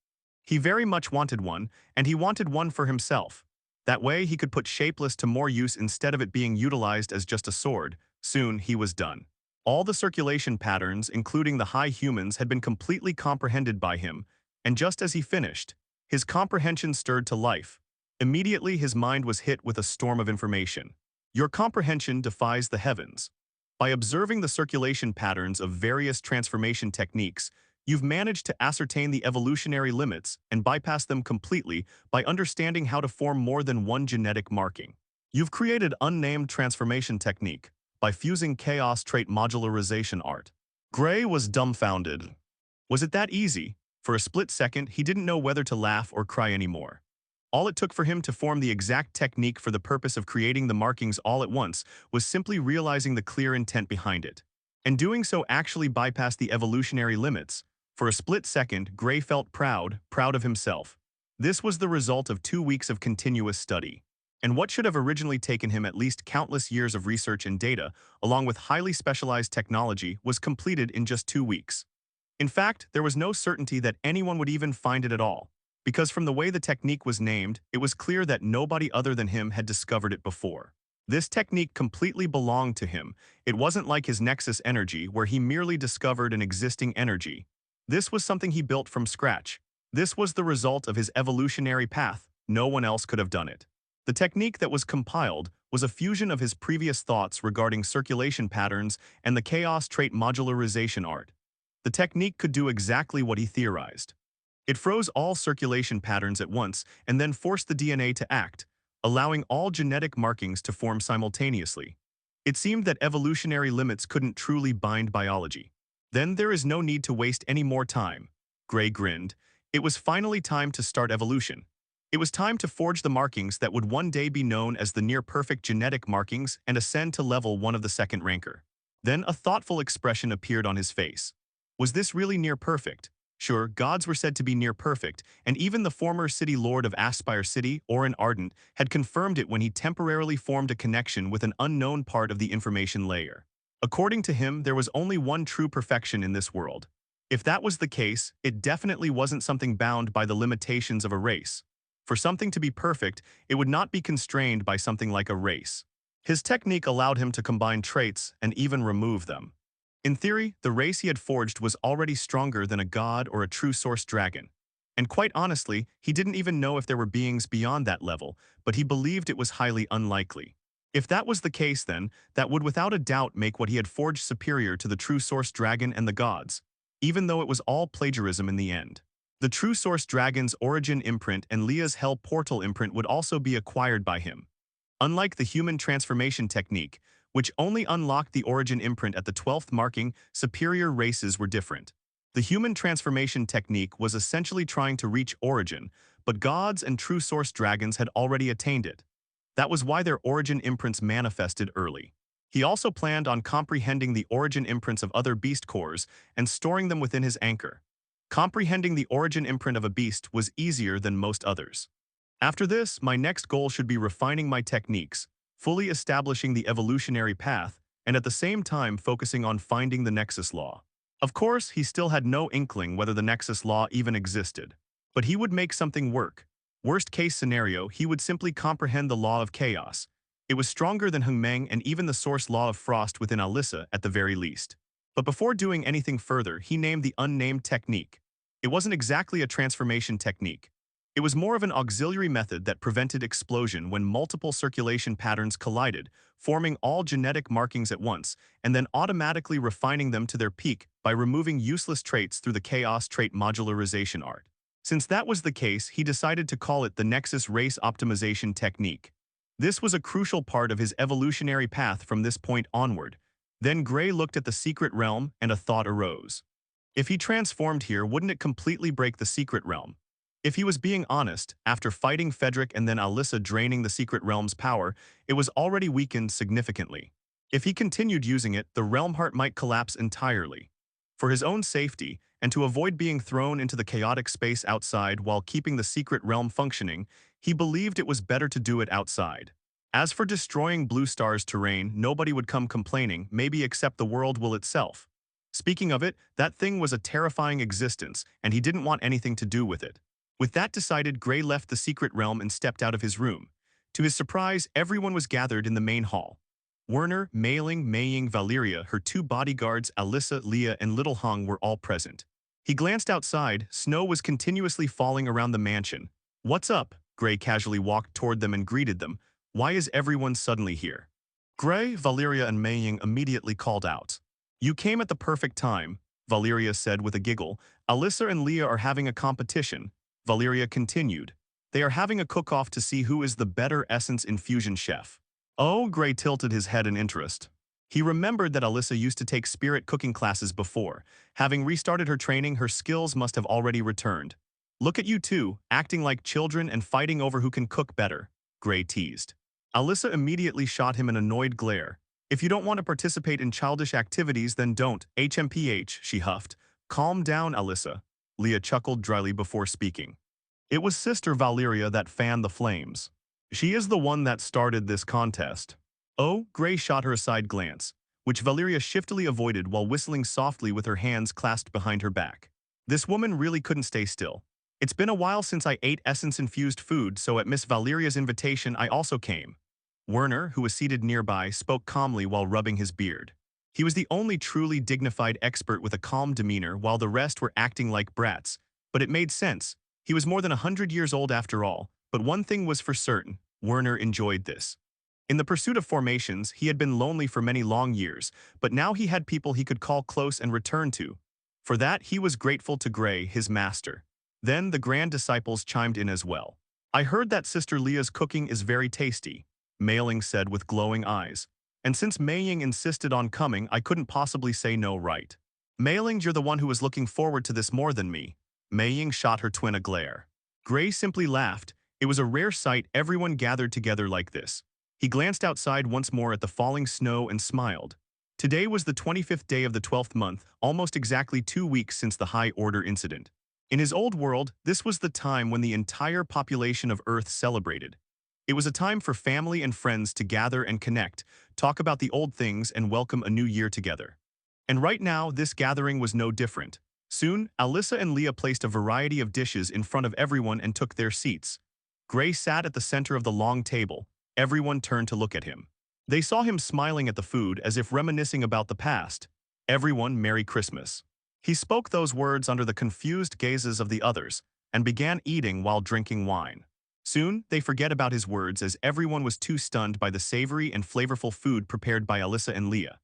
He very much wanted one, and he wanted one for himself. That way he could put Shapeless to more use instead of it being utilized as just a sword. Soon he was done. All the circulation patterns, including the high humans, had been completely comprehended by him, and just as he finished, his comprehension stirred to life. Immediately his mind was hit with a storm of information. Your comprehension defies the heavens. By observing the circulation patterns of various transformation techniques, you've managed to ascertain the evolutionary limits and bypass them completely by understanding how to form more than one genetic marking. You've created unnamed transformation technique by fusing chaos trait modularization art. Gray was dumbfounded. Was it that easy? For a split second, he didn't know whether to laugh or cry anymore. All it took for him to form the exact technique for the purpose of creating the markings all at once was simply realizing the clear intent behind it. And doing so actually bypassed the evolutionary limits. For a split second, Gray felt proud of himself. This was the result of 2 weeks of continuous study. And what should have originally taken him at least countless years of research and data, along with highly specialized technology, was completed in just 2 weeks. In fact, there was no certainty that anyone would even find it at all. Because from the way the technique was named, it was clear that nobody other than him had discovered it before. This technique completely belonged to him. It wasn't like his Nexus energy, where he merely discovered an existing energy. This was something he built from scratch. This was the result of his evolutionary path. No one else could have done it. The technique that was compiled was a fusion of his previous thoughts regarding circulation patterns and the chaos trait modularization art. The technique could do exactly what he theorized. It froze all circulation patterns at once and then forced the DNA to act, allowing all genetic markings to form simultaneously. It seemed that evolutionary limits couldn't truly bind biology. Then there is no need to waste any more time. Gray grinned. It was finally time to start evolution. It was time to forge the markings that would one day be known as the near-perfect genetic markings and ascend to level 1 of the second ranker. Then a thoughtful expression appeared on his face. Was this really near-perfect? Sure, gods were said to be near perfect, and even the former city lord of Aspire City, Orin Ardent, had confirmed it when he temporarily formed a connection with an unknown part of the information layer. According to him, there was only one true perfection in this world. If that was the case, it definitely wasn't something bound by the limitations of a race. For something to be perfect, it would not be constrained by something like a race. His technique allowed him to combine traits and even remove them. In theory, the race he had forged was already stronger than a god or a true source dragon. And quite honestly, he didn't even know if there were beings beyond that level, but he believed it was highly unlikely. If that was the case then, that would without a doubt make what he had forged superior to the true source dragon and the gods, even though it was all plagiarism in the end. The true source dragon's origin imprint and Leah's hell portal imprint would also be acquired by him. Unlike the human transformation technique, which only unlocked the origin imprint at the 12th marking, superior races were different. The human transformation technique was essentially trying to reach origin, but gods and true source dragons had already attained it. That was why their origin imprints manifested early. He also planned on comprehending the origin imprints of other beast cores and storing them within his anchor. Comprehending the origin imprint of a beast was easier than most others. After this, my next goal should be refining my techniques, fully establishing the evolutionary path, and at the same time focusing on finding the Nexus Law. Of course, he still had no inkling whether the Nexus Law even existed. But he would make something work. Worst case scenario, he would simply comprehend the Law of Chaos. It was stronger than Hung Meng and even the source Law of Frost within Alyssa at the very least. But before doing anything further, he named the unnamed technique. It wasn't exactly a transformation technique. It was more of an auxiliary method that prevented explosion when multiple circulation patterns collided, forming all genetic markings at once, and then automatically refining them to their peak by removing useless traits through the chaos trait modularization art. Since that was the case, he decided to call it the Nexus Race Optimization Technique. This was a crucial part of his evolutionary path from this point onward. Then Gray looked at the secret realm and a thought arose. If he transformed here, wouldn't it completely break the secret realm? If he was being honest, after fighting Fedric and then Alyssa draining the secret realm's power, it was already weakened significantly. If he continued using it, the realm heart might collapse entirely. For his own safety, and to avoid being thrown into the chaotic space outside while keeping the secret realm functioning, he believed it was better to do it outside. As for destroying Blue Star's terrain, nobody would come complaining, maybe except the world will itself. Speaking of it, that thing was a terrifying existence, and he didn't want anything to do with it. With that decided, Gray left the secret realm and stepped out of his room. To his surprise, everyone was gathered in the main hall. Werner, Mei Ling, Mei Ying, Valeria, her two bodyguards, Alyssa, Leah, and Little Hung were all present. He glanced outside. Snow was continuously falling around the mansion. "What's up?" Gray casually walked toward them and greeted them. "Why is everyone suddenly here?" Gray, Valeria, and Mei Ying immediately called out. "You came at the perfect time," Valeria said with a giggle. "Alyssa and Leah are having a competition." Valeria continued. "They are having a cook-off to see who is the better essence infusion chef." Oh, Gray tilted his head in interest. He remembered that Alyssa used to take spirit cooking classes before. Having restarted her training, her skills must have already returned. "Look at you two, acting like children and fighting over who can cook better," Gray teased. Alyssa immediately shot him an annoyed glare. "If you don't want to participate in childish activities, then don't, HMPH, she huffed. "Calm down, Alyssa," Leah chuckled dryly before speaking. "It was Sister Valeria that fanned the flames. She is the one that started this contest." Oh, Gray shot her a side glance, which Valeria shiftily avoided while whistling softly with her hands clasped behind her back. This woman really couldn't stay still. "It's been a while since I ate essence-infused food, so at Miss Valeria's invitation I also came." Werner, who was seated nearby, spoke calmly while rubbing his beard. He was the only truly dignified expert with a calm demeanor while the rest were acting like brats. But it made sense. He was more than 100 years old after all, but one thing was for certain: Werner enjoyed this. In the pursuit of formations, he had been lonely for many long years, but now he had people he could call close and return to. For that, he was grateful to Gray, his master. Then the grand disciples chimed in as well. "I heard that Sister Leah's cooking is very tasty," Mei Ling said with glowing eyes. "And since Mei Ying insisted on coming, I couldn't possibly say no, right?" "Mei Ling, you're the one who was looking forward to this more than me." Mei Ying shot her twin a glare. Gray simply laughed. It was a rare sight, everyone gathered together like this. He glanced outside once more at the falling snow and smiled. Today was the 25th day of the 12th month, almost exactly 2 weeks since the High Order incident. In his old world, this was the time when the entire population of Earth celebrated. It was a time for family and friends to gather and connect, talk about the old things and welcome a new year together. And right now, this gathering was no different. Soon, Alyssa and Leah placed a variety of dishes in front of everyone and took their seats. Gray sat at the center of the long table. Everyone turned to look at him. They saw him smiling at the food as if reminiscing about the past. Everyone, Merry Christmas. He spoke those words under the confused gazes of the others and began eating while drinking wine. Soon, they forget about his words as everyone was too stunned by the savory and flavorful food prepared by Alyssa and Leah.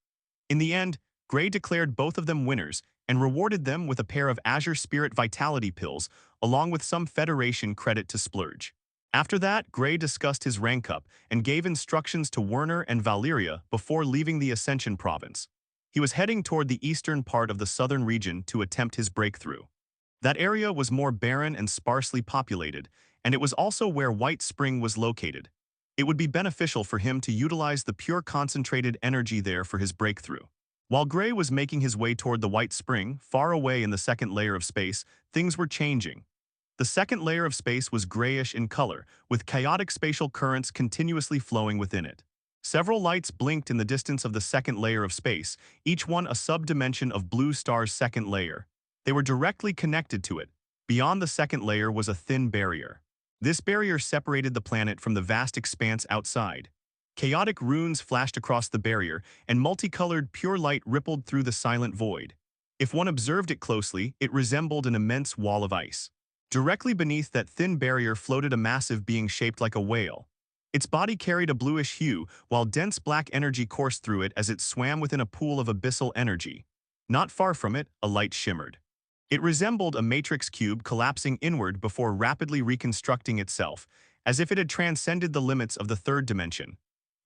In the end, Gray declared both of them winners and rewarded them with a pair of Azure Spirit Vitality pills along with some Federation credit to splurge. After that, Gray discussed his rank up and gave instructions to Werner and Valeria before leaving the Ascension province. He was heading toward the eastern part of the southern region to attempt his breakthrough. That area was more barren and sparsely populated, and it was also where White Spring was located. It would be beneficial for him to utilize the pure concentrated energy there for his breakthrough. While Gray was making his way toward the White Spring, far away in the second layer of space, things were changing. The second layer of space was grayish in color, with chaotic spatial currents continuously flowing within it. Several lights blinked in the distance of the second layer of space, each one a subdimension of Blue Star's second layer. They were directly connected to it. Beyond the second layer was a thin barrier. This barrier separated the planet from the vast expanse outside. Chaotic runes flashed across the barrier, and multicolored pure light rippled through the silent void. If one observed it closely, it resembled an immense wall of ice. Directly beneath that thin barrier floated a massive being shaped like a whale. Its body carried a bluish hue, while dense black energy coursed through it as it swam within a pool of abyssal energy. Not far from it, a light shimmered. It resembled a matrix cube collapsing inward before rapidly reconstructing itself, as if it had transcended the limits of the third dimension.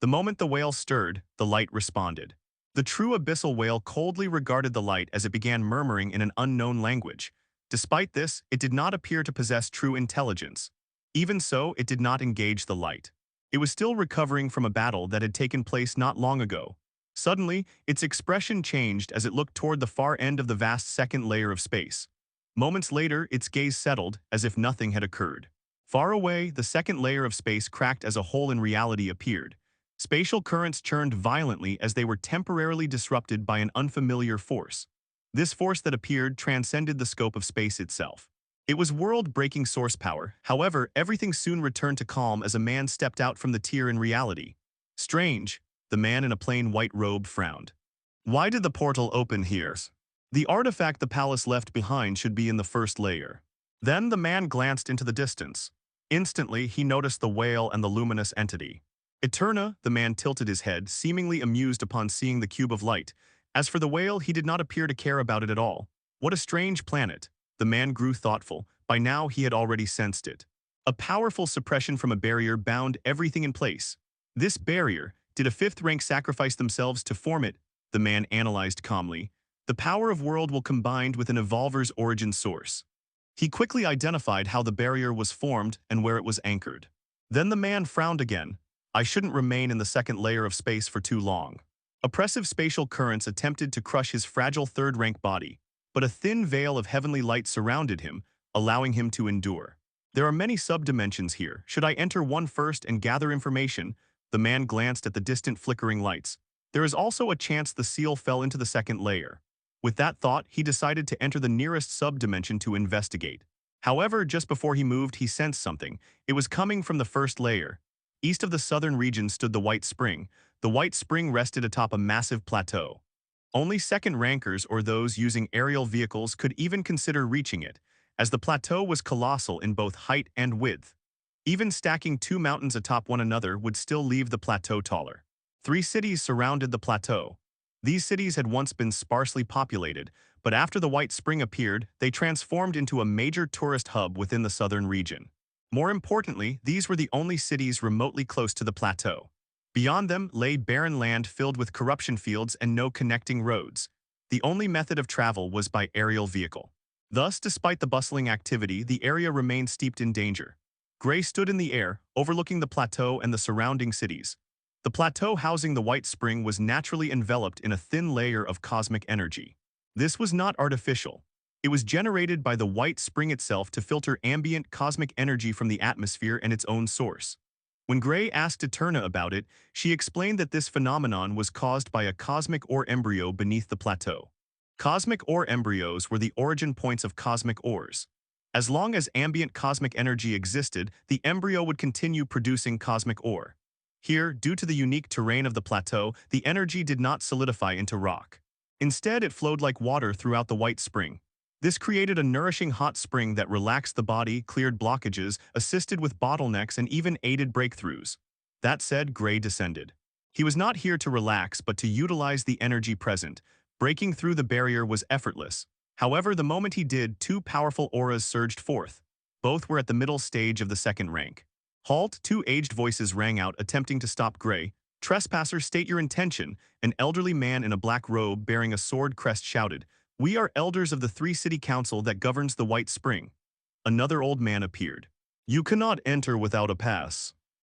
The moment the whale stirred, the light responded. The true abyssal whale coldly regarded the light as it began murmuring in an unknown language. Despite this, it did not appear to possess true intelligence. Even so, it did not engage the light. It was still recovering from a battle that had taken place not long ago. Suddenly, its expression changed as it looked toward the far end of the vast second layer of space. Moments later, its gaze settled as if nothing had occurred. Far away, the second layer of space cracked as a hole in reality appeared. Spatial currents churned violently as they were temporarily disrupted by an unfamiliar force. This force that appeared transcended the scope of space itself. It was world-breaking source power. However, everything soon returned to calm as a man stepped out from the tier in reality. Strange, the man in a plain white robe frowned. Why did the portal open here? The artifact the palace left behind should be in the first layer. Then the man glanced into the distance. Instantly, he noticed the whale and the luminous entity. Eterna, the man tilted his head, seemingly amused upon seeing the cube of light. As for the whale, he did not appear to care about it at all. What a strange planet. The man grew thoughtful. By now, he had already sensed it. A powerful suppression from a barrier bound everything in place. This barrier, did a fifth rank sacrifice themselves to form it? The man analyzed calmly. The power of world will combined with an evolver's origin source. He quickly identified how the barrier was formed and where it was anchored. Then the man frowned again. I shouldn't remain in the second layer of space for too long. Oppressive spatial currents attempted to crush his fragile third-rank body, but a thin veil of heavenly light surrounded him, allowing him to endure. There are many subdimensions here. Should I enter one first and gather information? The man glanced at the distant flickering lights. There is also a chance the seal fell into the second layer. With that thought, he decided to enter the nearest subdimension to investigate. However, just before he moved, he sensed something. It was coming from the first layer. East of the southern region stood the White Spring. The White Spring rested atop a massive plateau. Only second rankers or those using aerial vehicles could even consider reaching it, as the plateau was colossal in both height and width. Even stacking two mountains atop one another would still leave the plateau taller. 3 cities surrounded the plateau. These cities had once been sparsely populated, but after the White Spring appeared, they transformed into a major tourist hub within the southern region. More importantly, these were the only cities remotely close to the plateau. Beyond them lay barren land filled with corruption fields and no connecting roads. The only method of travel was by aerial vehicle. Thus, despite the bustling activity, the area remained steeped in danger. Gray stood in the air, overlooking the plateau and the surrounding cities. The plateau housing the White Spring was naturally enveloped in a thin layer of cosmic energy. This was not artificial. It was generated by the White Spring itself to filter ambient cosmic energy from the atmosphere and its own source. When Gray asked Eterna about it, she explained that this phenomenon was caused by a cosmic ore embryo beneath the plateau. Cosmic ore embryos were the origin points of cosmic ores. As long as ambient cosmic energy existed, the embryo would continue producing cosmic ore. Here, due to the unique terrain of the plateau, the energy did not solidify into rock. Instead, it flowed like water throughout the White Spring. This created a nourishing hot spring that relaxed the body, cleared blockages, assisted with bottlenecks, and even aided breakthroughs. That said, Gray descended. He was not here to relax but to utilize the energy present. Breaking through the barrier was effortless. However, the moment he did, two powerful auras surged forth. Both were at the middle stage of the second rank. Halt! Two aged voices rang out, attempting to stop Gray. Trespasser, state your intention. An elderly man in a black robe bearing a sword crest shouted, "We are elders of the three-city council that governs the White Spring." Another old man appeared. "You cannot enter without a pass.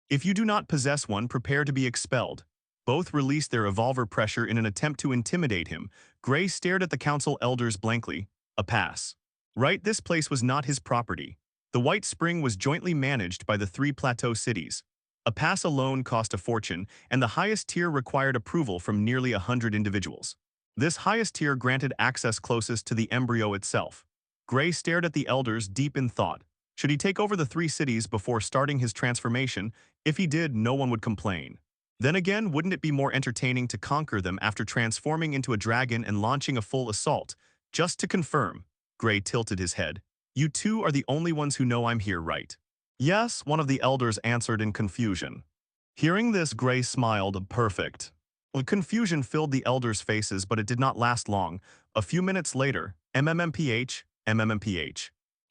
If you do not possess one, prepare to be expelled." Both released their revolver pressure in an attempt to intimidate him. Gray stared at the council elders blankly. A pass. Right, this place was not his property. The White Spring was jointly managed by the three plateau cities. A pass alone cost a fortune, and the highest tier required approval from nearly 100 individuals. This highest tier granted access closest to the embryo itself. Gray stared at the elders deep in thought. Should he take over the three cities before starting his transformation? If he did, no one would complain. Then again, wouldn't it be more entertaining to conquer them after transforming into a dragon and launching a full assault? Just to confirm, Gray tilted his head. You two are the only ones who know I'm here, right? Yes, one of the elders answered in confusion. Hearing this, Gray smiled. Perfect. Confusion filled the elders' faces, but it did not last long. A few minutes later, MMMPH.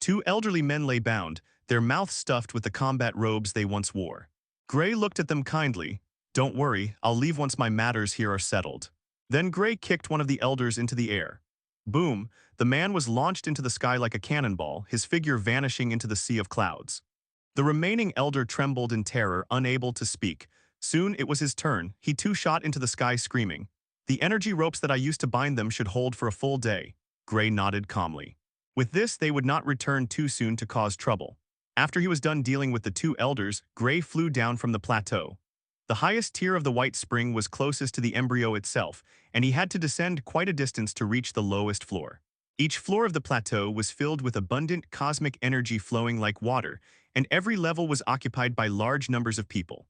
Two elderly men lay bound, their mouths stuffed with the combat robes they once wore. Gray looked at them kindly. Don't worry, I'll leave once my matters here are settled. Then Gray kicked one of the elders into the air. Boom, the man was launched into the sky like a cannonball, his figure vanishing into the sea of clouds. The remaining elder trembled in terror, unable to speak. Soon it was his turn. He too shot into the sky screaming. The energy ropes that I used to bind them should hold for a full day. Gray nodded calmly. With this, they would not return too soon to cause trouble. After he was done dealing with the two elders, Gray flew down from the plateau. The highest tier of the White Spring was closest to the embryo itself, and he had to descend quite a distance to reach the lowest floor. Each floor of the plateau was filled with abundant cosmic energy flowing like water, and every level was occupied by large numbers of people.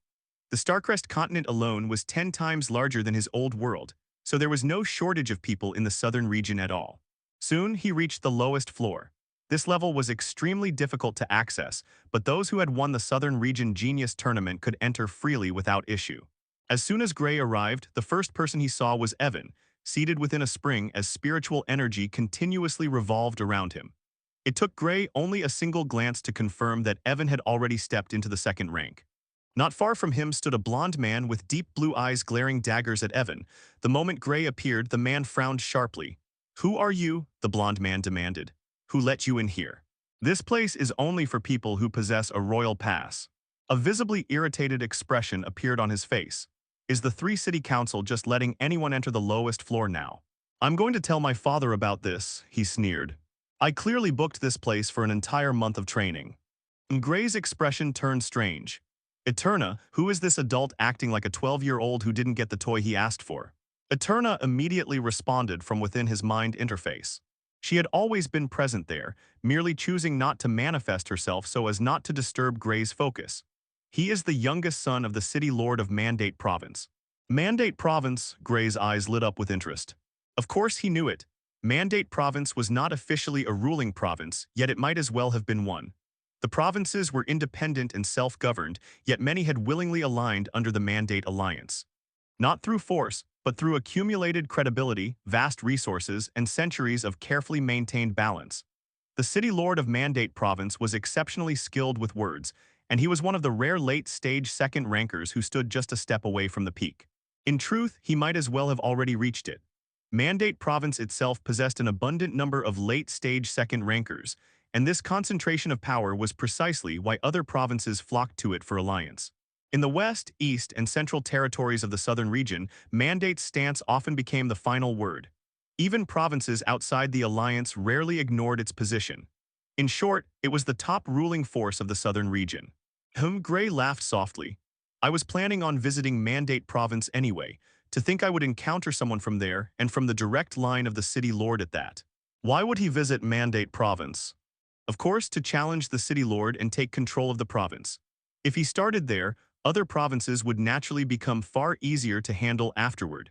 The Starcrest continent alone was 10 times larger than his old world, so there was no shortage of people in the southern region at all. Soon he reached the lowest floor. This level was extremely difficult to access, but those who had won the Southern Region Genius Tournament could enter freely without issue. As soon as Gray arrived, the first person he saw was Evan, seated within a spring as spiritual energy continuously revolved around him. It took Gray only a single glance to confirm that Evan had already stepped into the second rank. Not far from him stood a blond man with deep blue eyes glaring daggers at Evan. The moment Gray appeared, the man frowned sharply. "Who are you?" the blond man demanded. "Who let you in here? This place is only for people who possess a royal pass." A visibly irritated expression appeared on his face. "Is the three-city council just letting anyone enter the lowest floor now? I'm going to tell my father about this," he sneered. "I clearly booked this place for an entire month of training." Gray's expression turned strange. "Eterna, who is this adult acting like a 12-year-old who didn't get the toy he asked for?" Eterna immediately responded from within his mind interface. She had always been present there, merely choosing not to manifest herself so as not to disturb Gray's focus. He is the youngest son of the city lord of Mandate Province. Mandate Province, Gray's eyes lit up with interest. Of course he knew it. Mandate Province was not officially a ruling province, yet it might as well have been one. The provinces were independent and self-governed, yet many had willingly aligned under the Mandate Alliance. Not through force, but through accumulated credibility, vast resources, and centuries of carefully maintained balance. The city lord of Mandate Province was exceptionally skilled with words, and he was one of the rare late-stage second rankers who stood just a step away from the peak. In truth, he might as well have already reached it. Mandate Province itself possessed an abundant number of late-stage second rankers, and this concentration of power was precisely why other provinces flocked to it for alliance. In the west, east, and central territories of the southern region, mandate's stance often became the final word. Even provinces outside the alliance rarely ignored its position. In short, it was the top ruling force of the southern region. Gray laughed softly. I was planning on visiting Mandate Province anyway, to think I would encounter someone from there and from the direct line of the city lord at that. Why would he visit Mandate Province? Of course, to challenge the city lord and take control of the province. If he started there, other provinces would naturally become far easier to handle afterward.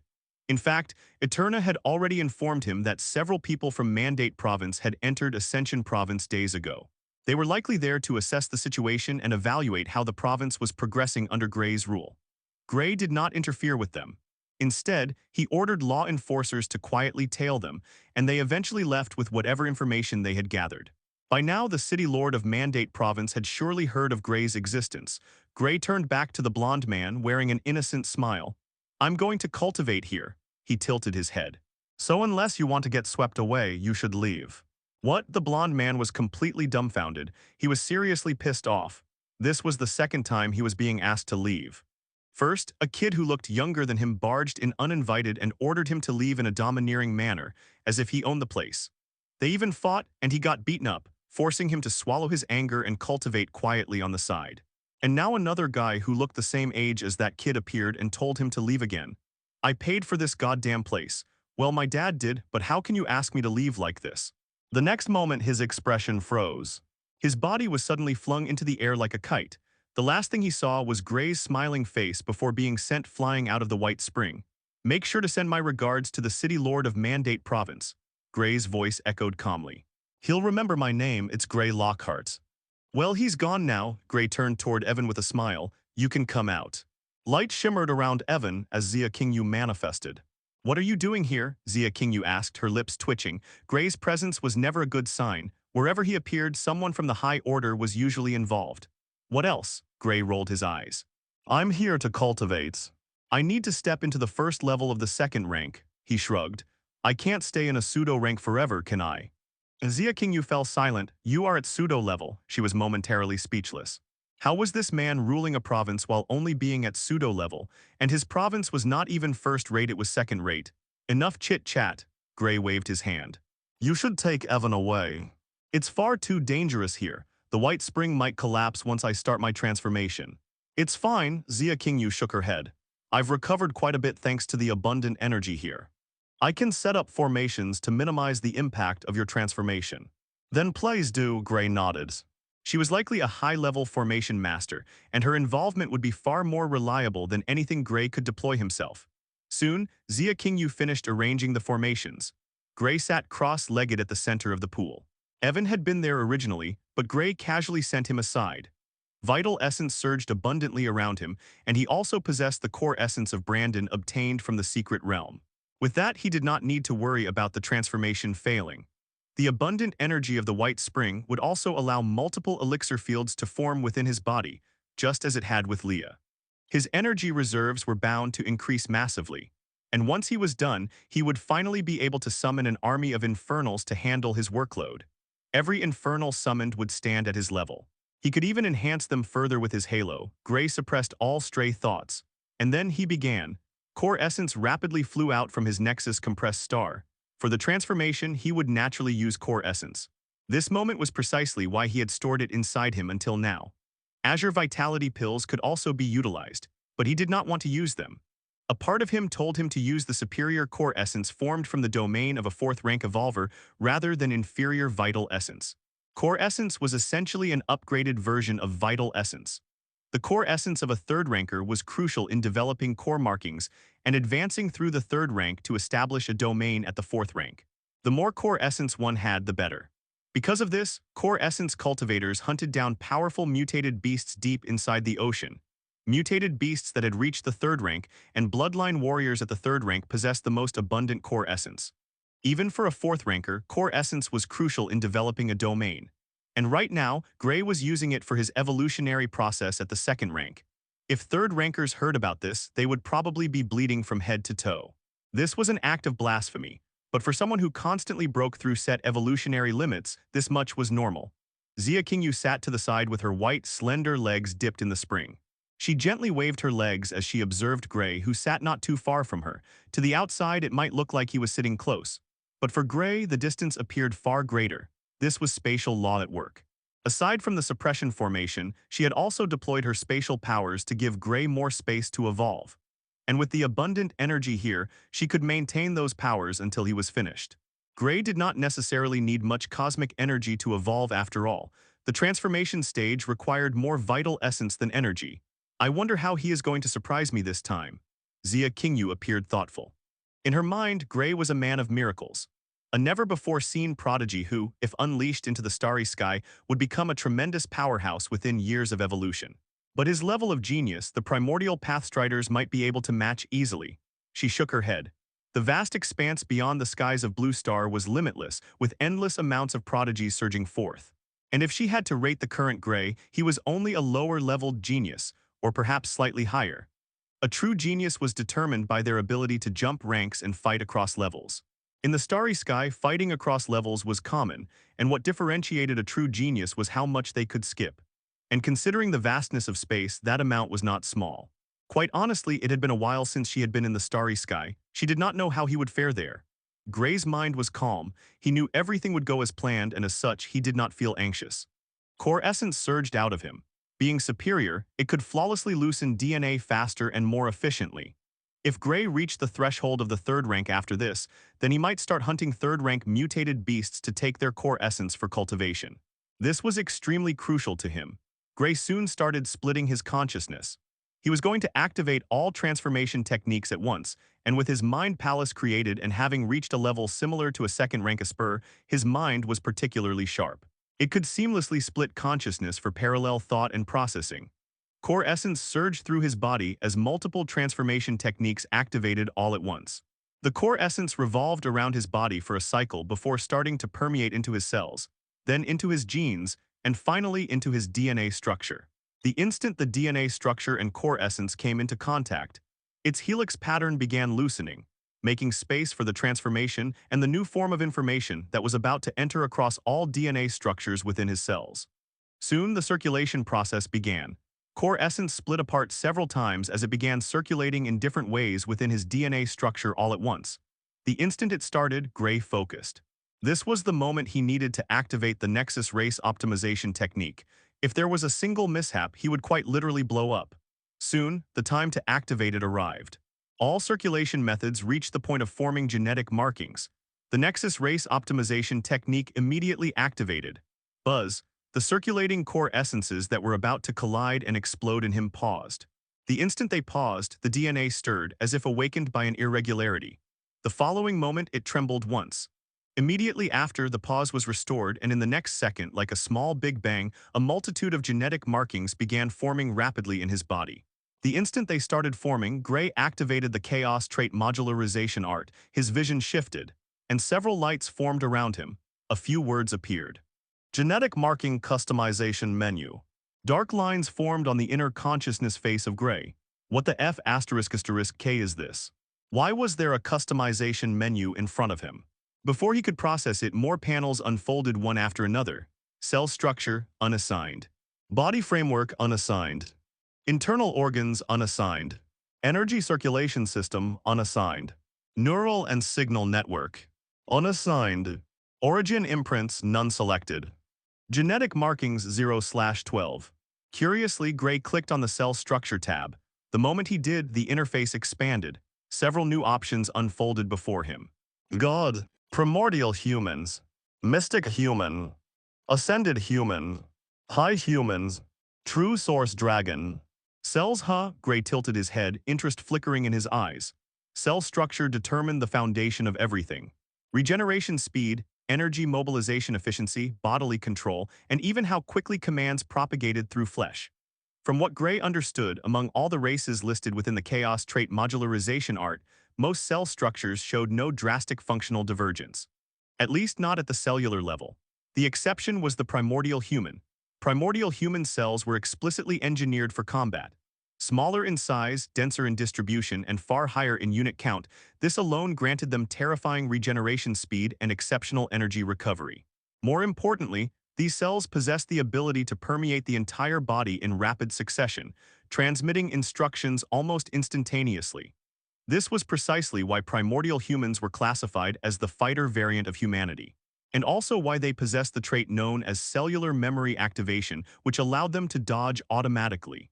In fact, Eterna had already informed him that several people from Mandate Province had entered Ascension Province days ago. They were likely there to assess the situation and evaluate how the province was progressing under Gray's rule. Gray did not interfere with them. Instead, he ordered law enforcers to quietly tail them, and they eventually left with whatever information they had gathered. By now, the city lord of Mandate Province had surely heard of Gray's existence. Gray turned back to the blond man, wearing an innocent smile. I'm going to cultivate here. He tilted his head. So unless you want to get swept away, you should leave. What? The blond man was completely dumbfounded. He was seriously pissed off. This was the second time he was being asked to leave. First, a kid who looked younger than him barged in uninvited and ordered him to leave in a domineering manner, as if he owned the place. They even fought, and he got beaten up, forcing him to swallow his anger and cultivate quietly on the side. And now another guy who looked the same age as that kid appeared and told him to leave again. I paid for this goddamn place. Well, my dad did, but how can you ask me to leave like this? The next moment his expression froze. His body was suddenly flung into the air like a kite. The last thing he saw was Gray's smiling face before being sent flying out of the White Spring. Make sure to send my regards to the city lord of Mandate Province. Gray's voice echoed calmly. He'll remember my name, it's Gray Lockhart. Well, he's gone now, Gray turned toward Evan with a smile. You can come out. Light shimmered around Evan as Zia Kingu manifested. What are you doing here? Zia Kingu asked, her lips twitching. Gray's presence was never a good sign. Wherever he appeared, someone from the High Order was usually involved. What else? Gray rolled his eyes. I'm here to cultivate. I need to step into the first level of the second rank, he shrugged. I can't stay in a pseudo rank forever, can I? Zia Kingu fell silent. You are at pseudo level. She was momentarily speechless. How was this man ruling a province while only being at pseudo level, and his province was not even first rate, it was second rate? Enough chit-chat. Gray waved his hand. You should take Evan away. It's far too dangerous here. The White Spring might collapse once I start my transformation. It's fine, Zia Kingu shook her head. I've recovered quite a bit thanks to the abundant energy here. I can set up formations to minimize the impact of your transformation. Then please do, Gray nodded. She was likely a high-level formation master, and her involvement would be far more reliable than anything Gray could deploy himself. Soon, Zia Kingu finished arranging the formations. Gray sat cross-legged at the center of the pool. Evan had been there originally, but Gray casually sent him aside. Vital essence surged abundantly around him, and he also possessed the core essence of Brandon obtained from the secret realm. With that, he did not need to worry about the transformation failing. The abundant energy of the White Spring would also allow multiple elixir fields to form within his body, just as it had with Leah. His energy reserves were bound to increase massively, and once he was done, he would finally be able to summon an army of infernals to handle his workload. Every infernal summoned would stand at his level. He could even enhance them further with his halo. Gray suppressed all stray thoughts. And then he began. Core essence rapidly flew out from his nexus compressed star. For the transformation, he would naturally use core essence. This moment was precisely why he had stored it inside him until now. Azure Vitality pills could also be utilized, but he did not want to use them. A part of him told him to use the superior core essence formed from the domain of a fourth-rank evolver rather than inferior vital essence. Core essence was essentially an upgraded version of vital essence. The core essence of a third-ranker was crucial in developing core markings and advancing through the third rank to establish a domain at the fourth rank. The more core essence one had, the better. Because of this, core essence cultivators hunted down powerful mutated beasts deep inside the ocean. Mutated beasts that had reached the third rank, and bloodline warriors at the third rank possessed the most abundant core essence. Even for a fourth ranker, core essence was crucial in developing a domain. And right now, Gray was using it for his evolutionary process at the second rank. If third rankers heard about this, they would probably be bleeding from head to toe. This was an act of blasphemy, but for someone who constantly broke through set evolutionary limits, this much was normal. Zia Kingu sat to the side with her white, slender legs dipped in the spring. She gently waved her legs as she observed Gray, who sat not too far from her. To the outside, it might look like he was sitting close. But for Gray, the distance appeared far greater. This was spatial law at work. Aside from the suppression formation, she had also deployed her spatial powers to give Gray more space to evolve. And with the abundant energy here, she could maintain those powers until he was finished. Gray did not necessarily need much cosmic energy to evolve after all. The transformation stage required more vital essence than energy. I wonder how he is going to surprise me this time. Zia Kingyu appeared thoughtful. In her mind, Gray was a man of miracles. A never-before-seen prodigy who, if unleashed into the starry sky, would become a tremendous powerhouse within years of evolution. But his level of genius, the primordial Pathstriders might be able to match easily. She shook her head. The vast expanse beyond the skies of Blue Star was limitless, with endless amounts of prodigies surging forth. And if she had to rate the current Gray, he was only a lower-leveled genius, or perhaps slightly higher. A true genius was determined by their ability to jump ranks and fight across levels. In the starry sky, fighting across levels was common, and what differentiated a true genius was how much they could skip. And considering the vastness of space, that amount was not small. Quite honestly, it had been a while since she had been in the starry sky. She did not know how he would fare there. Gray's mind was calm. He knew everything would go as planned, and as such, he did not feel anxious. Core essence surged out of him. Being superior, it could flawlessly loosen DNA faster and more efficiently. If Gray reached the threshold of the third rank after this, then he might start hunting third-rank mutated beasts to take their core essence for cultivation. This was extremely crucial to him. Gray soon started splitting his consciousness. He was going to activate all transformation techniques at once, and with his mind palace created and having reached a level similar to a second-rank Esper, his mind was particularly sharp. It could seamlessly split consciousness for parallel thought and processing. Core essence surged through his body as multiple transformation techniques activated all at once. The core essence revolved around his body for a cycle before starting to permeate into his cells, then into his genes, and finally into his DNA structure. The instant the DNA structure and core essence came into contact, its helix pattern began loosening, making space for the transformation and the new form of information that was about to enter across all DNA structures within his cells. Soon the circulation process began. Core essence split apart several times as it began circulating in different ways within his DNA structure all at once. The instant it started, Gray focused. This was the moment he needed to activate the Nexus race optimization technique. If there was a single mishap, he would quite literally blow up. Soon, the time to activate it arrived. All circulation methods reached the point of forming genetic markings. The Nexus race optimization technique immediately activated. Buzz, the circulating core essences that were about to collide and explode in him paused. The instant they paused, the DNA stirred, as if awakened by an irregularity. The following moment, it trembled once. Immediately after, the pause was restored, and in the next second, like a small Big Bang, a multitude of genetic markings began forming rapidly in his body. The instant they started forming, Gray activated the chaos trait modularization art. His vision shifted, and several lights formed around him. A few words appeared. Genetic marking customization menu. Dark lines formed on the inner consciousness face of Gray. What the F*** K is this? Why was there a customization menu in front of him? Before he could process it, more panels unfolded one after another. Cell structure, unassigned. Body framework, unassigned. Internal organs, unassigned. Energy circulation system, unassigned. Neural and signal network, unassigned. Origin imprints, none selected. Genetic markings 0/12. Curiously, Gray clicked on the Cell Structure tab. The moment he did, the interface expanded. Several new options unfolded before him. God, primordial humans, mystic human, ascended human, high humans, true source dragon. Cells, huh? Gray tilted his head, interest flickering in his eyes. Cell structure determined the foundation of everything. Regeneration speed, energy mobilization efficiency, bodily control, and even how quickly commands propagated through flesh. From what Gray understood, among all the races listed within the chaos trait modularization art, most cell structures showed no drastic functional divergence. At least not at the cellular level. The exception was the primordial human. Primordial human cells were explicitly engineered for combat. Smaller in size, denser in distribution, and far higher in unit count, this alone granted them terrifying regeneration speed and exceptional energy recovery. More importantly, These cells possess the ability to permeate the entire body in rapid succession, transmitting instructions almost instantaneously. This was precisely why primordial humans were classified as the fighter variant of humanity, and also why they possessed the trait known as cellular memory activation, which allowed them to dodge automatically.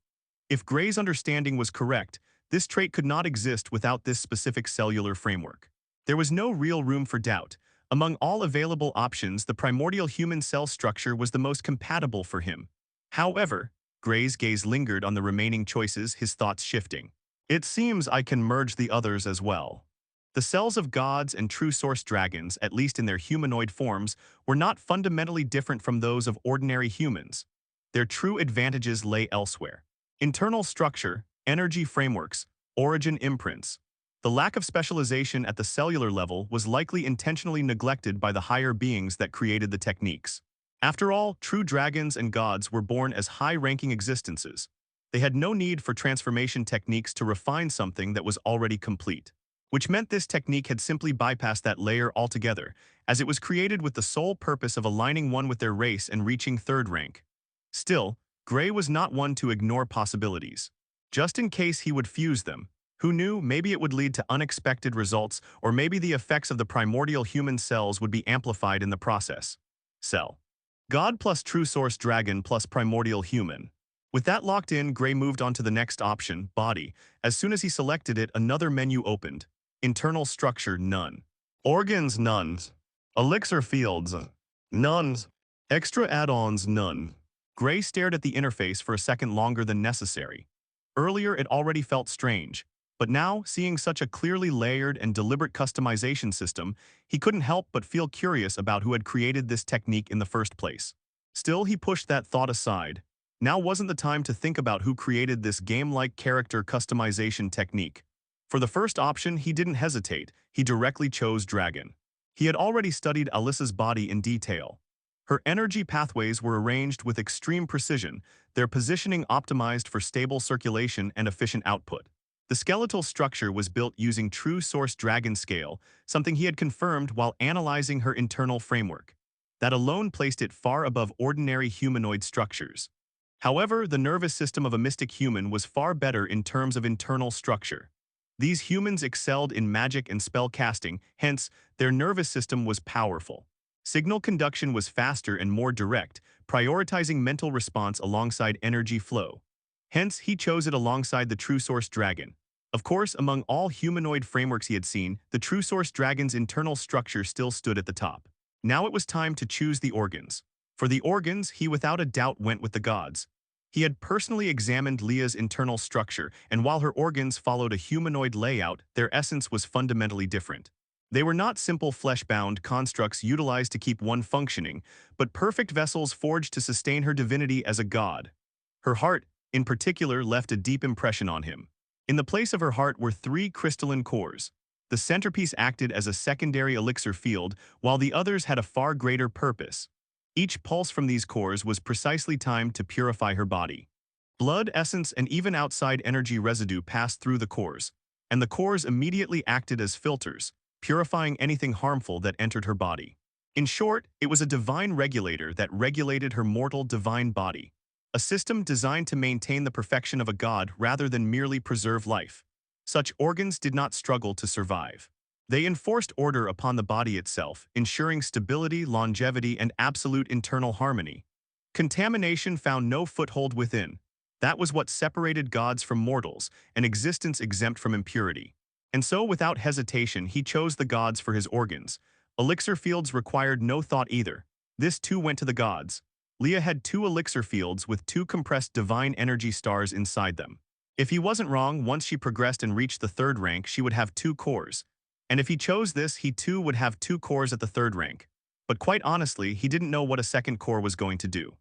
If Gray's understanding was correct, this trait could not exist without this specific cellular framework. There was no real room for doubt. Among all available options, the primordial human cell structure was the most compatible for him. However, Gray's gaze lingered on the remaining choices, his thoughts shifting. It seems I can merge the others as well. The cells of gods and true source dragons, at least in their humanoid forms, were not fundamentally different from those of ordinary humans. Their true advantages lay elsewhere. Internal structure, energy frameworks, origin imprints. The lack of specialization at the cellular level was likely intentionally neglected by the higher beings that created the techniques. After all, true dragons and gods were born as high-ranking existences. They had no need for transformation techniques to refine something that was already complete, which meant this technique had simply bypassed that layer altogether, as it was created with the sole purpose of aligning one with their race and reaching third rank. Still, Gray was not one to ignore possibilities. Just in case he would fuse them, who knew, maybe it would lead to unexpected results, or maybe the effects of the primordial human cells would be amplified in the process. Cell. God plus true source dragon plus primordial human. With that locked in, Gray moved on to the next option, body. As soon as he selected it, another menu opened. Internal structure, none. Organs, none. Elixir fields, none. Extra add-ons, none. Gray stared at the interface for a second longer than necessary. Earlier, it already felt strange, but now, seeing such a clearly layered and deliberate customization system, he couldn't help but feel curious about who had created this technique in the first place. Still, he pushed that thought aside. Now wasn't the time to think about who created this game-like character customization technique. For the first option, he didn't hesitate. He directly chose Dragon. He had already studied Alyssa's body in detail. Her energy pathways were arranged with extreme precision, their positioning optimized for stable circulation and efficient output. The skeletal structure was built using true source dragon scale, something he had confirmed while analyzing her internal framework. That alone placed it far above ordinary humanoid structures. However, the nervous system of a mystic human was far better in terms of internal structure. These humans excelled in magic and spell casting, hence, their nervous system was powerful. Signal conduction was faster and more direct, prioritizing mental response alongside energy flow. Hence, he chose it alongside the True Source Dragon. Of course, among all humanoid frameworks he had seen, the True Source Dragon's internal structure still stood at the top. Now it was time to choose the organs. For the organs, he without a doubt went with the gods. He had personally examined Leah's internal structure, and while her organs followed a humanoid layout, their essence was fundamentally different. They were not simple flesh-bound constructs utilized to keep one functioning, but perfect vessels forged to sustain her divinity as a god. Her heart, in particular, left a deep impression on him. In the place of her heart were three crystalline cores. The centerpiece acted as a secondary elixir field, while the others had a far greater purpose. Each pulse from these cores was precisely timed to purify her body. Blood, essence, and even outside energy residue passed through the cores, and the cores immediately acted as filters, purifying anything harmful that entered her body. In short, it was a divine regulator that regulated her mortal divine body. A system designed to maintain the perfection of a god rather than merely preserve life. Such organs did not struggle to survive. They enforced order upon the body itself, ensuring stability, longevity, and absolute internal harmony. Contamination found no foothold within. That was what separated gods from mortals, an existence exempt from impurity. And so, without hesitation, he chose the gods for his organs. Elixir fields required no thought either. This too went to the gods. Leah had 2 elixir fields with 2 compressed divine energy stars inside them. If he wasn't wrong, once she progressed and reached the 3rd rank, she would have 2 cores. And if he chose this, he too would have 2 cores at the 3rd rank. But quite honestly, he didn't know what a 2nd core was going to do.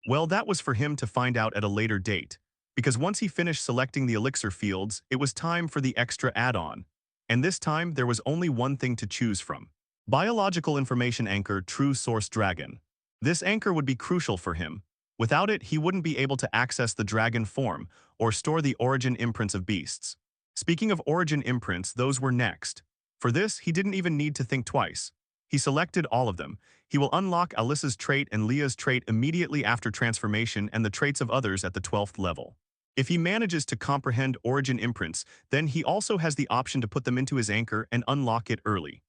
Well, that was for him to find out at a later date. Because once he finished selecting the elixir fields, it was time for the extra add-on. And this time, there was only one thing to choose from. Biological information anchor True Source Dragon. This anchor would be crucial for him. Without it, he wouldn't be able to access the dragon form or store the origin imprints of beasts. Speaking of origin imprints, those were next. For this, he didn't even need to think twice. He selected all of them. He will unlock Alyssa's trait and Leah's trait immediately after transformation and the traits of others at the 12th level. If he manages to comprehend origin imprints, then he also has the option to put them into his anchor and unlock it early.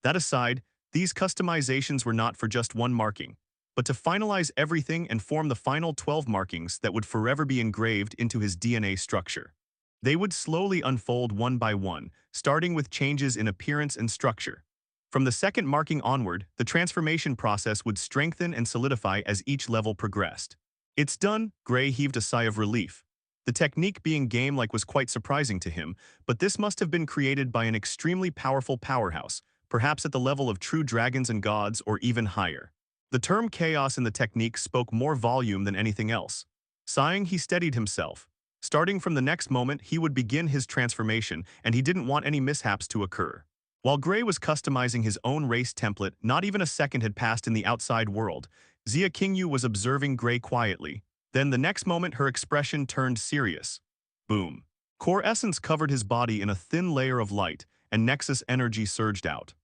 That aside, these customizations were not for just one marking, but to finalize everything and form the final 12 markings that would forever be engraved into his DNA structure. They would slowly unfold one by one, starting with changes in appearance and structure. From the second marking onward, the transformation process would strengthen and solidify as each level progressed. "It's done," Gray heaved a sigh of relief. The technique being game-like was quite surprising to him, but this must have been created by an extremely powerful powerhouse, perhaps at the level of true dragons and gods or even higher. The term chaos in the technique spoke more volume than anything else. Sighing, he steadied himself. Starting from the next moment, he would begin his transformation, and he didn't want any mishaps to occur. While Gray was customizing his own race template, not even a second had passed in the outside world. Xia Qingyu was observing Gray quietly. Then the next moment her expression turned serious. Boom. Core essence covered his body in a thin layer of light, and Nexus energy surged out.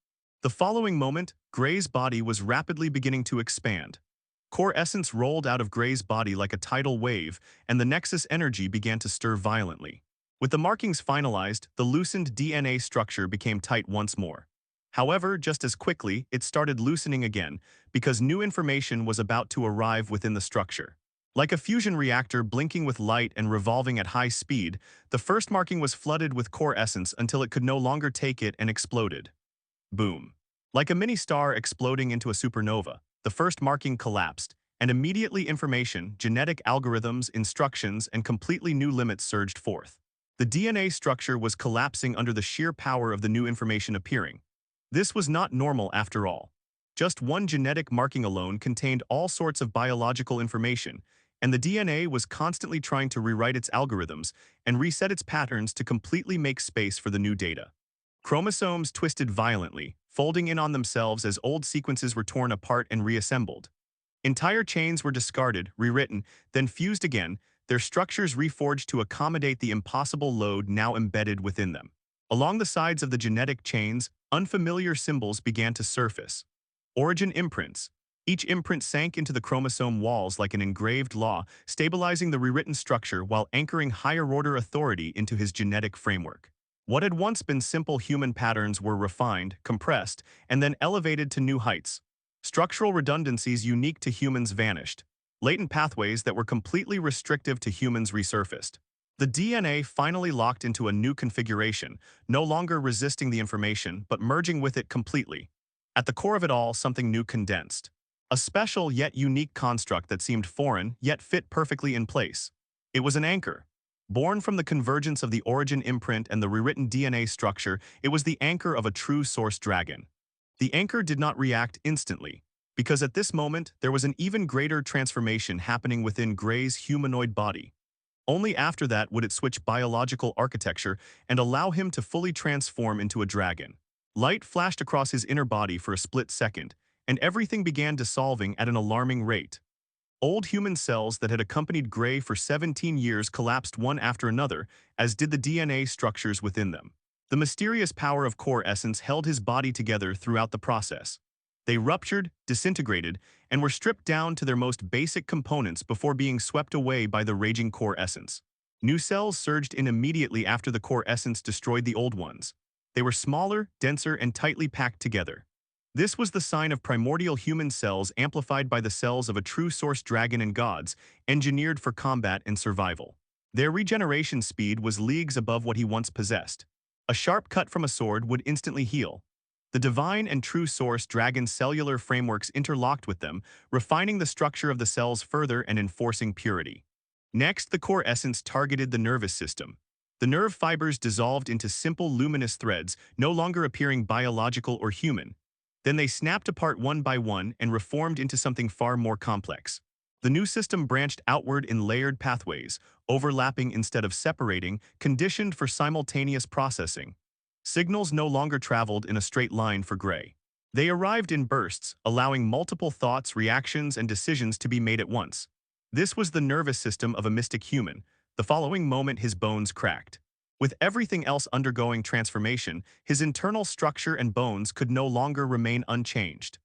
The following moment, Gray's body was rapidly beginning to expand. Core essence rolled out of Gray's body like a tidal wave, and the Nexus energy began to stir violently. With the markings finalized, the loosened DNA structure became tight once more. However, just as quickly, it started loosening again, because new information was about to arrive within the structure. Like a fusion reactor blinking with light and revolving at high speed, the first marking was flooded with core essence until it could no longer take it and exploded. Boom. Like a mini-star exploding into a supernova, the first marking collapsed, and immediately information, genetic algorithms, instructions, and completely new limits surged forth. The DNA structure was collapsing under the sheer power of the new information appearing. This was not normal after all. Just one genetic marking alone contained all sorts of biological information, and the DNA was constantly trying to rewrite its algorithms and reset its patterns to completely make space for the new data. Chromosomes twisted violently, folding in on themselves as old sequences were torn apart and reassembled. Entire chains were discarded, rewritten, then fused again, their structures reforged to accommodate the impossible load now embedded within them. Along the sides of the genetic chains, unfamiliar symbols began to surface. Origin imprints. Each imprint sank into the chromosome walls like an engraved law, stabilizing the rewritten structure while anchoring higher-order authority into his genetic framework. What had once been simple human patterns were refined, compressed, and then elevated to new heights. Structural redundancies unique to humans vanished. Latent pathways that were completely restrictive to humans resurfaced. The DNA finally locked into a new configuration, no longer resisting the information but merging with it completely. At the core of it all, something new condensed. A special yet unique construct that seemed foreign yet fit perfectly in place. It was an anchor. Born from the convergence of the origin imprint and the rewritten DNA structure, it was the anchor of a true source dragon. The anchor did not react instantly, because at this moment there was an even greater transformation happening within Gray's humanoid body. Only after that would it switch biological architecture and allow him to fully transform into a dragon. Light flashed across his inner body for a split second, and everything began dissolving at an alarming rate. Old human cells that had accompanied Gray for 17 years collapsed one after another, as did the DNA structures within them. The mysterious power of core essence held his body together throughout the process. They ruptured, disintegrated, and were stripped down to their most basic components before being swept away by the raging core essence. New cells surged in immediately after the core essence destroyed the old ones. They were smaller, denser, and tightly packed together. This was the sign of primordial human cells amplified by the cells of a true source dragon and gods, engineered for combat and survival. Their regeneration speed was leagues above what he once possessed. A sharp cut from a sword would instantly heal. The divine and true source dragon's cellular frameworks interlocked with them, refining the structure of the cells further and enforcing purity. Next, the core essence targeted the nervous system. The nerve fibers dissolved into simple luminous threads, no longer appearing biological or human. Then they snapped apart one by one and reformed into something far more complex. The new system branched outward in layered pathways, overlapping instead of separating, conditioned for simultaneous processing. Signals no longer traveled in a straight line for Gray. They arrived in bursts, allowing multiple thoughts, reactions, and decisions to be made at once. This was the nervous system of a mystic human. The following moment his bones cracked. With everything else undergoing transformation, his internal structure and bones could no longer remain unchanged.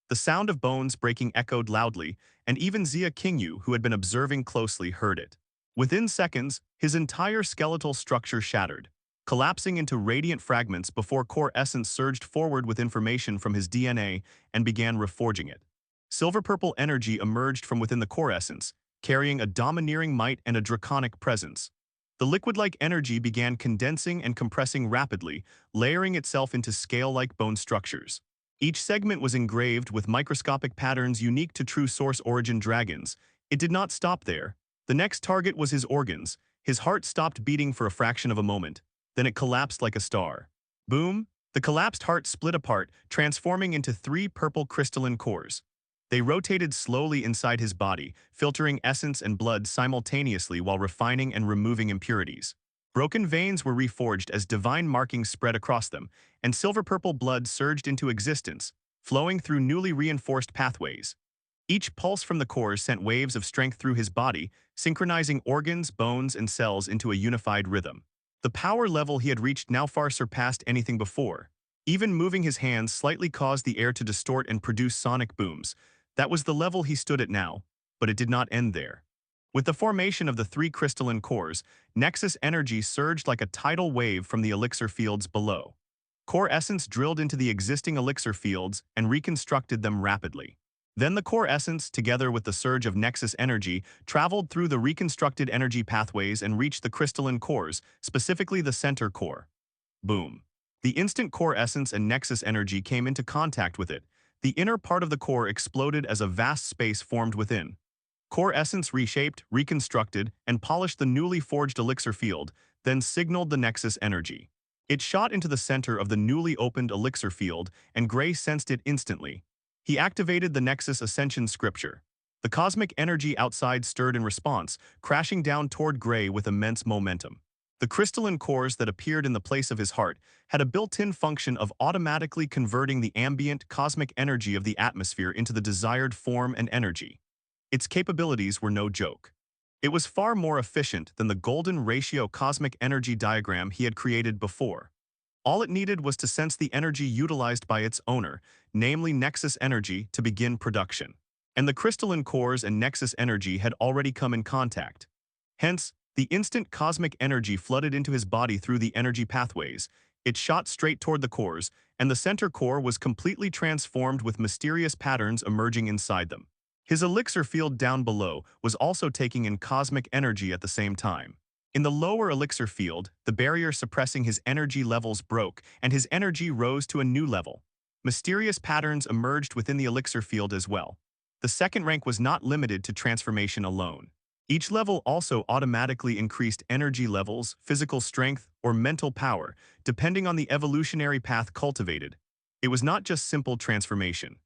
The sound of bones breaking echoed loudly, and even Xia Qingyu, who had been observing closely, heard it. Within seconds, his entire skeletal structure shattered, collapsing into radiant fragments before core essence surged forward with information from his DNA and began reforging it. Silver-purple energy emerged from within the core essence, carrying a domineering might and a draconic presence. The liquid-like energy began condensing and compressing rapidly, layering itself into scale-like bone structures. Each segment was engraved with microscopic patterns unique to true source origin dragons. It did not stop there. The next target was his organs. His heart stopped beating for a fraction of a moment. Then it collapsed like a star. Boom! The collapsed heart split apart, transforming into 3 purple crystalline cores. They rotated slowly inside his body, filtering essence and blood simultaneously while refining and removing impurities. Broken veins were reforged as divine markings spread across them, and silver-purple blood surged into existence, flowing through newly reinforced pathways. Each pulse from the cores sent waves of strength through his body, synchronizing organs, bones, and cells into a unified rhythm. The power level he had reached now far surpassed anything before. Even moving his hands slightly caused the air to distort and produce sonic booms. That was the level he stood at now, but it did not end there. With the formation of the 3 crystalline cores, Nexus energy surged like a tidal wave from the elixir fields below. Core essence drilled into the existing elixir fields and reconstructed them rapidly. Then the core essence, together with the surge of Nexus energy, traveled through the reconstructed energy pathways and reached the crystalline cores, specifically the center core. Boom. The instant core essence and Nexus energy came into contact with it. The inner part of the core exploded as a vast space formed within. Core essence reshaped, reconstructed, and polished the newly forged elixir field, then signaled the Nexus energy. It shot into the center of the newly opened elixir field, and Gray sensed it instantly. He activated the Nexus Ascension scripture. The cosmic energy outside stirred in response, crashing down toward Gray with immense momentum. The crystalline cores that appeared in the place of his heart had a built-in function of automatically converting the ambient cosmic energy of the atmosphere into the desired form and energy. Its capabilities were no joke. It was far more efficient than the golden ratio cosmic energy diagram he had created before. All it needed was to sense the energy utilized by its owner, namely Nexus energy, to begin production. And the crystalline cores and Nexus energy had already come in contact. Hence, the instant cosmic energy flooded into his body through the energy pathways. It shot straight toward the cores, and the center core was completely transformed with mysterious patterns emerging inside them. His elixir field down below was also taking in cosmic energy at the same time. In the lower elixir field, the barrier suppressing his energy levels broke, and his energy rose to a new level. Mysterious patterns emerged within the elixir field as well. The second rank was not limited to transformation alone. Each level also automatically increased energy levels, physical strength, or mental power, depending on the evolutionary path cultivated. It was not just simple transformation.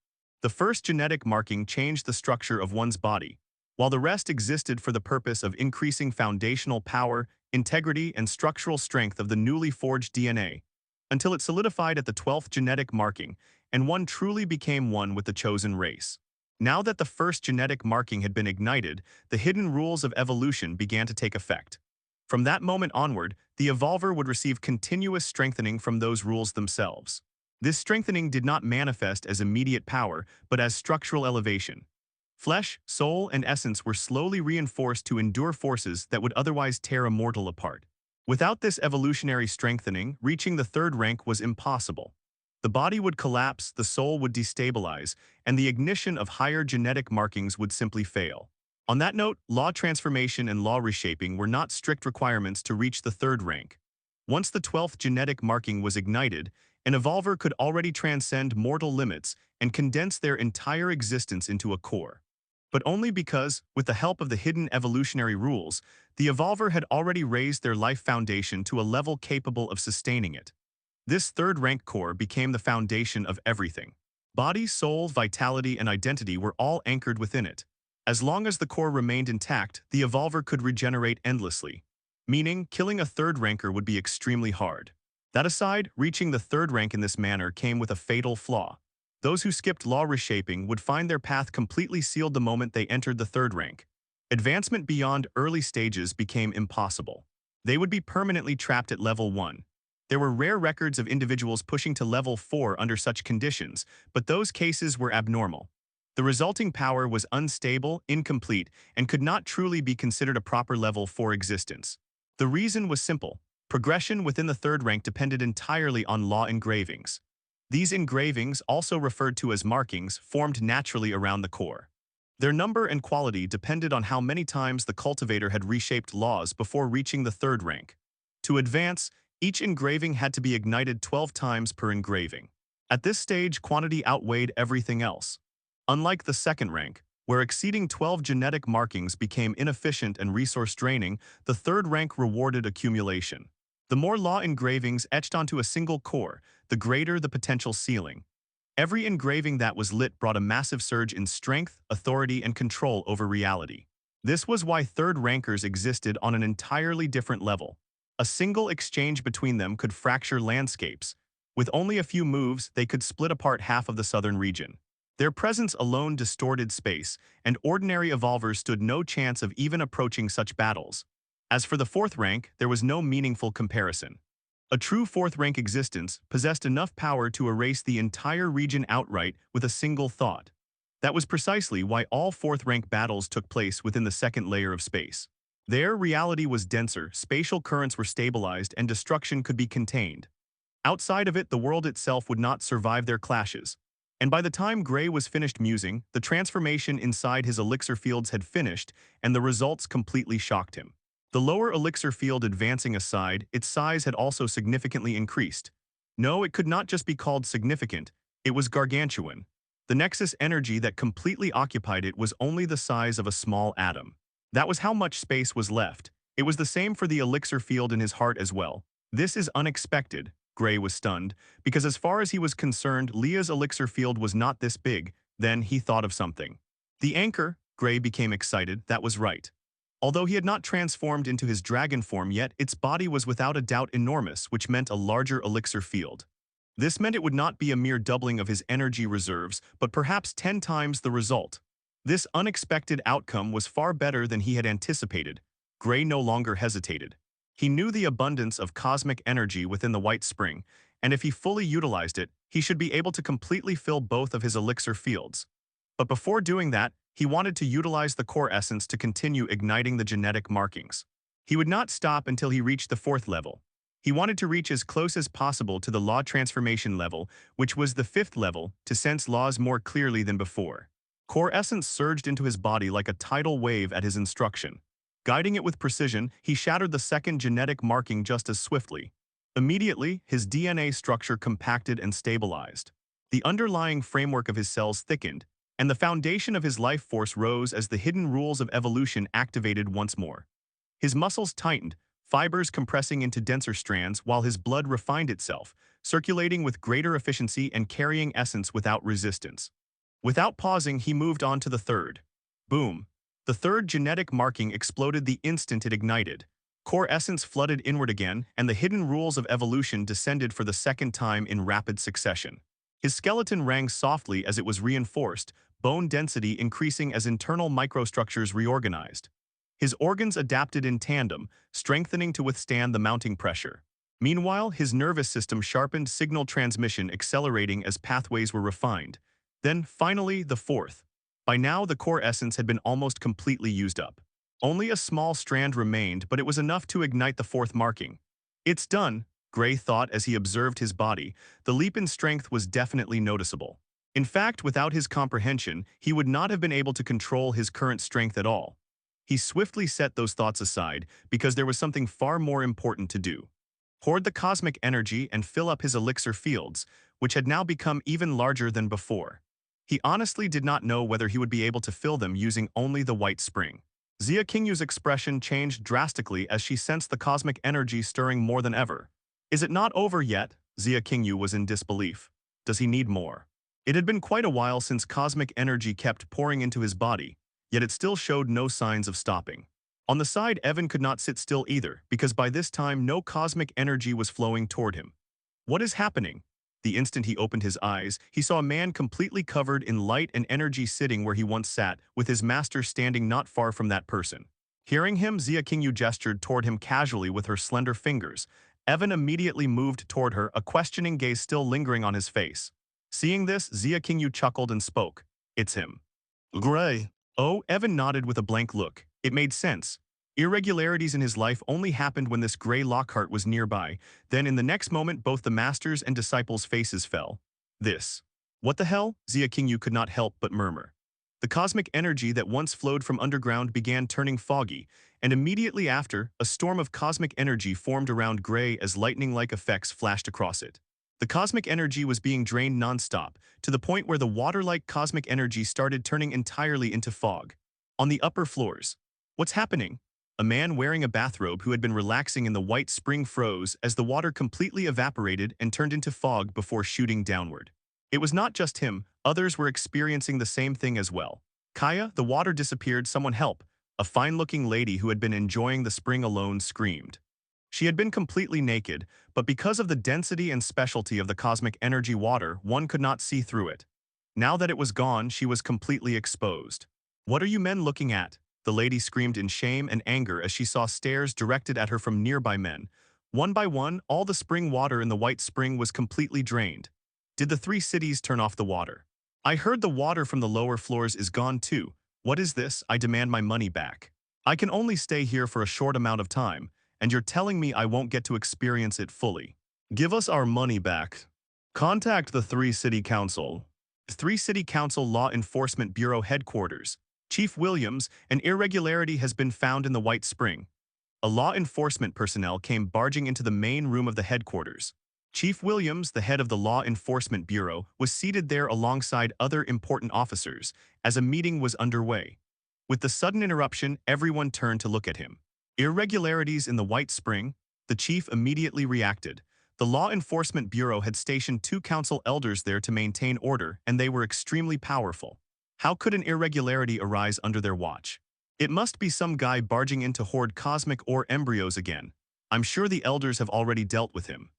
The first genetic marking changed the structure of one's body, while the rest existed for the purpose of increasing foundational power, integrity, and structural strength of the newly forged DNA, until it solidified at the 12th genetic marking, and one truly became one with the chosen race. Now that the first genetic marking had been ignited, the hidden rules of evolution began to take effect. From that moment onward, the evolver would receive continuous strengthening from those rules themselves. This strengthening did not manifest as immediate power, but as structural elevation. Flesh, soul, and essence were slowly reinforced to endure forces that would otherwise tear a mortal apart. Without this evolutionary strengthening, reaching the third rank was impossible. The body would collapse, the soul would destabilize, and the ignition of higher genetic markings would simply fail. On that note, law transformation and law reshaping were not strict requirements to reach the third rank. Once the 12th genetic marking was ignited, an evolver could already transcend mortal limits and condense their entire existence into a core. But only because, with the help of the hidden evolutionary rules, the evolver had already raised their life foundation to a level capable of sustaining it. This third-rank core became the foundation of everything. Body, soul, vitality, and identity were all anchored within it. As long as the core remained intact, the evolver could regenerate endlessly, meaning killing a third ranker would be extremely hard. That aside, reaching the third rank in this manner came with a fatal flaw. Those who skipped law reshaping would find their path completely sealed the moment they entered the third rank. Advancement beyond early stages became impossible. They would be permanently trapped at level 1. There were rare records of individuals pushing to level 4 under such conditions, but those cases were abnormal. The resulting power was unstable, incomplete, and could not truly be considered a proper level 4 existence. The reason was simple. Progression within the third rank depended entirely on law engravings. These engravings, also referred to as markings, formed naturally around the core. Their number and quality depended on how many times the cultivator had reshaped laws before reaching the third rank. To advance, each engraving had to be ignited 12 times per engraving. At this stage, quantity outweighed everything else. Unlike the second rank, where exceeding 12 genetic markings became inefficient and resource-draining, the third rank rewarded accumulation. The more law engravings etched onto a single core, the greater the potential ceiling. Every engraving that was lit brought a massive surge in strength, authority, and control over reality. This was why third rankers existed on an entirely different level. A single exchange between them could fracture landscapes. With only a few moves, they could split apart half of the southern region. Their presence alone distorted space, and ordinary evolvers stood no chance of even approaching such battles. As for the fourth rank, there was no meaningful comparison. A true fourth rank existence possessed enough power to erase the entire region outright with a single thought. That was precisely why all fourth rank battles took place within the second layer of space. There, reality was denser, spatial currents were stabilized, and destruction could be contained. Outside of it, the world itself would not survive their clashes. And by the time Gray was finished musing, the transformation inside his elixir fields had finished, and the results completely shocked him. The lower elixir field advancing aside, its size had also significantly increased. No, it could not just be called significant, it was gargantuan. The nexus energy that completely occupied it was only the size of a small atom. That was how much space was left. It was the same for the elixir field in his heart as well. This is unexpected, Gray was stunned, because as far as he was concerned, Leah's elixir field was not this big. Then he thought of something. The anchor, Gray became excited, that was right. Although he had not transformed into his dragon form yet, its body was without a doubt enormous, which meant a larger elixir field. This meant it would not be a mere doubling of his energy reserves, but perhaps 10 times the result. This unexpected outcome was far better than he had anticipated. Gray no longer hesitated. He knew the abundance of cosmic energy within the white spring, and if he fully utilized it, he should be able to completely fill both of his elixir fields. But before doing that, he wanted to utilize the core essence to continue igniting the genetic markings. He would not stop until he reached the fourth level. He wanted to reach as close as possible to the law transformation level, which was the fifth level, to sense laws more clearly than before. Core essence surged into his body like a tidal wave at his instruction. Guiding it with precision, he shattered the second genetic marking just as swiftly. Immediately, his DNA structure compacted and stabilized. The underlying framework of his cells thickened, and the foundation of his life force rose as the hidden rules of evolution activated once more. His muscles tightened, fibers compressing into denser strands while his blood refined itself, circulating with greater efficiency and carrying essence without resistance. Without pausing, he moved on to the third. Boom! The third genetic marking exploded the instant it ignited. Core essence flooded inward again, and the hidden rules of evolution descended for the second time in rapid succession. His skeleton rang softly as it was reinforced, bone density increasing as internal microstructures reorganized. His organs adapted in tandem, strengthening to withstand the mounting pressure. Meanwhile, his nervous system sharpened, signal transmission accelerating as pathways were refined. Then, finally, the fourth. By now, the core essence had been almost completely used up. Only a small strand remained, but it was enough to ignite the fourth marking. It's done, Gray thought as he observed his body. The leap in strength was definitely noticeable. In fact, without his comprehension, he would not have been able to control his current strength at all. He swiftly set those thoughts aside because there was something far more important to do. Hoard the cosmic energy and fill up his elixir fields, which had now become even larger than before. He honestly did not know whether he would be able to fill them using only the white spring. Xia Qingyu's expression changed drastically as she sensed the cosmic energy stirring more than ever. Is it not over yet? Xia Qingyu was in disbelief. Does he need more? It had been quite a while since cosmic energy kept pouring into his body, yet it still showed no signs of stopping. On the side, Evan could not sit still either, because by this time no cosmic energy was flowing toward him. What is happening? The instant he opened his eyes, he saw a man completely covered in light and energy sitting where he once sat, with his master standing not far from that person. Hearing him, Zia Kingu gestured toward him casually with her slender fingers. Evan immediately moved toward her, a questioning gaze still lingering on his face. Seeing this, Zia Kingu chuckled and spoke. It's him. Gray. Oh, Evan nodded with a blank look. It made sense. Irregularities in his life only happened when this gray Lockhart was nearby. Then in the next moment both the master's and disciples' faces fell. This. What the hell? Zia Kingu could not help but murmur. The cosmic energy that once flowed from underground began turning foggy, and immediately after, a storm of cosmic energy formed around Gray as lightning-like effects flashed across it. The cosmic energy was being drained non-stop, to the point where the water-like cosmic energy started turning entirely into fog. On the upper floors. What's happening? A man wearing a bathrobe who had been relaxing in the white spring froze as the water completely evaporated and turned into fog before shooting downward. It was not just him, others were experiencing the same thing as well. Kaya, the water disappeared, someone help. A fine-looking lady who had been enjoying the spring alone screamed. She had been completely naked, but because of the density and specialty of the cosmic energy water, one could not see through it. Now that it was gone, she was completely exposed. What are you men looking at? The lady screamed in shame and anger as she saw stares directed at her from nearby men. One by one, all the spring water in the white spring was completely drained. Did the 3 cities turn off the water? I heard the water from the lower floors is gone too. What is this? I demand my money back. I can only stay here for a short amount of time, and you're telling me I won't get to experience it fully. Give us our money back. Contact the 3 City Council. 3 City Council Law Enforcement Bureau Headquarters. Chief Williams, an irregularity has been found in the White Spring. A law enforcement personnel came barging into the main room of the headquarters. Chief Williams, the head of the Law Enforcement Bureau, was seated there alongside other important officers as a meeting was underway. With the sudden interruption, everyone turned to look at him. Irregularities in the White Spring? The chief immediately reacted. The Law Enforcement Bureau had stationed 2 council elders there to maintain order, and they were extremely powerful. How could an irregularity arise under their watch? It must be some guy barging in to hoard cosmic ore embryos again. I'm sure the elders have already dealt with him.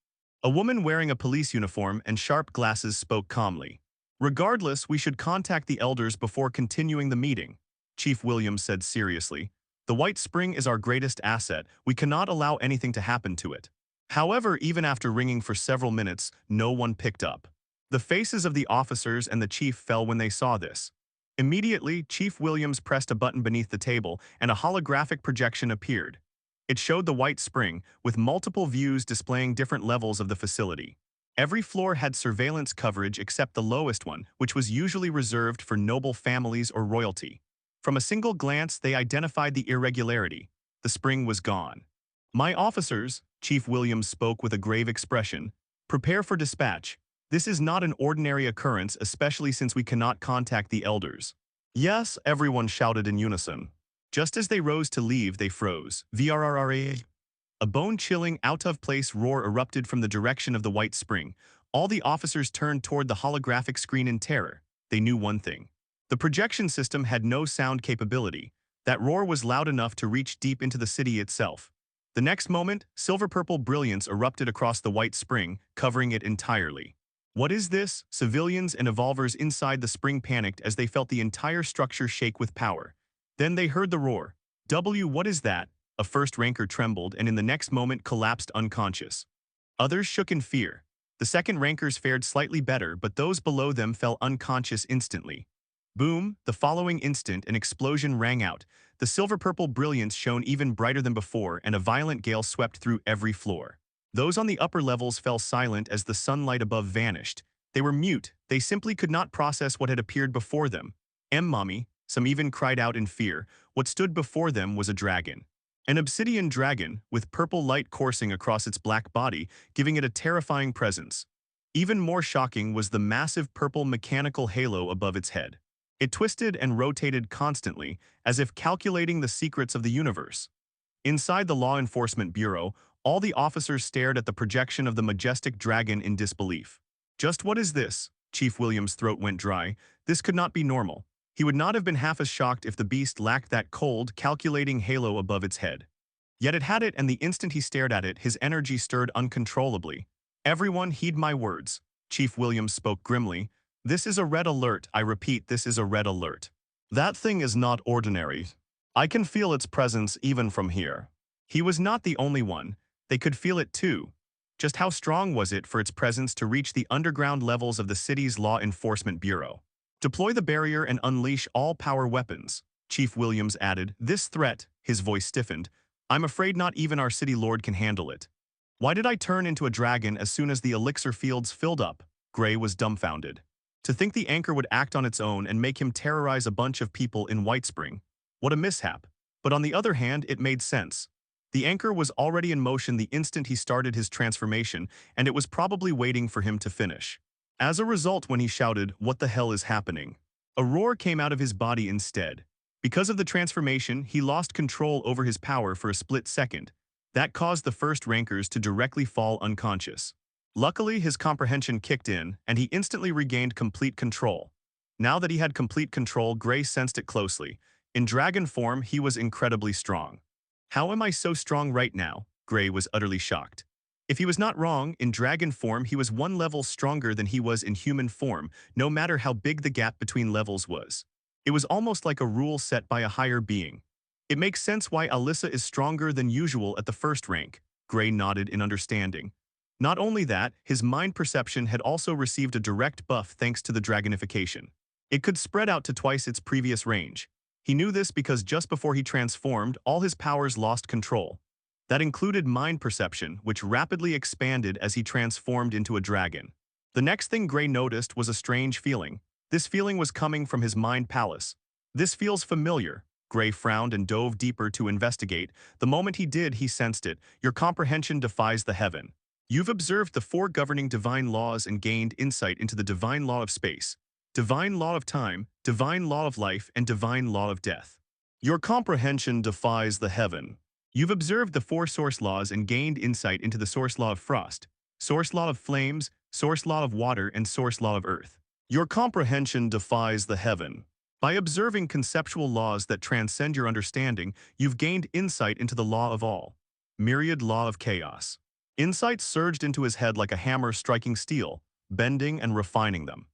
A woman wearing a police uniform and sharp glasses spoke calmly. Regardless, we should contact the elders before continuing the meeting, Chief Williams said seriously. The White Spring is our greatest asset. We cannot allow anything to happen to it. However, even after ringing for several minutes, no one picked up. The faces of the officers and the chief fell when they saw this. Immediately, Chief Williams pressed a button beneath the table and a holographic projection appeared. It showed the White Spring, with multiple views displaying different levels of the facility. Every floor had surveillance coverage except the lowest one, which was usually reserved for noble families or royalty. From a single glance, they identified the irregularity. The spring was gone. My officers, Chief Williams spoke with a grave expression, prepare for dispatch. This is not an ordinary occurrence, especially since we cannot contact the elders. Yes, everyone shouted in unison. Just as they rose to leave, they froze. VRRRA. A bone-chilling, out-of-place roar erupted from the direction of the White Spring. All the officers turned toward the holographic screen in terror. They knew one thing. The projection system had no sound capability. That roar was loud enough to reach deep into the city itself. The next moment, silver-purple brilliance erupted across the White Spring, covering it entirely. What is this? Civilians and evolvers inside the spring panicked as they felt the entire structure shake with power. Then they heard the roar. What is that? A first ranker trembled and in the next moment collapsed unconscious. Others shook in fear. The second rankers fared slightly better, but those below them fell unconscious instantly. Boom! The following instant, an explosion rang out. The silver-purple brilliance shone even brighter than before, and a violent gale swept through every floor. Those on the upper levels fell silent as the sunlight above vanished. They were mute. They simply could not process what had appeared before them. Mommy. Some even cried out in fear. What stood before them was a dragon. An obsidian dragon, with purple light coursing across its black body, giving it a terrifying presence. Even more shocking was the massive purple mechanical halo above its head. It twisted and rotated constantly, as if calculating the secrets of the universe. Inside the Law Enforcement Bureau, all the officers stared at the projection of the majestic dragon in disbelief. Just what is this? Chief Williams' throat went dry. This could not be normal. He would not have been half as shocked if the beast lacked that cold, calculating halo above its head. Yet it had it, and the instant he stared at it, his energy stirred uncontrollably. Everyone heed my words. Chief Williams spoke grimly. This is a red alert. I repeat, this is a red alert. That thing is not ordinary. I can feel its presence even from here. He was not the only one. They could feel it too. Just how strong was it for its presence to reach the underground levels of the city's law enforcement bureau? Deploy the barrier and unleash all power weapons, Chief Williams added. This threat, his voice stiffened. I'm afraid not even our city lord can handle it. Why did I turn into a dragon as soon as the elixir fields filled up? Gray was dumbfounded. To think the anchor would act on its own and make him terrorize a bunch of people in Whitespring. What a mishap. But on the other hand, it made sense. The anchor was already in motion the instant he started his transformation, and it was probably waiting for him to finish. As a result, when he shouted, "What the hell is happening?" a roar came out of his body instead. Because of the transformation, he lost control over his power for a split second. That caused the first rankers to directly fall unconscious. Luckily, his comprehension kicked in, and he instantly regained complete control. Now that he had complete control, Gray sensed it closely. In dragon form, he was incredibly strong. How am I so strong right now? Gray was utterly shocked. If he was not wrong, in dragon form he was one level stronger than he was in human form, no matter how big the gap between levels was. It was almost like a rule set by a higher being. It makes sense why Alyssa is stronger than usual at the first rank. Gray nodded in understanding. Not only that, his mind perception had also received a direct buff thanks to the dragonification. It could spread out to twice its previous range. He knew this because just before he transformed, all his powers lost control. That included mind perception, which rapidly expanded as he transformed into a dragon. The next thing Gray noticed was a strange feeling. This feeling was coming from his mind palace. This feels familiar. Gray frowned and dove deeper to investigate. The moment he did, he sensed it. Your comprehension defies the heaven. You've observed the four governing divine laws and gained insight into the divine law of space, divine law of time, divine law of life, and divine law of death. Your comprehension defies the heaven. You've observed the four source laws and gained insight into the source law of frost, source law of flames, source law of water, and source law of earth. Your comprehension defies the heaven. By observing conceptual laws that transcend your understanding, you've gained insight into the law of all. Myriad law of chaos. Insight surged into his head like a hammer striking steel, bending and refining them.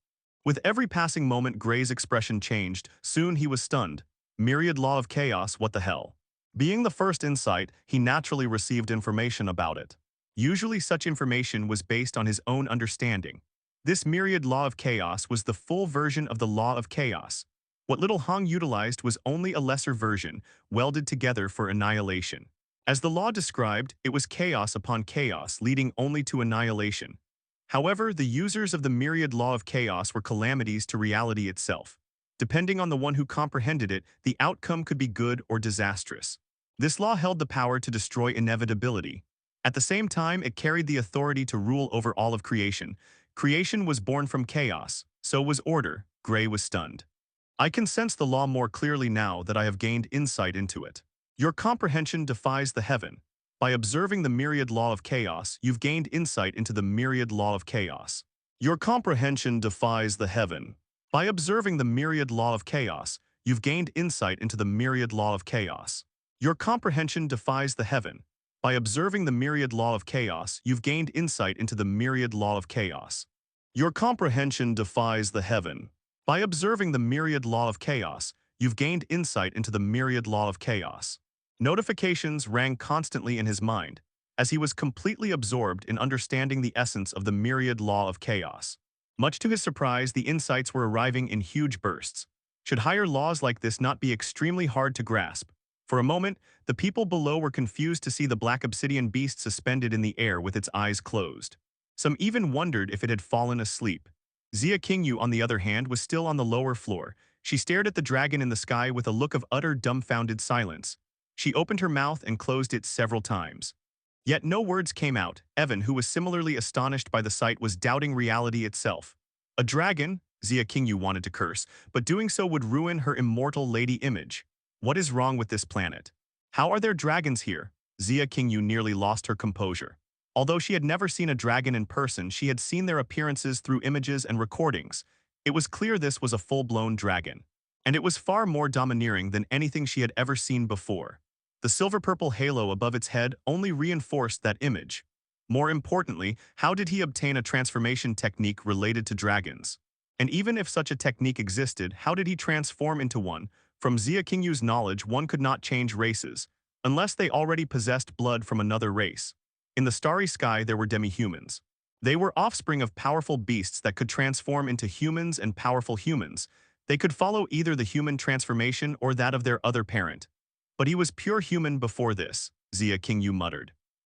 With every passing moment, Gray's expression changed. Soon he was stunned. Myriad law of chaos, what the hell? Being the first insight, he naturally received information about it. Usually such information was based on his own understanding. This myriad law of chaos was the full version of the law of chaos. What little Hong utilized was only a lesser version, welded together for annihilation. As the law described, it was chaos upon chaos, leading only to annihilation. However, the users of the myriad law of chaos were calamities to reality itself. Depending on the one who comprehended it, the outcome could be good or disastrous. This law held the power to destroy inevitability. At the same time, it carried the authority to rule over all of creation. Creation was born from chaos, so was order. Gray was stunned. I can sense the law more clearly now that I have gained insight into it. Your comprehension defies the heaven. By observing the myriad law of chaos, you've gained insight into the myriad law of chaos. Your comprehension defies the heaven. By observing the myriad law of chaos, you've gained insight into the myriad law of chaos. Your comprehension defies the heaven. By observing the myriad law of chaos, you've gained insight into the myriad law of chaos. Your comprehension defies the heaven. By observing the myriad law of chaos, you've gained insight into the myriad law of chaos. Notifications rang constantly in his mind, as he was completely absorbed in understanding the essence of the myriad law of chaos. Much to his surprise, the insights were arriving in huge bursts. Should higher laws like this not be extremely hard to grasp? For a moment, the people below were confused to see the black obsidian beast suspended in the air with its eyes closed. Some even wondered if it had fallen asleep. Xia Qingyu, on the other hand, was still on the lower floor. She stared at the dragon in the sky with a look of utter dumbfounded silence. She opened her mouth and closed it several times. Yet no words came out. Evan, who was similarly astonished by the sight, was doubting reality itself. A dragon? Xia Qingyu wanted to curse, but doing so would ruin her immortal lady image. What is wrong with this planet? How are there dragons here? Xia Qingyu nearly lost her composure. Although she had never seen a dragon in person, she had seen their appearances through images and recordings. It was clear this was a full-blown dragon. And it was far more domineering than anything she had ever seen before. The silver-purple halo above its head only reinforced that image. More importantly, how did he obtain a transformation technique related to dragons? And even if such a technique existed, how did he transform into one? From Xia Qingyu's knowledge, one could not change races, unless they already possessed blood from another race. In the starry sky, there were demi-humans. They were offspring of powerful beasts that could transform into humans and powerful humans. They could follow either the human transformation or that of their other parent. But he was pure human before this, Xia Qingyu muttered.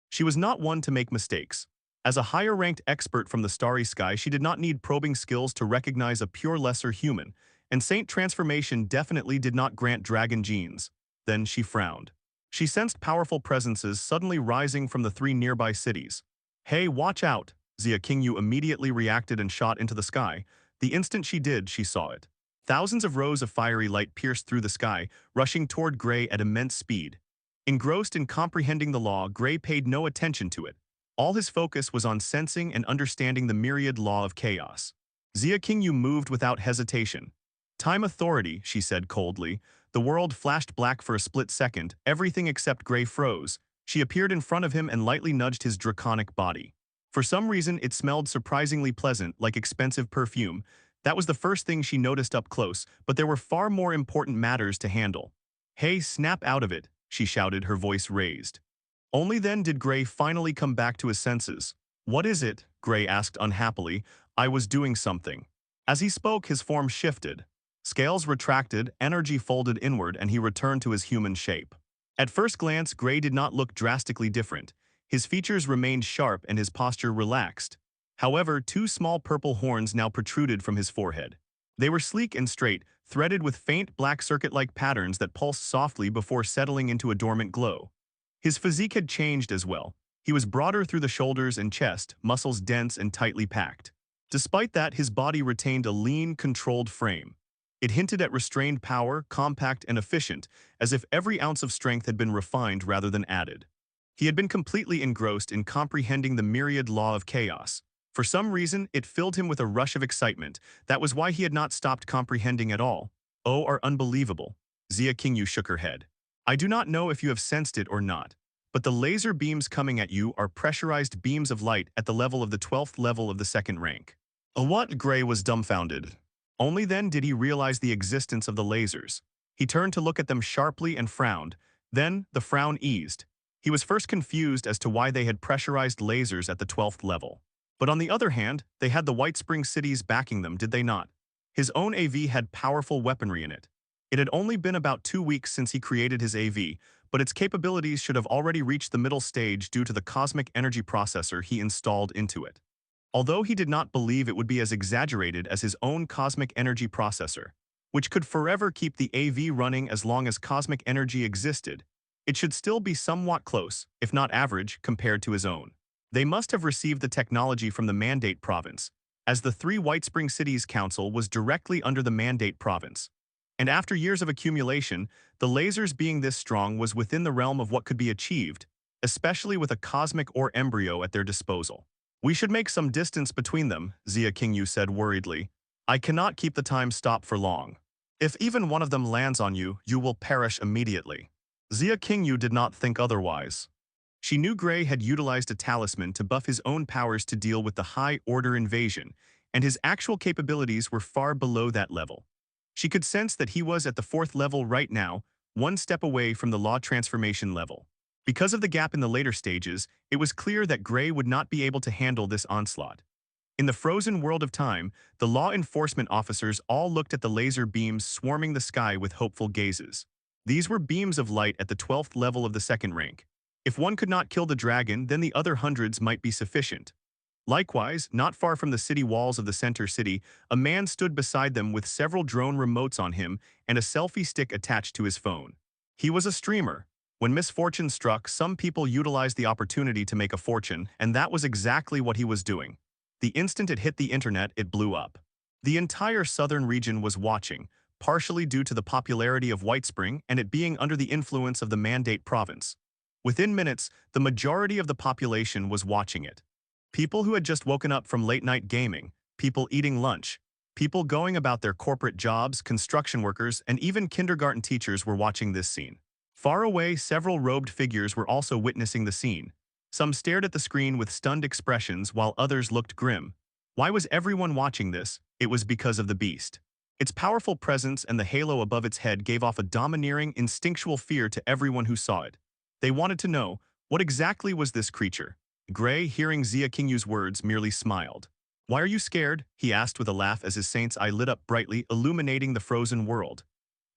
She was not one to make mistakes. As a higher-ranked expert from the starry sky, she did not need probing skills to recognize a pure lesser human, and Saint Transformation definitely did not grant dragon genes. Then she frowned. She sensed powerful presences suddenly rising from the three nearby cities. Hey, watch out! Xia Qingyu immediately reacted and shot into the sky. The instant she did, she saw it. Thousands of rows of fiery light pierced through the sky, rushing toward Gray at immense speed. Engrossed in comprehending the law, Gray paid no attention to it. All his focus was on sensing and understanding the myriad law of chaos. Xia Qingyu moved without hesitation. Time authority, she said coldly. The world flashed black for a split second, everything except Gray froze. She appeared in front of him and lightly nudged his draconic body. For some reason, it smelled surprisingly pleasant, like expensive perfume. That was the first thing she noticed up close, but there were far more important matters to handle. Hey, snap out of it, she shouted, her voice raised. Only then did Gray finally come back to his senses. What is it? Gray asked unhappily. I was doing something. As he spoke, his form shifted. Scales retracted, energy folded inward, and he returned to his human shape. At first glance, Gray did not look drastically different. His features remained sharp and his posture relaxed. However, two small purple horns now protruded from his forehead. They were sleek and straight, threaded with faint black circuit-like patterns that pulsed softly before settling into a dormant glow. His physique had changed as well. He was broader through the shoulders and chest, muscles dense and tightly packed. Despite that, his body retained a lean, controlled frame. It hinted at restrained power, compact and efficient, as if every ounce of strength had been refined rather than added. He had been completely engrossed in comprehending the myriad law of chaos. For some reason, it filled him with a rush of excitement. That was why he had not stopped comprehending at all. Oh, are unbelievable. Xia Qingyu shook her head. I do not know if you have sensed it or not, but the laser beams coming at you are pressurized beams of light at the level of the 12th level of the second rank. What? Gray was dumbfounded. Only then did he realize the existence of the lasers. He turned to look at them sharply and frowned. Then, the frown eased. He was first confused as to why they had pressurized lasers at the 12th level. But on the other hand, they had the White Spring cities backing them, did they not? His own AV had powerful weaponry in it. It had only been about 2 weeks since he created his AV, but its capabilities should have already reached the middle stage due to the cosmic energy processor he installed into it. Although he did not believe it would be as exaggerated as his own cosmic energy processor, which could forever keep the AV running as long as cosmic energy existed, it should still be somewhat close, if not average, compared to his own. They must have received the technology from the Mandate Province, as the 3 White Spring Cities Council was directly under the Mandate Province. And after years of accumulation, the lasers being this strong was within the realm of what could be achieved, especially with a cosmic ore embryo at their disposal. We should make some distance between them, Xia Qingyu said worriedly. I cannot keep the time stop for long. If even one of them lands on you, you will perish immediately. Xia Qingyu did not think otherwise. She knew Gray had utilized a talisman to buff his own powers to deal with the high-order invasion, and his actual capabilities were far below that level. She could sense that he was at the 4th level right now, one step away from the law transformation level. Because of the gap in the later stages, it was clear that Gray would not be able to handle this onslaught. In the frozen world of time, the law enforcement officers all looked at the laser beams swarming the sky with hopeful gazes. These were beams of light at the 12th level of the second rank. If one could not kill the dragon, then the other hundreds might be sufficient. Likewise, not far from the city walls of the center city, a man stood beside them with several drone remotes on him and a selfie stick attached to his phone. He was a streamer. When misfortune struck, some people utilized the opportunity to make a fortune, and that was exactly what he was doing. The instant it hit the internet, it blew up. The entire southern region was watching, partially due to the popularity of White Spring and it being under the influence of the Mandate Province. Within minutes, the majority of the population was watching it. People who had just woken up from late-night gaming, people eating lunch, people going about their corporate jobs, construction workers, and even kindergarten teachers were watching this scene. Far away, several robed figures were also witnessing the scene. Some stared at the screen with stunned expressions while others looked grim. Why was everyone watching this? It was because of the beast. Its powerful presence and the halo above its head gave off a domineering, instinctual fear to everyone who saw it. They wanted to know, what exactly was this creature? Gray, hearing Zia Kingyu's words, merely smiled. Why are you scared? He asked with a laugh as his saint's eye lit up brightly, illuminating the frozen world.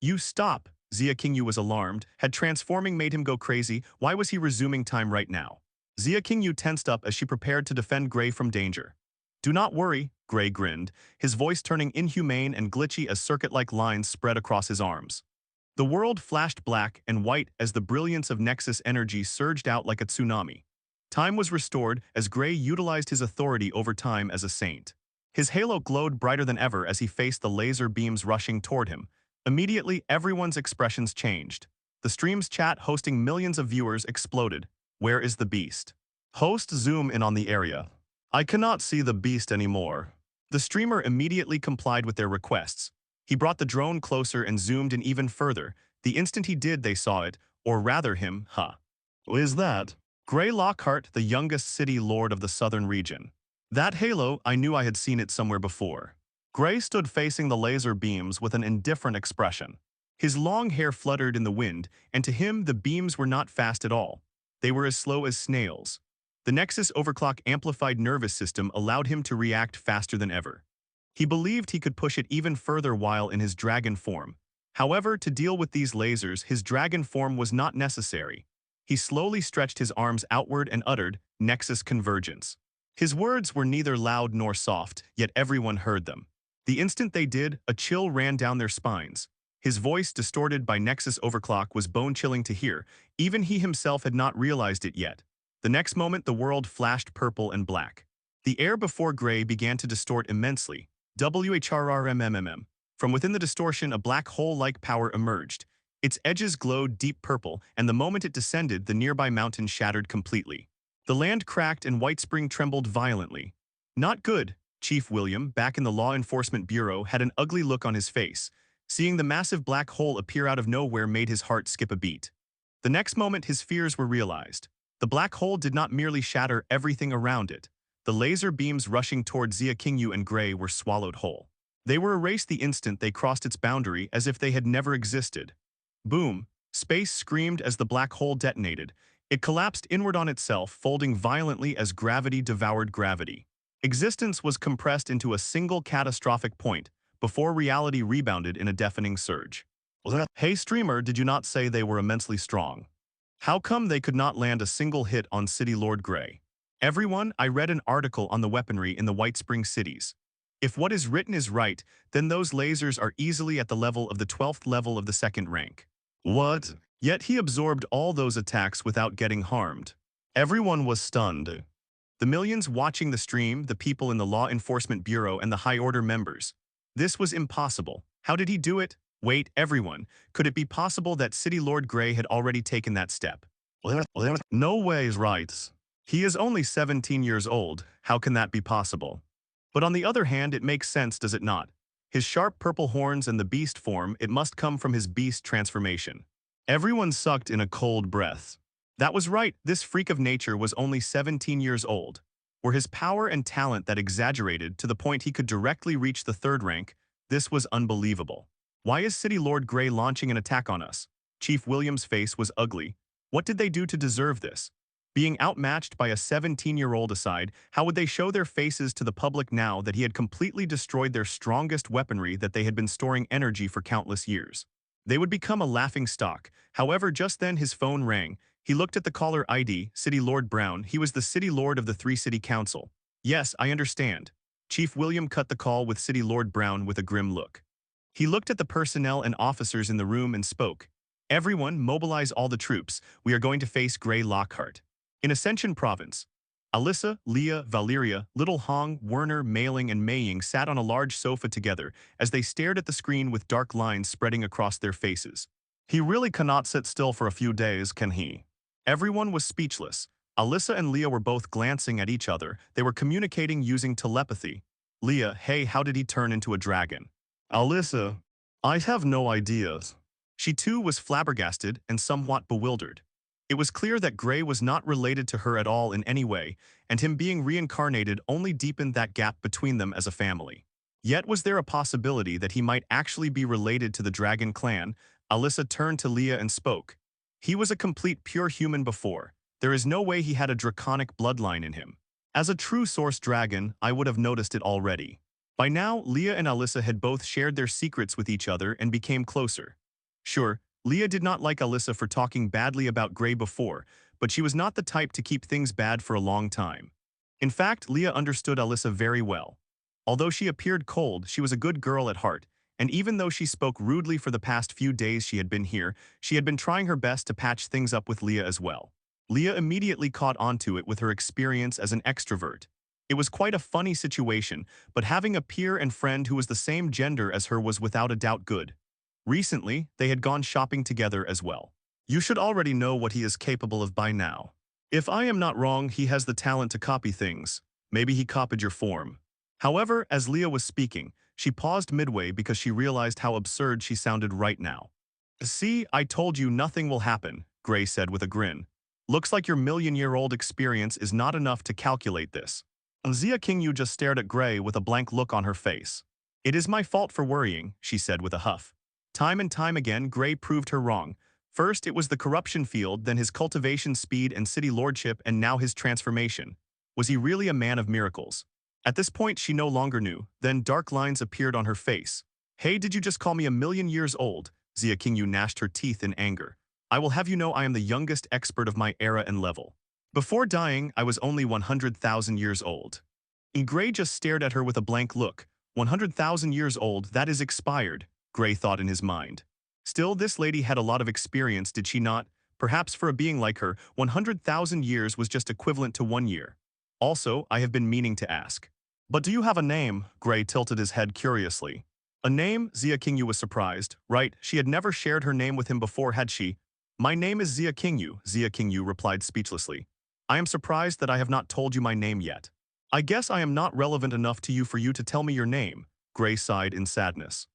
You stop! Zia Kingyu was alarmed. Had transforming made him go crazy? Why was he resuming time right now? Zia Kingyu tensed up as she prepared to defend Gray from danger. Do not worry, Gray grinned, his voice turning inhumane and glitchy as circuit-like lines spread across his arms. The world flashed black and white as the brilliance of Nexus energy surged out like a tsunami. Time was restored as Gray utilized his authority over time as a saint. His halo glowed brighter than ever as he faced the laser beams rushing toward him. Immediately, everyone's expressions changed. The stream's chat hosting millions of viewers exploded. Where is the beast? Host zoom in on the area. I cannot see the beast anymore. The streamer immediately complied with their requests. He brought the drone closer and zoomed in even further. The instant he did, they saw it, or rather him, Who is that? Gray Lockhart, the youngest city lord of the southern region. That halo, I knew I had seen it somewhere before. Gray stood facing the laser beams with an indifferent expression. His long hair fluttered in the wind, and to him the beams were not fast at all. They were as slow as snails. The Nexus overclock amplified nervous system allowed him to react faster than ever. He believed he could push it even further while in his dragon form. However, to deal with these lasers, his dragon form was not necessary. He slowly stretched his arms outward and uttered, Nexus convergence. His words were neither loud nor soft, yet everyone heard them. The instant they did, a chill ran down their spines. His voice, distorted by Nexus overclock, was bone-chilling to hear. Even he himself had not realized it yet. The next moment, the world flashed purple and black. The air before Gray began to distort immensely. WHRRMMMM. From within the distortion, a black hole-like power emerged. Its edges glowed deep purple, and the moment it descended, the nearby mountain shattered completely. The land cracked and White Spring trembled violently. Not good. Chief William, back in the Law Enforcement Bureau, had an ugly look on his face. Seeing the massive black hole appear out of nowhere made his heart skip a beat. The next moment, his fears were realized. The black hole did not merely shatter everything around it. The laser beams rushing toward Zia Kingyu and Gray were swallowed whole. They were erased the instant they crossed its boundary, as if they had never existed. Boom! Space screamed as the black hole detonated. It collapsed inward on itself, folding violently as gravity devoured gravity. Existence was compressed into a single catastrophic point, before reality rebounded in a deafening surge. Hey streamer, did you not say they were immensely strong? How come they could not land a single hit on City Lord Gray? Everyone, I read an article on the weaponry in the White Spring cities. If what is written is right, then those lasers are easily at the level of the 12th level of the second rank. What? Yet he absorbed all those attacks without getting harmed. Everyone was stunned. The millions watching the stream, the people in the Law Enforcement Bureau, and the High Order members. This was impossible. How did he do it? Wait, everyone, could it be possible that City Lord Gray had already taken that step? No way, right. He is only 17 years old. How can that be possible? But on the other hand, it makes sense, does it not? His sharp purple horns and the beast form, it must come from his beast transformation. Everyone sucked in a cold breath. That was right, this freak of nature was only 17 years old. Were his power and talent that exaggerated to the point he could directly reach the third rank? This was unbelievable. Why is City Lord Gray launching an attack on us? Chief William's face was ugly. What did they do to deserve this? Being outmatched by a 17-year-old aside, how would they show their faces to the public now that he had completely destroyed their strongest weaponry that they had been storing energy for countless years? They would become a laughing stock. However, just then his phone rang. He looked at the caller ID, City Lord Brown. He was the City Lord of the Three City Council. Yes, I understand. Chief William cut the call with City Lord Brown with a grim look. He looked at the personnel and officers in the room and spoke. Everyone, mobilize all the troops. We are going to face Gray Lockhart. In Ascension Province, Alyssa, Leah, Valeria, Little Hong, Werner, Mailing, and Maying sat on a large sofa together as they stared at the screen with dark lines spreading across their faces. He really cannot sit still for a few days, can he? Everyone was speechless. Alyssa and Leah were both glancing at each other. They were communicating using telepathy. Leah, hey, how did he turn into a dragon? Alyssa, I have no ideas. She too was flabbergasted and somewhat bewildered. It was clear that Gray was not related to her at all in any way, and him being reincarnated only deepened that gap between them as a family. Yet was there a possibility that he might actually be related to the dragon clan? Alyssa turned to Leah and spoke. He was a complete pure human before. There is no way he had a draconic bloodline in him. As a true source dragon, I would have noticed it already. By now, Leah and Alyssa had both shared their secrets with each other and became closer. Sure, Leah did not like Alyssa for talking badly about Gray before, but she was not the type to keep things bad for a long time. In fact, Leah understood Alyssa very well. Although she appeared cold, she was a good girl at heart, and even though she spoke rudely for the past few days she had been here, she had been trying her best to patch things up with Leah as well. Leah immediately caught onto it with her experience as an extrovert. It was quite a funny situation, but having a peer and friend who was the same gender as her was without a doubt good. Recently, they had gone shopping together as well. You should already know what he is capable of by now. If I am not wrong, he has the talent to copy things. Maybe he copied your form. However, as Leah was speaking, she paused midway because she realized how absurd she sounded right now. See, I told you nothing will happen, Gray said with a grin. Looks like your million-year-old experience is not enough to calculate this. Zia Kingyu just stared at Gray with a blank look on her face. It is my fault for worrying, she said with a huff. Time and time again, Gray proved her wrong. First, it was the corruption field, then his cultivation speed and city lordship, and now his transformation. Was he really a man of miracles? At this point, she no longer knew. Then dark lines appeared on her face. Hey, did you just call me a million years old? Zia Kingyu gnashed her teeth in anger. I will have you know I am the youngest expert of my era and level. Before dying, I was only 100,000 years old. And Gray just stared at her with a blank look. 100,000 years old, that is expired, Gray thought in his mind. Still, this lady had a lot of experience, did she not? Perhaps for a being like her, 100,000 years was just equivalent to 1 year. Also, I have been meaning to ask. But do you have a name? Gray tilted his head curiously. A name? Zia Kingyu was surprised. Right, she had never shared her name with him before, had she? My name is Zia Kingyu replied speechlessly. I am surprised that I have not told you my name yet. I guess I am not relevant enough to you for you to tell me your name, Gray sighed in sadness.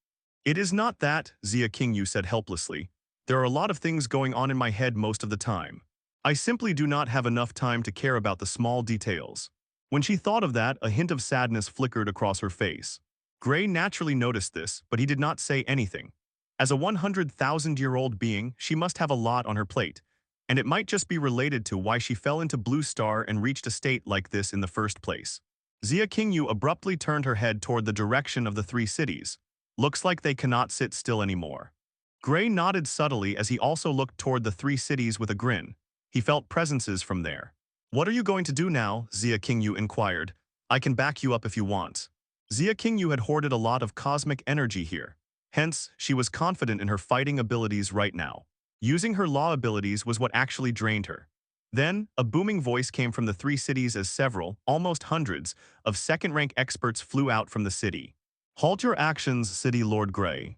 It is not that, Zia Kingyu said helplessly. There are a lot of things going on in my head most of the time. I simply do not have enough time to care about the small details. When she thought of that, a hint of sadness flickered across her face. Gray naturally noticed this, but he did not say anything. As a 100,000-year-old being, she must have a lot on her plate, and it might just be related to why she fell into Blue Star and reached a state like this in the first place. Zia Kingyu abruptly turned her head toward the direction of the three cities. Looks like they cannot sit still anymore. Gray nodded subtly as he also looked toward the three cities with a grin. He felt presences from there. What are you going to do now? Zia Kingyu inquired. I can back you up if you want. Zia Kingyu had hoarded a lot of cosmic energy here. Hence, she was confident in her fighting abilities right now. Using her law abilities was what actually drained her. Then, a booming voice came from the three cities as several, almost hundreds, of second-rank experts flew out from the city. Halt your actions, City Lord Gray.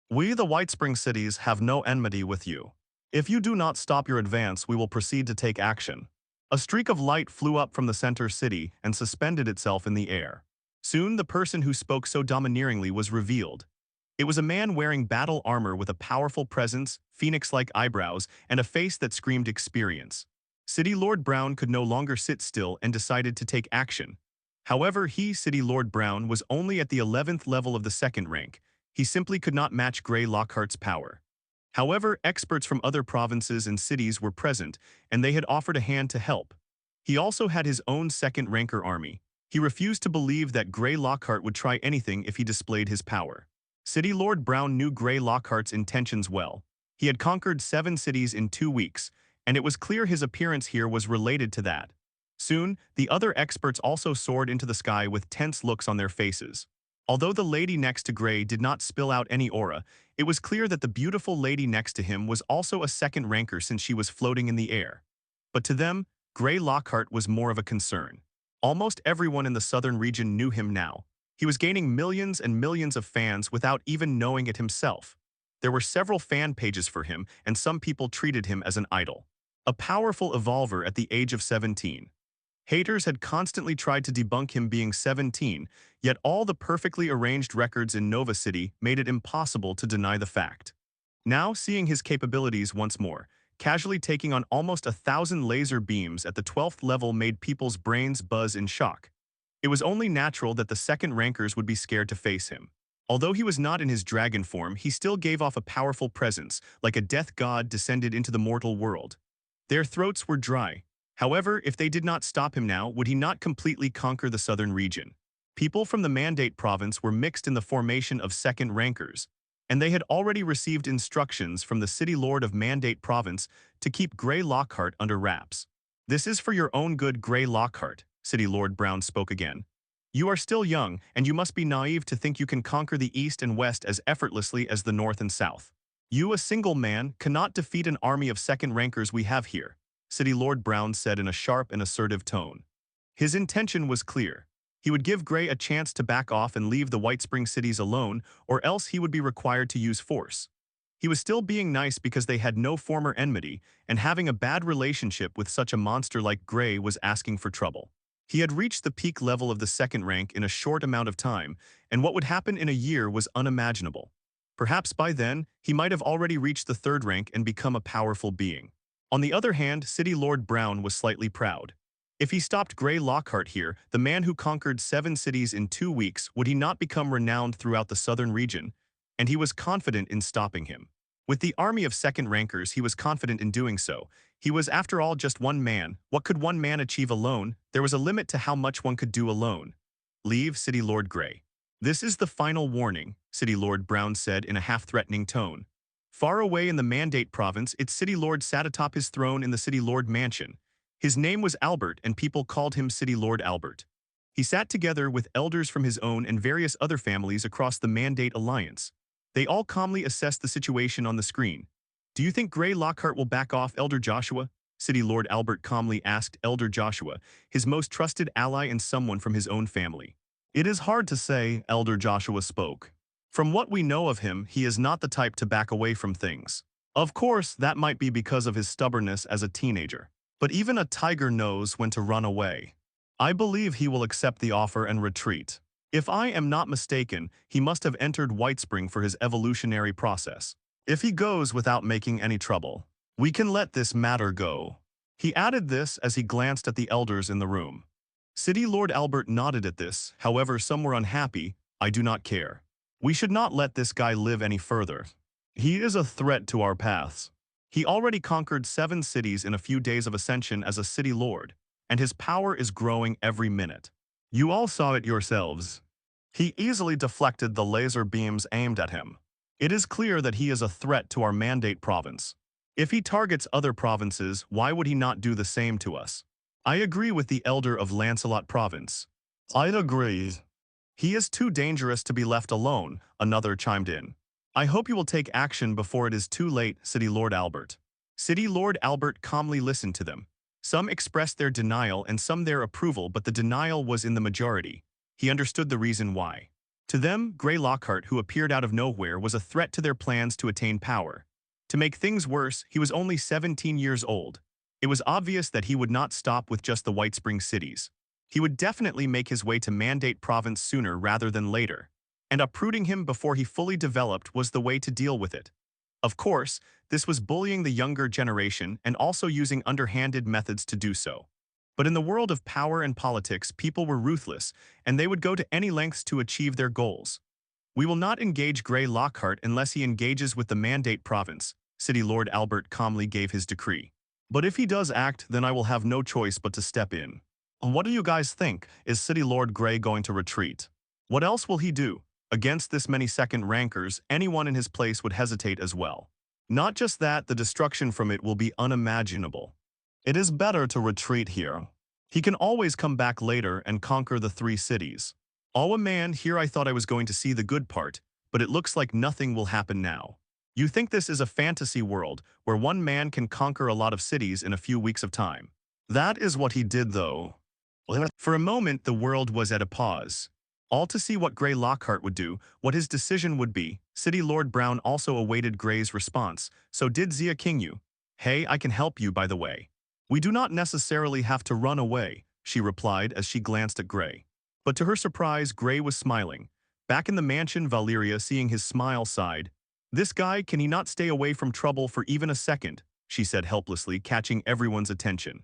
We, the White Spring cities, have no enmity with you. If you do not stop your advance, we will proceed to take action. A streak of light flew up from the center city and suspended itself in the air. Soon, the person who spoke so domineeringly was revealed. It was a man wearing battle armor with a powerful presence, phoenix-like eyebrows, and a face that screamed experience. City Lord Brown could no longer sit still and decided to take action. However, City Lord Brown, was only at the 11th level of the second rank. He simply could not match Gray Lockhart's power. However, experts from other provinces and cities were present, and they had offered a hand to help. He also had his own second-ranker army. He refused to believe that Gray Lockhart would try anything if he displayed his power. City Lord Brown knew Gray Lockhart's intentions well. He had conquered 7 cities in 2 weeks, and it was clear his appearance here was related to that. Soon, the other experts also soared into the sky with tense looks on their faces. Although the lady next to Gray did not spill out any aura, it was clear that the beautiful lady next to him was also a second ranker since she was floating in the air. But to them, Gray Lockhart was more of a concern. Almost everyone in the southern region knew him now. He was gaining millions and millions of fans without even knowing it himself. There were several fan pages for him, and some people treated him as an idol. A powerful evolver at the age of 17. Haters had constantly tried to debunk him being 17, yet all the perfectly arranged records in Nova City made it impossible to deny the fact. Now, seeing his capabilities once more, casually taking on almost 1,000 laser beams at the 12th level made people's brains buzz in shock. It was only natural that the second rankers would be scared to face him. Although he was not in his dragon form, he still gave off a powerful presence, like a death god descended into the mortal world. Their throats were dry. However, if they did not stop him now, would he not completely conquer the southern region? People from the Mandate province were mixed in the formation of second rankers, and they had already received instructions from the city lord of Mandate province to keep Grey Lockhart under wraps. This is for your own good, Grey Lockhart, City Lord Brown spoke again. You are still young, and you must be naive to think you can conquer the east and west as effortlessly as the north and south. You, a single man, cannot defeat an army of second rankers we have here, City Lord Brown said in a sharp and assertive tone. His intention was clear. He would give Grey a chance to back off and leave the White Spring cities alone, or else he would be required to use force. He was still being nice because they had no former enmity, and having a bad relationship with such a monster like Grey was asking for trouble. He had reached the peak level of the second rank in a short amount of time, and what would happen in a year was unimaginable. Perhaps by then, he might have already reached the third rank and become a powerful being. On the other hand, City Lord Brown was slightly proud. If he stopped Grey Lockhart here, the man who conquered 7 cities in 2 weeks, would he not become renowned throughout the southern region? And he was confident in stopping him. With the army of second rankers, he was confident in doing so. He was, after all, just one man. What could one man achieve alone? There was a limit to how much one could do alone. Leave, City Lord Grey. This is the final warning, City Lord Brown said in a half-threatening tone. Far away in the Mandate province, its City Lord sat atop his throne in the City Lord mansion. His name was Albert, and people called him City Lord Albert. He sat together with elders from his own and various other families across the Mandate Alliance. They all calmly assessed the situation on the screen. Do you think Grey Lockhart will back off, Elder Joshua? City Lord Albert calmly asked Elder Joshua, his most trusted ally and someone from his own family. It is hard to say, Elder Joshua spoke. From what we know of him, he is not the type to back away from things. Of course, that might be because of his stubbornness as a teenager. But even a tiger knows when to run away. I believe he will accept the offer and retreat. If I am not mistaken, he must have entered Whitespring for his evolutionary process. If he goes without making any trouble, we can let this matter go. He added this as he glanced at the elders in the room. City Lord Albert nodded at this, however some were unhappy. I do not care. We should not let this guy live any further. He is a threat to our paths. He already conquered 7 cities in a few days of ascension as a city lord, and his power is growing every minute. You all saw it yourselves. He easily deflected the laser beams aimed at him. It is clear that he is a threat to our Mandate province. If he targets other provinces, why would he not do the same to us? I agree with the elder of Lancelot province. I'd agree. He is too dangerous to be left alone, another chimed in. I hope you will take action before it is too late, City Lord Albert. City Lord Albert calmly listened to them. Some expressed their denial and some their approval, but the denial was in the majority. He understood the reason why. To them, Grey Lockhart, who appeared out of nowhere, was a threat to their plans to attain power. To make things worse, he was only 17 years old. It was obvious that he would not stop with just the White Spring cities. He would definitely make his way to Mandate province sooner rather than later. And uprooting him before he fully developed was the way to deal with it. Of course, this was bullying the younger generation and also using underhanded methods to do so. But in the world of power and politics, people were ruthless, and they would go to any lengths to achieve their goals. We will not engage Grey Lockhart unless he engages with the Mandate province, City Lord Albert calmly gave his decree. But if he does act, then I will have no choice but to step in. What do you guys think? Is City Lord Grey going to retreat? What else will he do? Against this many second rankers, anyone in his place would hesitate as well. Not just that, the destruction from it will be unimaginable. It is better to retreat here. He can always come back later and conquer the 3 cities. Oh man, here I thought I was going to see the good part, but it looks like nothing will happen now. You think this is a fantasy world where one man can conquer a lot of cities in a few weeks of time. That is what he did though. For a moment the world was at a pause. All to see what Grey Lockhart would do, what his decision would be. City Lord Brown also awaited Grey's response. So did Zia Kingu. Hey, I can help you by the way. We do not necessarily have to run away, she replied as she glanced at Grey. But to her surprise, Grey was smiling. Back in the mansion, Valeria, seeing his smile, sighed. This guy, can he not stay away from trouble for even a second? She said helplessly, catching everyone's attention.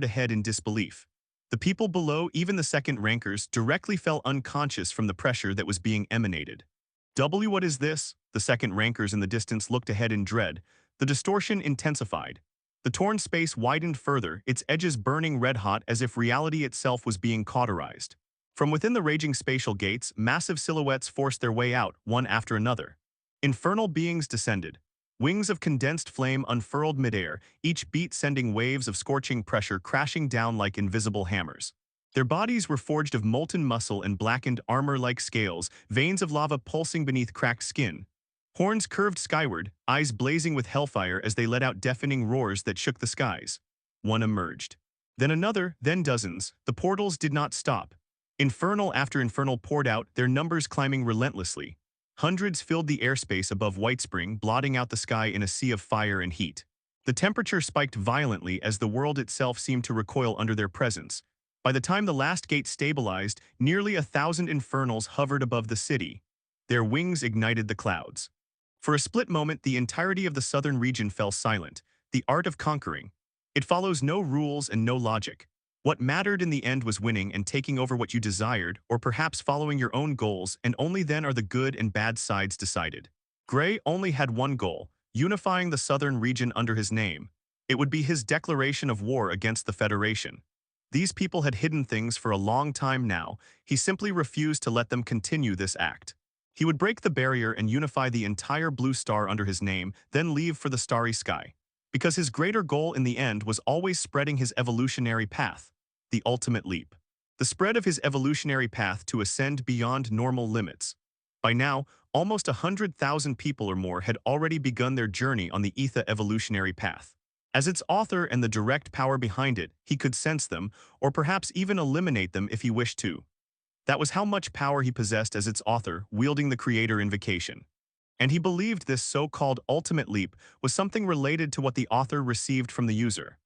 stared ahead in disbelief. The people below, even the second rankers, directly fell unconscious from the pressure that was being emanated. What is this? The second rankers in the distance looked ahead in dread. The distortion intensified. The torn space widened further, its edges burning red-hot as if reality itself was being cauterized. From within the raging spatial gates, massive silhouettes forced their way out, one after another. Infernal beings descended. Wings of condensed flame unfurled midair, each beat sending waves of scorching pressure crashing down like invisible hammers. Their bodies were forged of molten muscle and blackened armor like scales, veins of lava pulsing beneath cracked skin. Horns curved skyward, eyes blazing with hellfire as they let out deafening roars that shook the skies. One emerged. Then another, then dozens. The portals did not stop. Infernal after infernal poured out, their numbers climbing relentlessly. Hundreds filled the airspace above Whitespring, blotting out the sky in a sea of fire and heat. The temperature spiked violently as the world itself seemed to recoil under their presence. By the time the last gate stabilized, nearly 1,000 infernals hovered above the city. Their wings ignited the clouds. For a split moment, the entirety of the southern region fell silent, the art of conquering. It follows no rules and no logic. What mattered in the end was winning and taking over what you desired, or perhaps following your own goals, and only then are the good and bad sides decided. Gray only had one goal, unifying the southern region under his name. It would be his declaration of war against the Federation. These people had hidden things for a long time now. He simply refused to let them continue this act. He would break the barrier and unify the entire blue star under his name, then leave for the starry sky. Because his greater goal in the end was always spreading his evolutionary path, the ultimate leap. The spread of his evolutionary path to ascend beyond normal limits. By now, almost 100,000 people or more had already begun their journey on the Ether evolutionary path. As its author and the direct power behind it, he could sense them, or perhaps even eliminate them if he wished to. That was how much power he possessed as its author, wielding the creator invocation. And he believed this so-called ultimate leap was something related to what the author received from the user.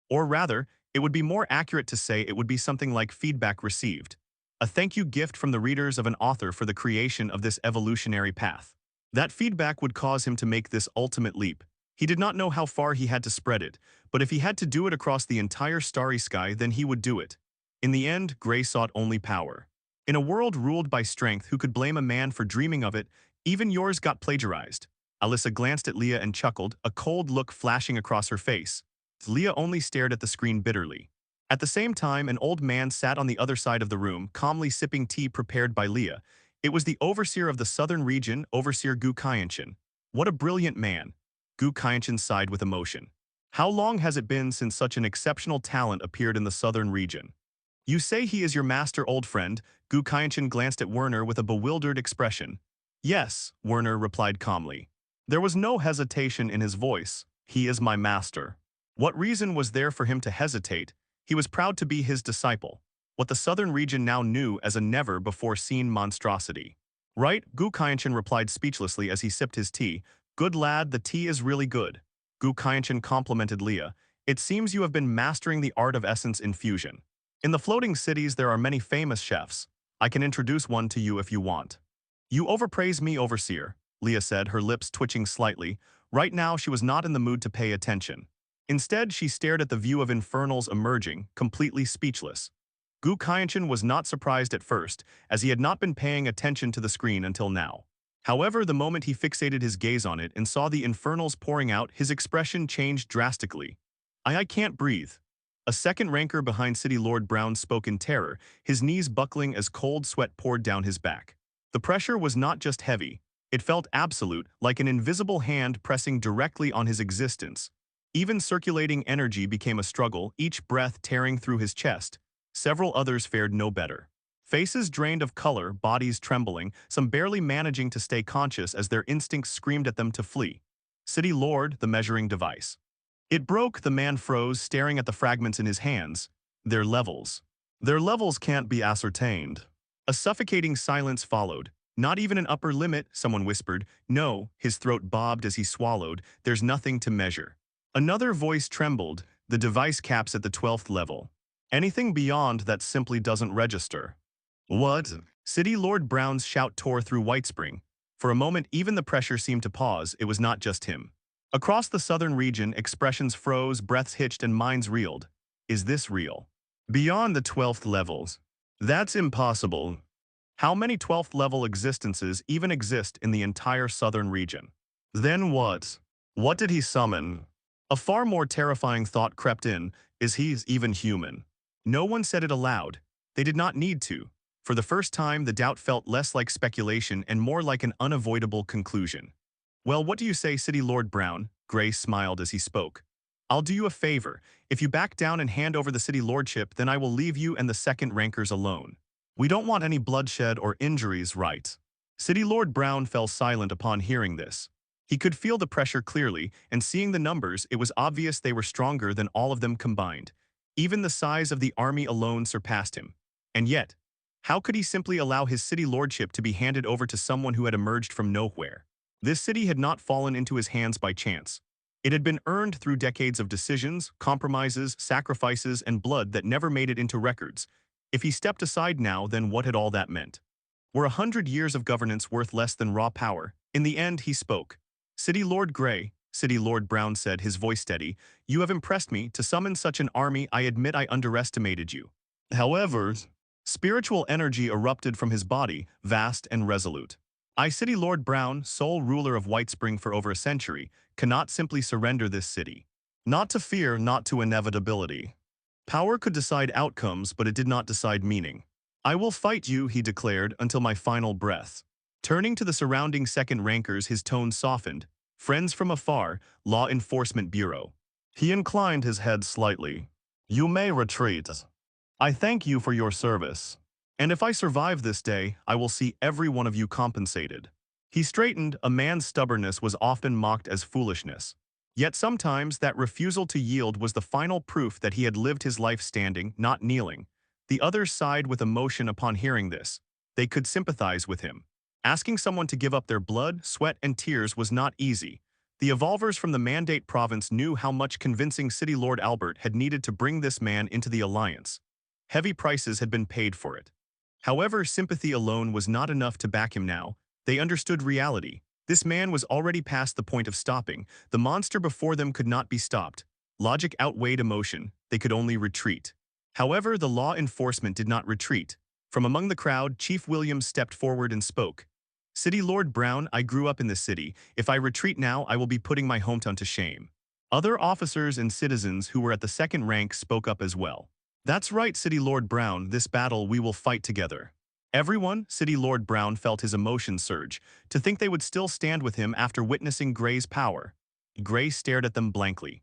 Or rather, it would be more accurate to say it would be something like feedback received. A thank you gift from the readers of an author for the creation of this evolutionary path. That feedback would cause him to make this ultimate leap. He did not know how far he had to spread it, but if he had to do it across the entire starry sky, then he would do it. In the end, Gray sought only power. In a world ruled by strength, who could blame a man for dreaming of it? Even yours got plagiarized. Alyssa glanced at Leah and chuckled, a cold look flashing across her face. Leah only stared at the screen bitterly. At the same time, an old man sat on the other side of the room, calmly sipping tea prepared by Leah. It was the overseer of the southern region, Overseer Gu Kaienshin. What a brilliant man. Gu Kaienshin sighed with emotion. How long has it been since such an exceptional talent appeared in the southern region? You say he is your master, old friend. Gu Kaienshin glanced at Werner with a bewildered expression. Yes, Werner replied calmly. There was no hesitation in his voice. He is my master. What reason was there for him to hesitate? He was proud to be his disciple, what the southern region now knew as a never-before-seen monstrosity. Right, Gu Kainshin replied speechlessly as he sipped his tea. Good lad, the tea is really good. Gu Kainshin complimented Leah. It seems you have been mastering the art of essence infusion. In the floating cities there are many famous chefs. I can introduce one to you if you want. You overpraise me, overseer, Leah said, her lips twitching slightly. Right now she was not in the mood to pay attention. Instead, she stared at the view of infernals emerging, completely speechless. Gu Kainshin was not surprised at first, as he had not been paying attention to the screen until now. However, the moment he fixated his gaze on it and saw the infernals pouring out, his expression changed drastically. I can't breathe. A second ranker behind City Lord Brown spoke in terror, his knees buckling as cold sweat poured down his back. The pressure was not just heavy, it felt absolute, like an invisible hand pressing directly on his existence. Even circulating energy became a struggle, each breath tearing through his chest. Several others fared no better. Faces drained of color, bodies trembling, some barely managing to stay conscious as their instincts screamed at them to flee. City Lord, the measuring device. It broke, the man froze, staring at the fragments in his hands. Their levels. Their levels can't be ascertained. A suffocating silence followed. Not even an upper limit, someone whispered. No, his throat bobbed as he swallowed. There's nothing to measure. Another voice trembled. The device caps at the 12th level. Anything beyond that simply doesn't register. What? City Lord Brown's shout tore through Whitespring. For a moment, even the pressure seemed to pause. It was not just him. Across the southern region, expressions froze, breaths hitched, and minds reeled. Is this real? Beyond the 12th levels. That's impossible. How many 12th level existences even exist in the entire southern region? Then what? What did he summon? A far more terrifying thought crept in. Is he even human? No one said it aloud. They did not need to. For the first time, the doubt felt less like speculation and more like an unavoidable conclusion. Well, what do you say, City Lord Brown? Gray smiled as he spoke. I'll do you a favor. If you back down and hand over the city lordship, then I will leave you and the second rankers alone. We don't want any bloodshed or injuries, right? City Lord Brown fell silent upon hearing this. He could feel the pressure clearly, and seeing the numbers, it was obvious they were stronger than all of them combined. Even the size of the army alone surpassed him. And yet, how could he simply allow his city lordship to be handed over to someone who had emerged from nowhere? This city had not fallen into his hands by chance. It had been earned through decades of decisions, compromises, sacrifices, and blood that never made it into records. If he stepped aside now, then what had all that meant? Were 100 years of governance worth less than raw power? In the end, he spoke. City Lord Gray, City Lord Brown said, his voice steady, you have impressed me. To summon such an army, I admit I underestimated you. However, spiritual energy erupted from his body, vast and resolute. I, City Lord Brown, sole ruler of Whitespring for over a century, cannot simply surrender this city. Not to fear, not to inevitability. Power could decide outcomes, but it did not decide meaning. I will fight you, he declared, until my final breath. Turning to the surrounding second rankers, his tone softened. Friends from afar, Law Enforcement Bureau. He inclined his head slightly. You may retreat. I thank you for your service. And if I survive this day, I will see every one of you compensated. He straightened. A man's stubbornness was often mocked as foolishness. Yet sometimes that refusal to yield was the final proof that he had lived his life standing, not kneeling. The others sighed with emotion upon hearing this. They could sympathize with him. Asking someone to give up their blood, sweat, and tears was not easy. The evolvers from the Mandate province knew how much convincing City Lord Albert had needed to bring this man into the alliance. Heavy prices had been paid for it. However, sympathy alone was not enough to back him now. They understood reality. This man was already past the point of stopping. The monster before them could not be stopped. Logic outweighed emotion. They could only retreat. However, the law enforcement did not retreat. From among the crowd, Chief Williams stepped forward and spoke. City Lord Brown, I grew up in this city. If I retreat now, I will be putting my hometown to shame. Other officers and citizens who were at the second rank spoke up as well. That's right, City Lord Brown, this battle we will fight together. Everyone, City Lord Brown felt his emotions surge, to think they would still stand with him after witnessing Gray's power. Gray stared at them blankly.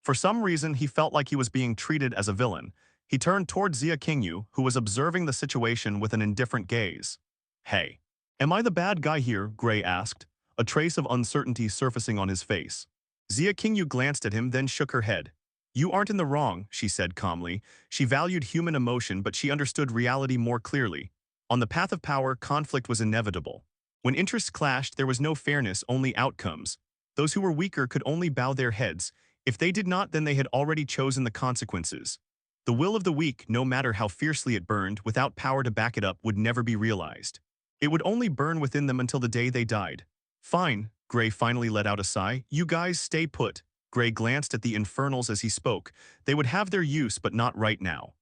For some reason, he felt like he was being treated as a villain. He turned toward Zia Kingyu, who was observing the situation with an indifferent gaze. Hey, am I the bad guy here? Gray asked, a trace of uncertainty surfacing on his face. Zia Kingyu glanced at him, then shook her head. You aren't in the wrong, she said calmly. She valued human emotion, but she understood reality more clearly. On the path of power, conflict was inevitable. When interests clashed, there was no fairness, only outcomes. Those who were weaker could only bow their heads. If they did not, then they had already chosen the consequences. The will of the weak, no matter how fiercely it burned, without power to back it up, would never be realized. It would only burn within them until the day they died. Fine, Gray finally let out a sigh. You guys stay put. Gray glanced at the infernals as he spoke. They would have their use, but not right now.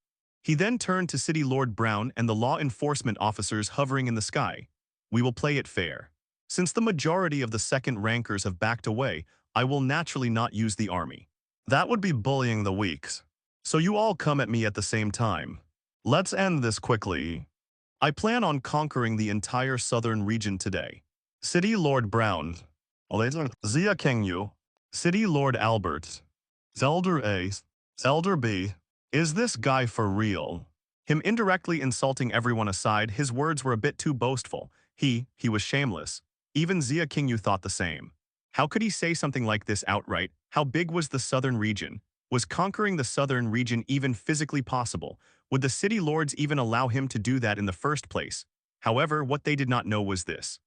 He then turned to City Lord Brown and the law enforcement officers hovering in the sky. We will play it fair. Since the majority of the second rankers have backed away, I will naturally not use the army. That would be bullying the weaks. So you all come at me at the same time. Let's end this quickly. I plan on conquering the entire southern region today. City Lord Brown. Zia Kingyu. City Lord Albert. Zelder A. Zelder B. Is this guy for real? Him indirectly insulting everyone aside, his words were a bit too boastful. He was shameless. Even Zia Kingyu thought the same. How could he say something like this outright? How big was the southern region? Was conquering the southern region even physically possible? Would the city lords even allow him to do that in the first place? However, what they did not know was this.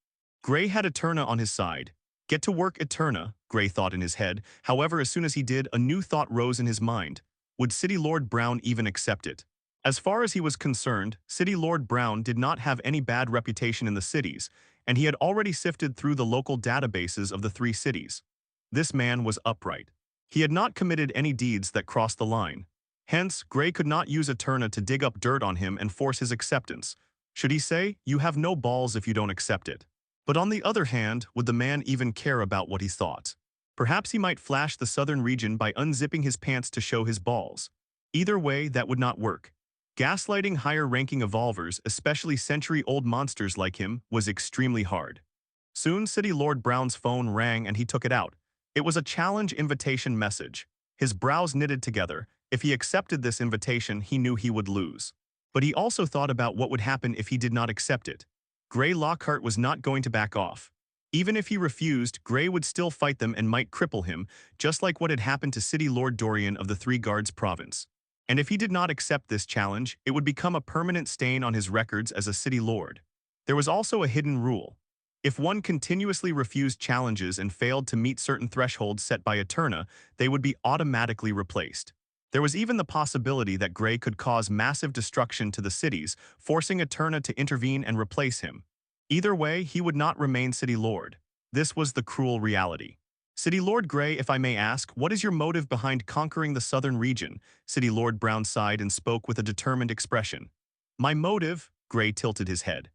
Gray had Eterna on his side. Get to work, Eterna, Gray thought in his head. However, as soon as he did, a new thought rose in his mind. Would City Lord Brown even accept it? As far as he was concerned, City Lord Brown did not have any bad reputation in the cities, and he had already sifted through the local databases of the three cities. This man was upright. He had not committed any deeds that crossed the line. Hence, Gray could not use Eterna to dig up dirt on him and force his acceptance. Should he say, you have no balls if you don't accept it? But on the other hand, would the man even care about what he thought? Perhaps he might flash the southern region by unzipping his pants to show his balls. Either way, that would not work. Gaslighting higher-ranking evolvers, especially century-old monsters like him, was extremely hard. Soon, City Lord Brown's phone rang and he took it out. It was a challenge invitation message. His brows knitted together. If he accepted this invitation, he knew he would lose. But he also thought about what would happen if he did not accept it. Gray Lockhart was not going to back off. Even if he refused, Gray would still fight them and might cripple him, just like what had happened to City Lord Dorian of the Three Guards province. And if he did not accept this challenge, it would become a permanent stain on his records as a city lord. There was also a hidden rule. If one continuously refused challenges and failed to meet certain thresholds set by Eterna, they would be automatically replaced. There was even the possibility that Gray could cause massive destruction to the cities, forcing Eterna to intervene and replace him. Either way, he would not remain City Lord. This was the cruel reality. City Lord Gray, if I may ask, what is your motive behind conquering the southern region? City Lord Brown sighed and spoke with a determined expression. My motive? Gray tilted his head.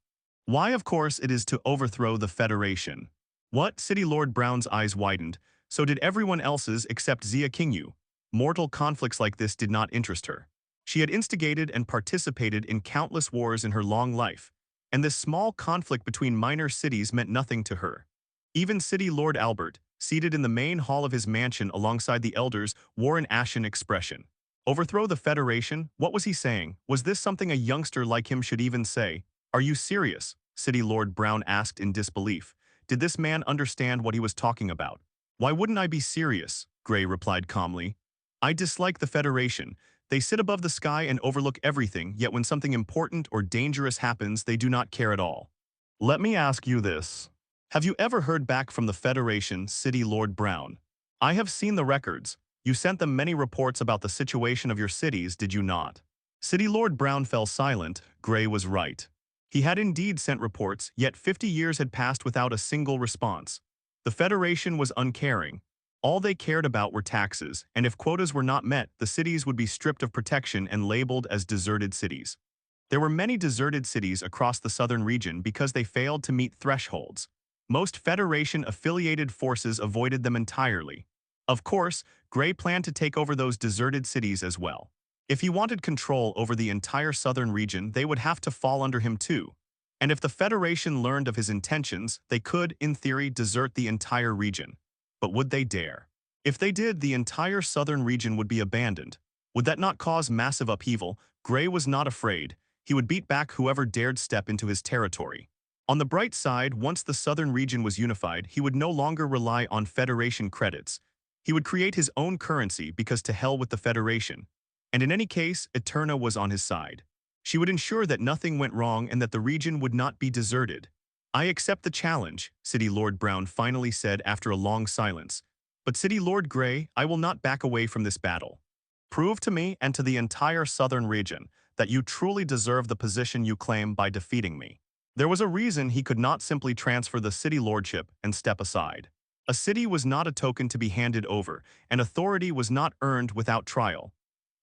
Why, of course, it is to overthrow the Federation. What? City Lord Brown's eyes widened. So did everyone else's except Zia Kingyu. Mortal conflicts like this did not interest her. She had instigated and participated in countless wars in her long life, and this small conflict between minor cities meant nothing to her. Even City Lord Albert, seated in the main hall of his mansion alongside the elders, wore an ashen expression. Overthrow the Federation? What was he saying? Was this something a youngster like him should even say? Are you serious? City Lord Brown asked in disbelief. Did this man understand what he was talking about? Why wouldn't I be serious? Gray replied calmly. I dislike the Federation. They sit above the sky and overlook everything, yet when something important or dangerous happens, they do not care at all. Let me ask you this. Have you ever heard back from the Federation, City Lord Brown? I have seen the records. You sent them many reports about the situation of your cities, did you not? City Lord Brown fell silent. Gray was right. He had indeed sent reports, yet 50 years had passed without a single response. The Federation was uncaring. All they cared about were taxes, and if quotas were not met, the cities would be stripped of protection and labeled as deserted cities. There were many deserted cities across the southern region because they failed to meet thresholds. Most Federation-affiliated forces avoided them entirely. Of course, Gray planned to take over those deserted cities as well. If he wanted control over the entire southern region, they would have to fall under him too. And if the Federation learned of his intentions, they could, in theory, desert the entire region. But would they dare? If they did, the entire southern region would be abandoned. Would that not cause massive upheaval? Gray was not afraid. He would beat back whoever dared step into his territory. On the bright side, once the southern region was unified, he would no longer rely on Federation credits. He would create his own currency because to hell with the Federation. And in any case, Eterna was on his side. She would ensure that nothing went wrong and that the region would not be deserted. I accept the challenge, City Lord Brown finally said after a long silence. But City Lord Grey, I will not back away from this battle. Prove to me and to the entire southern region that you truly deserve the position you claim by defeating me. There was a reason he could not simply transfer the city lordship and step aside. A city was not a token to be handed over, and authority was not earned without trial.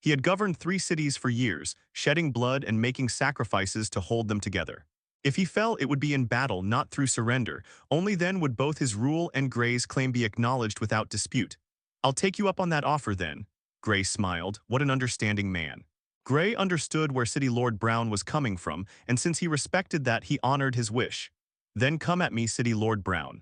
He had governed 3 cities for years, shedding blood and making sacrifices to hold them together. If he fell, it would be in battle, not through surrender. Only then would both his rule and Grey's claim be acknowledged without dispute. I'll take you up on that offer then. Grey smiled. What an understanding man. Grey understood where City Lord Brown was coming from, and since he respected that, he honored his wish. Then come at me, City Lord Brown.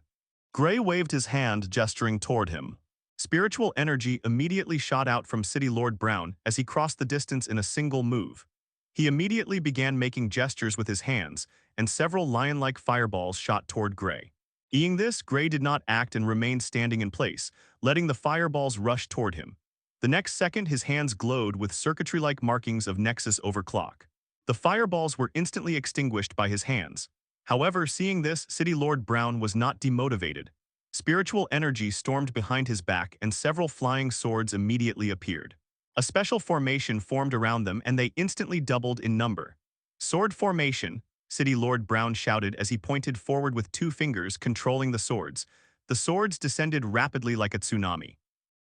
Grey waved his hand, gesturing toward him. Spiritual energy immediately shot out from City Lord Brown as he crossed the distance in a single move. He immediately began making gestures with his hands, and several lion-like fireballs shot toward Grey. Seeing this, Grey did not act and remained standing in place, letting the fireballs rush toward him. The next second, his hands glowed with circuitry-like markings of Nexus overclock. The fireballs were instantly extinguished by his hands. However, seeing this, City Lord Brown was not demotivated. Spiritual energy stormed behind his back and several flying swords immediately appeared. A special formation formed around them and they instantly doubled in number. Sword formation, City Lord Brown shouted as he pointed forward with 2 fingers controlling the swords. The swords descended rapidly like a tsunami.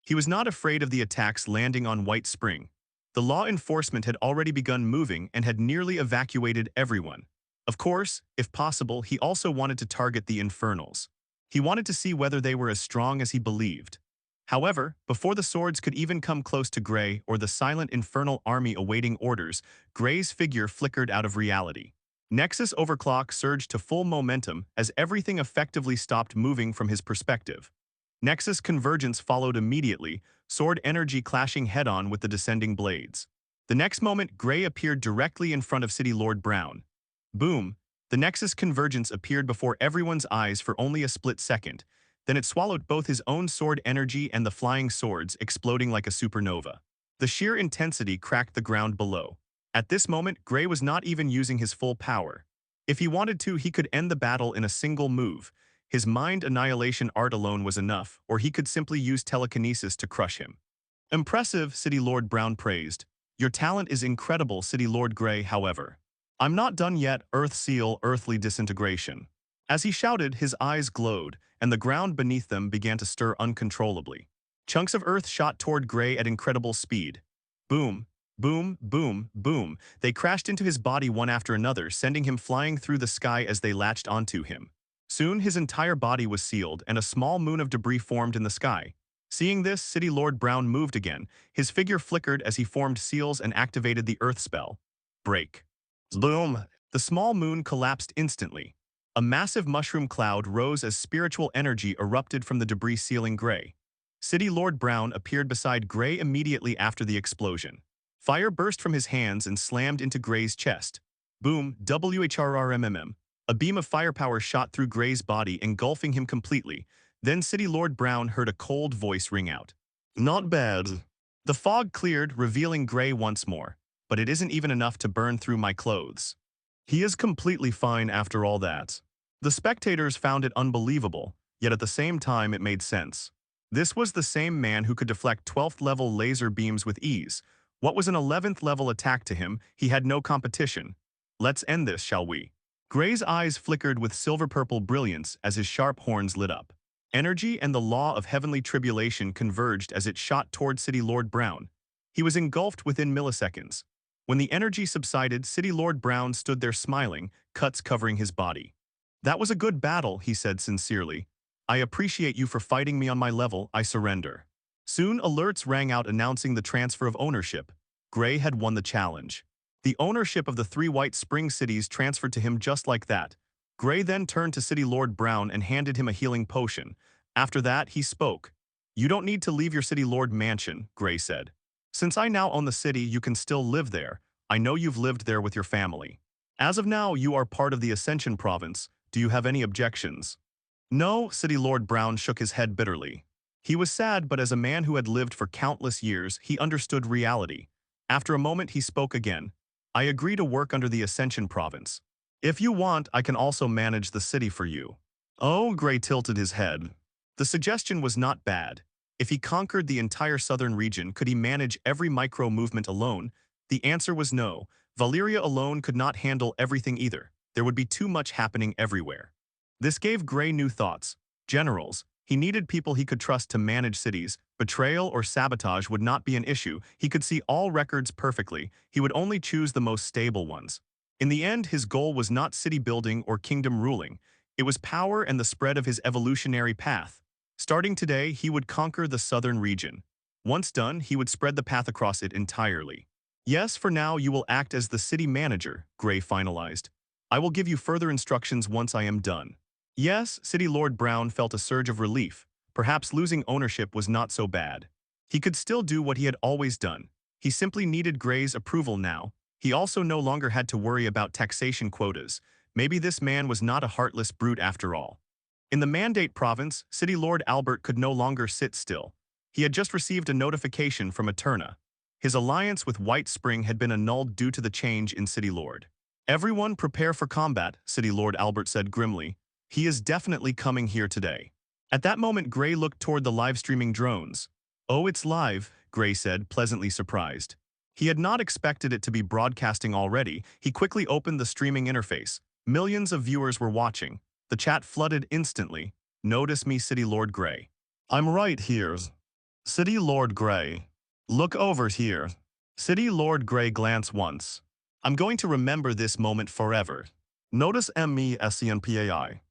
He was not afraid of the attacks landing on White Spring. The law enforcement had already begun moving and had nearly evacuated everyone. Of course, if possible, he also wanted to target the Infernals. He wanted to see whether they were as strong as he believed. However, before the swords could even come close to Grey or the silent infernal army awaiting orders, Grey's figure flickered out of reality. Nexus overclock surged to full momentum as everything effectively stopped moving from his perspective. Nexus convergence followed immediately, sword energy clashing head-on with the descending blades. The next moment, Grey appeared directly in front of City Lord Brown. Boom! The Nexus convergence appeared before everyone's eyes for only a split second. Then it swallowed both his own sword energy and the flying swords, exploding like a supernova. The sheer intensity cracked the ground below. At this moment, Grey was not even using his full power. If he wanted to, he could end the battle in a single move. His mind annihilation art alone was enough, or he could simply use telekinesis to crush him. Impressive, City Lord Brown praised. Your talent is incredible, City Lord Grey, however. I'm not done yet, Earth Seal, earthly disintegration. As he shouted, his eyes glowed, and the ground beneath them began to stir uncontrollably. Chunks of earth shot toward Grey at incredible speed. Boom, boom, boom, boom. They crashed into his body one after another, sending him flying through the sky as they latched onto him. Soon, his entire body was sealed, and a small moon of debris formed in the sky. Seeing this, City Lord Brown moved again. His figure flickered as he formed seals and activated the earth spell. Break. Boom! The small moon collapsed instantly. A massive mushroom cloud rose as spiritual energy erupted from the debris sealing Grey. City Lord Brown appeared beside Grey immediately after the explosion. Fire burst from his hands and slammed into Grey's chest. Boom! WHRRMMM. A beam of firepower shot through Grey's body, engulfing him completely. Then City Lord Brown heard a cold voice ring out. Not bad. The fog cleared, revealing Grey once more. But it isn't even enough to burn through my clothes. He is completely fine after all that. The spectators found it unbelievable, yet at the same time it made sense. This was the same man who could deflect 12th level laser beams with ease. What was an 11th level attack to him? He had no competition. Let's end this, shall we? Grey's eyes flickered with silver-purple brilliance as his sharp horns lit up. Energy and the law of heavenly tribulation converged as it shot toward City Lord Brown. He was engulfed within milliseconds. When the energy subsided, City Lord Brown stood there smiling, cuts covering his body. That was a good battle, he said sincerely. I appreciate you for fighting me on my level, I surrender. Soon alerts rang out announcing the transfer of ownership. Grey had won the challenge. The ownership of the 3 White Spring cities transferred to him just like that. Grey then turned to City Lord Brown and handed him a healing potion. After that, he spoke. You don't need to leave your City Lord mansion, Grey said. Since I now own the city, you can still live there. I know you've lived there with your family. As of now, you are part of the Ascension province. Do you have any objections? No, City Lord Brown shook his head bitterly. He was sad, but as a man who had lived for countless years, he understood reality. After a moment, he spoke again. I agree to work under the Ascension province. If you want, I can also manage the city for you. Oh, Gray tilted his head. The suggestion was not bad. If he conquered the entire southern region, could he manage every micro-movement alone? The answer was no. Valyria alone could not handle everything either. There would be too much happening everywhere. This gave Gray new thoughts. Generals. He needed people he could trust to manage cities. Betrayal or sabotage would not be an issue. He could see all records perfectly. He would only choose the most stable ones. In the end, his goal was not city building or kingdom ruling. It was power and the spread of his evolutionary path. Starting today, he would conquer the southern region. Once done, he would spread the path across it entirely. Yes, for now you will act as the city manager, Gray finalized. I will give you further instructions once I am done. Yes, City Lord Brown felt a surge of relief. Perhaps losing ownership was not so bad. He could still do what he had always done. He simply needed Gray's approval now. He also no longer had to worry about taxation quotas. Maybe this man was not a heartless brute after all. In the Mandate province, City Lord Albert could no longer sit still. He had just received a notification from Eterna. His alliance with White Spring had been annulled due to the change in City Lord. Everyone prepare for combat, City Lord Albert said grimly. He is definitely coming here today. At that moment, Gray looked toward the live-streaming drones. Oh, it's live, Gray said, pleasantly surprised. He had not expected it to be broadcasting already. He quickly opened the streaming interface. Millions of viewers were watching. The chat flooded instantly. Notice me, City Lord Gray. I'm right here. City Lord Gray. Look over here. City Lord Gray glanced once. I'm going to remember this moment forever. Notice MESCNPAI.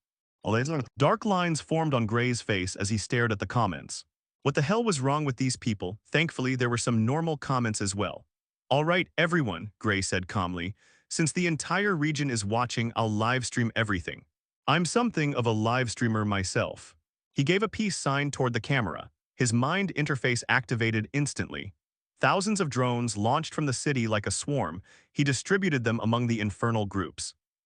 Dark lines formed on Gray's face as he stared at the comments. What the hell was wrong with these people? Thankfully, there were some normal comments as well. All right, everyone, Gray said calmly. Since the entire region is watching, I'll live stream everything. I'm something of a live streamer myself. He gave a peace sign toward the camera. His mind interface activated instantly. Thousands of drones launched from the city like a swarm. He distributed them among the infernal groups.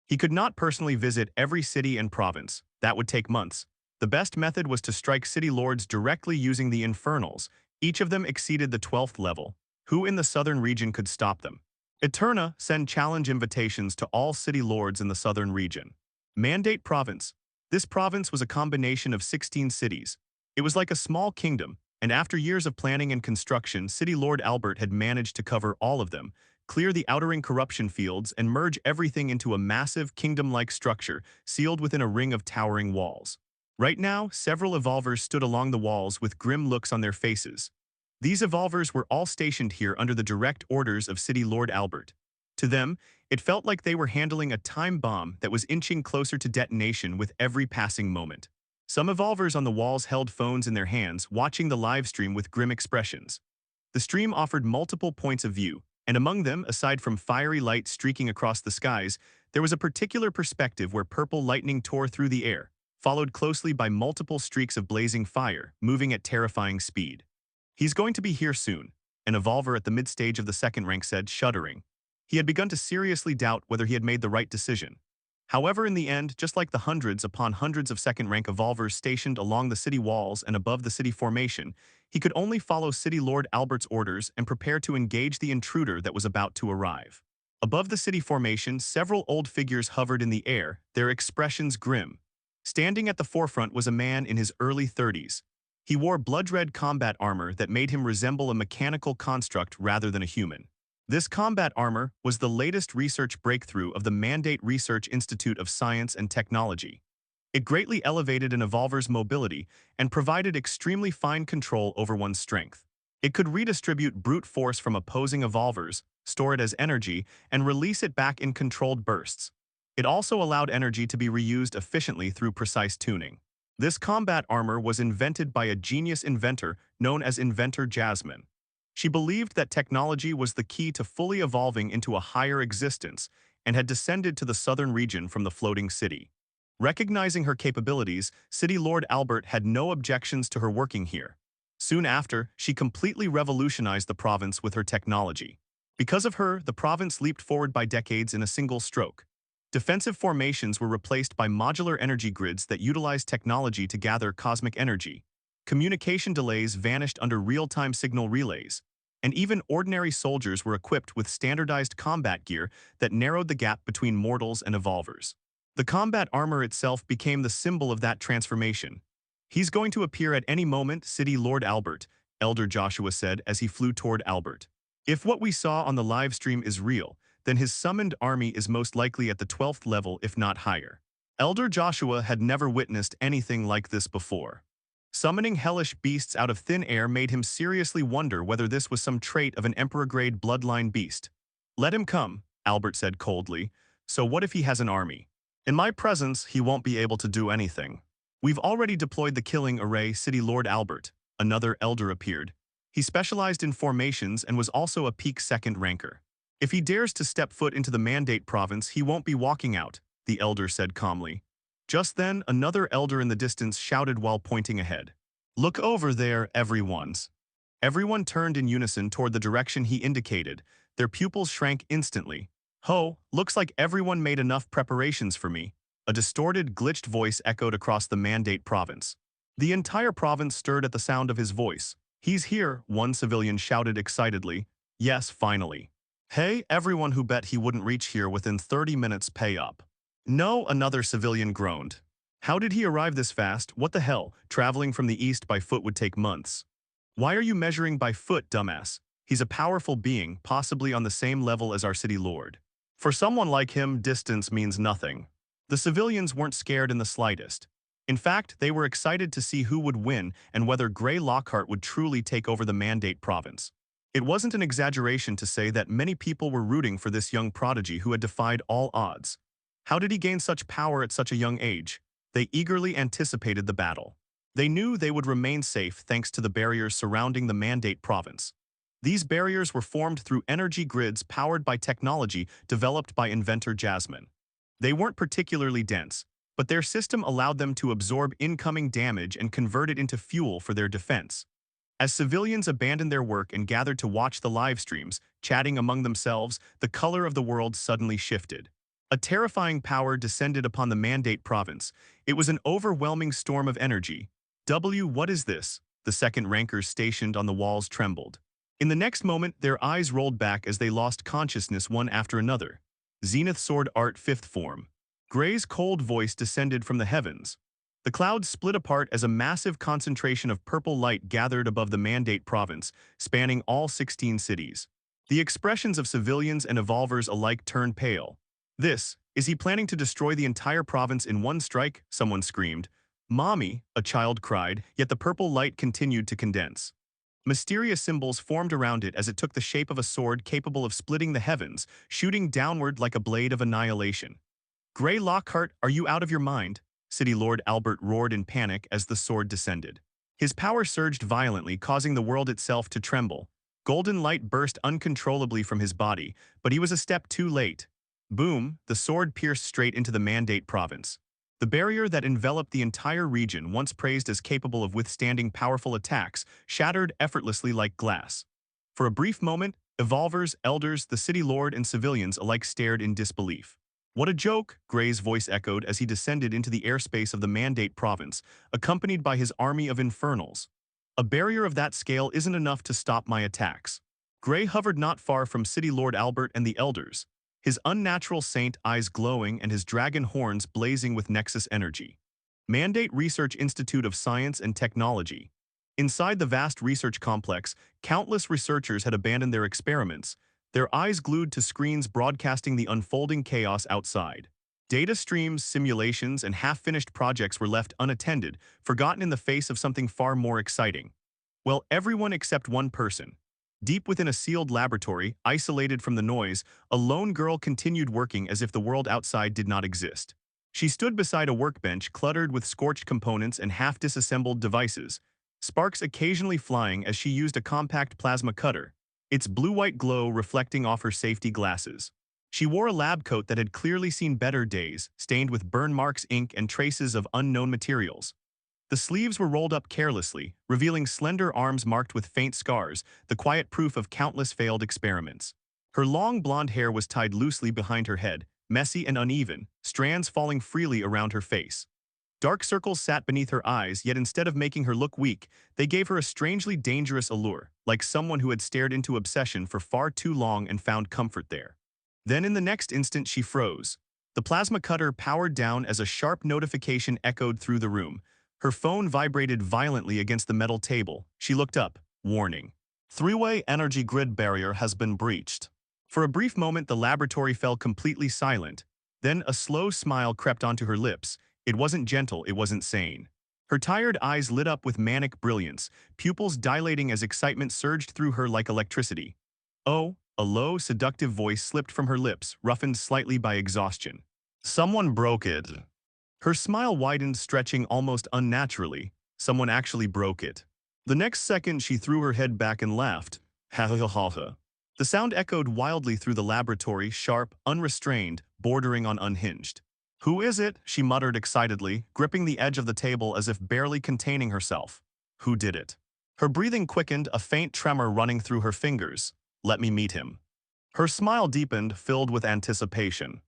He could not personally visit every city and province. That would take months. The best method was to strike city lords directly using the infernals. Each of them exceeded the 12th level. Who in the southern region could stop them? Eterna sent challenge invitations to all city lords in the southern region. Mandate province. This province was a combination of 16 cities. It was like a small kingdom, and after years of planning and construction, City Lord Albert had managed to cover all of them, clear the outering corruption fields, and merge everything into a massive kingdom-like structure sealed within a ring of towering walls. Right now, several evolvers stood along the walls with grim looks on their faces. These evolvers were all stationed here under the direct orders of City Lord Albert. To them, it felt like they were handling a time bomb that was inching closer to detonation with every passing moment. Some evolvers on the walls held phones in their hands, watching the live stream with grim expressions. The stream offered multiple points of view, and among them, aside from fiery light streaking across the skies, there was a particular perspective where purple lightning tore through the air, followed closely by multiple streaks of blazing fire, moving at terrifying speed. He's going to be here soon, an evolver at the mid-stage of the second rank said, shuddering. He had begun to seriously doubt whether he had made the right decision. However, in the end, just like the hundreds upon hundreds of second-rank evolvers stationed along the city walls and above the city formation, he could only follow City Lord Albert's orders and prepare to engage the intruder that was about to arrive. Above the city formation, several old figures hovered in the air, their expressions grim. Standing at the forefront was a man in his early 30s. He wore blood-red combat armor that made him resemble a mechanical construct rather than a human. This combat armor was the latest research breakthrough of the Mandate Research Institute of Science and Technology. It greatly elevated an evolver's mobility and provided extremely fine control over one's strength. It could redistribute brute force from opposing evolvers, store it as energy, and release it back in controlled bursts. It also allowed energy to be reused efficiently through precise tuning. This combat armor was invented by a genius inventor known as Inventor Jasmine. She believed that technology was the key to fully evolving into a higher existence and had descended to the southern region from the floating city. Recognizing her capabilities, City Lord Albert had no objections to her working here. Soon after, she completely revolutionized the province with her technology. Because of her, the province leaped forward by decades in a single stroke. Defensive formations were replaced by modular energy grids that utilized technology to gather cosmic energy. Communication delays vanished under real-time signal relays, and even ordinary soldiers were equipped with standardized combat gear that narrowed the gap between mortals and evolvers. The combat armor itself became the symbol of that transformation. "He's going to appear at any moment, City Lord Albert," Elder Joshua said as he flew toward Albert. "If what we saw on the live stream is real, then his summoned army is most likely at the 12th level, if not higher." Elder Joshua had never witnessed anything like this before. Summoning hellish beasts out of thin air made him seriously wonder whether this was some trait of an Emperor-grade bloodline beast. "Let him come," Albert said coldly. "So what if he has an army? In my presence, he won't be able to do anything." "We've already deployed the killing array, City Lord Albert," another elder appeared. He specialized in formations and was also a peak second ranker. "If he dares to step foot into the Mandate province, he won't be walking out," the elder said calmly. Just then, another elder in the distance shouted while pointing ahead. "Look over there, Everyone turned in unison toward the direction he indicated. Their pupils shrank instantly. "Ho, looks like everyone made enough preparations for me," a distorted, glitched voice echoed across the Mandate province. The entire province stirred at the sound of his voice. "He's here," one civilian shouted excitedly. "Yes, finally. Hey, everyone who bet he wouldn't reach here within 30 minutes, pay up." "No," another civilian groaned. "How did he arrive this fast? What the hell? Traveling from the east by foot would take months." "Why are you measuring by foot, dumbass? He's a powerful being, possibly on the same level as our city lord. For someone like him, distance means nothing." The civilians weren't scared in the slightest. In fact, they were excited to see who would win and whether Grey Lockhart would truly take over the Mandate province. It wasn't an exaggeration to say that many people were rooting for this young prodigy who had defied all odds. How did he gain such power at such a young age? They eagerly anticipated the battle. They knew they would remain safe thanks to the barriers surrounding the Mandate province. These barriers were formed through energy grids powered by technology developed by inventor Jasmine. They weren't particularly dense, but their system allowed them to absorb incoming damage and convert it into fuel for their defense. As civilians abandoned their work and gathered to watch the live streams, chatting among themselves, the color of the world suddenly shifted. A terrifying power descended upon the Mandate province. It was an overwhelming storm of energy. What is this?" The second rankers stationed on the walls trembled. In the next moment, their eyes rolled back as they lost consciousness one after another. "Zenith Sword Art 5th Form." Gray's cold voice descended from the heavens. The clouds split apart as a massive concentration of purple light gathered above the Mandate province, spanning all 16 cities. The expressions of civilians and evolvers alike turned pale. Is he planning to destroy the entire province in one strike?" someone screamed. "Mommy," a child cried, yet the purple light continued to condense. Mysterious symbols formed around it as it took the shape of a sword capable of splitting the heavens, shooting downward like a blade of annihilation. "Grey Lockhart, are you out of your mind?" City Lord Albert roared in panic as the sword descended. His power surged violently, causing the world itself to tremble. Golden light burst uncontrollably from his body, but he was a step too late. Boom, the sword pierced straight into the Mandate province. The barrier that enveloped the entire region, once praised as capable of withstanding powerful attacks, shattered effortlessly like glass. For a brief moment, evolvers, elders, the city lord, and civilians alike stared in disbelief. "What a joke," Gray's voice echoed as he descended into the airspace of the Mandate province, accompanied by his army of infernals. "A barrier of that scale isn't enough to stop my attacks." Gray hovered not far from City Lord Albert and the elders, his unnatural saint eyes glowing and his dragon horns blazing with nexus energy. Mandate Research Institute of Science and Technology. Inside the vast research complex, countless researchers had abandoned their experiments, their eyes glued to screens broadcasting the unfolding chaos outside. Data streams, simulations, and half-finished projects were left unattended, forgotten in the face of something far more exciting. Well, everyone except one person. Deep within a sealed laboratory, isolated from the noise, a lone girl continued working as if the world outside did not exist. She stood beside a workbench cluttered with scorched components and half-disassembled devices, sparks occasionally flying as she used a compact plasma cutter, its blue-white glow reflecting off her safety glasses. She wore a lab coat that had clearly seen better days, stained with burn marks, ink, and traces of unknown materials. The sleeves were rolled up carelessly, revealing slender arms marked with faint scars, the quiet proof of countless failed experiments. Her long blonde hair was tied loosely behind her head, messy and uneven, strands falling freely around her face. Dark circles sat beneath her eyes, yet instead of making her look weak, they gave her a strangely dangerous allure, like someone who had stared into obsession for far too long and found comfort there. Then in the next instant she froze. The plasma cutter powered down as a sharp notification echoed through the room. Her phone vibrated violently against the metal table. She looked up. Warning. Three-way energy grid barrier has been breached. For a brief moment the laboratory fell completely silent. Then a slow smile crept onto her lips. It wasn't gentle, it wasn't sane. Her tired eyes lit up with manic brilliance, pupils dilating as excitement surged through her like electricity. Oh, a low, seductive voice slipped from her lips, roughened slightly by exhaustion. Someone broke it. Her smile widened, stretching almost unnaturally. Someone actually broke it. The next second she threw her head back and laughed. Ha ha ha ha. The sound echoed wildly through the laboratory, sharp, unrestrained, bordering on unhinged. Who is it? She muttered excitedly, gripping the edge of the table as if barely containing herself. Who did it? Her breathing quickened, a faint tremor running through her fingers. Let me meet him. Her smile deepened, filled with anticipation.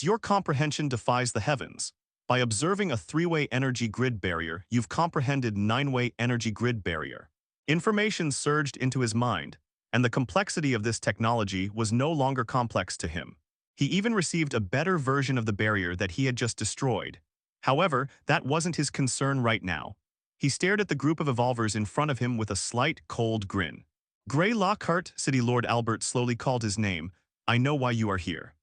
Your comprehension defies the heavens. By observing a three-way energy grid barrier, you've comprehended nine-way energy grid barrier. Information surged into his mind, and the complexity of this technology was no longer complex to him. He even received a better version of the barrier that he had just destroyed. However, that wasn't his concern right now. He stared at the group of evolvers in front of him with a slight, cold grin. Grey Lockhart, City Lord Albert slowly called his name. I know why you are here.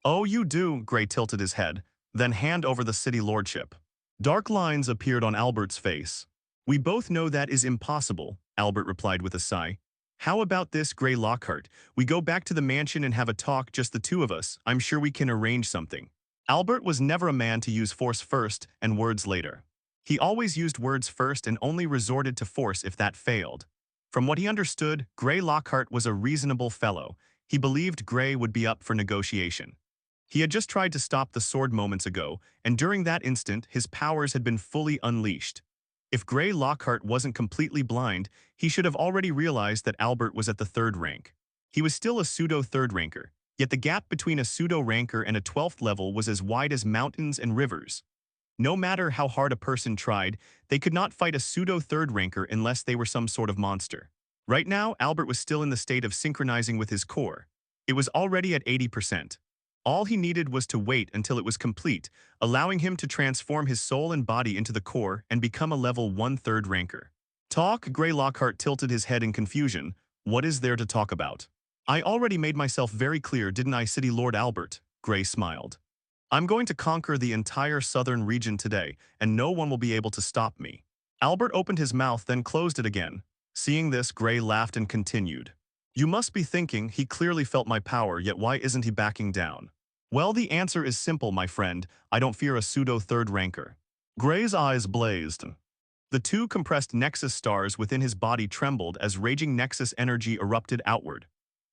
Oh, you do, Grey tilted his head. Then hand over the city lordship. Dark lines appeared on Albert's face. We both know that is impossible, Albert replied with a sigh. How about this, Grey Lockhart? We go back to the mansion and have a talk, just the two of us. I'm sure we can arrange something. Albert was never a man to use force first and words later. He always used words first and only resorted to force if that failed. From what he understood, Grey Lockhart was a reasonable fellow. He believed Grey would be up for negotiation. He had just tried to stop the sword moments ago, and during that instant, his powers had been fully unleashed. If Grey Lockhart wasn't completely blind, he should have already realized that Albert was at the third rank. He was still a pseudo-third ranker, yet the gap between a pseudo-ranker and a 12th level was as wide as mountains and rivers. No matter how hard a person tried, they could not fight a pseudo-third ranker unless they were some sort of monster. Right now, Albert was still in the state of synchronizing with his core. It was already at 80%. All he needed was to wait until it was complete, allowing him to transform his soul and body into the core and become a level 1/3 ranker. Talk, Grey Lockhart tilted his head in confusion. What is there to talk about? I already made myself very clear, didn't I, City Lord Albert? Grey smiled. I'm going to conquer the entire southern region today, and no one will be able to stop me. Albert opened his mouth, then closed it again. Seeing this, Grey laughed and continued. You must be thinking, he clearly felt my power, yet why isn't he backing down? Well, the answer is simple, my friend. I don't fear a pseudo-third ranker. Grey's eyes blazed. The two compressed Nexus stars within his body trembled as raging Nexus energy erupted outward.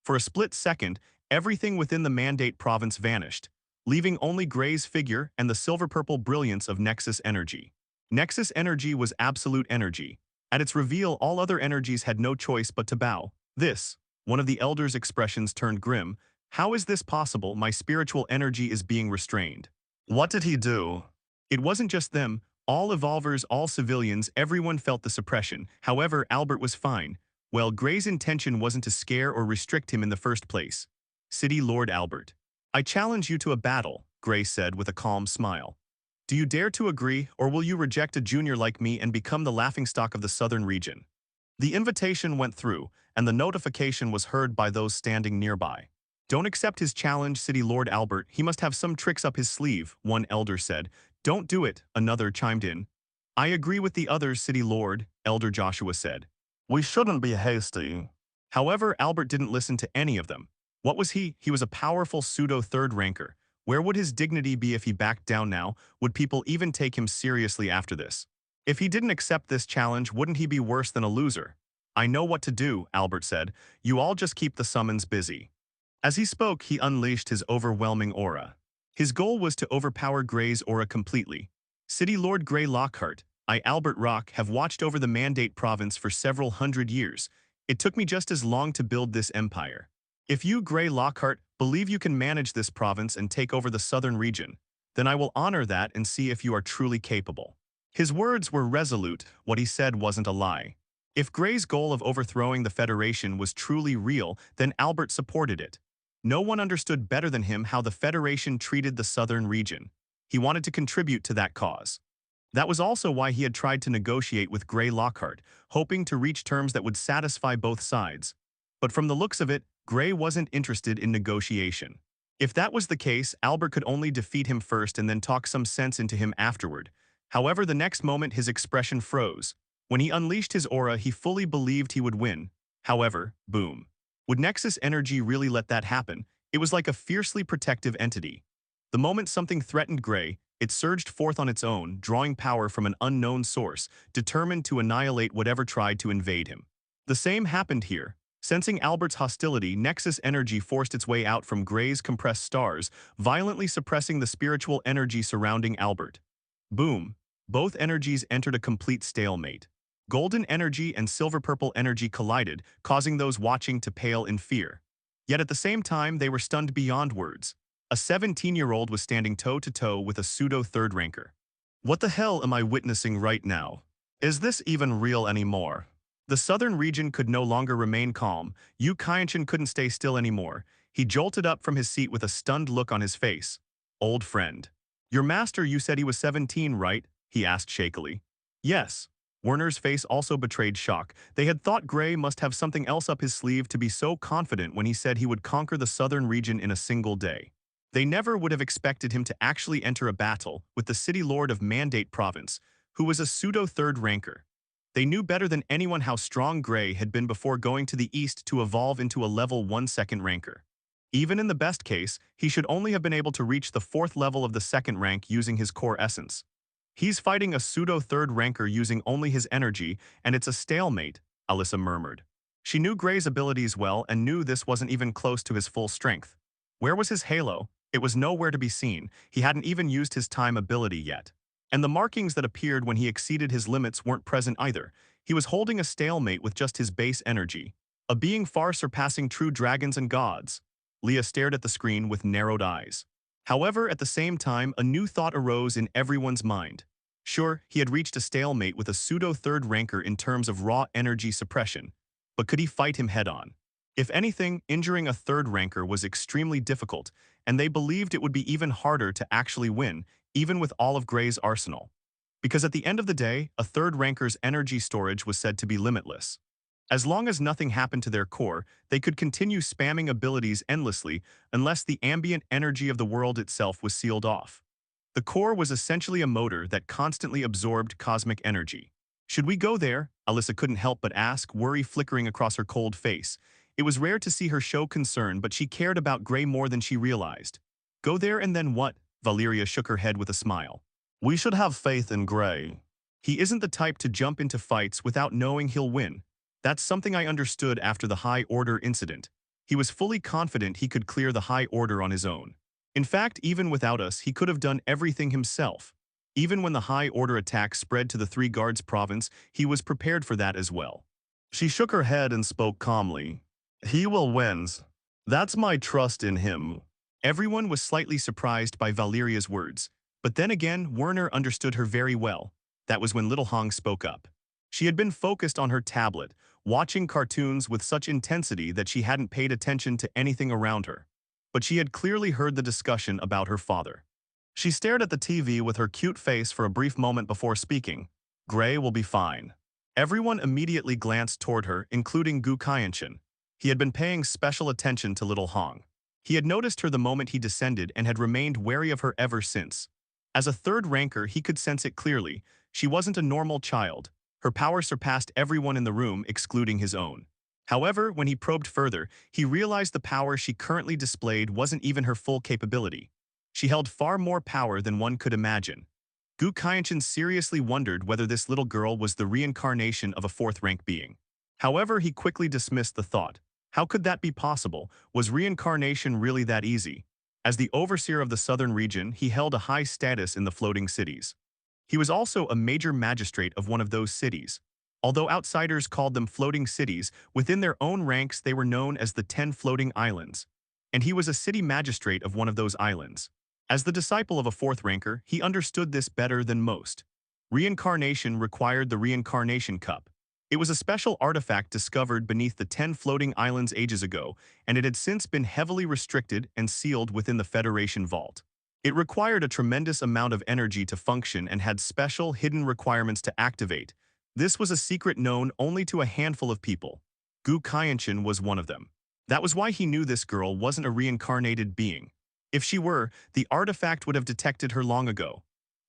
For a split second, everything within the Mandate province vanished, leaving only Grey's figure and the silver-purple brilliance of Nexus energy. Nexus energy was absolute energy. At its reveal, all other energies had no choice but to bow. One of the elders' expressions turned grim. How is this possible? My spiritual energy is being restrained. What did he do? It wasn't just them. All evolvers, all civilians, everyone felt the suppression. However, Albert was fine. Well, Grey's intention wasn't to scare or restrict him in the first place. City Lord Albert. I challenge you to a battle, Grey said with a calm smile. Do you dare to agree, or will you reject a junior like me and become the laughingstock of the southern region? The invitation went through, and the notification was heard by those standing nearby. Don't accept his challenge, City Lord Albert. He must have some tricks up his sleeve, one elder said. Don't do it, another chimed in. I agree with the others, City Lord, Elder Joshua said. We shouldn't be hasty. However, Albert didn't listen to any of them. What was he? He was a powerful pseudo-third ranker. Where would his dignity be if he backed down now? Would people even take him seriously after this? If he didn't accept this challenge, wouldn't he be worse than a loser? I know what to do, Albert said. You all just keep the summons busy. As he spoke, he unleashed his overwhelming aura. His goal was to overpower Grey's aura completely. City Lord Grey Lockhart, I, Albert Rock, have watched over the Mandate province for several hundred years. It took me just as long to build this empire. If you, Grey Lockhart, believe you can manage this province and take over the southern region, then I will honor that and see if you are truly capable. His words were resolute, what he said wasn't a lie. If Gray's goal of overthrowing the Federation was truly real, then Albert supported it. No one understood better than him how the Federation treated the southern region. He wanted to contribute to that cause. That was also why he had tried to negotiate with Gray Lockhart, hoping to reach terms that would satisfy both sides. But from the looks of it, Gray wasn't interested in negotiation. If that was the case, Albert could only defeat him first and then talk some sense into him afterward. However, the next moment his expression froze. When he unleashed his aura, he fully believed he would win. However, boom. Would Nexus energy really let that happen? It was like a fiercely protective entity. The moment something threatened Gray, it surged forth on its own, drawing power from an unknown source, determined to annihilate whatever tried to invade him. The same happened here. Sensing Albert's hostility, Nexus energy forced its way out from Gray's compressed stars, violently suppressing the spiritual energy surrounding Albert. Boom. Both energies entered a complete stalemate. Golden energy and silver-purple energy collided, causing those watching to pale in fear. Yet at the same time, they were stunned beyond words. A 17-year-old was standing toe-to-toe with a pseudo-third ranker. What the hell am I witnessing right now? Is this even real anymore? The southern region could no longer remain calm. Yu Kaienshin couldn't stay still anymore. He jolted up from his seat with a stunned look on his face. Old friend. Your master, you said he was 17, right? He asked shakily. Yes. Werner's face also betrayed shock. They had thought Gray must have something else up his sleeve to be so confident when he said he would conquer the southern region in a single day. They never would have expected him to actually enter a battle with the city lord of Mandate Province, who was a pseudo-third ranker. They knew better than anyone how strong Gray had been before going to the east to evolve into a level 1 second ranker. Even in the best case, he should only have been able to reach the 4th level of the second rank using his core essence. He's fighting a pseudo-third ranker using only his energy, and it's a stalemate, Alyssa murmured. She knew Gray's abilities well and knew this wasn't even close to his full strength. Where was his halo? It was nowhere to be seen. He hadn't even used his time ability yet. And the markings that appeared when he exceeded his limits weren't present either. He was holding a stalemate with just his base energy, a being far surpassing true dragons and gods. Leah stared at the screen with narrowed eyes. However, at the same time, a new thought arose in everyone's mind. Sure, he had reached a stalemate with a pseudo-third ranker in terms of raw energy suppression, but could he fight him head-on? If anything, injuring a third ranker was extremely difficult, and they believed it would be even harder to actually win, even with all of Gray's arsenal. Because at the end of the day, a third ranker's energy storage was said to be limitless. As long as nothing happened to their core, they could continue spamming abilities endlessly unless the ambient energy of the world itself was sealed off. The core was essentially a motor that constantly absorbed cosmic energy. Should we go there? Alyssa couldn't help but ask, worry flickering across her cold face. It was rare to see her show concern, but she cared about Gray more than she realized. Go there and then what? Valeria shook her head with a smile. We should have faith in Gray. He isn't the type to jump into fights without knowing he'll win. That's something I understood after the High Order incident. He was fully confident he could clear the High Order on his own. In fact, even without us, he could have done everything himself. Even when the High Order attack spread to the Three Guards province, he was prepared for that as well. She shook her head and spoke calmly. He will win. That's my trust in him. Everyone was slightly surprised by Valeria's words. But then again, Werner understood her very well. That was when Little Hong spoke up. She had been focused on her tablet, watching cartoons with such intensity that she hadn't paid attention to anything around her. But she had clearly heard the discussion about her father. She stared at the TV with her cute face for a brief moment before speaking. Gray will be fine. Everyone immediately glanced toward her, including Gu Kaienshin. He had been paying special attention to Little Hong. He had noticed her the moment he descended and had remained wary of her ever since. As a third ranker, he could sense it clearly. She wasn't a normal child. Her power surpassed everyone in the room, excluding his own. However, when he probed further, he realized the power she currently displayed wasn't even her full capability. She held far more power than one could imagine. Gu Kaienshin seriously wondered whether this little girl was the reincarnation of a fourth-rank being. However, he quickly dismissed the thought. How could that be possible? Was reincarnation really that easy? As the overseer of the southern region, he held a high status in the floating cities. He was also a major magistrate of one of those cities. Although outsiders called them floating cities, within their own ranks they were known as the 10 Floating Islands. And he was a city magistrate of one of those islands. As the disciple of a fourth ranker, he understood this better than most. Reincarnation required the reincarnation cup. It was a special artifact discovered beneath the 10 floating islands ages ago, and it had since been heavily restricted and sealed within the Federation vault. It required a tremendous amount of energy to function and had special, hidden requirements to activate. This was a secret known only to a handful of people. Gu Kaienshin was one of them. That was why he knew this girl wasn't a reincarnated being. If she were, the artifact would have detected her long ago.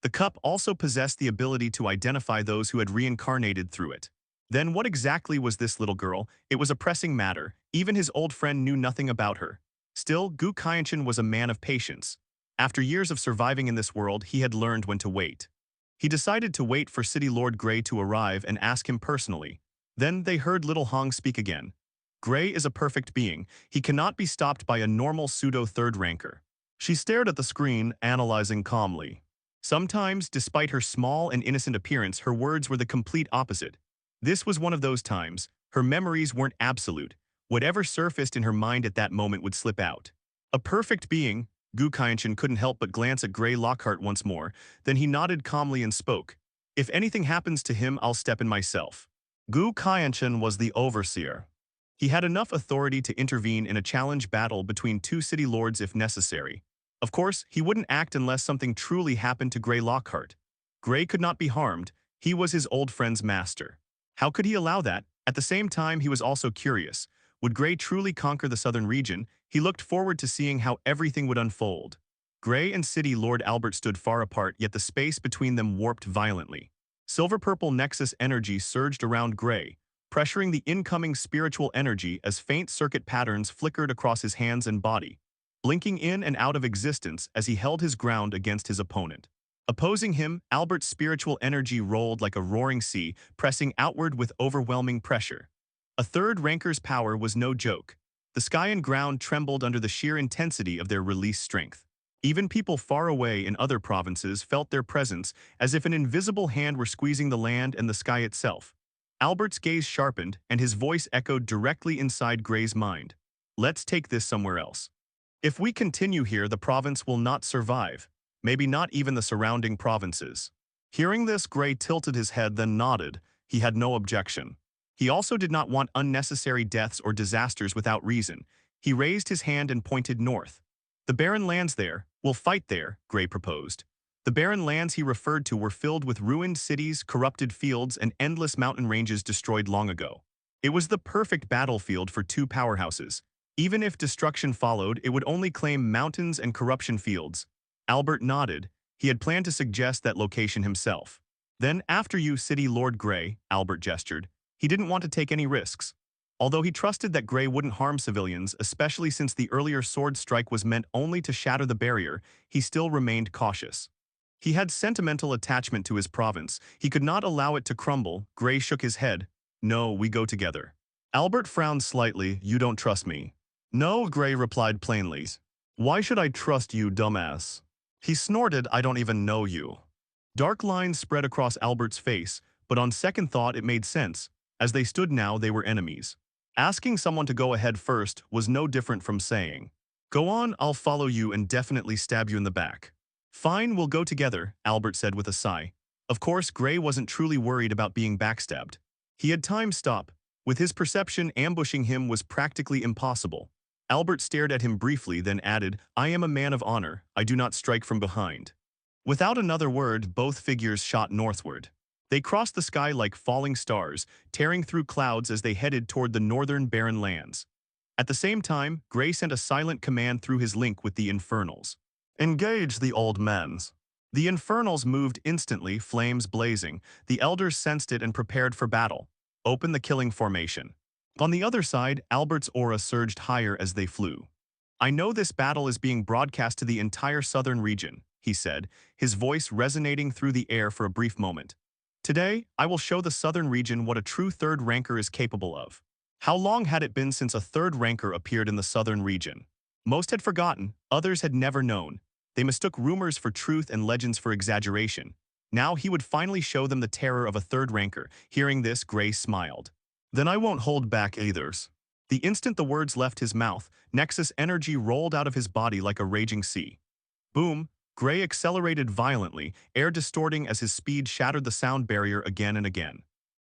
The cup also possessed the ability to identify those who had reincarnated through it. Then what exactly was this little girl? It was a pressing matter. Even his old friend knew nothing about her. Still, Gu Kaienshin was a man of patience. After years of surviving in this world, he had learned when to wait. He decided to wait for City Lord Gray to arrive and ask him personally. Then they heard little Hong speak again. Gray is a perfect being. He cannot be stopped by a normal pseudo-third ranker. She stared at the screen, analyzing calmly. Sometimes, despite her small and innocent appearance, her words were the complete opposite. This was one of those times. Her memories weren't absolute. Whatever surfaced in her mind at that moment would slip out. A perfect being. Gu Kaienshin couldn't help but glance at Gray Lockhart once more. Then he nodded calmly and spoke. If anything happens to him, I'll step in myself. Gu Kaienshin was the overseer. He had enough authority to intervene in a challenge battle between two city lords if necessary. Of course, he wouldn't act unless something truly happened to Gray Lockhart. Gray could not be harmed. He was his old friend's master. How could he allow that? At the same time, he was also curious. Would Gray truly conquer the southern region? He looked forward to seeing how everything would unfold. Gray and City Lord Albert stood far apart, yet the space between them warped violently. Silver-purple nexus energy surged around Gray, pressuring the incoming spiritual energy as faint circuit patterns flickered across his hands and body, blinking in and out of existence as he held his ground against his opponent. Opposing him, Albert's spiritual energy rolled like a roaring sea, pressing outward with overwhelming pressure. A third ranker's power was no joke. The sky and ground trembled under the sheer intensity of their released strength. Even people far away in other provinces felt their presence, as if an invisible hand were squeezing the land and the sky itself. Albert's gaze sharpened, and his voice echoed directly inside Gray's mind. Let's take this somewhere else. If we continue here, the province will not survive. Maybe not even the surrounding provinces. Hearing this, Gray tilted his head, then nodded. He had no objection. He also did not want unnecessary deaths or disasters without reason. He raised his hand and pointed north. The barren lands there. We'll fight there, Gray proposed. The barren lands he referred to were filled with ruined cities, corrupted fields, and endless mountain ranges destroyed long ago. It was the perfect battlefield for two powerhouses. Even if destruction followed, it would only claim mountains and corruption fields. Albert nodded. He had planned to suggest that location himself. Then, after you, City Lord Gray, Albert gestured. He didn't want to take any risks. Although he trusted that Gray wouldn't harm civilians, especially since the earlier sword strike was meant only to shatter the barrier, he still remained cautious. He had sentimental attachment to his province. He could not allow it to crumble. Gray shook his head. No, we go together. Albert frowned slightly. You don't trust me. No, Gray replied plainly. Why should I trust you, dumbass? He snorted. I don't even know you. Dark lines spread across Albert's face, but on second thought it made sense. As they stood now, they were enemies. Asking someone to go ahead first was no different from saying, go on, I'll follow you and definitely stab you in the back. Fine, we'll go together, Albert said with a sigh. Of course, Gray wasn't truly worried about being backstabbed. He had time stop. With his perception, ambushing him was practically impossible. Albert stared at him briefly, then added, I am a man of honor. I do not strike from behind. Without another word, both figures shot northward. They crossed the sky like falling stars, tearing through clouds as they headed toward the northern barren lands. At the same time, Gray sent a silent command through his link with the Infernals. Engage the old men's. The Infernals moved instantly, flames blazing. The elders sensed it and prepared for battle. Open the killing formation. On the other side, Albert's aura surged higher as they flew. I know this battle is being broadcast to the entire southern region, he said, his voice resonating through the air for a brief moment. Today, I will show the southern region what a true third ranker is capable of. How long had it been since a third ranker appeared in the southern region? Most had forgotten, others had never known. They mistook rumors for truth and legends for exaggeration. Now he would finally show them the terror of a third ranker. Hearing this, Gray smiled. Then I won't hold back either. The instant the words left his mouth, Nexus energy rolled out of his body like a raging sea. Boom! Gray accelerated violently, air distorting as his speed shattered the sound barrier again and again.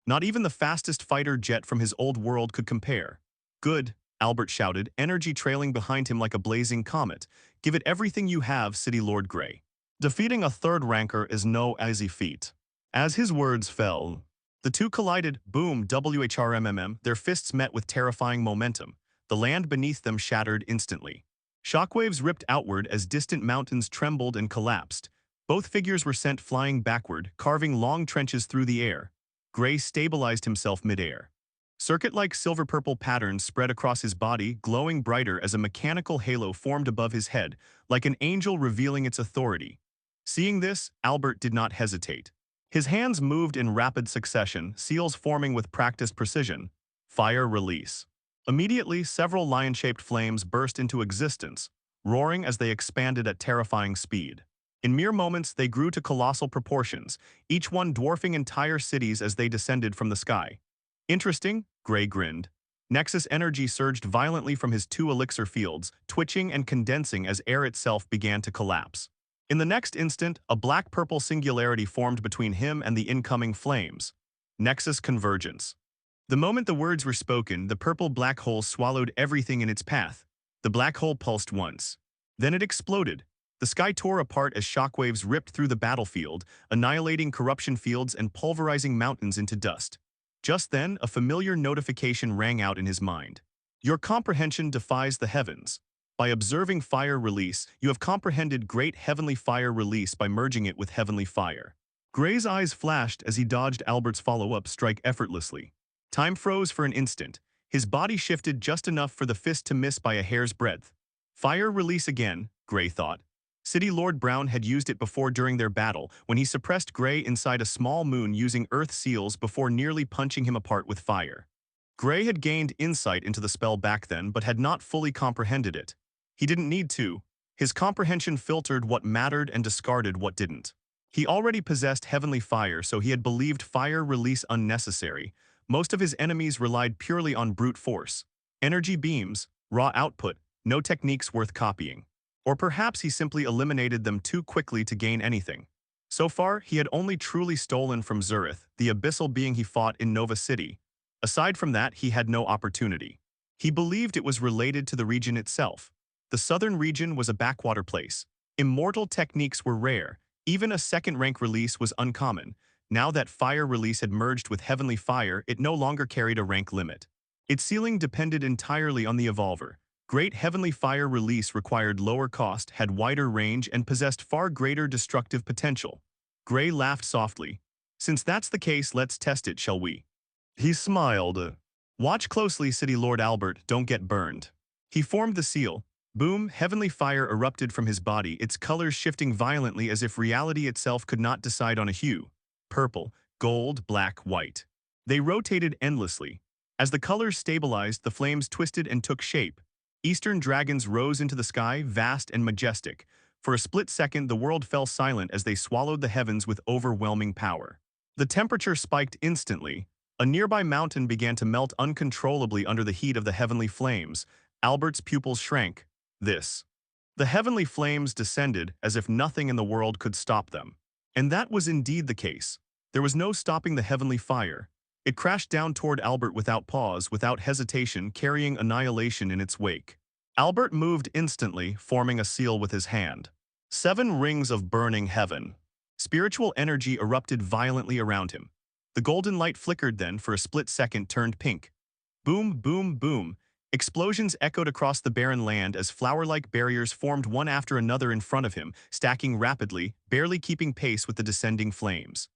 Not even the fastest fighter jet from his old world could compare. Good, Albert shouted, energy trailing behind him like a blazing comet. Give it everything you have, City Lord Gray. Defeating a third ranker is no easy feat. As his words fell, the two collided, boom, WHRMMM, their fists met with terrifying momentum. The land beneath them shattered instantly. Shockwaves ripped outward as distant mountains trembled and collapsed. Both figures were sent flying backward, carving long trenches through the air. Gray stabilized himself midair. Circuit-like silver-purple patterns spread across his body, glowing brighter as a mechanical halo formed above his head, like an angel revealing its authority. Seeing this, Albert did not hesitate. His hands moved in rapid succession, seals forming with practiced precision. Fire release. Immediately, several lion-shaped flames burst into existence, roaring as they expanded at terrifying speed. In mere moments, they grew to colossal proportions, each one dwarfing entire cities as they descended from the sky. Interesting, Gray grinned. Nexus energy surged violently from his two elixir fields, twitching and condensing as air itself began to collapse. In the next instant, a black-purple singularity formed between him and the incoming flames. Nexus convergence. The moment the words were spoken, the purple black hole swallowed everything in its path. The black hole pulsed once. Then it exploded. The sky tore apart as shockwaves ripped through the battlefield, annihilating corruption fields and pulverizing mountains into dust. Just then, a familiar notification rang out in his mind. Your comprehension defies the heavens. By observing fire release, you have comprehended great heavenly fire release by merging it with heavenly fire. Gray's eyes flashed as he dodged Albert's follow-up strike effortlessly. Time froze for an instant. His body shifted just enough for the fist to miss by a hair's breadth. Fire release again, Gray thought. City Lord Brown had used it before during their battle, when he suppressed Gray inside a small moon using earth seals before nearly punching him apart with fire. Gray had gained insight into the spell back then but had not fully comprehended it. He didn't need to. His comprehension filtered what mattered and discarded what didn't. He already possessed heavenly fire, so he had believed fire release unnecessary. Most of his enemies relied purely on brute force. Energy beams, raw output, no techniques worth copying. Or perhaps he simply eliminated them too quickly to gain anything. So far, he had only truly stolen from Zurith, the abyssal being he fought in Nova City. Aside from that, he had no opportunity. He believed it was related to the region itself. The southern region was a backwater place. Immortal techniques were rare. Even a second-rank release was uncommon. Now that fire release had merged with heavenly fire, it no longer carried a rank limit. Its ceiling depended entirely on the evolver. Great heavenly fire release required lower cost, had wider range, and possessed far greater destructive potential. Gray laughed softly. Since that's the case, let's test it, shall we? He smiled. Watch closely, City Lord Albert, don't get burned. He formed the seal. Boom, heavenly fire erupted from his body, its colors shifting violently as if reality itself could not decide on a hue. Purple, gold, black, white. They rotated endlessly. As the colors stabilized, the flames twisted and took shape. Eastern dragons rose into the sky, vast and majestic. For a split second, the world fell silent as they swallowed the heavens with overwhelming power. The temperature spiked instantly. A nearby mountain began to melt uncontrollably under the heat of the heavenly flames. Albert's pupils shrank. The heavenly flames descended as if nothing in the world could stop them. And that was indeed the case. There was no stopping the heavenly fire. It crashed down toward Albert without pause, without hesitation, carrying annihilation in its wake. Albert moved instantly, forming a seal with his hand. 7 rings of burning heaven. Spiritual energy erupted violently around him. The golden light flickered then, for a split second turned pink. Boom, boom, boom. Explosions echoed across the barren land as flower-like barriers formed one after another in front of him, stacking rapidly, barely keeping pace with the descending flames.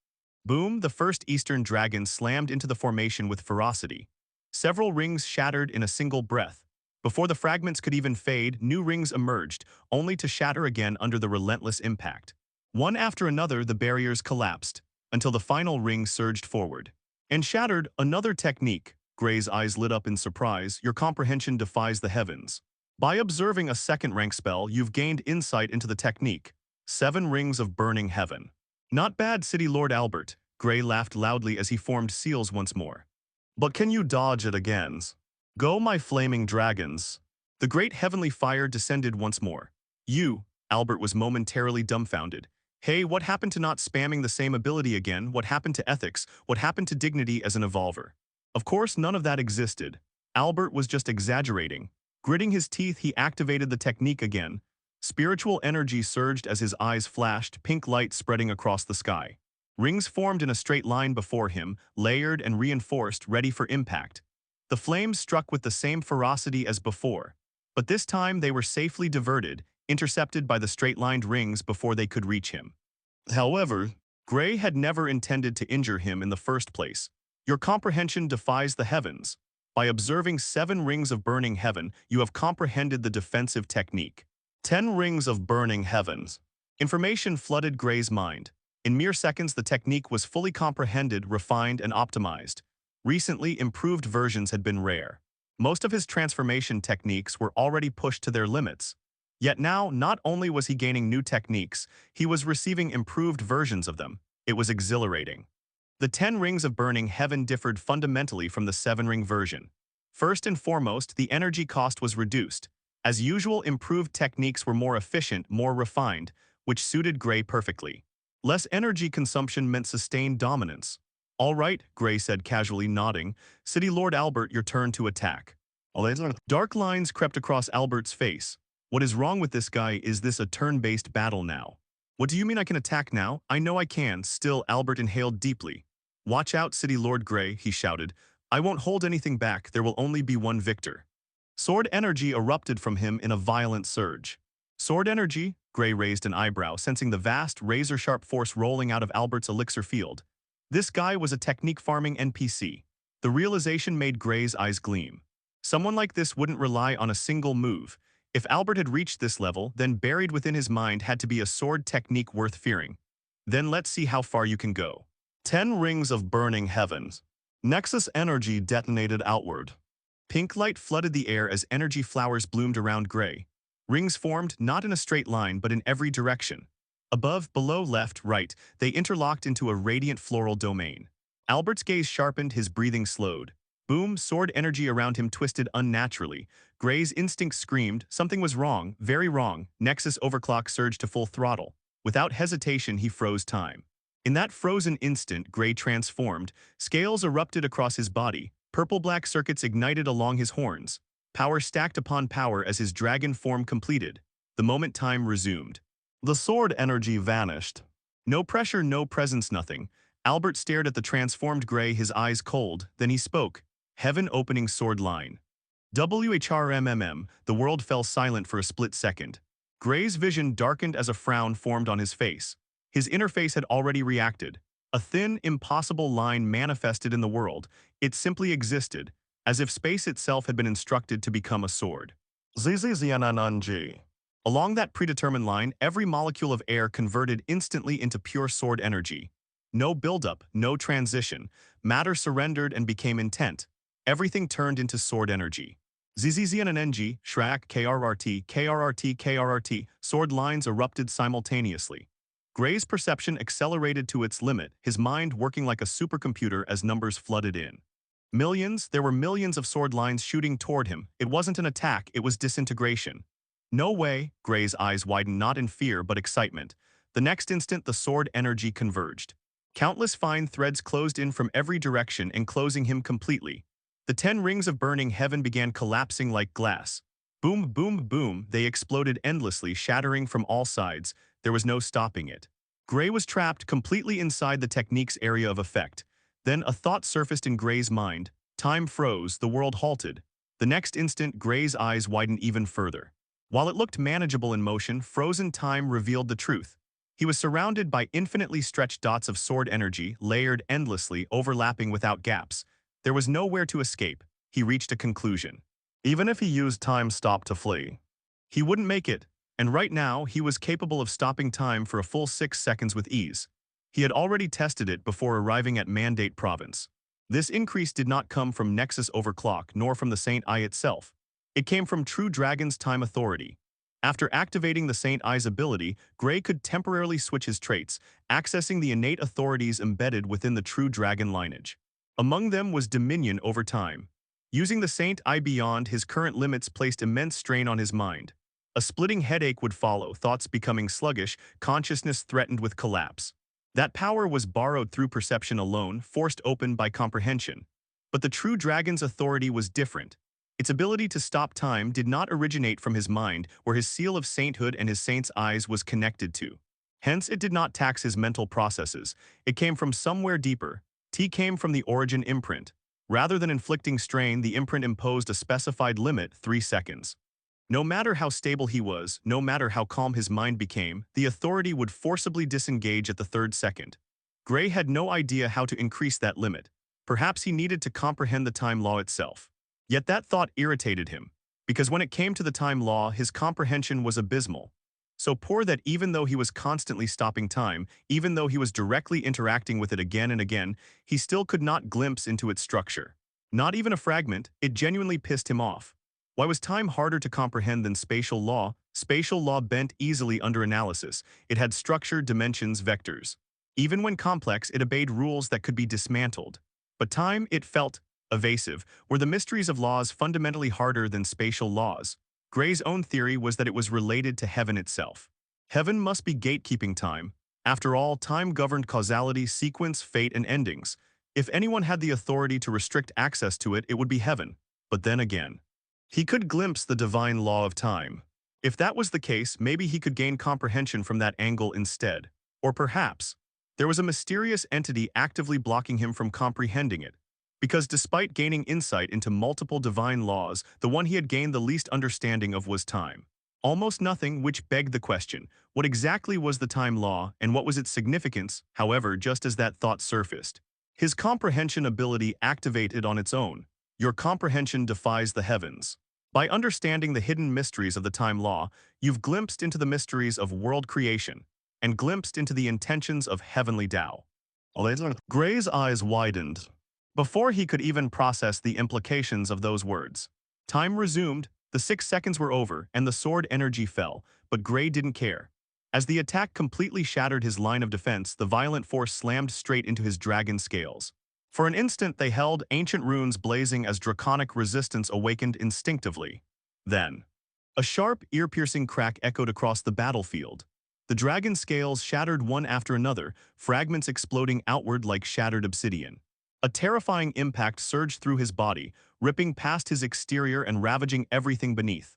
Boom, the first eastern dragon slammed into the formation with ferocity. Several rings shattered in a single breath. Before the fragments could even fade, new rings emerged, only to shatter again under the relentless impact. One after another, the barriers collapsed, until the final ring surged forward. And shattered, another technique. Gray's eyes lit up in surprise. Your comprehension defies the heavens. By observing a second-rank spell, you've gained insight into the technique. 7 rings of burning heaven. Not bad, City Lord Albert. Gray laughed loudly as he formed seals once more. But can you dodge it again? Go, my flaming dragons. The great heavenly fire descended once more. You, Albert was momentarily dumbfounded. Hey, what happened to not spamming the same ability again? What happened to ethics? What happened to dignity as an evolver? Of course, none of that existed. Albert was just exaggerating. Gritting his teeth, he activated the technique again. Spiritual energy surged as his eyes flashed, pink light spreading across the sky. Rings formed in a straight line before him, layered and reinforced, ready for impact. The flames struck with the same ferocity as before, but this time they were safely diverted, intercepted by the straight-lined rings before they could reach him. However, Gray had never intended to injure him in the first place. Your comprehension defies the heavens. By observing 7 rings of burning heaven, you have comprehended the defensive technique. 10 rings of burning heavens. Information flooded Gray's mind. In mere seconds, the technique was fully comprehended, refined, and optimized. Recently, improved versions had been rare. Most of his transformation techniques were already pushed to their limits. Yet now, not only was he gaining new techniques, he was receiving improved versions of them. It was exhilarating. The 10 rings of burning heaven differed fundamentally from the 7-ring version. First and foremost, the energy cost was reduced. As usual, improved techniques were more efficient, more refined, which suited Gray perfectly. Less energy consumption meant sustained dominance. All right, Gray said casually, nodding. City Lord Albert, your turn to attack. Dark lines crept across Albert's face. What is wrong with this guy? Is this a turn-based battle now? What do you mean I can attack now? I know I can. Still, Albert inhaled deeply. Watch out, City Lord Gray, he shouted. I won't hold anything back. There will only be one victor. Sword energy erupted from him in a violent surge. Sword energy? Gray raised an eyebrow, sensing the vast, razor-sharp force rolling out of Albert's elixir field. This guy was a technique-farming NPC. The realization made Gray's eyes gleam. Someone like this wouldn't rely on a single move. If Albert had reached this level, then buried within his mind had to be a sword technique worth fearing. Then let's see how far you can go. 10 rings of burning heavens. Nexus energy detonated outward. Pink light flooded the air as energy flowers bloomed around Gray. Rings formed not in a straight line but in every direction. Above, below, left, right, they interlocked into a radiant floral domain. Albert's gaze sharpened, his breathing slowed. Boom, sword energy around him twisted unnaturally. Gray's instinct screamed, something was wrong, very wrong. Nexus overclock surged to full throttle. Without hesitation, he froze time. In that frozen instant, Gray transformed. Scales erupted across his body. Purple-black circuits ignited along his horns. Power stacked upon power as his dragon form completed. The moment time resumed. The sword energy vanished. No pressure, no presence, nothing. Albert stared at the transformed Gray, his eyes cold. Then he spoke. Heaven opening sword line. WHRMMM, the world fell silent for a split second. Gray's vision darkened as a frown formed on his face. His interface had already reacted. A thin, impossible line manifested in the world. It simply existed, as if space itself had been instructed to become a sword. ZZZNNNG. Along that predetermined line, every molecule of air converted instantly into pure sword energy. No buildup, no transition. Matter surrendered and became intent. Everything turned into sword energy. ZZZNNG, Shrak, KRRT, KRRT, KRRT, sword lines erupted simultaneously. Gray's perception accelerated to its limit, his mind working like a supercomputer as numbers flooded in. Millions, there were millions of sword lines shooting toward him. It wasn't an attack, it was disintegration. No way, Gray's eyes widened not in fear but excitement. The next instant, the sword energy converged. Countless fine threads closed in from every direction, enclosing him completely. The 10 rings of burning heaven began collapsing like glass. Boom, boom, boom, they exploded endlessly, shattering from all sides. There was no stopping it. Gray was trapped completely inside the technique's area of effect. Then a thought surfaced in Gray's mind. Time froze, the world halted. The next instant, Gray's eyes widened even further. While it looked manageable in motion, frozen time revealed the truth. He was surrounded by infinitely stretched dots of sword energy, layered endlessly, overlapping without gaps. There was nowhere to escape. He reached a conclusion. Even if he used time stop to flee, he wouldn't make it, and right now he was capable of stopping time for a full 6 seconds with ease. He had already tested it before arriving at Mandate Province. This increase did not come from Nexus Overclock nor from the Saint Eye itself. It came from True Dragon's time authority. After activating the Saint Eye's ability, Gray could temporarily switch his traits, accessing the innate authorities embedded within the True Dragon lineage. Among them was dominion over time. Using the Saint Eye beyond his current limits placed immense strain on his mind. A splitting headache would follow, thoughts becoming sluggish, consciousness threatened with collapse. That power was borrowed through perception alone, forced open by comprehension. But the true dragon's authority was different. Its ability to stop time did not originate from his mind, where his seal of sainthood and his saint's eyes was connected to. Hence, it did not tax his mental processes. It came from somewhere deeper. T came from the origin imprint. Rather than inflicting strain, the imprint imposed a specified limit, 3 seconds. No matter how stable he was, no matter how calm his mind became, the authority would forcibly disengage at the 3rd second. Gray had no idea how to increase that limit. Perhaps he needed to comprehend the time law itself. Yet that thought irritated him, because when it came to the time law, his comprehension was abysmal. So poor that even though he was constantly stopping time, even though he was directly interacting with it again and again, he still could not glimpse into its structure. Not even a fragment, it genuinely pissed him off. Why was time harder to comprehend than spatial law? Spatial law bent easily under analysis. It had structure, dimensions, vectors. Even when complex, it obeyed rules that could be dismantled. But time, it felt evasive. Were the mysteries of laws fundamentally harder than spatial laws? Gray's own theory was that it was related to heaven itself. Heaven must be gatekeeping time. After all, time governed causality, sequence, fate, and endings. If anyone had the authority to restrict access to it, it would be heaven. But then again, he could glimpse the divine law of time. If that was the case, maybe he could gain comprehension from that angle instead. Or perhaps, there was a mysterious entity actively blocking him from comprehending it. Because despite gaining insight into multiple divine laws, the one he had gained the least understanding of was time. Almost nothing, which begged the question, what exactly was the time law and what was its significance? However, just as that thought surfaced, his comprehension ability activated on its own. Your comprehension defies the heavens. By understanding the hidden mysteries of the time law, you've glimpsed into the mysteries of world creation and glimpsed into the intentions of heavenly Tao. Gray's eyes widened. Before he could even process the implications of those words, time resumed, the 6 seconds were over, and the sword energy fell, but Gray didn't care. As the attack completely shattered his line of defense, the violent force slammed straight into his dragon scales. For an instant they held, ancient runes blazing as draconic resistance awakened instinctively. Then, a sharp, ear-piercing crack echoed across the battlefield. The dragon scales shattered one after another, fragments exploding outward like shattered obsidian. A terrifying impact surged through his body, ripping past his exterior and ravaging everything beneath.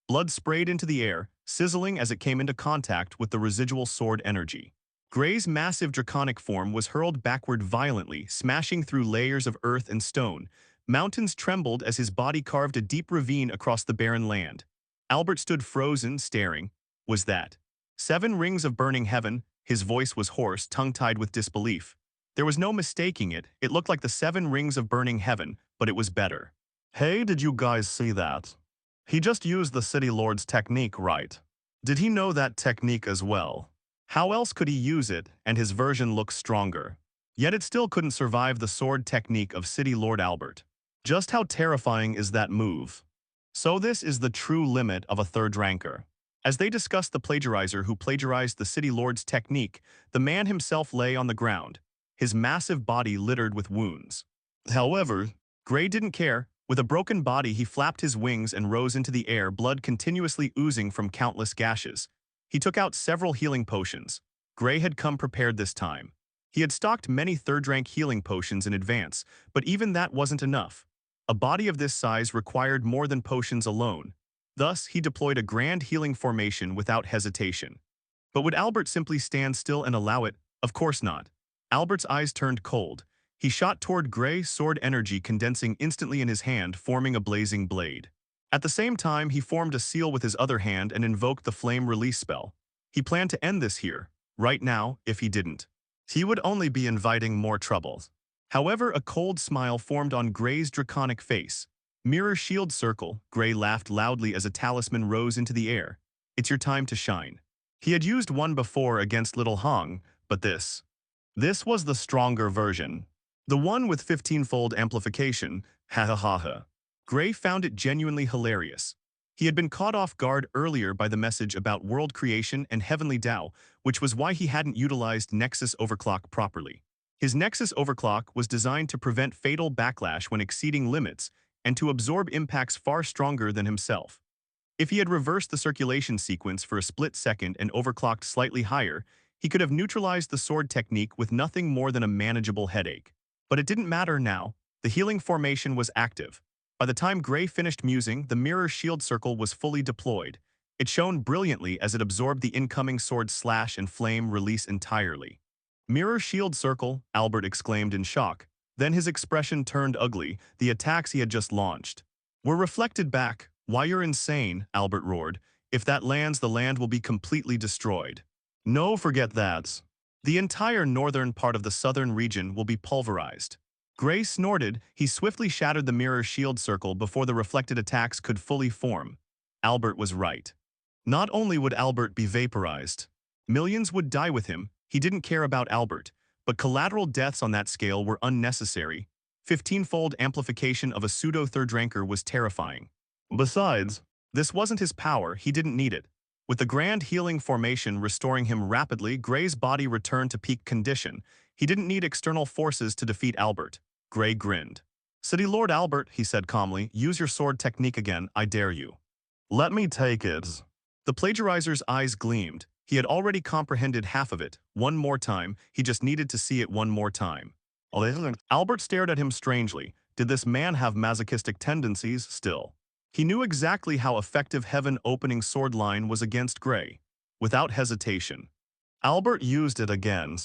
Blood sprayed into the air, sizzling as it came into contact with the residual sword energy. Gray's massive draconic form was hurled backward violently, smashing through layers of earth and stone. Mountains trembled as his body carved a deep ravine across the barren land. Albert stood frozen, staring. Was that 7 rings of burning heaven? His voice was hoarse, tongue-tied with disbelief. There was no mistaking it. It looked like the 7 rings of burning heaven, but it was better. Hey, did you guys see that? He just used the City Lord's technique, right? Did he know that technique as well? How else could he use it, and his version looks stronger? Yet it still couldn't survive the sword technique of City Lord Albert. Just how terrifying is that move? So this is the true limit of a third ranker. As they discussed the plagiarizer who plagiarized the City Lord's technique, the man himself lay on the ground, his massive body littered with wounds. However, Gray didn't care. With a broken body, he flapped his wings and rose into the air, blood continuously oozing from countless gashes. He took out several healing potions. Gray had come prepared this time. He had stocked many third-rank healing potions in advance, but even that wasn't enough. A body of this size required more than potions alone. Thus, he deployed a grand healing formation without hesitation. But would Albert simply stand still and allow it? Of course not. Albert's eyes turned cold. He shot toward Gray, sword energy condensing instantly in his hand, forming a blazing blade. At the same time, he formed a seal with his other hand and invoked the flame release spell. He planned to end this here, right now. If he didn't, he would only be inviting more trouble. However, a cold smile formed on Gray's draconic face. Mirror shield circle, Gray laughed loudly as a talisman rose into the air. It's your time to shine. He had used one before against Little Hong, but this was the stronger version. The one with 15-fold amplification, ha ha ha ha. Gray found it genuinely hilarious. He had been caught off guard earlier by the message about world creation and heavenly Tao, which was why he hadn't utilized Nexus Overclock properly. His Nexus Overclock was designed to prevent fatal backlash when exceeding limits and to absorb impacts far stronger than himself. If he had reversed the circulation sequence for a split second and overclocked slightly higher, he could have neutralized the sword technique with nothing more than a manageable headache. But it didn't matter now. The healing formation was active. By the time Gray finished musing, the mirror shield circle was fully deployed. It shone brilliantly as it absorbed the incoming sword slash and flame release entirely. Mirror shield circle, Albert exclaimed in shock. Then his expression turned ugly, the attacks he had just launched were reflected back. Why, you're insane, Albert roared. If that lands, the land will be completely destroyed. No, forget that. The entire northern part of the southern region will be pulverized. Gray snorted. He swiftly shattered the mirror shield circle before the reflected attacks could fully form. Albert was right. Not only would Albert be vaporized, millions would die with him. He didn't care about Albert, but collateral deaths on that scale were unnecessary. 15-fold amplification of a pseudo-third ranker was terrifying. Besides, this wasn't his power, he didn't need it. With the grand healing formation restoring him rapidly, Gray's body returned to peak condition. He didn't need external forces to defeat Albert. Gray grinned. City Lord Albert, he said calmly, use your sword technique again, I dare you. Let me take it. The plagiarizer's eyes gleamed. He had already comprehended half of it. One more time, he just needed to see it one more time. Albert stared at him strangely. Did this man have masochistic tendencies still? He knew exactly how effective heaven-opening sword line was against Gray. Without hesitation, Albert used it again.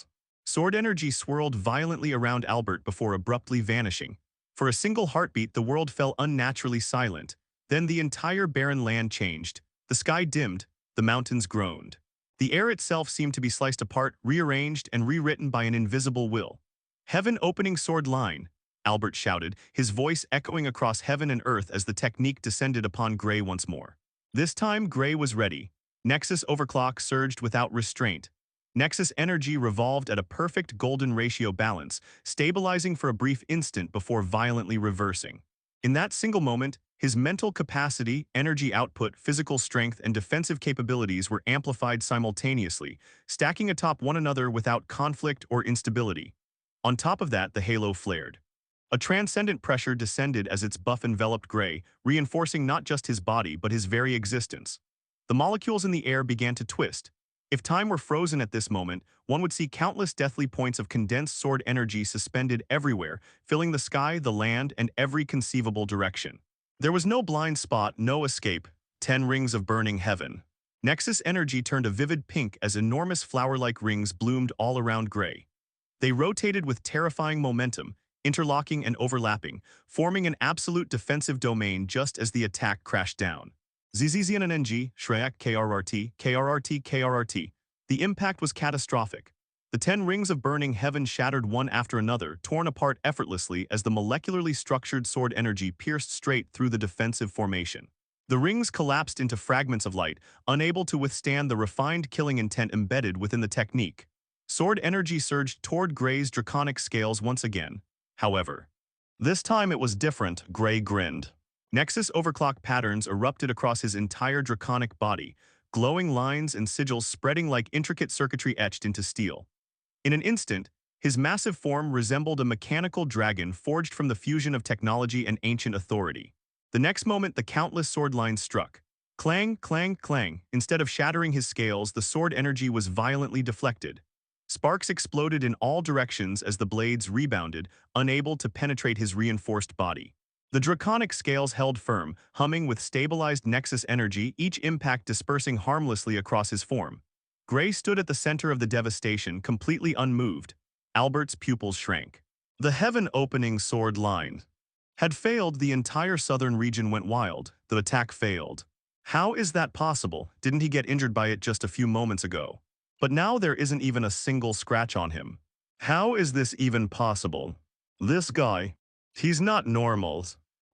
Sword energy swirled violently around Albert before abruptly vanishing. For a single heartbeat, the world fell unnaturally silent. Then the entire barren land changed. The sky dimmed, the mountains groaned. The air itself seemed to be sliced apart, rearranged, and rewritten by an invisible will. Heaven-opening sword line, Albert shouted, his voice echoing across heaven and earth as the technique descended upon Gray once more. This time, Gray was ready. Nexus overclock surged without restraint. Nexus energy revolved at a perfect golden ratio balance, stabilizing for a brief instant before violently reversing. In that single moment, his mental capacity, energy output, physical strength, and defensive capabilities were amplified simultaneously, stacking atop one another without conflict or instability. On top of that, the halo flared. A transcendent pressure descended as its buff enveloped Gray, reinforcing not just his body but his very existence. The molecules in the air began to twist. If time were frozen at this moment, one would see countless deathly points of condensed sword energy suspended everywhere, filling the sky, the land, and every conceivable direction. There was no blind spot, no escape. 10 rings of burning heaven. Nexus energy turned a vivid pink as enormous flower-like rings bloomed all around Gray. They rotated with terrifying momentum, interlocking and overlapping, forming an absolute defensive domain just as the attack crashed down. ZZZNNG, Shrek, KRRT, KRRT, KRRT. The impact was catastrophic. The 10 rings of burning heaven shattered one after another, torn apart effortlessly as the molecularly structured sword energy pierced straight through the defensive formation. The rings collapsed into fragments of light, unable to withstand the refined killing intent embedded within the technique. Sword energy surged toward Gray's draconic scales once again. However, this time it was different. Gray grinned. Nexus overclock patterns erupted across his entire draconic body, glowing lines and sigils spreading like intricate circuitry etched into steel. In an instant, his massive form resembled a mechanical dragon forged from the fusion of technology and ancient authority. The next moment, the countless sword lines struck. Clang, clang, clang. Instead of shattering his scales, the sword energy was violently deflected. Sparks exploded in all directions as the blades rebounded, unable to penetrate his reinforced body. The draconic scales held firm, humming with stabilized nexus energy, each impact dispersing harmlessly across his form. Gray stood at the center of the devastation, completely unmoved. Albert's pupils shrank. The heaven-opening sword line had failed. The entire southern region went wild. The attack failed. How is that possible? Didn't he get injured by it just a few moments ago? But now there isn't even a single scratch on him. How is this even possible? This guy, he's not normal.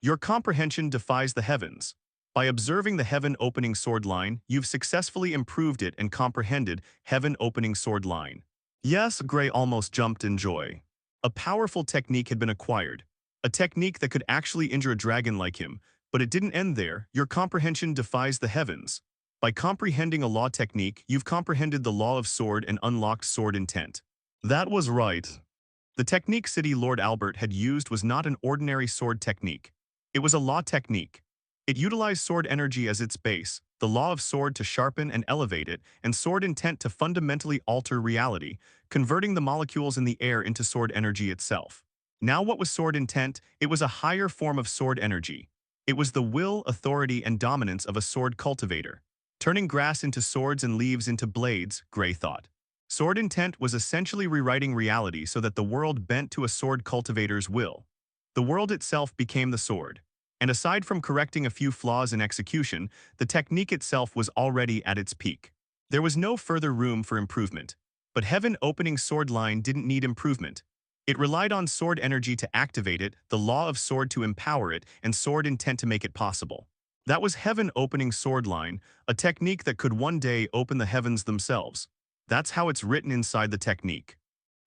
Your comprehension defies the heavens. By observing the heaven-opening sword line, you've successfully improved it and comprehended heaven-opening sword line. Yes, Gray almost jumped in joy. A powerful technique had been acquired. A technique that could actually injure a dragon like him, but it didn't end there. Your comprehension defies the heavens. By comprehending a law technique, you've comprehended the law of sword and unlocked sword intent. That was right. The technique City Lord Albert had used was not an ordinary sword technique. It was a law technique. It utilized sword energy as its base, the law of sword to sharpen and elevate it, and sword intent to fundamentally alter reality, converting the molecules in the air into sword energy itself. Now what was sword intent? It was a higher form of sword energy. It was the will, authority, and dominance of a sword cultivator. Turning grass into swords and leaves into blades, Gray thought. Sword intent was essentially rewriting reality so that the world bent to a sword cultivator's will. The world itself became the sword. And aside from correcting a few flaws in execution, the technique itself was already at its peak. There was no further room for improvement. But Heaven Opening Sword Line didn't need improvement. It relied on sword energy to activate it, the law of sword to empower it, and sword intent to make it possible. That was Heaven Opening Sword Line, a technique that could one day open the heavens themselves. That's how it's written inside the technique.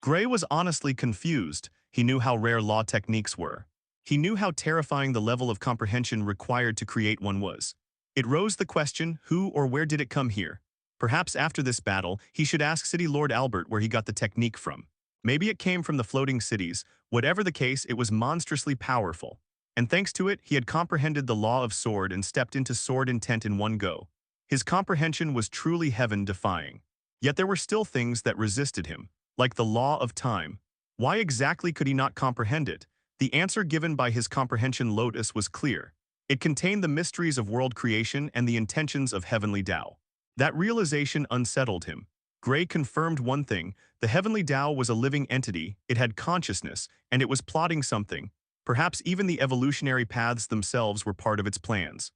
Gray was honestly confused. He knew how rare law techniques were. He knew how terrifying the level of comprehension required to create one was. It rose the question, who or where did it come here? Perhaps after this battle, he should ask City Lord Albert where he got the technique from. Maybe it came from the floating cities. Whatever the case, it was monstrously powerful. And thanks to it, he had comprehended the law of sword and stepped into sword intent in one go. His comprehension was truly heaven-defying. Yet there were still things that resisted him, like the law of time. Why exactly could he not comprehend it? The answer given by his comprehension lotus was clear. It contained the mysteries of world creation and the intentions of heavenly Tao. That realization unsettled him. Gray confirmed one thing: the heavenly Tao was a living entity, it had consciousness, and it was plotting something. Perhaps even the evolutionary paths themselves were part of its plans.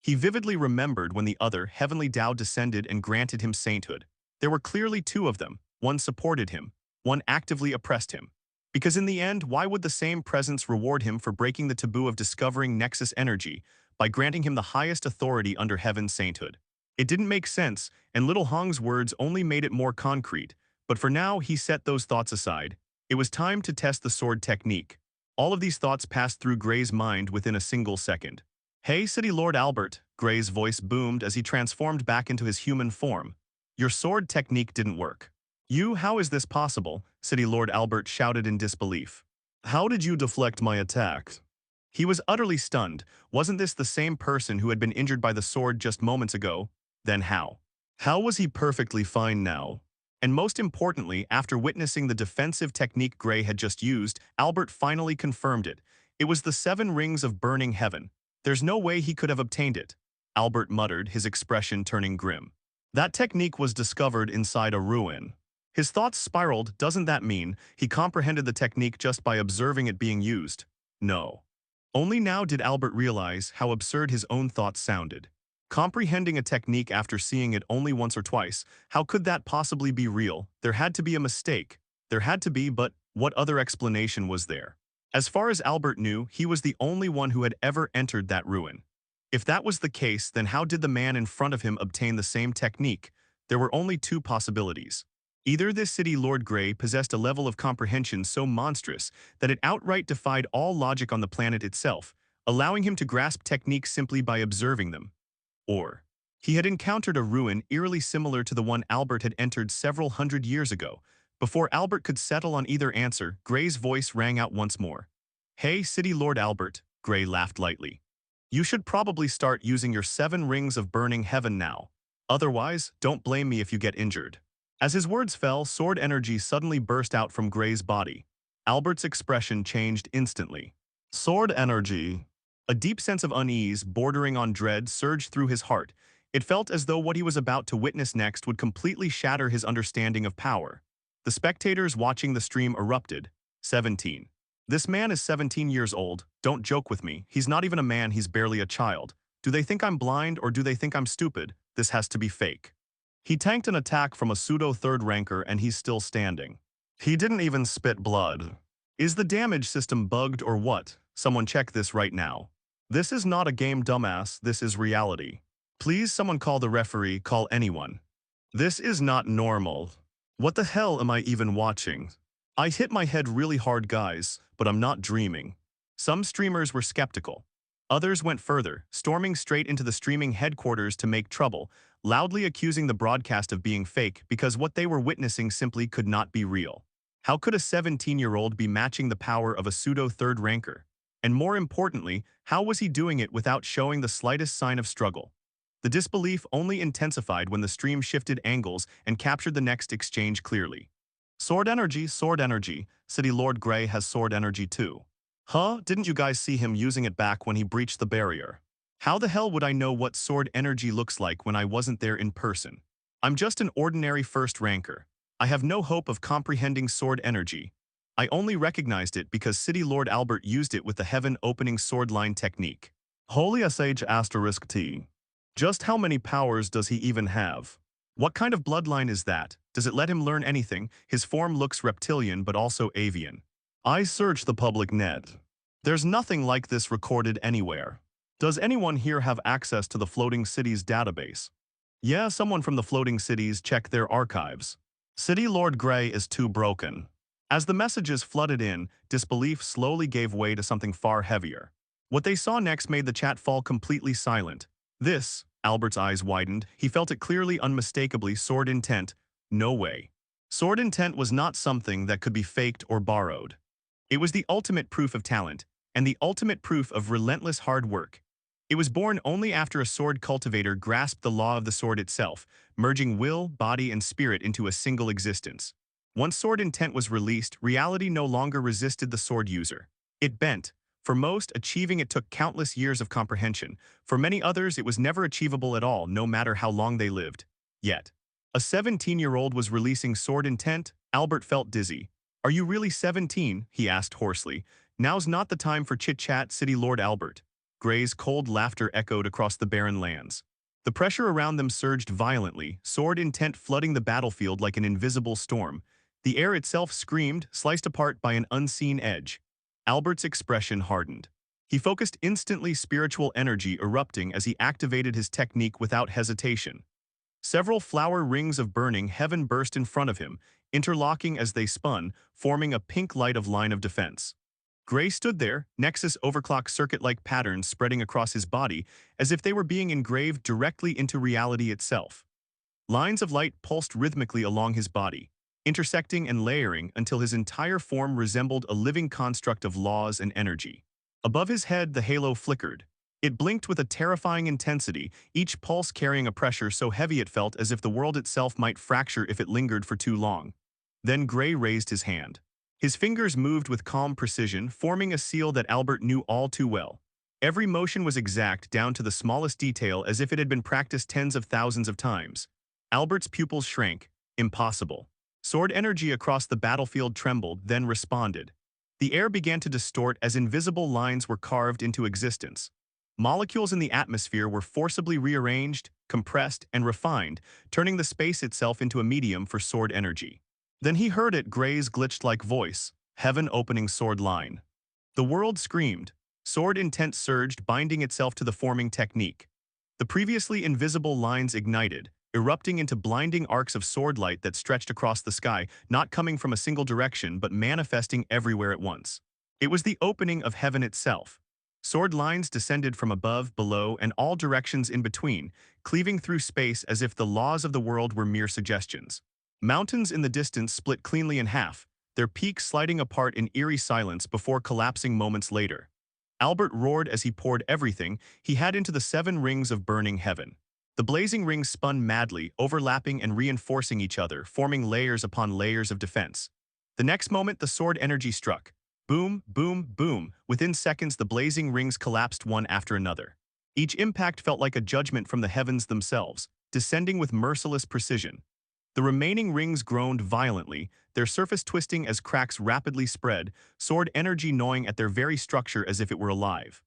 He vividly remembered when the other heavenly Tao descended and granted him sainthood. There were clearly two of them. One supported him, one actively oppressed him. Because in the end, why would the same presence reward him for breaking the taboo of discovering Nexus energy by granting him the highest authority under heaven's sainthood? It didn't make sense, and Little Hong's words only made it more concrete. But for now, he set those thoughts aside. It was time to test the sword technique. All of these thoughts passed through Gray's mind within a single second. "Hey, City Lord Albert," Gray's voice boomed as he transformed back into his human form. "Your sword technique didn't work." How is this possible?" City Lord Albert shouted in disbelief. "How did you deflect my attack?" He was utterly stunned. Wasn't this the same person who had been injured by the sword just moments ago? Then how? How was he perfectly fine now? And most importantly, after witnessing the defensive technique Gray had just used, Albert finally confirmed it. It was the 7 rings of burning heaven. There's no way he could have obtained it. Albert muttered, his expression turning grim. That technique was discovered inside a ruin. His thoughts spiraled. Doesn't that mean he comprehended the technique just by observing it being used? No. Only now did Albert realize how absurd his own thoughts sounded. Comprehending a technique after seeing it only once or twice, how could that possibly be real? There had to be a mistake. There had to be, but what other explanation was there? As far as Albert knew, he was the only one who had ever entered that ruin. If that was the case, then how did the man in front of him obtain the same technique? There were only 2 possibilities. Either this City Lord Gray possessed a level of comprehension so monstrous that it outright defied all logic on the planet itself, allowing him to grasp techniques simply by observing them. Or he had encountered a ruin eerily similar to the one Albert had entered several hundred years ago. Before Albert could settle on either answer, Gray's voice rang out once more. "Hey, City Lord Albert," Gray laughed lightly. "You should probably start using your 7 rings of burning heaven now. Otherwise, don't blame me if you get injured." As his words fell, sword energy suddenly burst out from Gray's body. Albert's expression changed instantly. "Sword energy." A deep sense of unease, bordering on dread, surged through his heart. It felt as though what he was about to witness next would completely shatter his understanding of power. The spectators watching the stream erupted. 17. "This man is 17 years old. Don't joke with me. He's not even a man, he's barely a child. Do they think I'm blind or do they think I'm stupid? This has to be fake. He tanked an attack from a pseudo-third ranker and he's still standing. He didn't even spit blood. Is the damage system bugged or what? Someone check this right now. This is not a game, dumbass, this is reality. Please someone call the referee, call anyone. This is not normal. What the hell am I even watching? I hit my head really hard, guys, but I'm not dreaming." Some streamers were skeptical. Others went further, storming straight into the streaming headquarters to make trouble, loudly accusing the broadcast of being fake because what they were witnessing simply could not be real. How could a 17-year-old be matching the power of a pseudo-third ranker? And more importantly, how was he doing it without showing the slightest sign of struggle? The disbelief only intensified when the stream shifted angles and captured the next exchange clearly. Sword energy, City Lord Grey has sword energy too. Huh? Didn't you guys see him using it back when he breached the barrier? How the hell would I know what sword energy looks like when I wasn't there in person? I'm just an ordinary first ranker. I have no hope of comprehending sword energy. I only recognized it because City Lord Albert used it with the heaven-opening sword line technique. Holy Asage Asterisk T. Just how many powers does he even have? What kind of bloodline is that? Does it let him learn anything? His form looks reptilian but also avian. I searched the public net. There's nothing like this recorded anywhere. Does anyone here have access to the Floating Cities database? Yeah, someone from the Floating Cities checked their archives. City Lord Grey is too broken. As the messages flooded in, disbelief slowly gave way to something far heavier. What they saw next made the chat fall completely silent. This, Albert's eyes widened, he felt it clearly, unmistakably, sword intent. No way. Sword intent was not something that could be faked or borrowed. It was the ultimate proof of talent, and the ultimate proof of relentless hard work. It was born only after a sword cultivator grasped the law of the sword itself, merging will, body, and spirit into a single existence. Once sword intent was released, reality no longer resisted the sword user. It bent. For most, achieving it took countless years of comprehension. For many others, it was never achievable at all, no matter how long they lived. Yet, a 17-year-old was releasing sword intent. Albert felt dizzy. Are you really 17? He asked hoarsely. Now's not the time for chit-chat, City Lord Albert. Grey's cold laughter echoed across the barren lands. The pressure around them surged violently, sword intent flooding the battlefield like an invisible storm. The air itself screamed, sliced apart by an unseen edge. Albert's expression hardened. He focused instantly, spiritual energy erupting as he activated his technique without hesitation. Several flower rings of burning heaven burst in front of him, interlocking as they spun, forming a pink light of line of defense. Grey stood there, Nexus overclock circuit-like patterns spreading across his body as if they were being engraved directly into reality itself. Lines of light pulsed rhythmically along his body, intersecting and layering until his entire form resembled a living construct of laws and energy. Above his head, the halo flickered. It blinked with a terrifying intensity, each pulse carrying a pressure so heavy it felt as if the world itself might fracture if it lingered for too long. Then Grey raised his hand. His fingers moved with calm precision, forming a seal that Albert knew all too well. Every motion was exact, down to the smallest detail, as if it had been practiced tens of thousands of times. Albert's pupils shrank. Impossible. Sword energy across the battlefield trembled, then responded. The air began to distort as invisible lines were carved into existence. Molecules in the atmosphere were forcibly rearranged, compressed, and refined, turning the space itself into a medium for sword energy. Then he heard it, Grey's glitched-like voice, heaven opening sword line. The world screamed. Sword intent surged, binding itself to the forming technique. The previously invisible lines ignited, erupting into blinding arcs of sword light that stretched across the sky, not coming from a single direction but manifesting everywhere at once. It was the opening of heaven itself. Sword lines descended from above, below, and all directions in between, cleaving through space as if the laws of the world were mere suggestions. Mountains in the distance split cleanly in half, their peaks sliding apart in eerie silence before collapsing moments later. Albert roared as he poured everything he had into the 7 rings of burning heaven. The blazing rings spun madly, overlapping and reinforcing each other, forming layers upon layers of defense. The next moment, the sword energy struck. Boom, boom, boom. Within seconds, the blazing rings collapsed one after another. Each impact felt like a judgment from the heavens themselves, descending with merciless precision. The remaining rings groaned violently, their surface twisting as cracks rapidly spread, sword energy gnawing at their very structure as if it were alive.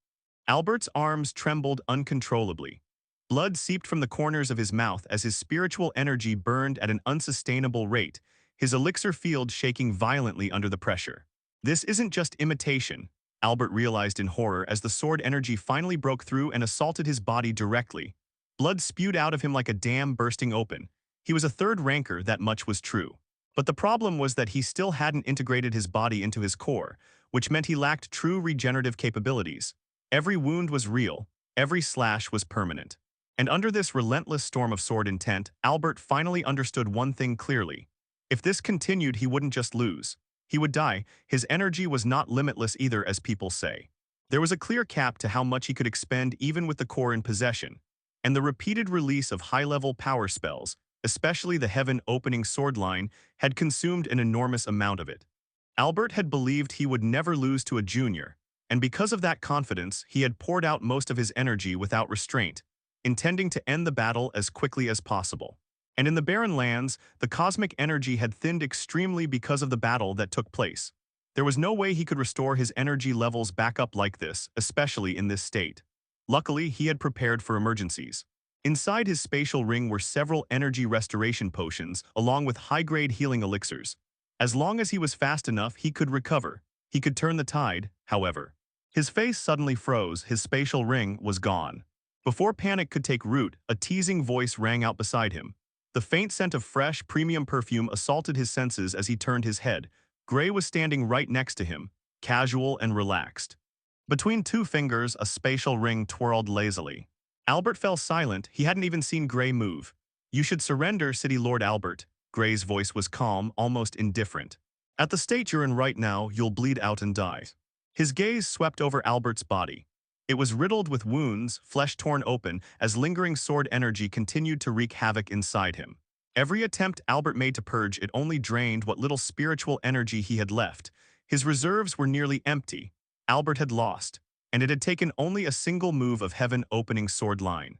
Albert's arms trembled uncontrollably. Blood seeped from the corners of his mouth as his spiritual energy burned at an unsustainable rate, his elixir field shaking violently under the pressure. This isn't just imitation, Albert realized in horror as the sword energy finally broke through and assaulted his body directly. Blood spewed out of him like a dam bursting open. He was a third ranker, that much was true. But the problem was that he still hadn't integrated his body into his core, which meant he lacked true regenerative capabilities. Every wound was real, every slash was permanent. And under this relentless storm of sword intent, Albert finally understood one thing clearly. If this continued, he wouldn't just lose. He would die. His energy was not limitless either, as people say. There was a clear cap to how much he could expend even with the core in possession, and the repeated release of high-level power spells, especially the heaven-opening sword line, had consumed an enormous amount of it. Albert had believed he would never lose to a junior, and because of that confidence, he had poured out most of his energy without restraint, intending to end the battle as quickly as possible. And in the barren lands, the cosmic energy had thinned extremely because of the battle that took place. There was no way he could restore his energy levels back up like this, especially in this state. Luckily, he had prepared for emergencies. Inside his spatial ring were several energy restoration potions, along with high-grade healing elixirs. As long as he was fast enough, he could recover. He could turn the tide, however. His face suddenly froze, his spatial ring was gone. Before panic could take root, a teasing voice rang out beside him. The faint scent of fresh, premium perfume assaulted his senses as he turned his head. Gray was standing right next to him, casual and relaxed. Between two fingers, a spatial ring twirled lazily. Albert fell silent, he hadn't even seen Gray move. "You should surrender, City Lord Albert." Gray's voice was calm, almost indifferent. "At the state you're in right now, you'll bleed out and die." His gaze swept over Albert's body. It was riddled with wounds, flesh torn open, as lingering sword energy continued to wreak havoc inside him. Every attempt Albert made to purge it only drained what little spiritual energy he had left. His reserves were nearly empty. Albert had lost, and it had taken only a single move of heaven-opening sword line.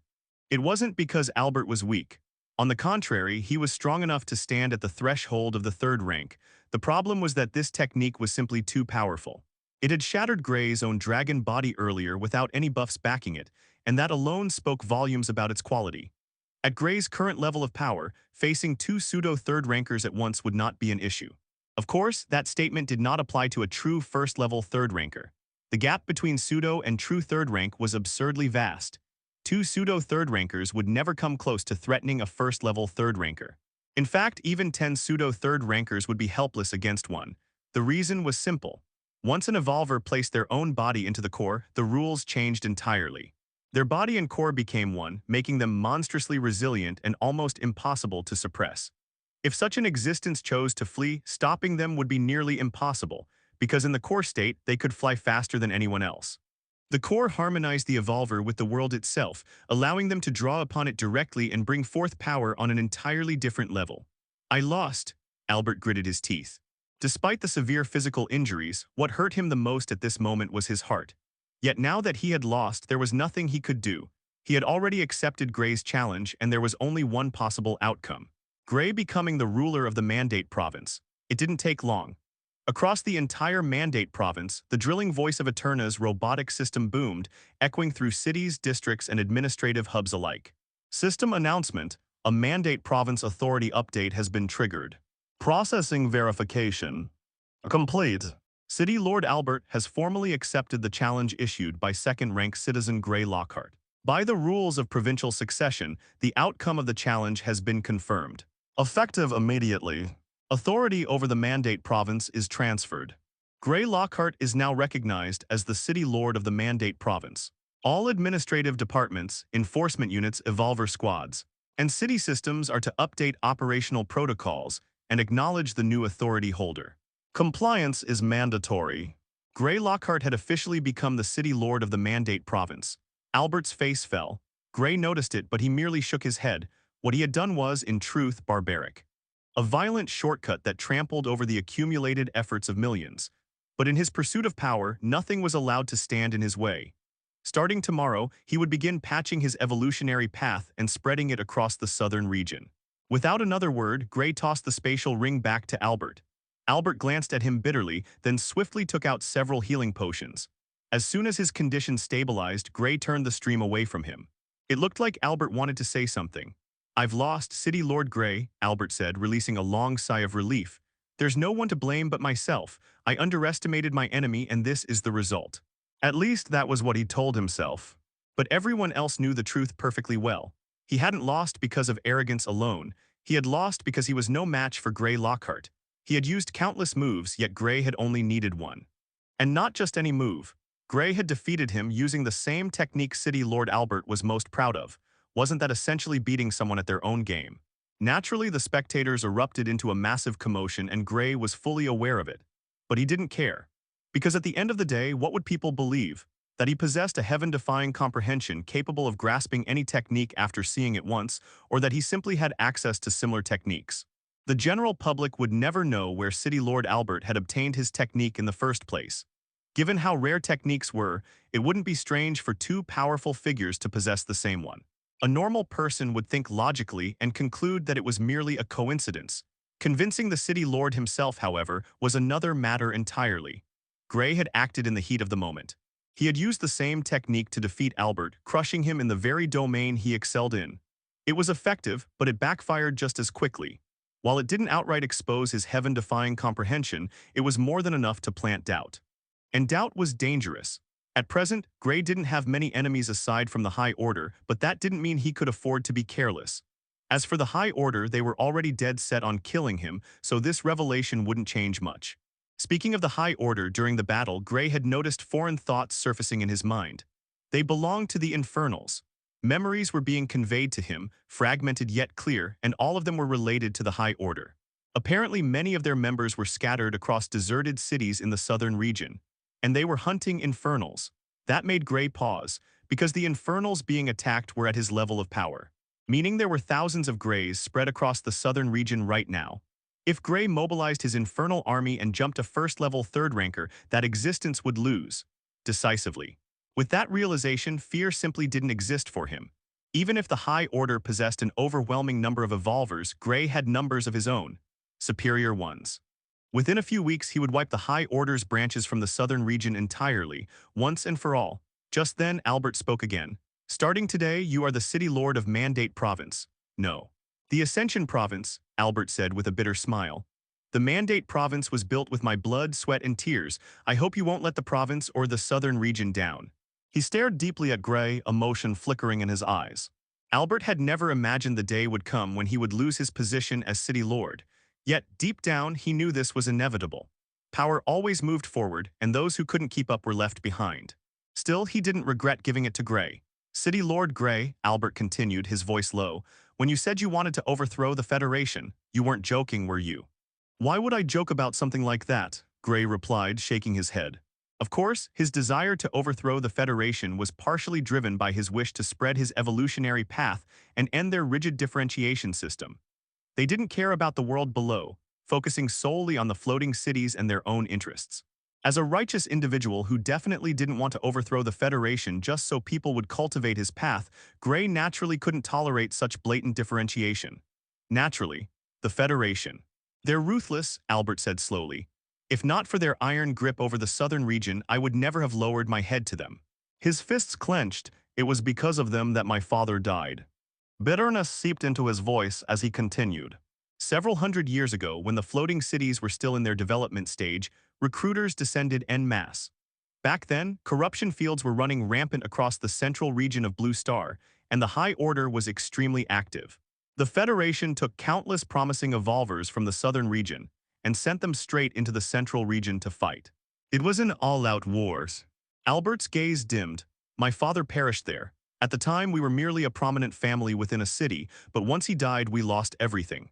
It wasn't because Albert was weak. On the contrary, he was strong enough to stand at the threshold of the third rank. The problem was that this technique was simply too powerful. It had shattered Gray's own dragon body earlier without any buffs backing it, and that alone spoke volumes about its quality. At Gray's current level of power, facing two pseudo-third rankers at once would not be an issue. Of course, that statement did not apply to a true first-level third ranker. The gap between pseudo and true third rank was absurdly vast. Two pseudo-third rankers would never come close to threatening a first-level third ranker. In fact, even 10 pseudo-third rankers would be helpless against one. The reason was simple. Once an evolver placed their own body into the core, the rules changed entirely. Their body and core became one, making them monstrously resilient and almost impossible to suppress. If such an existence chose to flee, stopping them would be nearly impossible, because in the core state, they could fly faster than anyone else. The core harmonized the evolver with the world itself, allowing them to draw upon it directly and bring forth power on an entirely different level. "I lost," Albert gritted his teeth. Despite the severe physical injuries, what hurt him the most at this moment was his heart. Yet now that he had lost, there was nothing he could do. He had already accepted Gray's challenge, and there was only one possible outcome. Gray becoming the ruler of the Mandate Province. It didn't take long. Across the entire Mandate Province, the drilling voice of Eterna's robotic system boomed, echoing through cities, districts, and administrative hubs alike. System announcement: a Mandate Province Authority update has been triggered. Processing verification complete. City Lord Albert has formally accepted the challenge issued by second-rank citizen Gray Lockhart. By the rules of provincial succession, the outcome of the challenge has been confirmed. Effective immediately. Authority over the Mandate Province is transferred. Gray Lockhart is now recognized as the City Lord of the Mandate Province. All administrative departments, enforcement units, evolver squads, and city systems are to update operational protocols and acknowledge the new authority holder. Compliance is mandatory. Gray Lockhart had officially become the City Lord of the Mandate Province. Albert's face fell. Gray noticed it, but he merely shook his head. What he had done was, in truth, barbaric. A violent shortcut that trampled over the accumulated efforts of millions. But in his pursuit of power, nothing was allowed to stand in his way. Starting tomorrow, he would begin patching his evolutionary path and spreading it across the southern region. Without another word, Gray tossed the spatial ring back to Albert. Albert glanced at him bitterly, then swiftly took out several healing potions. As soon as his condition stabilized, Gray turned the stream away from him. It looked like Albert wanted to say something. "I've lost, City Lord Gray," Albert said, releasing a long sigh of relief. "There's no one to blame but myself. I underestimated my enemy, and this is the result." At least that was what he told himself. But everyone else knew the truth perfectly well. He hadn't lost because of arrogance alone. He had lost because he was no match for Gray Lockhart. He had used countless moves, yet Gray had only needed one. And not just any move. Gray had defeated him using the same technique City Lord Albert was most proud of. Wasn't that essentially beating someone at their own game? Naturally, the spectators erupted into a massive commotion, and Gray was fully aware of it. But he didn't care. Because at the end of the day, what would people believe? that he possessed a heaven-defying comprehension capable of grasping any technique after seeing it once, or that he simply had access to similar techniques. The general public would never know where City Lord Albert had obtained his technique in the first place. Given how rare techniques were, it wouldn't be strange for two powerful figures to possess the same one. A normal person would think logically and conclude that it was merely a coincidence. Convincing the city lord himself, however, was another matter entirely. Gray had acted in the heat of the moment. He had used the same technique to defeat Albert, crushing him in the very domain he excelled in. It was effective, but it backfired just as quickly. While it didn't outright expose his heaven-defying comprehension, it was more than enough to plant doubt. And doubt was dangerous. At present, Gray didn't have many enemies aside from the High Order, but that didn't mean he could afford to be careless. As for the High Order, they were already dead set on killing him, so this revelation wouldn't change much. Speaking of the High Order, during the battle, Gray had noticed foreign thoughts surfacing in his mind. They belonged to the Infernals. Memories were being conveyed to him, fragmented yet clear, and all of them were related to the High Order. Apparently, many of their members were scattered across deserted cities in the southern region, and they were hunting Infernals. That made Gray pause, because the Infernals being attacked were at his level of power, meaning there were thousands of Grays spread across the southern region right now. If Gray mobilized his infernal army and jumped a first-level third-ranker, that existence would lose decisively. With that realization, fear simply didn't exist for him. Even if the High Order possessed an overwhelming number of evolvers, Gray had numbers of his own, superior ones. Within a few weeks, he would wipe the High Order's branches from the southern region entirely, once and for all. Just then, Albert spoke again. Starting today, you are the City Lord of Mandate Province. No. The Ascension Province, Albert said with a bitter smile. The Mandate Province was built with my blood, sweat, and tears. I hope you won't let the province or the southern region down. He stared deeply at Gray, emotion flickering in his eyes. Albert had never imagined the day would come when he would lose his position as City Lord. Yet, deep down, he knew this was inevitable. Power always moved forward, and those who couldn't keep up were left behind. Still, he didn't regret giving it to Gray. City Lord Gray, Albert continued, his voice low, when you said you wanted to overthrow the Federation, you weren't joking, were you? Why would I joke about something like that? Gray replied, shaking his head. Of course, his desire to overthrow the Federation was partially driven by his wish to spread his evolutionary path and end their rigid differentiation system. They didn't care about the world below, focusing solely on the floating cities and their own interests. As a righteous individual who definitely didn't want to overthrow the Federation just so people would cultivate his path, Gray naturally couldn't tolerate such blatant differentiation. Naturally, the Federation. They're ruthless, Albert said slowly. If not for their iron grip over the southern region, I would never have lowered my head to them. His fists clenched. It was because of them that my father died. Bitterness seeped into his voice as he continued. Several hundred years ago, when the floating cities were still in their development stage, recruiters descended en masse. Back then, corruption fields were running rampant across the central region of Blue Star, and the High Order was extremely active. The Federation took countless promising evolvers from the southern region and sent them straight into the central region to fight. It was an all-out war. Albert's gaze dimmed. My father perished there. At the time, we were merely a prominent family within a city, but once he died, we lost everything.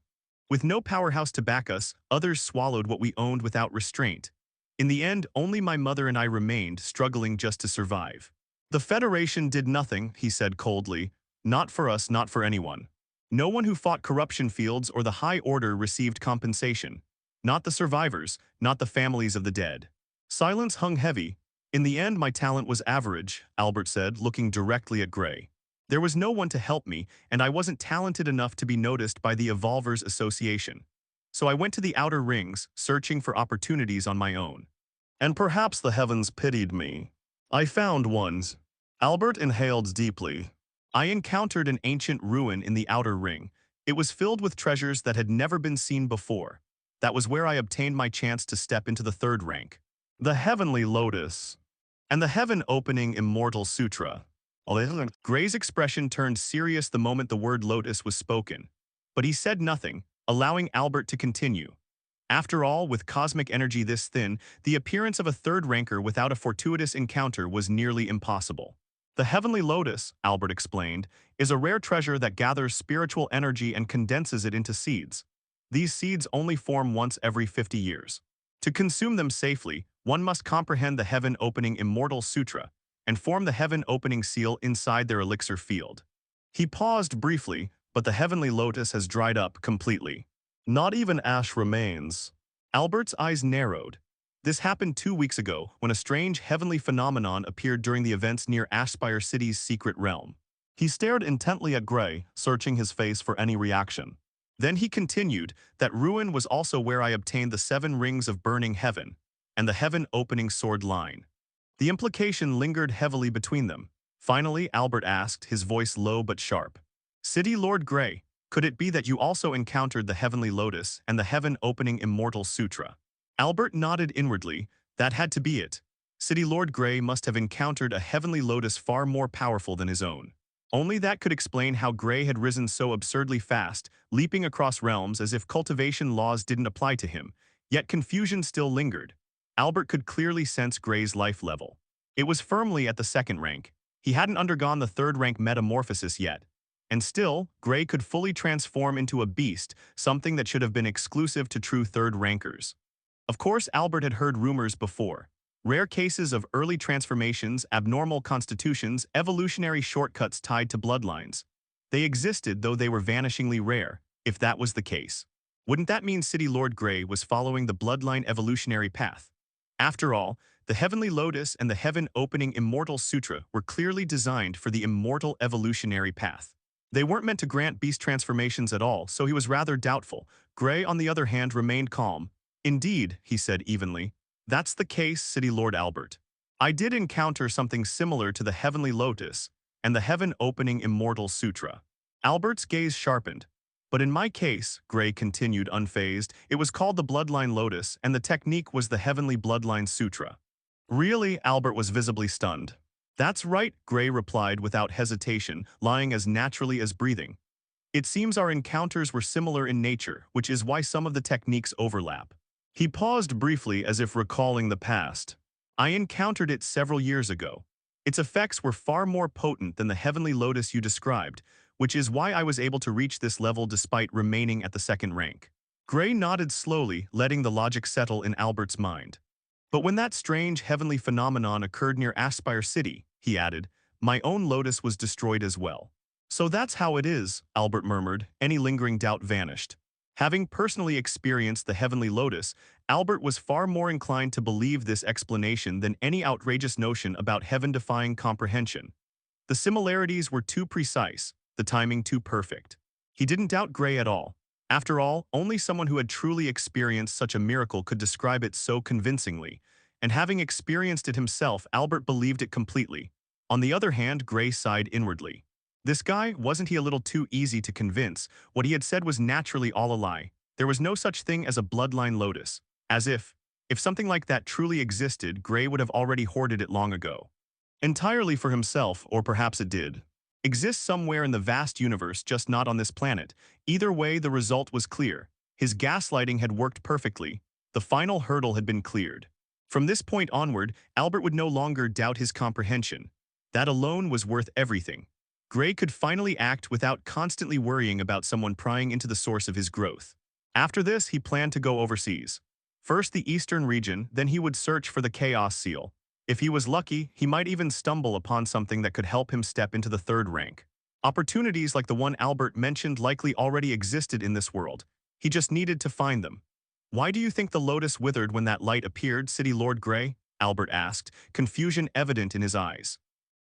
With no powerhouse to back us, others swallowed what we owned without restraint. In the end, only my mother and I remained, struggling just to survive. The Federation did nothing, he said coldly. Not for us, not for anyone. No one who fought corruption fields or the High Order received compensation. Not the survivors, not the families of the dead. Silence hung heavy. In the end, my talent was average, Albert said, looking directly at Gray. There was no one to help me, and I wasn't talented enough to be noticed by the Evolvers Association. So I went to the outer rings, searching for opportunities on my own. And perhaps the heavens pitied me. I found ones. Albert inhaled deeply. I encountered an ancient ruin in the outer ring. It was filled with treasures that had never been seen before. That was where I obtained my chance to step into the third rank. The Heavenly Lotus. And the Heaven-Opening Immortal Sutra. Gray's expression turned serious the moment the word lotus was spoken. But he said nothing, allowing Albert to continue. After all, with cosmic energy this thin, the appearance of a third ranker without a fortuitous encounter was nearly impossible. The Heavenly Lotus, Albert explained, is a rare treasure that gathers spiritual energy and condenses it into seeds. These seeds only form once every 50 years. To consume them safely, one must comprehend the Heaven-Opening Immortal Sutra, and form the heaven-opening seal inside their elixir field. He paused briefly, but the heavenly lotus has dried up completely. Not even ash remains. Albert's eyes narrowed. This happened 2 weeks ago, when a strange heavenly phenomenon appeared during the events near Ashspire City's secret realm. He stared intently at Gray, searching his face for any reaction. Then he continued, that ruin was also where I obtained the 7 rings of burning heaven, and the heaven-opening sword line. The implication lingered heavily between them. Finally, Albert asked, his voice low but sharp. City Lord Gray, could it be that you also encountered the heavenly lotus and the heaven-opening immortal sutra? Albert nodded inwardly. That had to be it. City Lord Gray must have encountered a heavenly lotus far more powerful than his own. Only that could explain how Gray had risen so absurdly fast, leaping across realms as if cultivation laws didn't apply to him. Yet confusion still lingered. Albert could clearly sense Gray's life level. It was firmly at the 2nd rank. He hadn't undergone the 3rd rank metamorphosis yet. And still, Gray could fully transform into a beast, something that should have been exclusive to true 3rd rankers. Of course, Albert had heard rumors before. Rare cases of early transformations, abnormal constitutions, evolutionary shortcuts tied to bloodlines. They existed, though they were vanishingly rare. If that was the case, wouldn't that mean City Lord Gray was following the bloodline evolutionary path? After all, the Heavenly Lotus and the Heaven-Opening Immortal Sutra were clearly designed for the immortal evolutionary path. They weren't meant to grant beast transformations at all, so he was rather doubtful. Gray, on the other hand, remained calm. Indeed, he said evenly. That's the case, City Lord Albert. I did encounter something similar to the Heavenly Lotus and the Heaven-Opening Immortal Sutra. Albert's gaze sharpened. But in my case, Gray continued unfazed, it was called the Bloodline Lotus and the technique was the Heavenly Bloodline Sutra. Really? Albert was visibly stunned. That's right, Gray replied without hesitation, lying as naturally as breathing. It seems our encounters were similar in nature, which is why some of the techniques overlap. He paused briefly as if recalling the past. I encountered it several years ago. Its effects were far more potent than the Heavenly Lotus you described, which is why I was able to reach this level despite remaining at the 2nd rank. Gray nodded slowly, letting the logic settle in Albert's mind. But when that strange heavenly phenomenon occurred near Ashspire City, he added, my own lotus was destroyed as well. So that's how it is, Albert murmured, any lingering doubt vanished. Having personally experienced the heavenly lotus, Albert was far more inclined to believe this explanation than any outrageous notion about heaven-defying comprehension. The similarities were too precise, the timing too perfect. He didn't doubt Gray at all. After all, only someone who had truly experienced such a miracle could describe it so convincingly, and having experienced it himself, Albert believed it completely. On the other hand, Gray sighed inwardly. This guy, wasn't he a little too easy to convince? What he had said was naturally all a lie. There was no such thing as a bloodline lotus. As if something like that truly existed, Gray would have already hoarded it long ago. Entirely for himself, or perhaps it did. Exist somewhere in the vast universe, just not on this planet. Either way, the result was clear. His gaslighting had worked perfectly. The final hurdle had been cleared. From this point onward, Albert would no longer doubt his comprehension. That alone was worth everything. Gray could finally act without constantly worrying about someone prying into the source of his growth. After this, he planned to go overseas. First the eastern region, then he would search for the Chaos Seal. If he was lucky, he might even stumble upon something that could help him step into the 3rd rank. Opportunities like the one Albert mentioned likely already existed in this world. He just needed to find them. Why do you think the lotus withered when that light appeared, City Lord Gray? Albert asked, confusion evident in his eyes.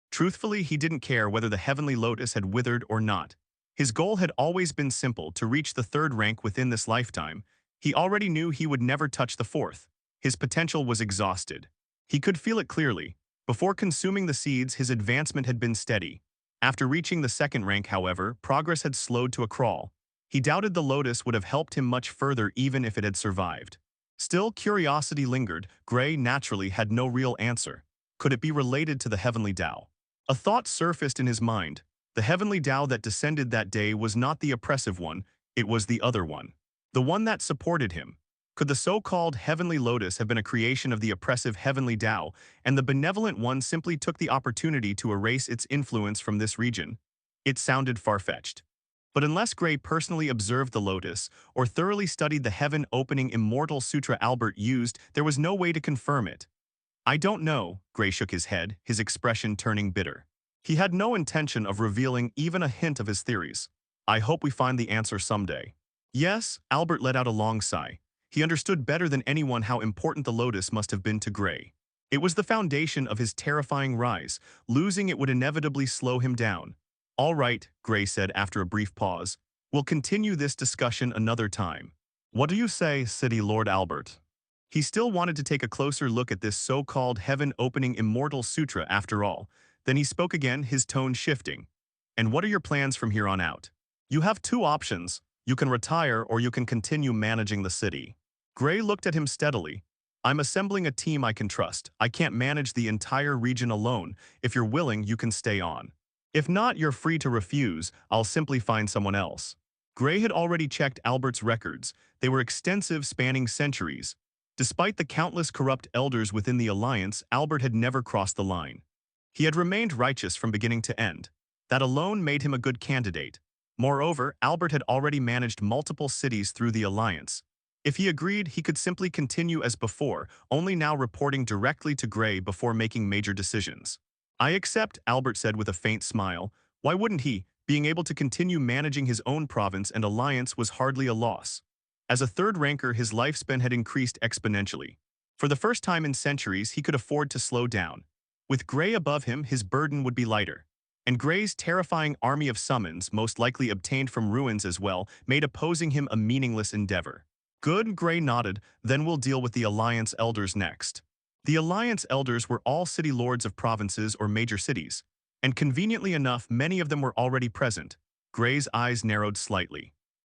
Truthfully, he didn't care whether the heavenly lotus had withered or not. His goal had always been simple, to reach the 3rd rank within this lifetime. He already knew he would never touch the 4th. His potential was exhausted. He could feel it clearly. Before consuming the seeds, his advancement had been steady. After reaching the 2nd rank, however, progress had slowed to a crawl. He doubted the lotus would have helped him much further even if it had survived. Still, curiosity lingered. Gray, naturally, had no real answer. Could it be related to the heavenly Tao? A thought surfaced in his mind. The heavenly Tao that descended that day was not the oppressive one, it was the other one. The one that supported him. Could the so-called heavenly lotus have been a creation of the oppressive heavenly Tao, and the benevolent one simply took the opportunity to erase its influence from this region? It sounded far-fetched. But unless Gray personally observed the lotus, or thoroughly studied the heaven-opening immortal sutra Albert used, there was no way to confirm it. I don't know, Gray shook his head, his expression turning bitter. He had no intention of revealing even a hint of his theories. I hope we find the answer someday. Yes, Albert let out a long sigh. He understood better than anyone how important the lotus must have been to Gray. It was the foundation of his terrifying rise. Losing it would inevitably slow him down. All right, Gray said after a brief pause. We'll continue this discussion another time. What do you say, City Lord Albert? He still wanted to take a closer look at this so-called heaven-opening immortal sutra after all. Then he spoke again, his tone shifting. And what are your plans from here on out? You have two options. You can retire or you can continue managing the city. Gray looked at him steadily. I'm assembling a team I can trust. I can't manage the entire region alone. If you're willing, you can stay on. If not, you're free to refuse. I'll simply find someone else. Gray had already checked Albert's records. They were extensive, spanning centuries. Despite the countless corrupt elders within the alliance, Albert had never crossed the line. He had remained righteous from beginning to end. That alone made him a good candidate. Moreover, Albert had already managed multiple cities through the alliance. If he agreed, he could simply continue as before, only now reporting directly to Gray before making major decisions. I accept, Albert said with a faint smile. Why wouldn't he? Being able to continue managing his own province and alliance was hardly a loss. As a third ranker, his lifespan had increased exponentially. For the first time in centuries, he could afford to slow down. With Gray above him, his burden would be lighter. And Gray's terrifying army of summons, most likely obtained from ruins as well, made opposing him a meaningless endeavor. Good, Gray nodded, then we'll deal with the Alliance Elders next. The Alliance Elders were all city lords of provinces or major cities. And conveniently enough, many of them were already present. Gray's eyes narrowed slightly.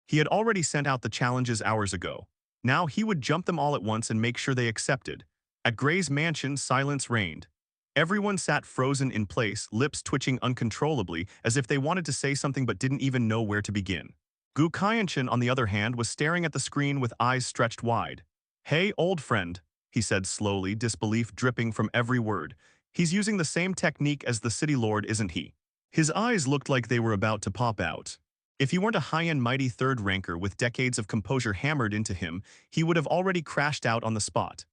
He had already sent out the challenges hours ago. Now he would jump them all at once and make sure they accepted. At Gray's mansion, silence reigned. Everyone sat frozen in place, lips twitching uncontrollably, as if they wanted to say something but didn't even know where to begin. Gu Kaienshin, on the other hand, was staring at the screen with eyes stretched wide. Hey, old friend, he said slowly, disbelief dripping from every word. He's using the same technique as the city lord, isn't he? His eyes looked like they were about to pop out. If he weren't a high-end mighty third ranker with decades of composure hammered into him, he would have already crashed out on the spot.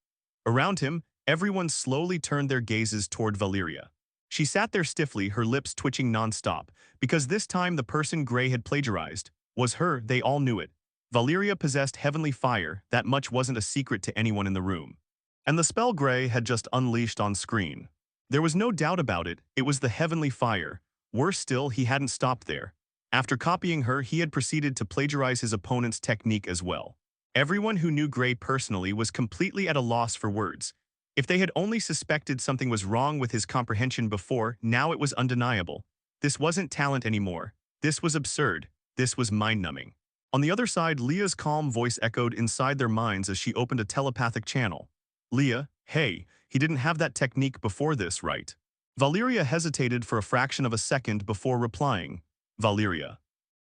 Around him, everyone slowly turned their gazes toward Valeria. She sat there stiffly, her lips twitching non-stop, because this time the person Gray had plagiarized was her. They all knew it. Valeria possessed heavenly fire, that much wasn't a secret to anyone in the room. And the spell Gray had just unleashed on screen. There was no doubt about it, it was the heavenly fire. Worse still, he hadn't stopped there. After copying her, he had proceeded to plagiarize his opponent's technique as well. Everyone who knew Gray personally was completely at a loss for words. If they had only suspected something was wrong with his comprehension before, now it was undeniable. This wasn't talent anymore. This was absurd. This was mind-numbing. On the other side, Leah's calm voice echoed inside their minds as she opened a telepathic channel. Leah, hey, he didn't have that technique before this, right? Valeria hesitated for a fraction of a second before replying. Valeria.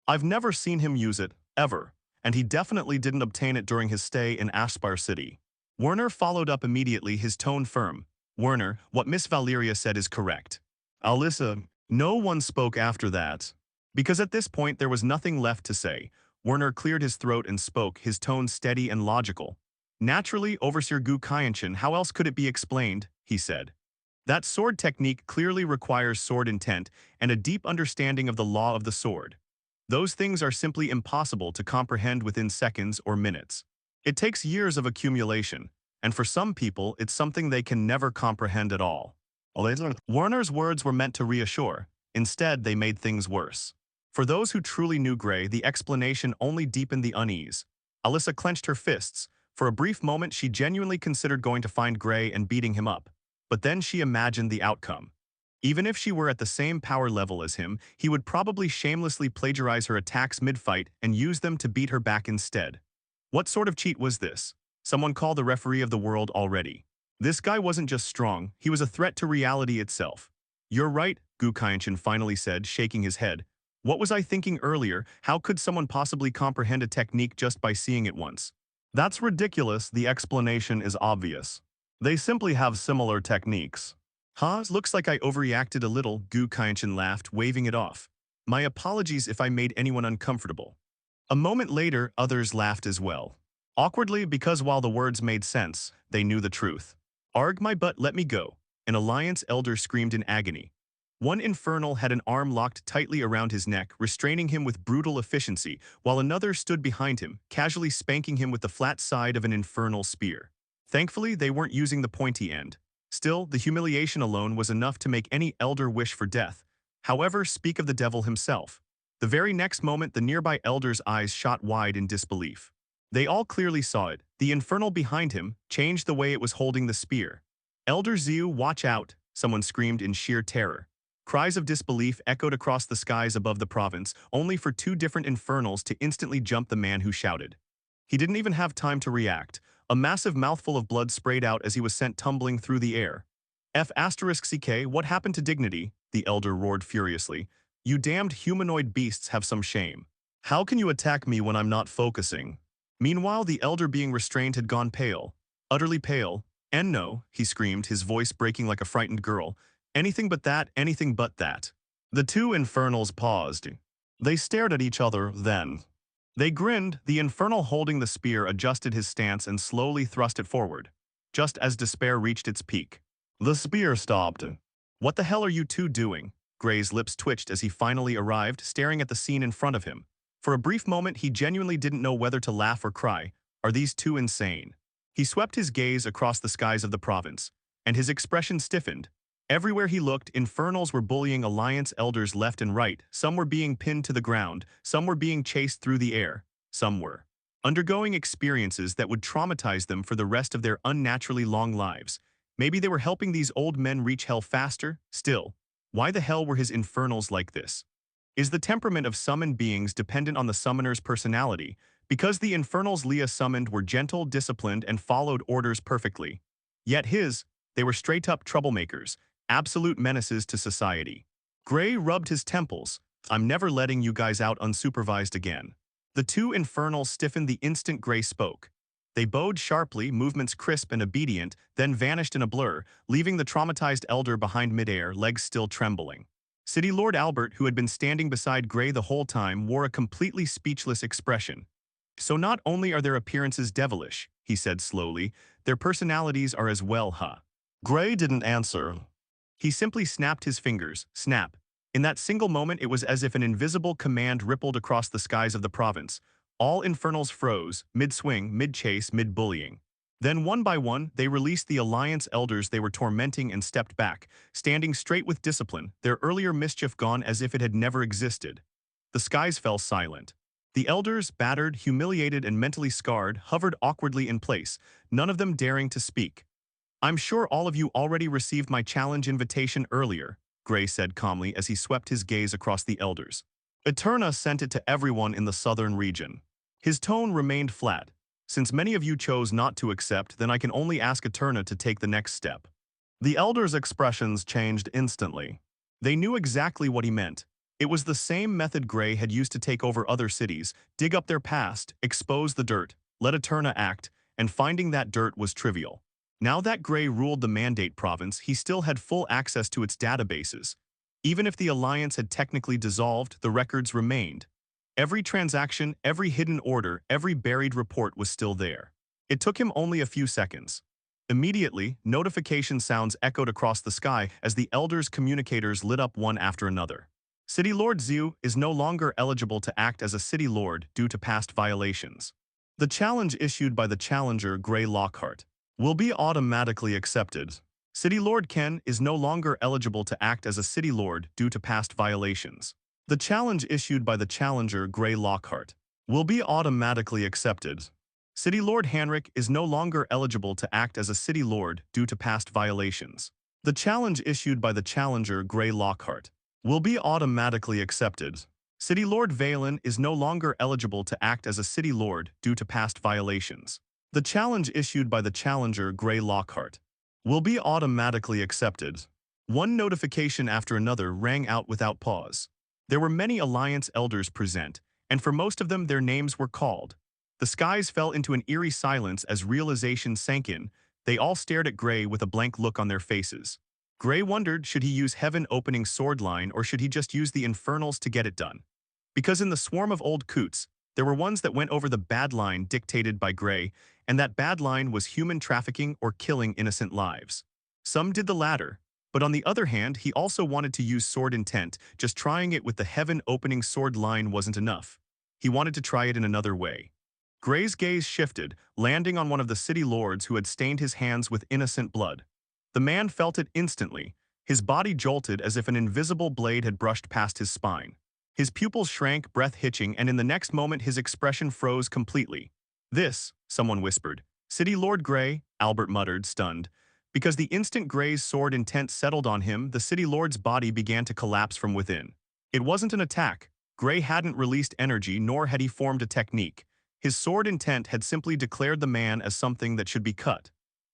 I've never seen him use it, ever, and he definitely didn't obtain it during his stay in Aspar City. Werner followed up immediately, his tone firm. Werner, what Miss Valeria said is correct. Alyssa, no one spoke after that. Because at this point there was nothing left to say. Werner cleared his throat and spoke, his tone steady and logical. Naturally, Overseer Gu Kaienshin, how else could it be explained? He said. That sword technique clearly requires sword intent and a deep understanding of the law of the sword. Those things are simply impossible to comprehend within seconds or minutes. It takes years of accumulation, and for some people, it's something they can never comprehend at all. Werner's words were meant to reassure. Instead, they made things worse. For those who truly knew Gray, the explanation only deepened the unease. Alyssa clenched her fists. For a brief moment, she genuinely considered going to find Gray and beating him up. But then she imagined the outcome. Even if she were at the same power level as him, he would probably shamelessly plagiarize her attacks mid-fight and use them to beat her back instead. What sort of cheat was this? Someone called the referee of the world already. This guy wasn't just strong, he was a threat to reality itself. You're right, Gu Kaienshin finally said, shaking his head. What was I thinking earlier? How could someone possibly comprehend a technique just by seeing it once? That's ridiculous, the explanation is obvious. They simply have similar techniques. Huh? Looks like I overreacted a little, Gu Kaienshin laughed, waving it off. My apologies if I made anyone uncomfortable. A moment later, others laughed as well. Awkwardly, because while the words made sense, they knew the truth. Arg my butt, let me go, an Alliance elder screamed in agony. One infernal had an arm locked tightly around his neck, restraining him with brutal efficiency, while another stood behind him, casually spanking him with the flat side of an infernal spear. Thankfully, they weren't using the pointy end. Still, the humiliation alone was enough to make any elder wish for death. However, speak of the devil himself. The very next moment, the nearby elder's eyes shot wide in disbelief. They all clearly saw it. The infernal behind him changed the way it was holding the spear. Elder Ziu, watch out, someone screamed in sheer terror. Cries of disbelief echoed across the skies above the province, only for two different infernals to instantly jump the man who shouted. He didn't even have time to react. A massive mouthful of blood sprayed out as he was sent tumbling through the air. F***ck, what happened to dignity? The elder roared furiously. You damned humanoid beasts have some shame. How can you attack me when I'm not focusing? Meanwhile, the elder being restrained had gone pale. Utterly pale. And no, he screamed, his voice breaking like a frightened girl. Anything but that, anything but that. The two infernals paused. They stared at each other, then. They grinned. The infernal holding the spear adjusted his stance and slowly thrust it forward, just as despair reached its peak. The spear stopped. What the hell are you two doing? Gray's lips twitched as he finally arrived, staring at the scene in front of him. For a brief moment, he genuinely didn't know whether to laugh or cry. Are these two insane? He swept his gaze across the skies of the province, and his expression stiffened. Everywhere he looked, infernals were bullying Alliance elders left and right. Some were being pinned to the ground, some were being chased through the air, some were undergoing experiences that would traumatize them for the rest of their unnaturally long lives. Maybe they were helping these old men reach hell faster? Still, why the hell were his infernals like this? Is the temperament of summoned beings dependent on the summoner's personality? Because the infernals Leah summoned were gentle, disciplined, and followed orders perfectly. Yet they were straight-up troublemakers, absolute menaces to society. Gray rubbed his temples. I'm never letting you guys out unsupervised again. The two infernals stiffened the instant Gray spoke. They bowed sharply, movements crisp and obedient, then vanished in a blur, leaving the traumatized elder behind midair, legs still trembling. City Lord Albert, who had been standing beside Gray the whole time, wore a completely speechless expression. So not only are their appearances devilish, he said slowly, their personalities are as well, huh? Gray didn't answer. He simply snapped his fingers, snap. In that single moment, it was as if an invisible command rippled across the skies of the province. All infernals froze, mid-swing, mid-chase, mid-bullying. Then one by one, they released the Alliance elders they were tormenting and stepped back, standing straight with discipline, their earlier mischief gone as if it had never existed. The skies fell silent. The elders, battered, humiliated, and mentally scarred, hovered awkwardly in place, none of them daring to speak. I'm sure all of you already received my challenge invitation earlier, Gray said calmly as he swept his gaze across the elders. Eterna sent it to everyone in the southern region. His tone remained flat. Since many of you chose not to accept, then I can only ask Eterna to take the next step. The elders' expressions changed instantly. They knew exactly what he meant. It was the same method Gray had used to take over other cities, dig up their past, expose the dirt, let Eterna act, and finding that dirt was trivial. Now that Gray ruled the Mandate province, he still had full access to its databases. Even if the Alliance had technically dissolved, the records remained. Every transaction, every hidden order, every buried report was still there. It took him only a few seconds. Immediately, notification sounds echoed across the sky as the elders' communicators lit up one after another. City Lord Ziu is no longer eligible to act as a city lord due to past violations. The challenge issued by the challenger Gray Lockhart will be automatically accepted. City Lord Ken is no longer eligible to act as a city lord due to past violations. The challenge issued by the challenger Gray Lockhart will be automatically accepted. City Lord Hanrick is no longer eligible to act as a city lord due to past violations. The challenge issued by the challenger Gray Lockhart will be automatically accepted. City Lord Valen is no longer eligible to act as a city lord due to past violations. The challenge issued by the challenger Gray Lockhart will be automatically accepted. One notification after another rang out without pause. There were many Alliance elders present, and for most of them their names were called. The skies fell into an eerie silence as realization sank in. They all stared at Gray with a blank look on their faces. Gray wondered, should he use Heaven opening sword line or should he just use the Infernals to get it done? Because in the swarm of old coots, There were ones that went over the bad line dictated by Gray, and that bad line was human trafficking or killing innocent lives. Some did the latter, but on the other hand, he also wanted to use sword intent. Just trying it with the heaven-opening sword line wasn't enough. He wanted to try it in another way. Gray's gaze shifted, landing on one of the city lords who had stained his hands with innocent blood. The man felt it instantly. His body jolted as if an invisible blade had brushed past his spine. His pupils shrank, breath hitching, and in the next moment his expression froze completely. "This," someone whispered. "City Lord Gray," Albert muttered, stunned. Because the instant Gray's sword intent settled on him, the City Lord's body began to collapse from within. It wasn't an attack. Gray hadn't released energy, nor had he formed a technique. His sword intent had simply declared the man as something that should be cut.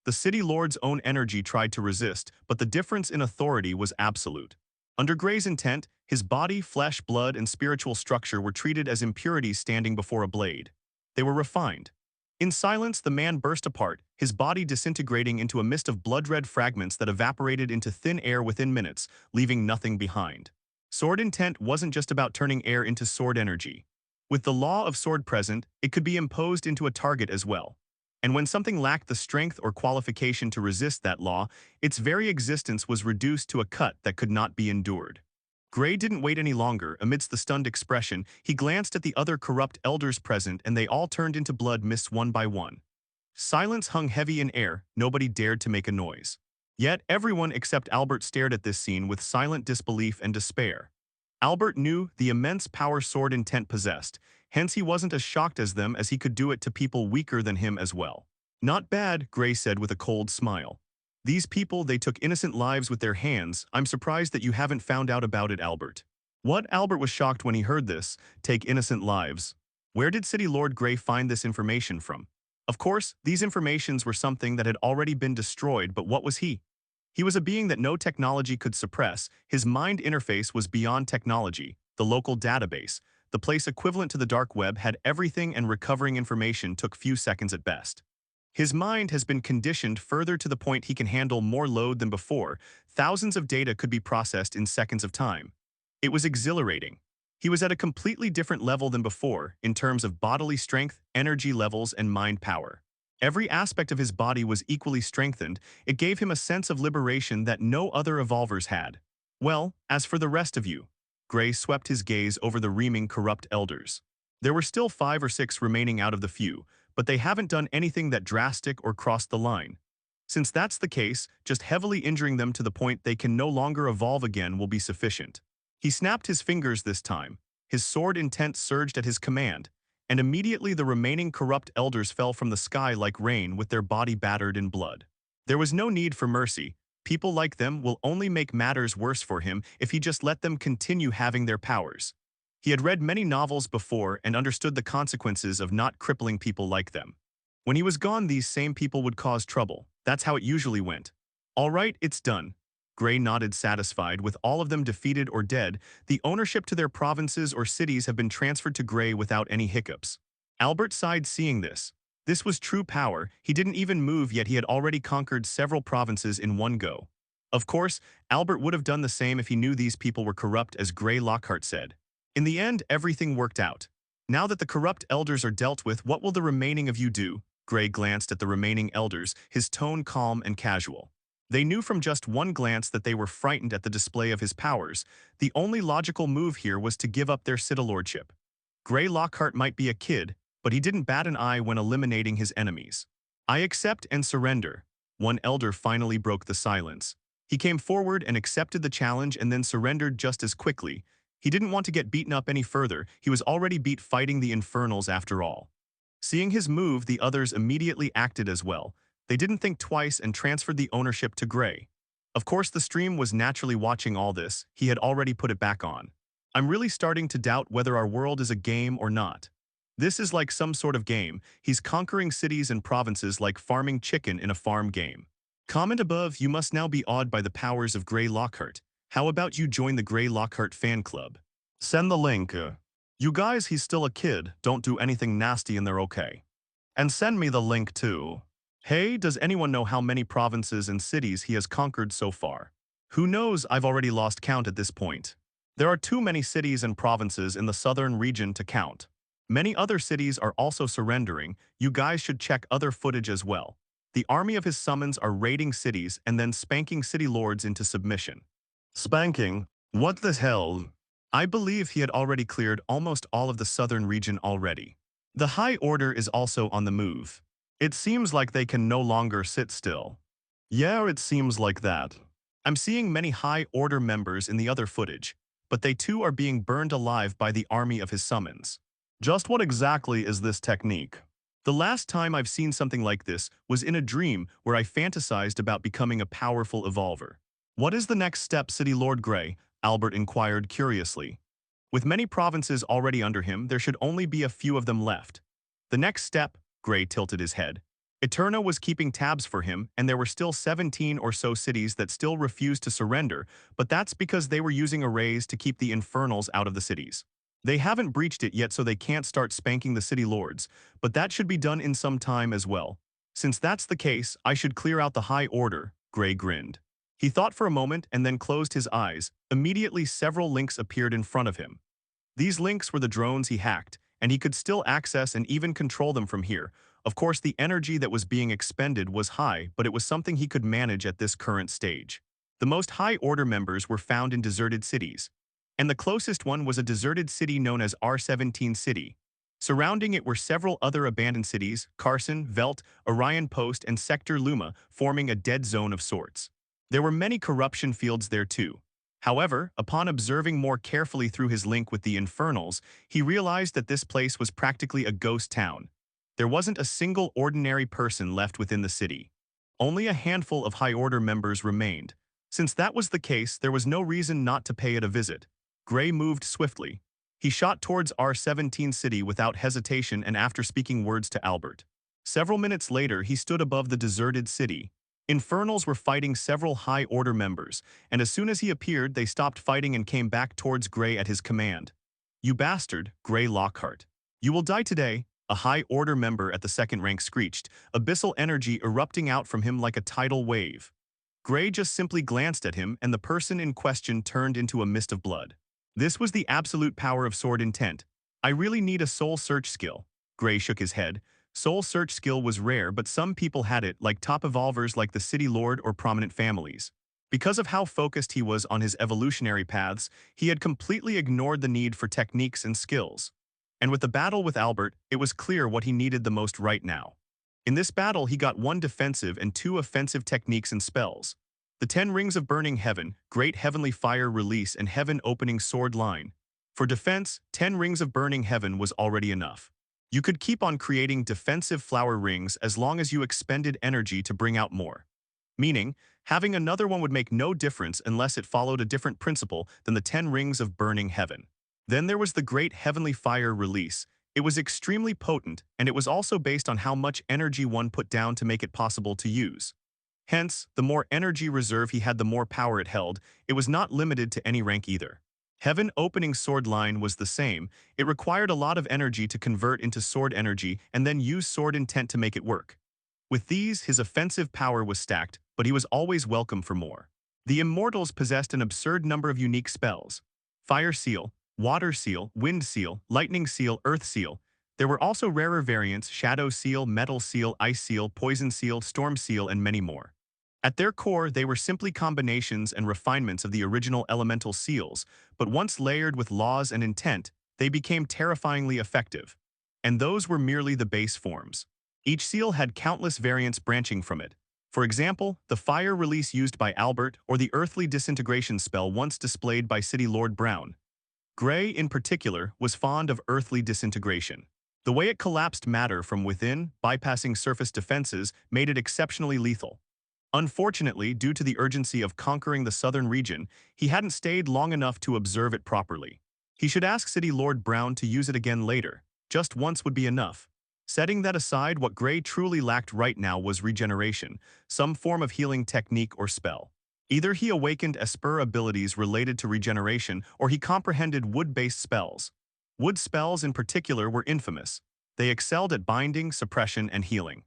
The City Lord's own energy tried to resist, but the difference in authority was absolute. Under Gray's intent, his body, flesh, blood, and spiritual structure were treated as impurities standing before a blade. They were refined. In silence, the man burst apart, his body disintegrating into a mist of blood-red fragments that evaporated into thin air within minutes, leaving nothing behind. Sword intent wasn't just about turning air into sword energy. With the law of sword present, it could be imposed into a target as well. And when something lacked the strength or qualification to resist that law, its very existence was reduced to a cut that could not be endured. Gray didn't wait any longer. Amidst the stunned expression, he glanced at the other corrupt elders present, and they all turned into blood mists one by one. Silence hung heavy in air. Nobody dared to make a noise. Yet everyone except Albert stared at this scene with silent disbelief and despair. Albert knew the immense power sword intent possessed, hence he wasn't as shocked as them, as he could do it to people weaker than him as well. "Not bad," Gray said with a cold smile. "These people, they took innocent lives with their hands. I'm surprised that you haven't found out about it, Albert." What? Albert was shocked when he heard this. Take innocent lives. Where did City Lord Gray find this information from? Of course, these informations were something that had already been destroyed, but what was he? He was a being that no technology could suppress. His mind interface was beyond technology. The local database, the place equivalent to the dark web, had everything, and recovering information took few seconds at best. His mind has been conditioned further to the point he can handle more load than before. Thousands of data could be processed in seconds of time. It was exhilarating. He was at a completely different level than before in terms of bodily strength, energy levels, and mind power. Every aspect of his body was equally strengthened. It gave him a sense of liberation that no other evolvers had. Well, as for the rest of you, Gray swept his gaze over the reaming corrupt elders. There were still 5 or 6 remaining out of the few, but they haven't done anything that drastic or crossed the line. Since that's the case, just heavily injuring them to the point they can no longer evolve again will be sufficient. He snapped his fingers this time. His sword intent surged at his command, and immediately the remaining corrupt elders fell from the sky like rain with their body battered in blood. There was no need for mercy. People like them will only make matters worse for him if he just let them continue having their powers. He had read many novels before and understood the consequences of not crippling people like them. When he was gone, these same people would cause trouble. That's how it usually went. "All right, it's done." Gray nodded, satisfied. With all of them defeated or dead, the ownership to their provinces or cities have been transferred to Gray without any hiccups. Albert sighed seeing this. This was true power. He didn't even move, yet he had already conquered several provinces in one go. Of course, Albert would have done the same if he knew these people were corrupt, as Gray Lockhart said. In the end, everything worked out. Now that the corrupt elders are dealt with, what will the remaining of you do? Gray glanced at the remaining elders, his tone calm and casual. They knew from just one glance that they were frightened at the display of his powers. The only logical move here was to give up their city lordship. Gray Lockhart might be a kid, but he didn't bat an eye when eliminating his enemies. "I accept and surrender." One elder finally broke the silence. He came forward and accepted the challenge and then surrendered just as quickly. He didn't want to get beaten up any further. He was already beat fighting the infernals after all. Seeing his move, the others immediately acted as well. They didn't think twice and transferred the ownership to Gray. Of course, the stream was naturally watching all this. He had already put it back on. "I'm really starting to doubt whether our world is a game or not. This is like some sort of game. He's conquering cities and provinces like farming chicken in a farm game." Comment above. You must now be awed by the powers of Gray Lockhart. How about you join the Gray Lockhart fan club? Send the link. You guys, he's still a kid. Don't do anything nasty and they're okay. And send me the link too. Hey, does anyone know how many provinces and cities he has conquered so far? Who knows? I've already lost count at this point. There are too many cities and provinces in the southern region to count. Many other cities are also surrendering. You guys should check other footage as well. The army of his summons are raiding cities and then spanking city lords into submission. Spanking? What the hell? I believe he had already cleared almost all of the southern region already. The High Order is also on the move. It seems like they can no longer sit still. Yeah, it seems like that. I'm seeing many High Order members in the other footage, but they too are being burned alive by the army of his summons. Just what exactly is this technique? The last time I've seen something like this was in a dream where I fantasized about becoming a powerful evolver. What is the next step, City Lord Grey? Albert inquired curiously. With many provinces already under him, there should only be a few of them left. The next step, Grey tilted his head. Eterna was keeping tabs for him, and there were still 17 or so cities that still refused to surrender, but that's because they were using arrays to keep the infernals out of the cities. They haven't breached it yet, so they can't start spanking the city lords, but that should be done in some time as well. Since that's the case, I should clear out the High Order, Grey grinned. He thought for a moment and then closed his eyes. Immediately several links appeared in front of him. These links were the drones he hacked, and he could still access and even control them from here. Of course, the energy that was being expended was high, but it was something he could manage at this current stage. The most High Order members were found in deserted cities, and the closest one was a deserted city known as R17 City. Surrounding it were several other abandoned cities, Carson, Velt, Orion Post, and Sector Luma, forming a dead zone of sorts. There were many corruption fields there too. However, upon observing more carefully through his link with the Infernals, he realized that this place was practically a ghost town. There wasn't a single ordinary person left within the city. Only a handful of High Order members remained. Since that was the case, there was no reason not to pay it a visit. Grey moved swiftly. He shot towards R17 City without hesitation and after speaking words to Albert. Several minutes later, he stood above the deserted city. Infernals were fighting several High Order members, and as soon as he appeared, they stopped fighting and came back towards Grey at his command. "You bastard, Grey Lockhart. You will die today," a High Order member at the second rank screeched, abyssal energy erupting out from him like a tidal wave. Grey just simply glanced at him, and the person in question turned into a mist of blood. This was the absolute power of sword intent. I really need a soul search skill. Grey shook his head. Soul search skill was rare, but some people had it, like top evolvers like the City Lord or prominent families. Because of how focused he was on his evolutionary paths, he had completely ignored the need for techniques and skills. And with the battle with Albert, it was clear what he needed the most right now. In this battle, he got 1 defensive and 2 offensive techniques and spells. The 10 Rings of Burning Heaven, Great Heavenly Fire Release, and Heaven Opening Sword Line. For defense, 10 Rings of Burning Heaven was already enough. You could keep on creating defensive flower rings as long as you expended energy to bring out more. Meaning, having another one would make no difference unless it followed a different principle than the 10 Rings of Burning Heaven. Then there was the Great Heavenly Fire Release. It was extremely potent, and it was also based on how much energy one put down to make it possible to use. Hence, the more energy reserve he had, the more power it held. It was not limited to any rank either. Heaven Opening Sword Line was the same. It required a lot of energy to convert into sword energy and then use sword intent to make it work. With these, his offensive power was stacked, but he was always welcome for more. The Immortals possessed an absurd number of unique spells. Fire Seal, Water Seal, Wind Seal, Lightning Seal, Earth Seal. There were also rarer variants: Shadow Seal, Metal Seal, Ice Seal, Poison Seal, Storm Seal, and many more. At their core, they were simply combinations and refinements of the original elemental seals, but once layered with laws and intent, they became terrifyingly effective. And those were merely the base forms. Each seal had countless variants branching from it. For example, the fire release used by Albert or the earthly disintegration spell once displayed by City Lord Brown. Grey, in particular, was fond of earthly disintegration. The way it collapsed matter from within, bypassing surface defenses, made it exceptionally lethal. Unfortunately, due to the urgency of conquering the southern region, he hadn't stayed long enough to observe it properly. He should ask City Lord Brown to use it again later. Just once would be enough. Setting that aside, what Grey truly lacked right now was regeneration, some form of healing technique or spell. Either he awakened Esper abilities related to regeneration, or he comprehended wood-based spells. Wood spells in particular were infamous. They excelled at binding, suppression, and healing.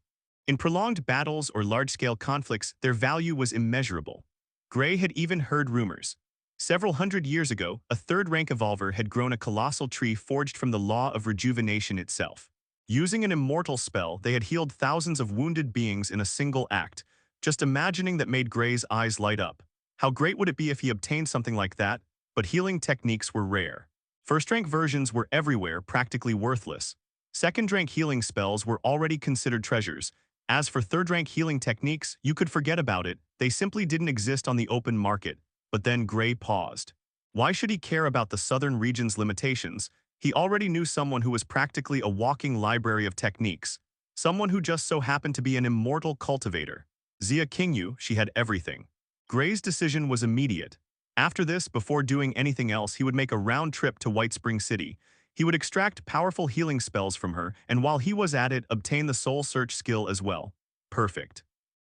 In prolonged battles or large-scale conflicts, their value was immeasurable. Grey had even heard rumors. Several hundred years ago, a third-rank evolver had grown a colossal tree forged from the law of rejuvenation itself. Using an immortal spell, they had healed thousands of wounded beings in a single act. Just imagining that made Gray's eyes light up. How great would it be if he obtained something like that? But healing techniques were rare. First-rank versions were everywhere, practically worthless. Second-rank healing spells were already considered treasures. As for third-rank healing techniques, you could forget about it. They simply didn't exist on the open market. But then Gray paused. Why should he care about the southern region's limitations? He already knew someone who was practically a walking library of techniques. Someone who just so happened to be an immortal cultivator. Zia Kingyu, she had everything. Gray's decision was immediate. After this, before doing anything else, he would make a round trip to White Spring City. He would extract powerful healing spells from her, and while he was at it, obtain the Soul Search skill as well. Perfect.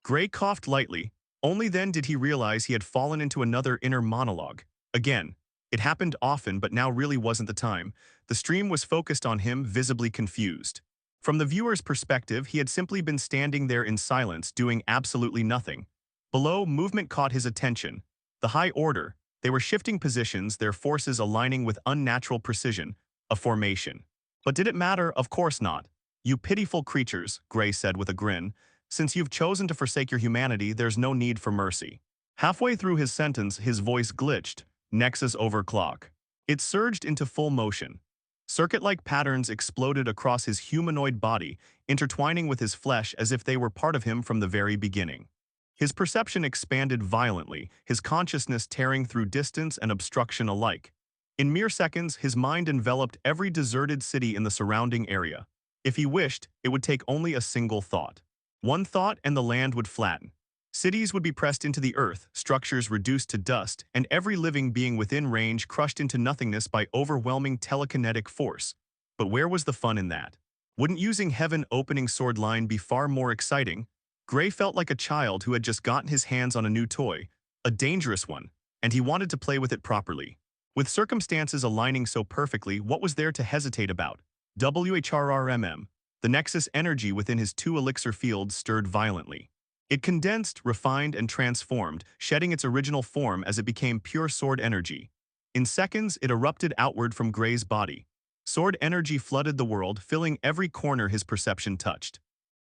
Gray coughed lightly. Only then did he realize he had fallen into another inner monologue. Again, it happened often, but now really wasn't the time. The stream was focused on him, visibly confused. From the viewer's perspective, he had simply been standing there in silence, doing absolutely nothing. Below, movement caught his attention. The High Order. They were shifting positions, their forces aligning with unnatural precision. A formation. But did it matter? Of course not. You pitiful creatures, Gray said with a grin. Since you've chosen to forsake your humanity, there's no need for mercy. Halfway through his sentence, his voice glitched. Nexus overclock. It surged into full motion. Circuit-like patterns exploded across his humanoid body, intertwining with his flesh as if they were part of him from the very beginning. His perception expanded violently, his consciousness tearing through distance and obstruction alike. In mere seconds, his mind enveloped every deserted city in the surrounding area. If he wished, it would take only a single thought. One thought and the land would flatten. Cities would be pressed into the earth, structures reduced to dust, and every living being within range crushed into nothingness by overwhelming telekinetic force. But where was the fun in that? Wouldn't using Heaven Opening Sword line be far more exciting? Gray felt like a child who had just gotten his hands on a new toy, a dangerous one, and he wanted to play with it properly. With circumstances aligning so perfectly, what was there to hesitate about? WHRRMM. The Nexus energy within his two elixir fields stirred violently. It condensed, refined, and transformed, shedding its original form as it became pure sword energy. In seconds, it erupted outward from Gray's body. Sword energy flooded the world, filling every corner his perception touched.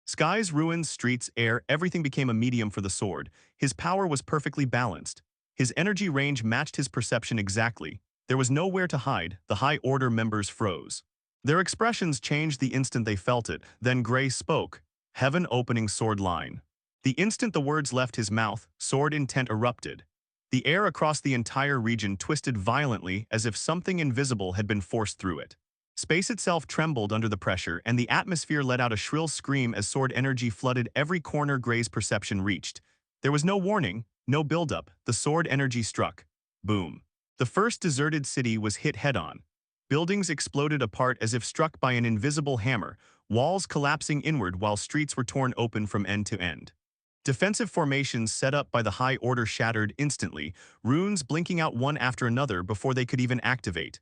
Skies, ruins, streets, air, everything became a medium for the sword. His power was perfectly balanced. His energy range matched his perception exactly. There was nowhere to hide. The High Order members froze. Their expressions changed the instant they felt it. Then Gray spoke. Heaven Opening Sword line. The instant the words left his mouth, sword intent erupted. The air across the entire region twisted violently as if something invisible had been forced through it. Space itself trembled under the pressure, and the atmosphere let out a shrill scream as sword energy flooded every corner Gray's perception reached. There was no warning, no buildup. The sword energy struck. Boom. The first deserted city was hit head-on. Buildings exploded apart as if struck by an invisible hammer, walls collapsing inward while streets were torn open from end to end. Defensive formations set up by the High Order shattered instantly, runes blinking out one after another before they could even activate.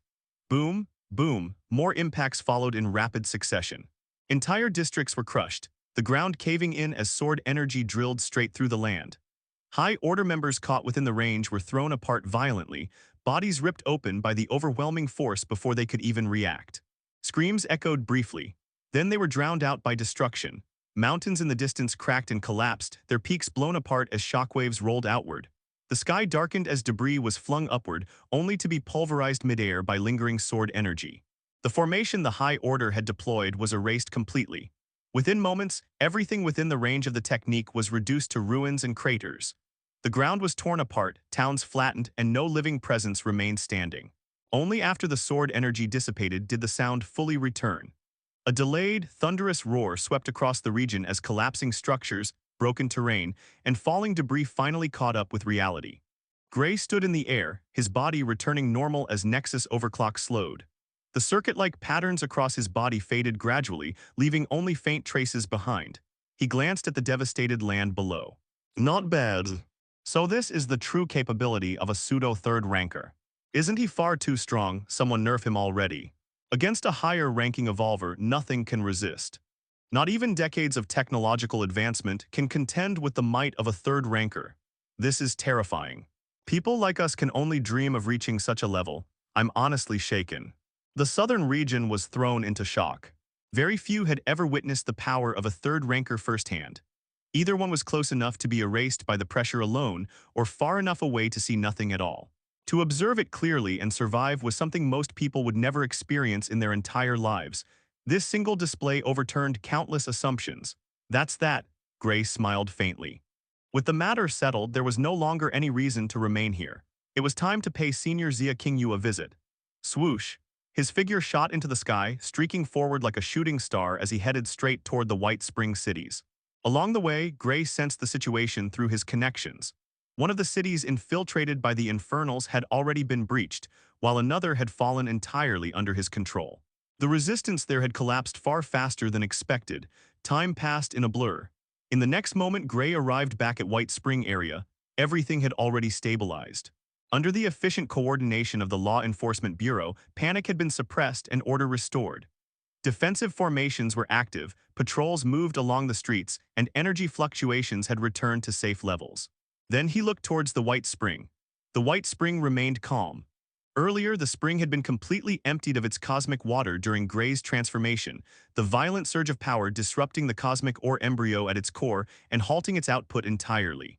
Boom, boom, more impacts followed in rapid succession. Entire districts were crushed, the ground caving in as sword energy drilled straight through the land. High Order members caught within the range were thrown apart violently, bodies ripped open by the overwhelming force before they could even react. Screams echoed briefly. Then they were drowned out by destruction. Mountains in the distance cracked and collapsed, their peaks blown apart as shockwaves rolled outward. The sky darkened as debris was flung upward, only to be pulverized midair by lingering sword energy. The formation the High Order had deployed was erased completely. Within moments, everything within the range of the technique was reduced to ruins and craters. The ground was torn apart, towns flattened, and no living presence remained standing. Only after the sword energy dissipated did the sound fully return. A delayed, thunderous roar swept across the region as collapsing structures, broken terrain, and falling debris finally caught up with reality. Gray stood in the air, his body returning normal as Nexus overclock slowed. The circuit-like patterns across his body faded gradually, leaving only faint traces behind. He glanced at the devastated land below. Not bad. So this is the true capability of a pseudo-third ranker. Isn't he far too strong? Someone nerf him already. Against a higher-ranking evolver, nothing can resist. Not even decades of technological advancement can contend with the might of a third ranker. This is terrifying. People like us can only dream of reaching such a level. I'm honestly shaken. The southern region was thrown into shock. Very few had ever witnessed the power of a third ranker firsthand. Either one was close enough to be erased by the pressure alone, or far enough away to see nothing at all. To observe it clearly and survive was something most people would never experience in their entire lives. This single display overturned countless assumptions. That's that, Gray smiled faintly. With the matter settled, there was no longer any reason to remain here. It was time to pay Senior Zia Kingyu a visit. Swoosh! His figure shot into the sky, streaking forward like a shooting star as he headed straight toward the White Spring cities. Along the way, Gray sensed the situation through his connections. One of the cities infiltrated by the Infernals had already been breached, while another had fallen entirely under his control. The resistance there had collapsed far faster than expected. Time passed in a blur. In the next moment, Gray arrived back at White Spring area. Everything had already stabilized. Under the efficient coordination of the Law Enforcement Bureau, panic had been suppressed and order restored. Defensive formations were active, patrols moved along the streets, and energy fluctuations had returned to safe levels. Then he looked towards the White Spring. The White Spring remained calm. Earlier, the spring had been completely emptied of its cosmic water during Gray's transformation, the violent surge of power disrupting the cosmic ore embryo at its core and halting its output entirely.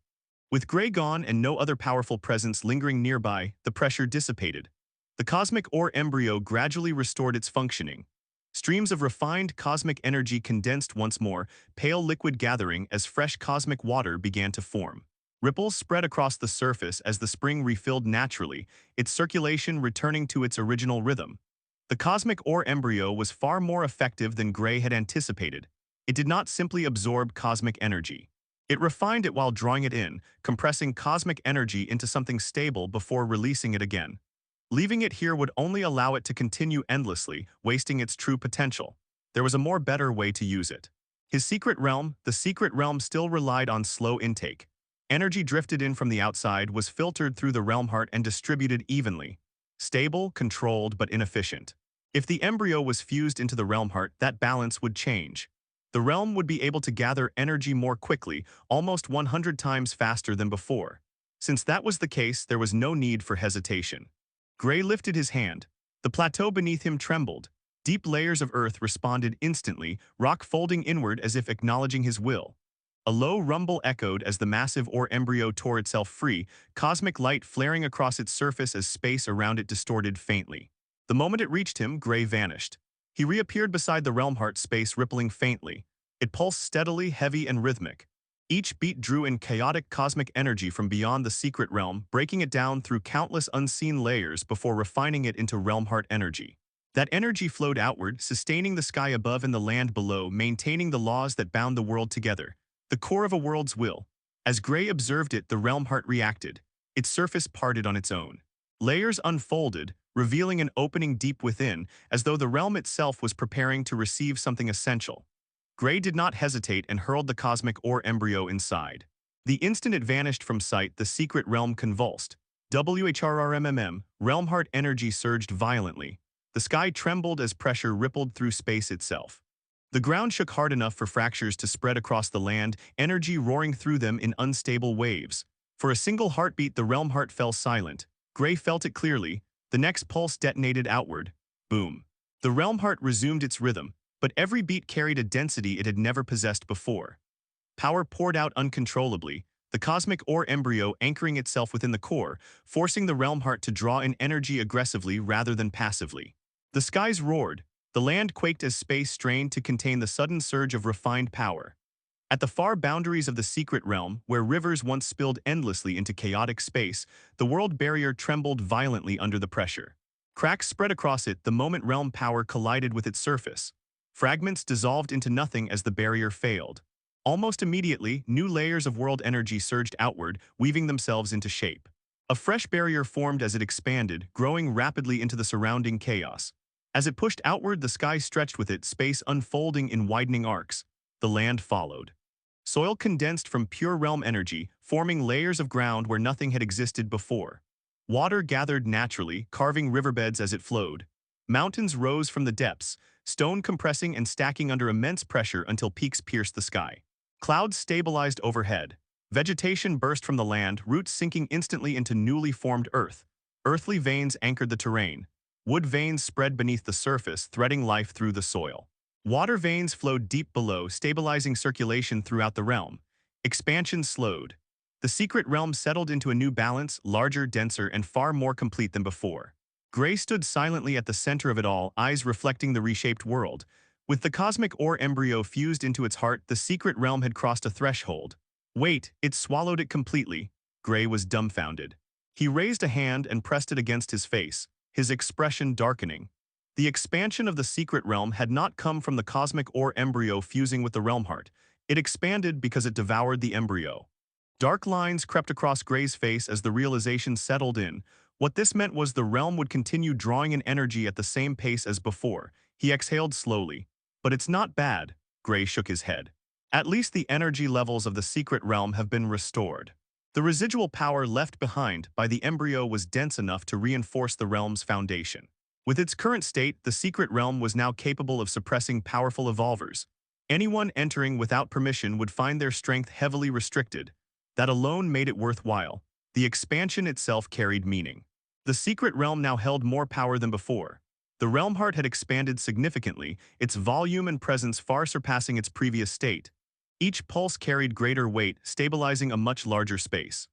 With Gray gone and no other powerful presence lingering nearby, the pressure dissipated. The cosmic ore embryo gradually restored its functioning. Streams of refined cosmic energy condensed once more, pale liquid gathering as fresh cosmic water began to form. Ripples spread across the surface as the spring refilled naturally, its circulation returning to its original rhythm. The cosmic ore embryo was far more effective than Gray had anticipated. It did not simply absorb cosmic energy. It refined it while drawing it in, compressing cosmic energy into something stable before releasing it again. Leaving it here would only allow it to continue endlessly, wasting its true potential. There was a more better way to use it. The secret realm still relied on slow intake. Energy drifted in from the outside, was filtered through the realm heart and distributed evenly. Stable, controlled, but inefficient. If the embryo was fused into the realm heart, that balance would change. The realm would be able to gather energy more quickly, almost 100 times faster than before. Since that was the case, there was no need for hesitation. Gray lifted his hand. The plateau beneath him trembled. Deep layers of earth responded instantly, rock folding inward as if acknowledging his will. A low rumble echoed as the massive ore embryo tore itself free, cosmic light flaring across its surface as space around it distorted faintly. The moment it reached him, Gray vanished. He reappeared beside the realm heart, space rippling faintly. It pulsed steadily, heavy and rhythmic. Each beat drew in chaotic cosmic energy from beyond the secret realm, breaking it down through countless unseen layers before refining it into realm heart energy. That energy flowed outward, sustaining the sky above and the land below, maintaining the laws that bound the world together. The core of a world's will. As Gray observed it, the realm heart reacted. Its surface parted on its own. Layers unfolded, revealing an opening deep within, as though the realm itself was preparing to receive something essential. Gray did not hesitate and hurled the cosmic ore embryo inside. The instant it vanished from sight, the secret realm convulsed. Realm heart energy surged violently. The sky trembled as pressure rippled through space itself. The ground shook hard enough for fractures to spread across the land, energy roaring through them in unstable waves. For a single heartbeat, the realm heart fell silent. Gray felt it clearly. The next pulse detonated outward. Boom. The realm heart resumed its rhythm, but every beat carried a density it had never possessed before. Power poured out uncontrollably, the cosmic ore embryo anchoring itself within the core, forcing the realm heart to draw in energy aggressively rather than passively. The skies roared. The land quaked as space strained to contain the sudden surge of refined power. At the far boundaries of the secret realm, where rivers once spilled endlessly into chaotic space, the world barrier trembled violently under the pressure. Cracks spread across it the moment realm power collided with its surface. Fragments dissolved into nothing as the barrier failed. Almost immediately, new layers of world energy surged outward, weaving themselves into shape. A fresh barrier formed as it expanded, growing rapidly into the surrounding chaos. As it pushed outward, the sky stretched with it, space unfolding in widening arcs. The land followed. Soil condensed from pure realm energy, forming layers of ground where nothing had existed before. Water gathered naturally, carving riverbeds as it flowed. Mountains rose from the depths, stone compressing and stacking under immense pressure until peaks pierced the sky. Clouds stabilized overhead. Vegetation burst from the land, roots sinking instantly into newly formed earth. Earthly veins anchored the terrain. Wood veins spread beneath the surface, threading life through the soil. Water veins flowed deep below, stabilizing circulation throughout the realm. Expansion slowed. The secret realm settled into a new balance, larger, denser, and far more complete than before. Gray stood silently at the center of it all, eyes reflecting the reshaped world. With the cosmic ore embryo fused into its heart, the secret realm had crossed a threshold. Wait, it swallowed it completely. Gray was dumbfounded. He raised a hand and pressed it against his face, his expression darkening. The expansion of the secret realm had not come from the cosmic ore embryo fusing with the realm heart. It expanded because it devoured the embryo. Dark lines crept across Gray's face as the realization settled in. What this meant was the realm would continue drawing in energy at the same pace as before. He exhaled slowly. But it's not bad. Gray shook his head. At least the energy levels of the secret realm have been restored. The residual power left behind by the embryo was dense enough to reinforce the realm's foundation. With its current state, the secret realm was now capable of suppressing powerful evolvers. Anyone entering without permission would find their strength heavily restricted. That alone made it worthwhile. The expansion itself carried meaning. The secret realm now held more power than before. The realm heart had expanded significantly, its volume and presence far surpassing its previous state. Each pulse carried greater weight, stabilizing a much larger space.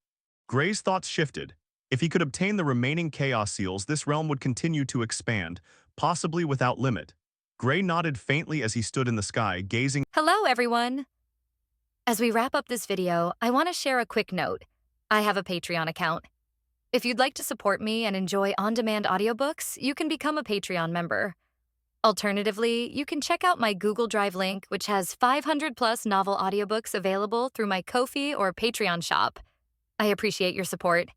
Gray's thoughts shifted. If he could obtain the remaining chaos seals, this realm would continue to expand, possibly without limit. Gray nodded faintly as he stood in the sky, gazing. Hello, everyone! As we wrap up this video, I want to share a quick note. I have a Patreon account. If you'd like to support me and enjoy on-demand audiobooks, you can become a Patreon member. Alternatively, you can check out my Google Drive link, which has 500-plus novel audiobooks available through my Ko-fi or Patreon shop. I appreciate your support.